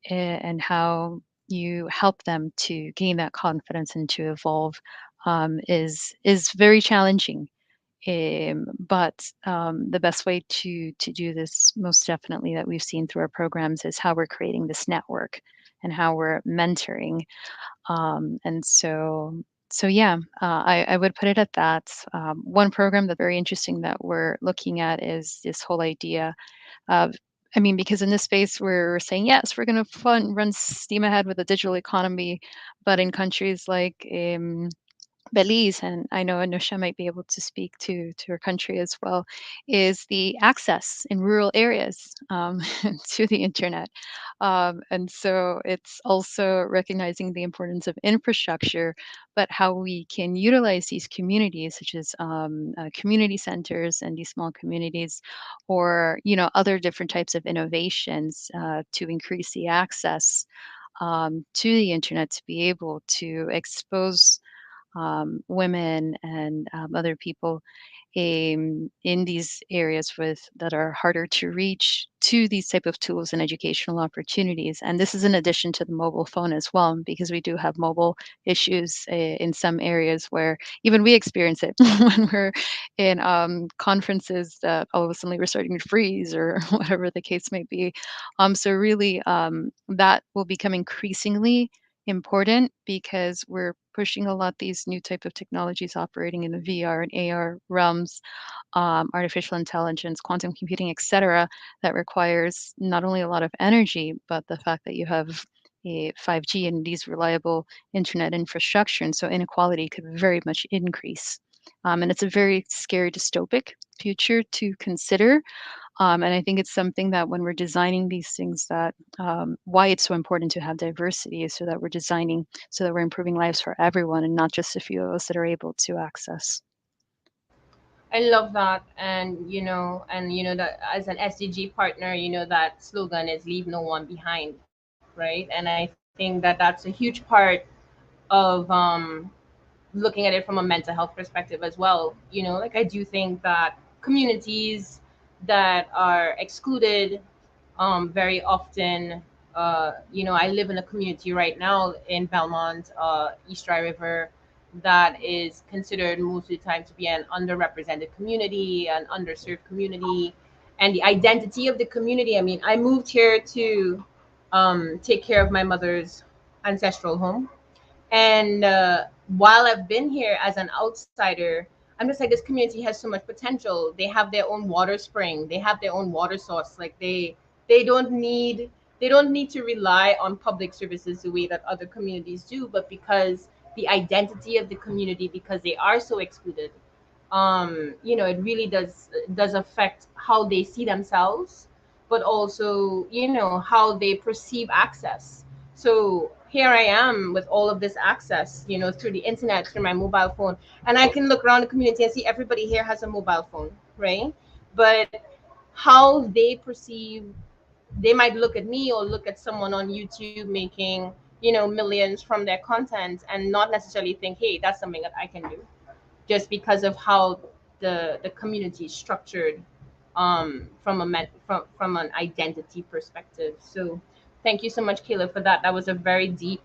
and how you help them to gain that confidence and to evolve is very challenging. But the best way to do this, most definitely, that we've seen through our programs, is how we're creating this network and how we're mentoring. And so yeah, I would put it at that. One program that's very interesting that we're looking at is this whole idea of, I mean, because in this space we're saying, yes, we're going to run steam ahead with the digital economy, but in countries like Belize, and I know Anusha might be able to speak to her country as well, is the access in rural areas to the internet. And so it's also recognizing the importance of infrastructure, but how we can utilize these communities, such as community centers and these small communities, or other different types of innovations to increase the access to the internet, to be able to expose women and other people in these areas that are harder to reach, to these type of tools and educational opportunities. And this is in addition to the mobile phone as well, because we do have mobile issues in some areas where even we experience it when we're in conferences that all of a sudden we're starting to freeze or whatever the case may be. So really, that will become increasingly important, because we're pushing a lot these new type of technologies operating in the VR and AR realms, artificial intelligence, quantum computing, etc., that requires not only a lot of energy, but the fact that you have a 5G and these reliable internet infrastructure. And so inequality could very much increase. And it's a very scary dystopic future to consider. And I think it's something that when we're designing these things, that why it's so important to have diversity is so that we're designing, so that we're improving lives for everyone and not just a few of us that are able to access. I love that. And that as an SDG partner, that slogan is leave no one behind, right? And I think that that's a huge part of looking at it from a mental health perspective as well. Like, I do think that communities that are excluded very often, I live in a community right now in Belmont, East Dry River, that is considered most of the time to be an underrepresented community, an underserved community. And the identity of the community, I mean, I moved here to take care of my mother's ancestral home. And while I've been here as an outsider, I'm just like, this community has so much potential. They have their own water spring. They have their own water source. Like, they don't need they don't need to rely on public services the way that other communities do. But because the identity of the community, because they are so excluded, it really does affect how they see themselves, but also how they perceive access. So here I am with all of this access, through the internet, through my mobile phone, and I can look around the community and see everybody here has a mobile phone, right? But how they perceive, they might look at me or look at someone on YouTube making millions from their content, and not necessarily think, hey, that's something that I can do, just because of how the community is structured, from an identity perspective. So thank you so much, Kayla, for that. That was a very deep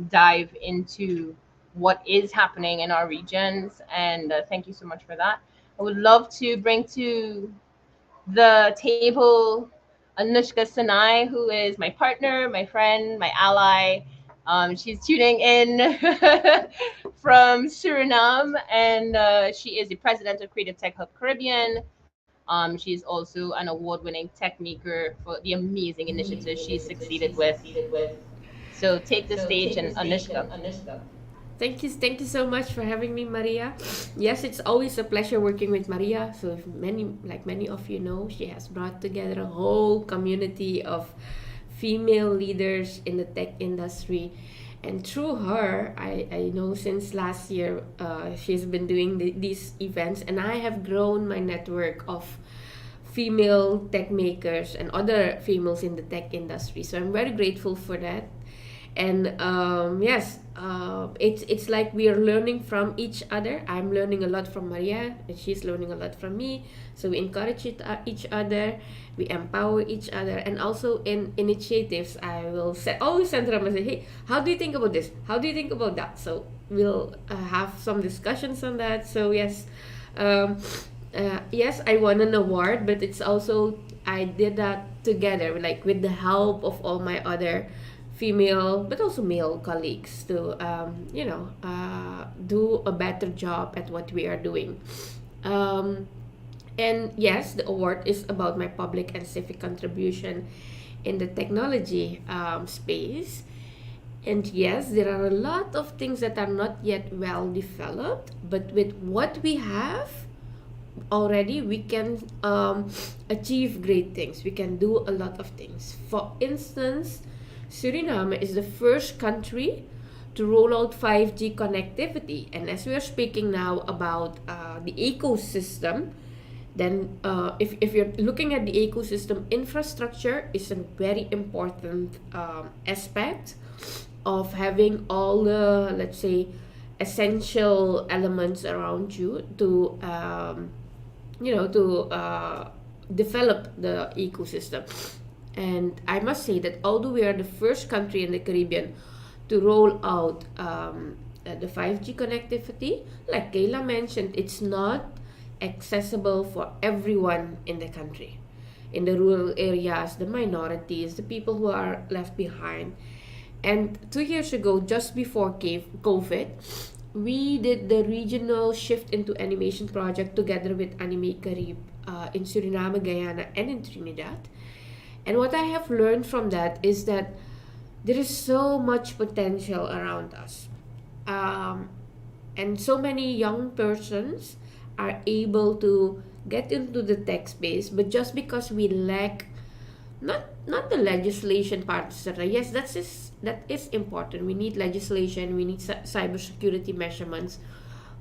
dive into what is happening in our regions, and thank you so much for that. I would love to bring to the table Anushka Sanai, who is my partner, my friend, my ally. She's tuning in from Suriname, and she is the president of Creative Tech Hub Caribbean. She's also an award-winning tech maker for the amazing initiatives she's succeeded with. So take the stage and Anushka. Thank you so much for having me, Maria. Yes, it's always a pleasure working with Maria. So, if many of you know, she has brought together a whole community of female leaders in the tech industry. And through her, I know since last year, she's been doing these events, and I have grown my network of female tech makers and other females in the tech industry. So I'm very grateful for that. And yes, it's like we are learning from each other. I'm learning a lot from Maria, and she's learning a lot from me. So we encourage each other, we empower each other, and also in initiatives, I will always send them and say, hey, how do you think about this? How do you think about that? So we'll have some discussions on that. So yes, yes, I won an award, but it's also I did that together, like with the help of all my other female but also male colleagues to do a better job at what we are doing. And yes, the award is about my public and civic contribution in the technology space. And yes, there are a lot of things that are not yet well developed, but with what we have already, we can achieve great things. We can do a lot of things. For instance, Suriname is the first country to roll out 5G connectivity. And as we are speaking now about the ecosystem, then if you're looking at the ecosystem, infrastructure is a very important aspect of having all the, let's say, essential elements around you to develop the ecosystem. And I must say that although we are the first country in the Caribbean to roll out the 5G connectivity, like Kayla mentioned, it's not accessible for everyone in the country. In the rural areas, the minorities, the people who are left behind. And 2 years ago, just before COVID, we did the regional shift into animation project together with Anime Carib in Suriname, Guyana, and in Trinidad. And what I have learned from that is that there is so much potential around us. And so many young persons are able to get into the tech space, but just because we lack not the legislation part, etc. Yes, that is important. We need legislation, we need cybersecurity measurements,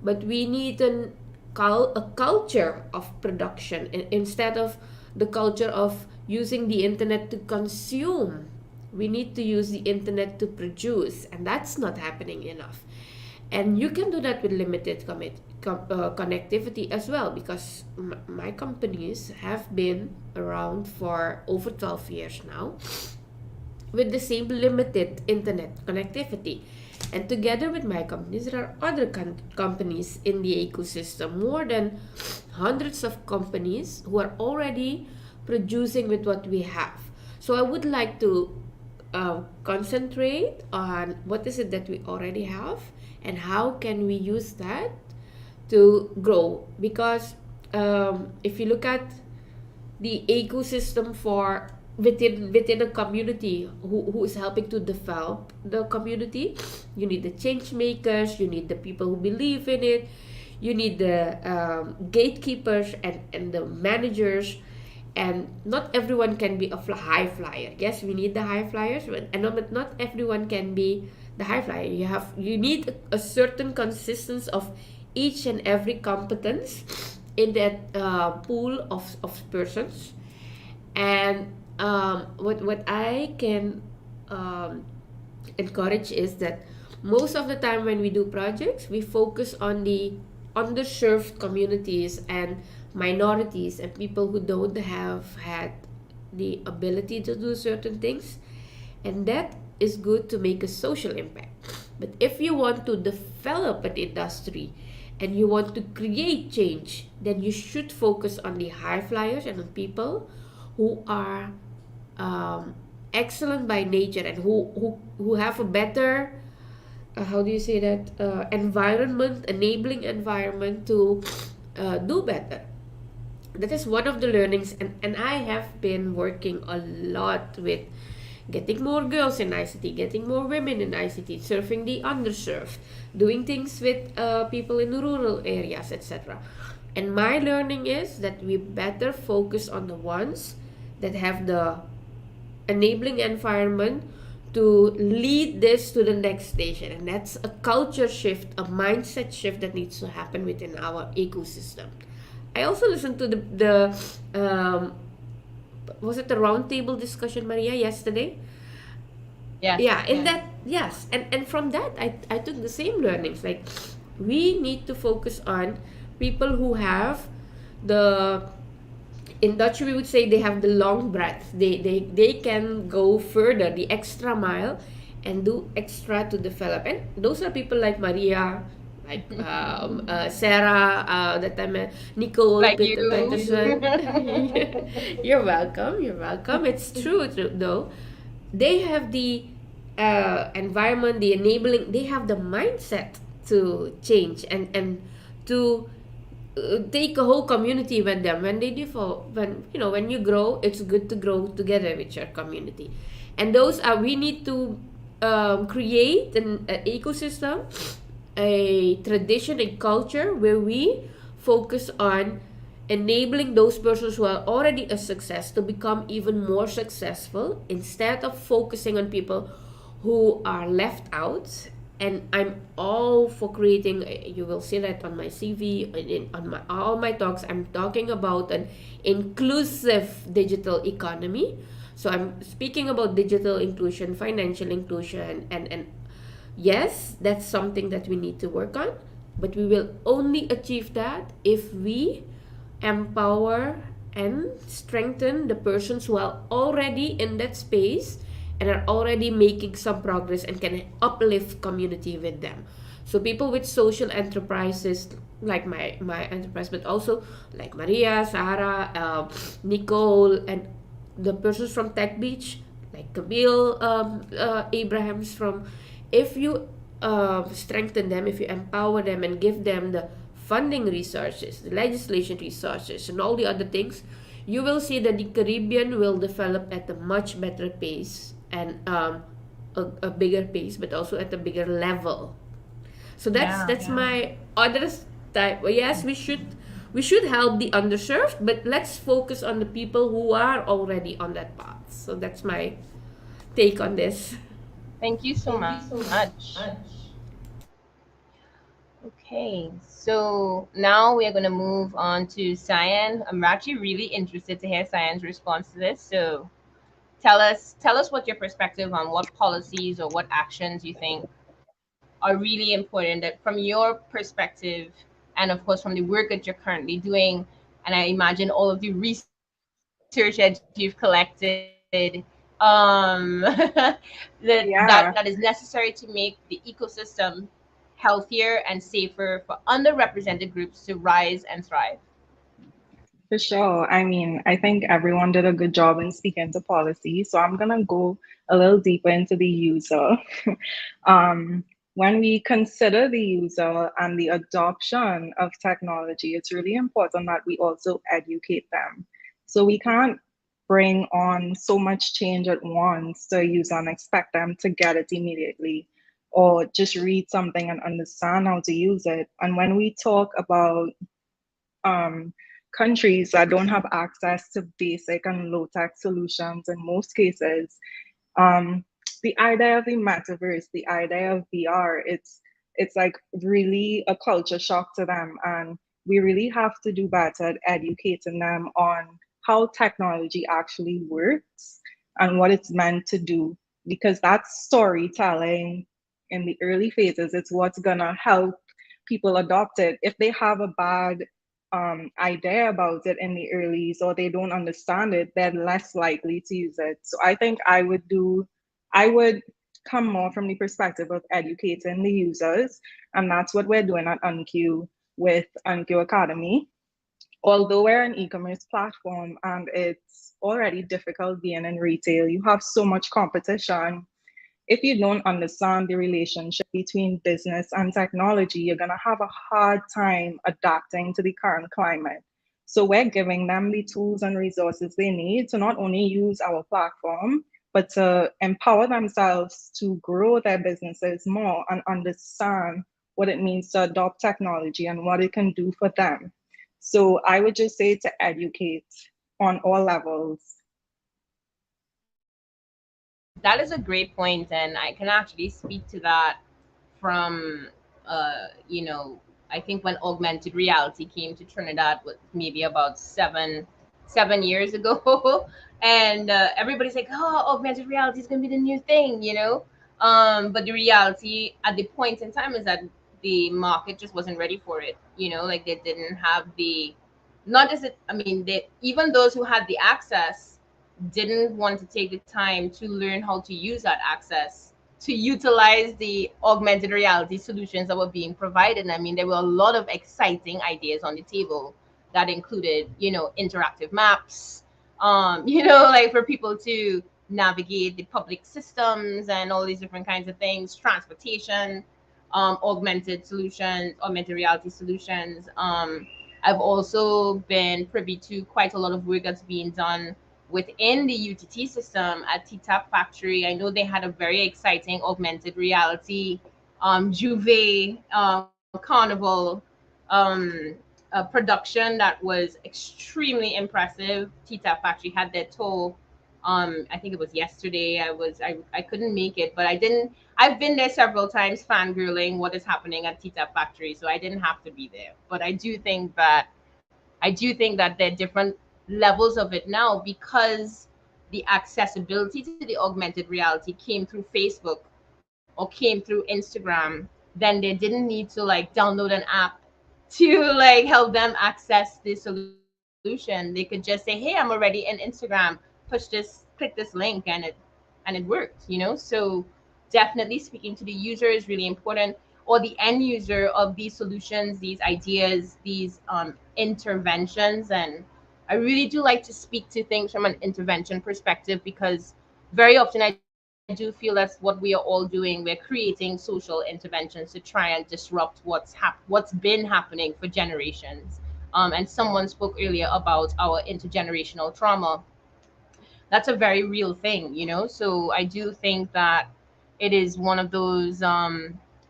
but we need a culture of production instead of the culture of using the internet to consume. We need to use the internet to produce, and that's not happening enough. And you can do that with limited connectivity as well, because my companies have been around for over 12 years now with the same limited internet connectivity. And together with my companies, there are other companies in the ecosystem, more than hundreds of companies who are already producing with what we have. So I would like to concentrate on what is it that we already have and how can we use that to grow. Because if you look at the ecosystem for within a community who is helping to develop the community, you need the change makers, you need the people who believe in it, you need the gatekeepers and the managers. And not everyone can be a high flyer. Yes, we need the high flyers, but not everyone can be the high flyer. You need a certain consistency of each and every competence in that pool of persons. And what I can encourage is that most of the time when we do projects, we focus on the underserved communities and minorities and people who don't have had the ability to do certain things, and that is good to make a social impact. But if you want to develop an industry and you want to create change, then you should focus on the high flyers and on people who are excellent by nature and who have a better how do you say that environment, enabling environment to do better. that is one of the learnings, and I have been working a lot with getting more girls in ICT, getting more women in ICT, serving the underserved, doing things with people in rural areas, etc. And my learning is that we better focus on the ones that have the enabling environment to lead this to the next station. And that's a culture shift, a mindset shift that needs to happen within our ecosystem. I also listened to the was it the roundtable discussion, Maria, yesterday? Yes. Yeah, in that, yes, and from that I took the same learnings. Like, we need to focus on people who have the, in Dutch we would say, they have the long breath. They can go further, the extra mile, and do extra to develop. And those are people like Maria, like Sarah, that time Nicole, Like Peter you. Peterson. You're welcome. You're welcome. It's true, though. They have the environment, the enabling. They have the mindset to change and to take a whole community with them. When they do, for when you grow, it's good to grow together with your community. And those are, we need to create an ecosystem, a tradition, a culture where we focus on enabling those persons who are already a success to become even more successful, instead of focusing on people who are left out. And I'm all for creating, you will see that on my CV, on all my talks, I'm talking about an inclusive digital economy. So I'm speaking about digital inclusion, financial inclusion, and yes, that's something that we need to work on, but we will only achieve that if we empower and strengthen the persons who are already in that space and are already making some progress and can uplift community with them. So people with social enterprises like my enterprise, but also like Maria, Sarah, Nicole, and the persons from Tech Beach like Camille, Abrahams from, if you strengthen them, if you empower them and give them the funding resources, the legislation resources, and all the other things, you will see that the Caribbean will develop at a much better pace, and a bigger pace, but also at a bigger level. So that's my other type. Yes, we should help the underserved, but let's focus on the people who are already on that path. So that's my take on this. Thank you so much. Okay, so now we are going to move on to Cyan. I'm actually really interested to hear Cyan's response to this. So tell us what your perspective on what policies or what actions you think are really important, that from your perspective, and of course from the work that you're currently doing, and I imagine all of the research that you've collected, that is Yeah. necessary to make the ecosystem healthier and safer for underrepresented groups to rise and thrive. For sure. I mean, I think everyone did a good job in speaking to policy. So I'm going to go a little deeper into the user. um, when we consider the user and the adoption of technology, it's really important that we also educate them. So we can't bring on so much change at once to a user and expect them to get it immediately, or just read something and understand how to use it. And when we talk about um, countries that don't have access to basic and low tech solutions in most cases, um, the idea of the metaverse, the idea of VR, it's like really a culture shock to them, and we really have to do better at educating them on how technology actually works and what it's meant to do, because that's storytelling in the early phases. It's what's gonna help people adopt it. If they have a bad idea about it in the earlys, or they don't understand it, they're less likely to use it. So I think I would come more from the perspective of educating the users, and that's what we're doing at UnQ with UnQ Academy. Although we're an e-commerce platform and it's already difficult being in retail, you have so much competition. If you don't understand the relationship between business and technology, you're going to have a hard time adapting to the current climate. So we're giving them the tools and resources they need to not only use our platform, but to empower themselves to grow their businesses more and understand what it means to adopt technology and what it can do for them. So I would just say to educate on all levels. That is a great point, and I can actually speak to that from, you know, I think when augmented reality came to Trinidad, was maybe about seven years ago, and everybody's like, "Oh, augmented reality is gonna be the new thing," you know. But the reality at the point in time is that the market just wasn't ready for it. You know, like they didn't have the, not just it. I mean, they, even those who had the access didn't want to take the time to learn how to use that access to utilize the augmented reality solutions that were being provided. I mean, there were a lot of exciting ideas on the table that included, you know, interactive maps, you know, like for people to navigate the public systems and all these different kinds of things, transportation, augmented solutions, augmented reality solutions. I've also been privy to quite a lot of work that's being done within the UTT system at TTAP Factory. I know they had a very exciting augmented reality Juve carnival production that was extremely impressive. TTAP Factory had their tour. I think it was yesterday. I couldn't make it, but I didn't. I've been there several times, fangirling what is happening at TTAP Factory, so I didn't have to be there. But I do think that there are different levels of it now because the accessibility to the augmented reality came through Facebook or came through Instagram. Then they didn't need to like download an app to like help them access the solution. They could just say, "Hey, I'm already in Instagram. Click this link," and it worked. You know, so definitely speaking to the user is really important, or the end user of these solutions, these ideas, these interventions. And I really do like to speak to things from an intervention perspective because very often I do feel that's what we are all doing. We're creating social interventions to try and disrupt what's been happening for generations. And someone spoke earlier about our intergenerational trauma. That's a very real thing, you know. So I do think that it is one of those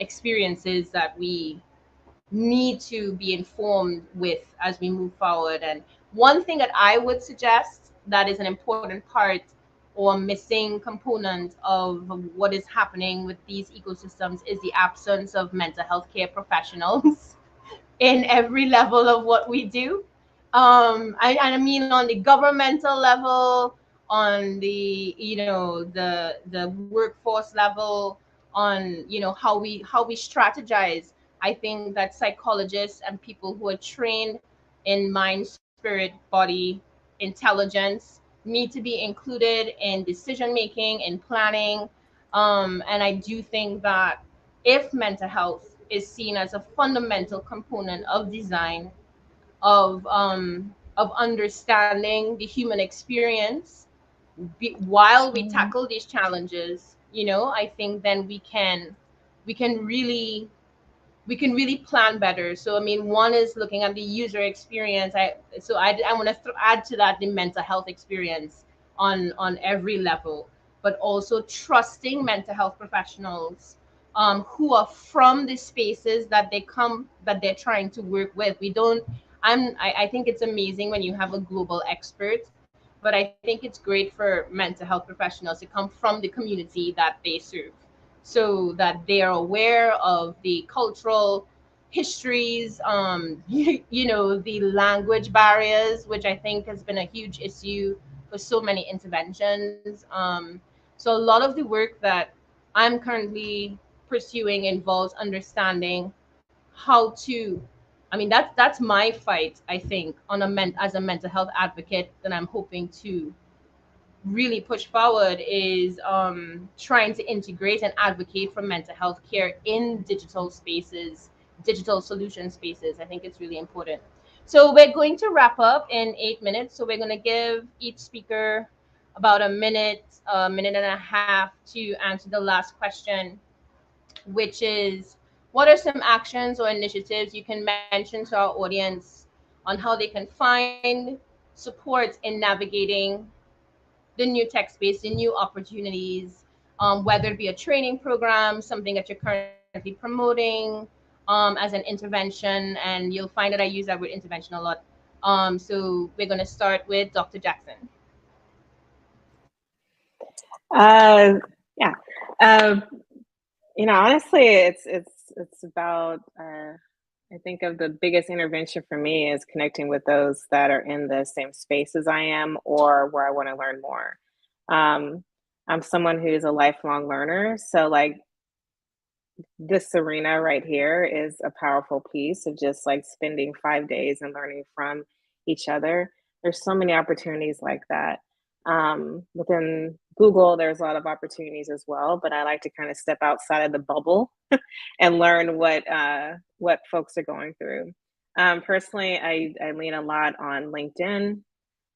experiences that we need to be informed with as we move forward. And one thing that I would suggest that is an important part or missing component of what is happening with these ecosystems is the absence of mental health care professionals in every level of what we do. I mean on the governmental level, on the, you know, the workforce level, on, you know, how we strategize. I think that psychologists and people who are trained in mind, spirit, body, intelligence need to be included in decision making, in planning. And I do think that if mental health is seen as a fundamental component of design, of understanding the human experience, while we tackle these challenges, you know, I think then we can really we can really plan better. So I mean, one is looking at the user experience. I want to add to that the mental health experience on every level, but also trusting mental health professionals who are from the spaces that they're trying to work with. We don't. I think it's amazing when you have a global expert, but I think it's great for mental health professionals to come from the community that they serve, so that they are aware of the cultural histories, you know, the language barriers, which I think has been a huge issue for so many interventions. So a lot of the work that I'm currently pursuing involves understanding how to. I mean, that's my fight. I think on as a mental health advocate that I'm hoping to really push forward is trying to integrate and advocate for mental health care in digital spaces, digital solution spaces. I think it's really important. So we're going to wrap up in 8 minutes. So we're going to give each speaker about a minute and a half to answer the last question, which is, what are some actions or initiatives you can mention to our audience on how they can find support in navigating the new tech space, the new opportunities, whether it be a training program, something that you're currently promoting as an intervention. And you'll find that I use that word intervention a lot. So we're going to start with Dr. Jackson. Yeah. Um, honestly, it's about. I think of the biggest intervention for me is connecting with those that are in the same space as I am, or where I want to learn more. I'm someone who's a lifelong learner, so like this arena right here is a powerful piece of just like spending 5 days and learning from each other. There's so many opportunities like that. Within Google, there's a lot of opportunities as well, but I like to kind of step outside of the bubble and learn what folks are going through. Personally, I lean a lot on LinkedIn.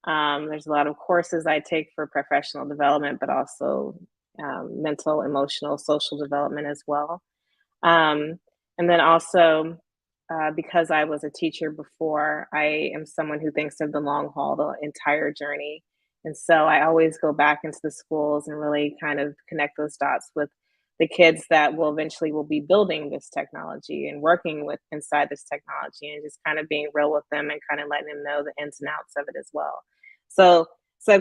There's a lot of courses I take for professional development, but also mental, emotional, social development as well. And then also, because I was a teacher before, I am someone who thinks of the long haul, the entire journey. And so I always go back into the schools and really kind of connect those dots with the kids that will be building this technology and working with inside this technology, and just kind of being real with them and kind of letting them know the ins and outs of it as well. So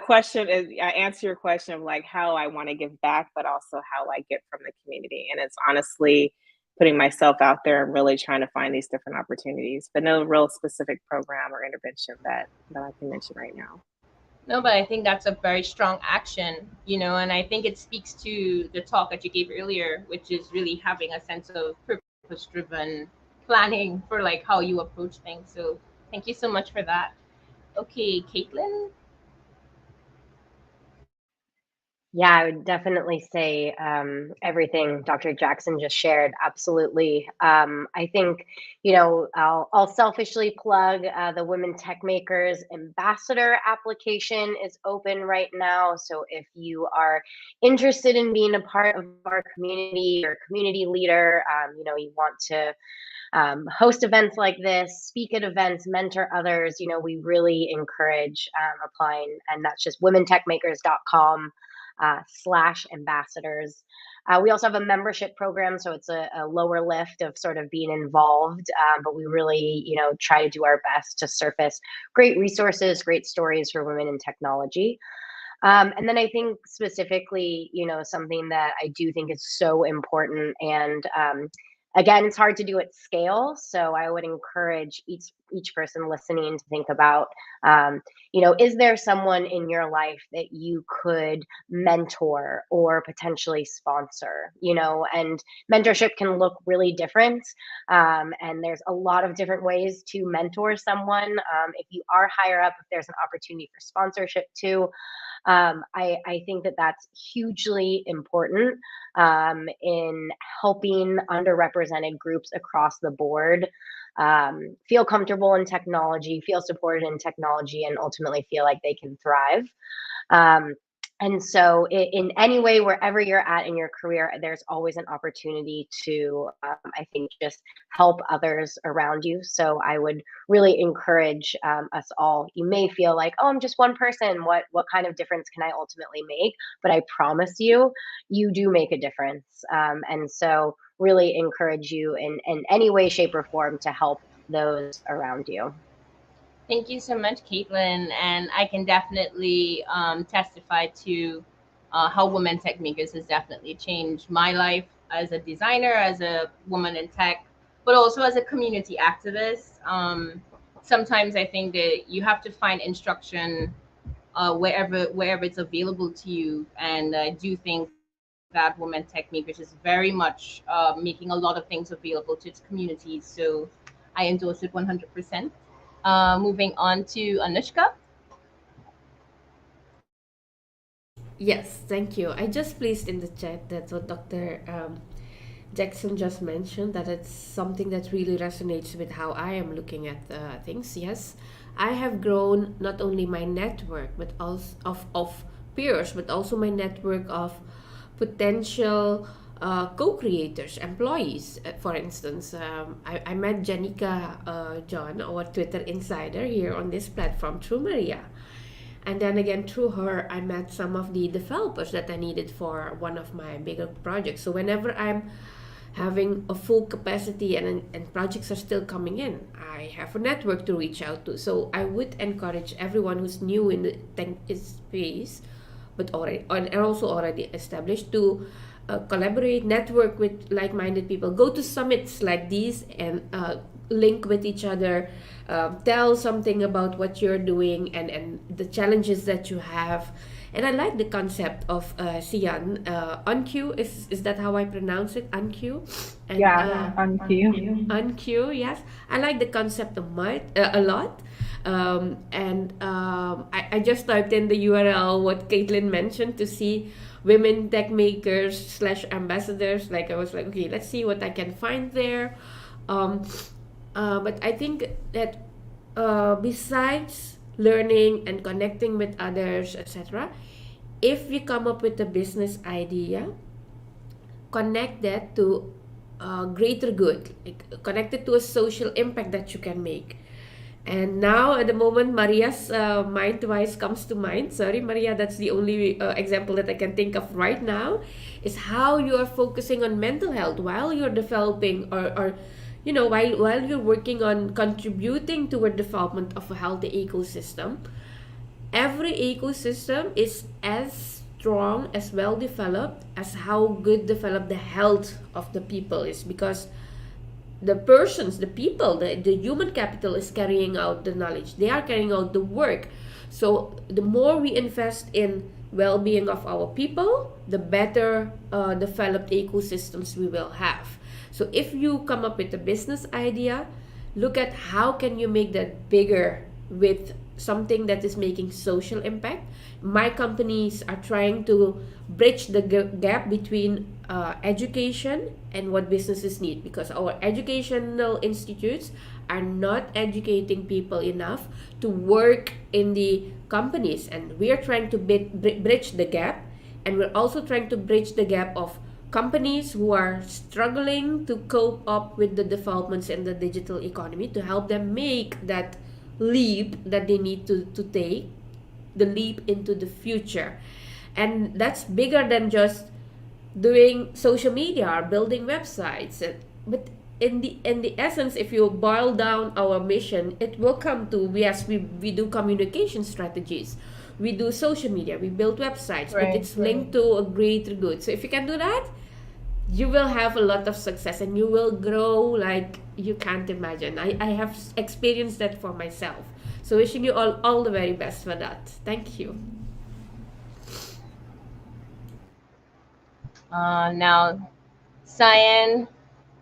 question is, I answer your question of like how I want to give back, but also how I get from the community. And it's honestly putting myself out there and really trying to find these different opportunities, but no real specific program or intervention that I can mention right now. No, but I think that's a very strong action, and I think it speaks to the talk that you gave earlier, which is really having a sense of purpose driven planning for like how you approach things. So thank you so much for that. Okay, Caitlin. Yeah, I would definitely say everything Dr. Jackson just shared. Absolutely. I think, I'll selfishly plug the Women Tech Makers Ambassador application is open right now. So if you are interested in being a part of our community or community leader, you want to host events like this, speak at events, mentor others, we really encourage applying. And that's just womentechmakers.com. /ambassadors. We also have a membership program, so it's a lower lift of sort of being involved, but we really, try to do our best to surface great resources, great stories for women in technology. And then I think specifically, something that I do think is so important, and again, it's hard to do at scale. So I would encourage each person listening to think about, is there someone in your life that you could mentor or potentially sponsor? And mentorship can look really different. And there's a lot of different ways to mentor someone. If you are higher up, if there's an opportunity for sponsorship too. I think that that's hugely important in helping underrepresented groups across the board feel comfortable in technology, feel supported in technology, and ultimately feel like they can thrive. And so in any way, wherever you're at in your career, there's always an opportunity to, I think, just help others around you. So I would really encourage us all. You may feel like, oh, I'm just one person. What kind of difference can I ultimately make? But I promise you, you do make a difference. And so really encourage you in any way, shape, or form to help those around you. Thank you so much, Caitlin. And I can definitely testify to how Women Tech Makers has definitely changed my life as a designer, as a woman in tech, but also as a community activist. Sometimes I think that you have to find instruction wherever it's available to you. And I do think that Women Tech Makers is very much making a lot of things available to its communities. So I endorse it 100%. Moving on to Anushka. Yes, thank you. I just placed in the chat that what Dr. Jackson just mentioned, that it's something that really resonates with how I am looking at things. Yes, I have grown not only my network, but also of peers, but also my network of potential co-creators, employees. For instance, I met Jenica John, our Twitter insider, here on this platform through Maria. And then again, through her, I met some of the developers that I needed for one of my bigger projects. So whenever I'm having a full capacity and projects are still coming in, I have a network to reach out to. So I would encourage everyone who's new in the tech space, but already and also already established, to collaborate, network with like-minded people, go to summits like these, and link with each other, tell something about what you're doing and the challenges that you have. And I like the concept of Sian. Unq, is that how I pronounce it? Unq? And, Yeah, Unq. Unq, yes. I like the concept of a lot. I just typed in the URL what Caitlin mentioned to see women tech makers / ambassadors. Like I was like, okay, let's see what I can find there. But I think that besides learning and connecting with others, etc., if you come up with a business idea, connect that to greater good, like, connect it to a social impact that you can make. And now at the moment, Maria's mind twice comes to mind. Sorry, Maria, that's the only example that I can think of right now, is how you are focusing on mental health while you're developing, or while you're working on contributing toward development of a healthy ecosystem. Every ecosystem is as strong, as well developed, as how good developed the health of the people is, because the persons, the people, the human capital is carrying out the knowledge, they are carrying out the work. So the more we invest in well-being of our people, the better developed ecosystems we will have. So if you come up with a business idea, look at how can you make that bigger with something that is making social impact. My companies are trying to bridge the gap between education and what businesses need, because our educational institutes are not educating people enough to work in the companies, and we are trying to bridge the gap. And we're also trying to bridge the gap of companies who are struggling to cope up with the developments in the digital economy, to help them make that leap that they need to take, the leap into the future. And that's bigger than just doing social media or building websites. But in the essence, if you boil down our mission, it will come to, yes, we do communication strategies, we do social media, we build websites, but it's linked to a greater good. So if you can do that, you will have a lot of success and you will grow like you can't imagine. I have experienced that for myself. So wishing you all the very best for that. Thank you. Now, Cyan,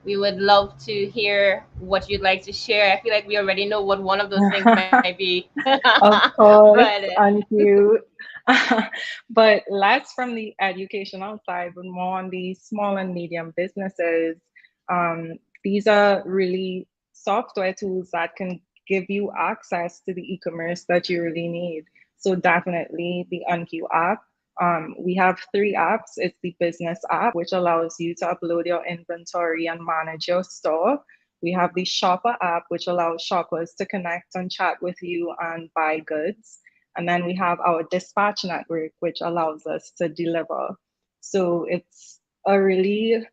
we would love to hear what you'd like to share. I feel like we already know what one of those things might be. Of course, But Unq. But less from the educational side, but more on the small and medium businesses. These are really software tools that can give you access to the e-commerce that you really need. So definitely the Unq app. We have 3 apps. It's the business app, which allows you to upload your inventory and manage your store. We have the shopper app, which allows shoppers to connect and chat with you and buy goods. And then we have our dispatch network, which allows us to deliver. So it's a really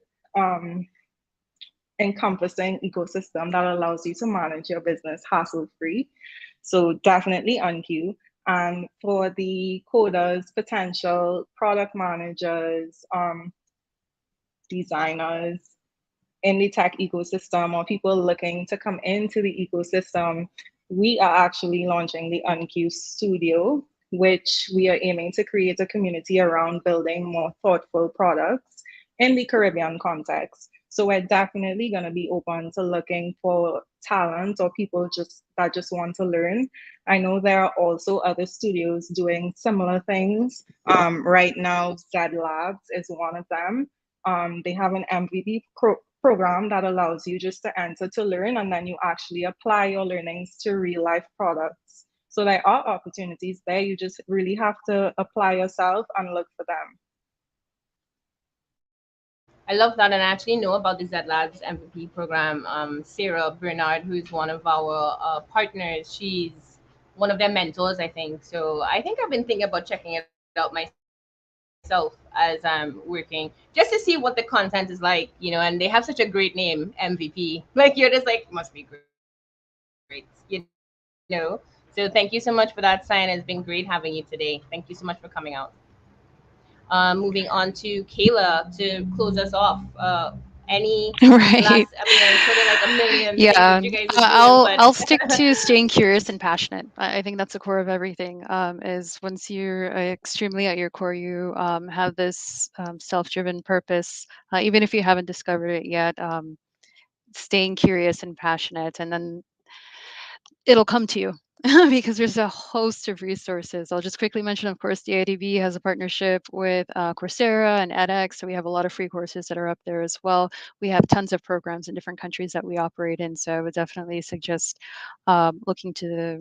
encompassing ecosystem that allows you to manage your business hassle-free. So definitely Unq. And for the coders, potential product managers, designers in the tech ecosystem, or people looking to come into the ecosystem, we are actually launching the Unq Studio, which we are aiming to create a community around building more thoughtful products in the Caribbean context. So we're definitely going to be open to looking for talent or people that just want to learn. I know there are also other studios doing similar things. Right now, Zed Labs is one of them. They have an MVP program that allows you just to enter to learn, and then you actually apply your learnings to real life products. So there are opportunities there. You just really have to apply yourself and look for them. I love that, and I actually know about the Z Labs MVP program. Sarah Bernard, who's one of our partners, she's one of their mentors, I think. So I think I've been thinking about checking it out myself as I'm working, just to see what the content is like, and they have such a great name, MVP. Like you're just like must be great, So thank you so much for that, Sign. It's been great having you today. Thank you so much for coming out. Moving on to Kayla to close us off. Any last? Right. I mean, I put in like a million things that Yeah, you guys are doing, I'll but I'll stick to staying curious and passionate. I think that's the core of everything. Is once you're extremely at your core, you have this self-driven purpose, even if you haven't discovered it yet. Staying curious and passionate, and then it'll come to you because there's a host of resources. I'll just quickly mention, of course, the IDB has a partnership with Coursera and edX, so we have a lot of free courses that are up there as well. We have tons of programs in different countries that we operate in, so I would definitely suggest looking to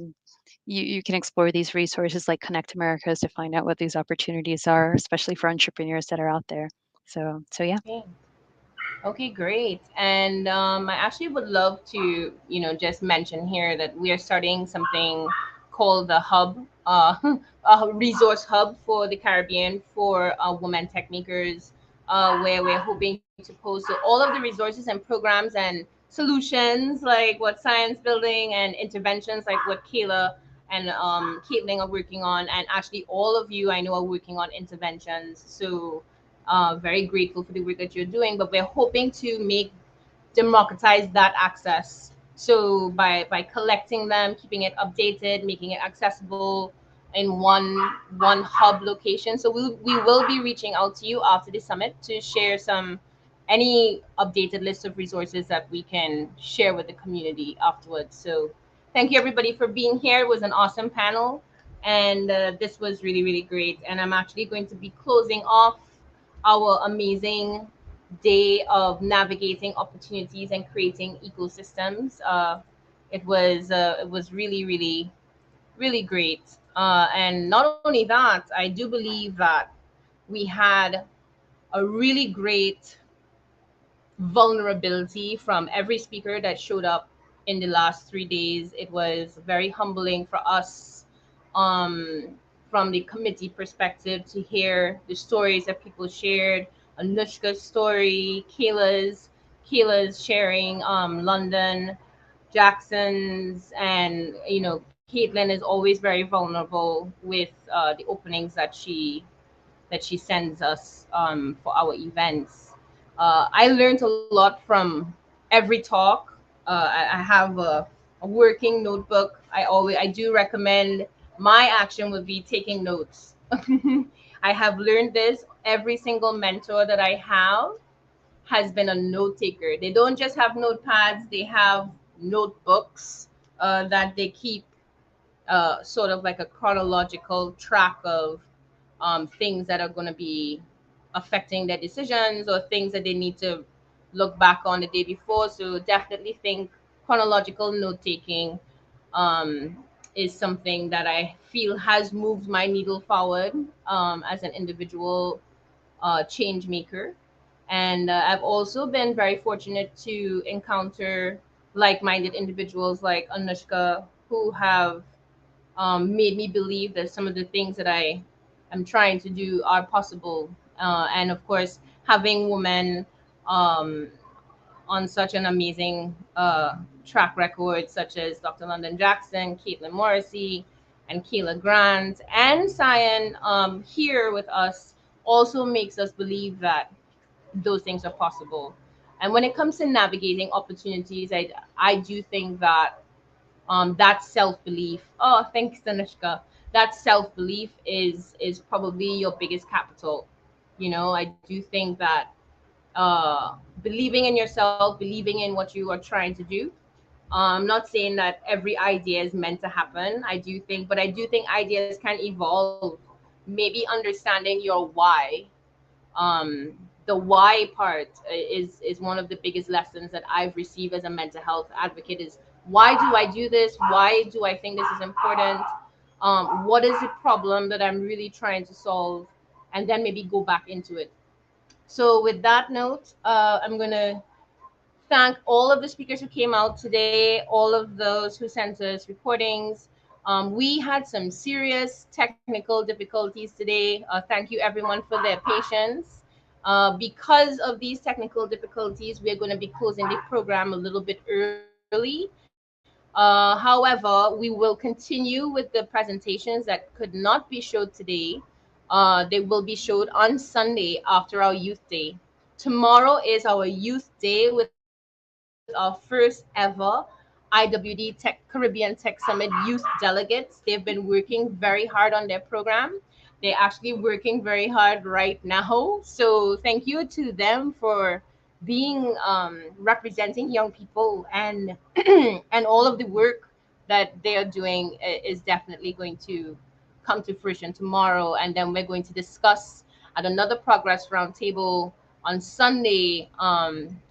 you can explore these resources like Connect Americas to find out what these opportunities are, especially for entrepreneurs that are out there. So yeah. okay. Okay, great. And I actually would love to, just mention here that we are starting something called the Hub, a resource hub for the Caribbean for women tech makers, where we're hoping to post all of the resources and programs and solutions like what Science Building and interventions like what Kayla and Caitlin are working on, and actually all of you I know are working on interventions. So very grateful for the work that you're doing, but we're hoping to make democratize that access. So by collecting them, keeping it updated, making it accessible in one hub location. So we will be reaching out to you after the summit to share some any updated list of resources that we can share with the community afterwards. So thank you everybody for being here. It was an awesome panel, and this was really great. And I'm actually going to be closing off our amazing day of navigating opportunities and creating ecosystems. It was really great. And not only that, I do believe that we had a really great vulnerability from every speaker that showed up in the last 3 days. It was very humbling for us, um, from the committee perspective, to hear the stories that people shared. Anushka's story, Kayla's sharing, London, Jackson's, and Caitlin is always very vulnerable with the openings that she sends us for our events. I learned a lot from every talk. I have a working notebook. I do recommend my action would be taking notes. I have learned this. Every single mentor that I have has been a note taker. They don't just have notepads; they have notebooks that they keep sort of like a chronological track of things that are going to be affecting their decisions or things that they need to look back on the day before. So definitely think chronological note taking um, is something that I feel has moved my needle forward as an individual change maker. And I've also been very fortunate to encounter like-minded individuals like Anushka, who have made me believe that some of the things that I am trying to do are possible. And of course, having women um, on such an amazing track record, such as Dr. London Jackson, Caitlin Morrissey, and Kayla Grant, and Cyan here with us, also makes us believe that those things are possible. And when it comes to navigating opportunities, I do think that that self belief. Oh, thanks, Tanishka. That self belief is probably your biggest capital. I do think that believing in yourself, believing in what you are trying to do. I'm not saying that every idea is meant to happen. But I do think ideas can evolve. Maybe understanding your why, the why part is one of the biggest lessons that I've received as a mental health advocate is why do I do this? Why do I think this is important? What is the problem that I'm really trying to solve? And then maybe go back into it. So with that note, I'm going to thank all of the speakers who came out today, all of those who sent us recordings. We had some serious technical difficulties today. Thank you everyone for their patience. Because of these technical difficulties, we're going to be closing the program a little bit early. However, we will continue with the presentations that could not be showed today. They will be showed on Sunday after our Youth Day. Tomorrow is our Youth Day with our first ever IWD Caribbean Tech Summit Youth Delegates. They've been working very hard on their program. They're actually working very hard right now. So thank you to them for being representing young people, and and all of the work that they are doing is definitely going to come to fruition tomorrow. And then we're going to discuss at another progress roundtable on Sunday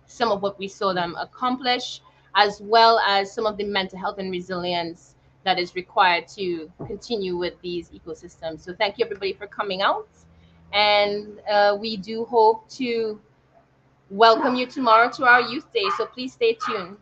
some of what we saw them accomplish, as well as some of the mental health and resilience that is required to continue with these ecosystems. So thank you everybody for coming out, and we do hope to welcome you tomorrow to our Youth Day. So please stay tuned.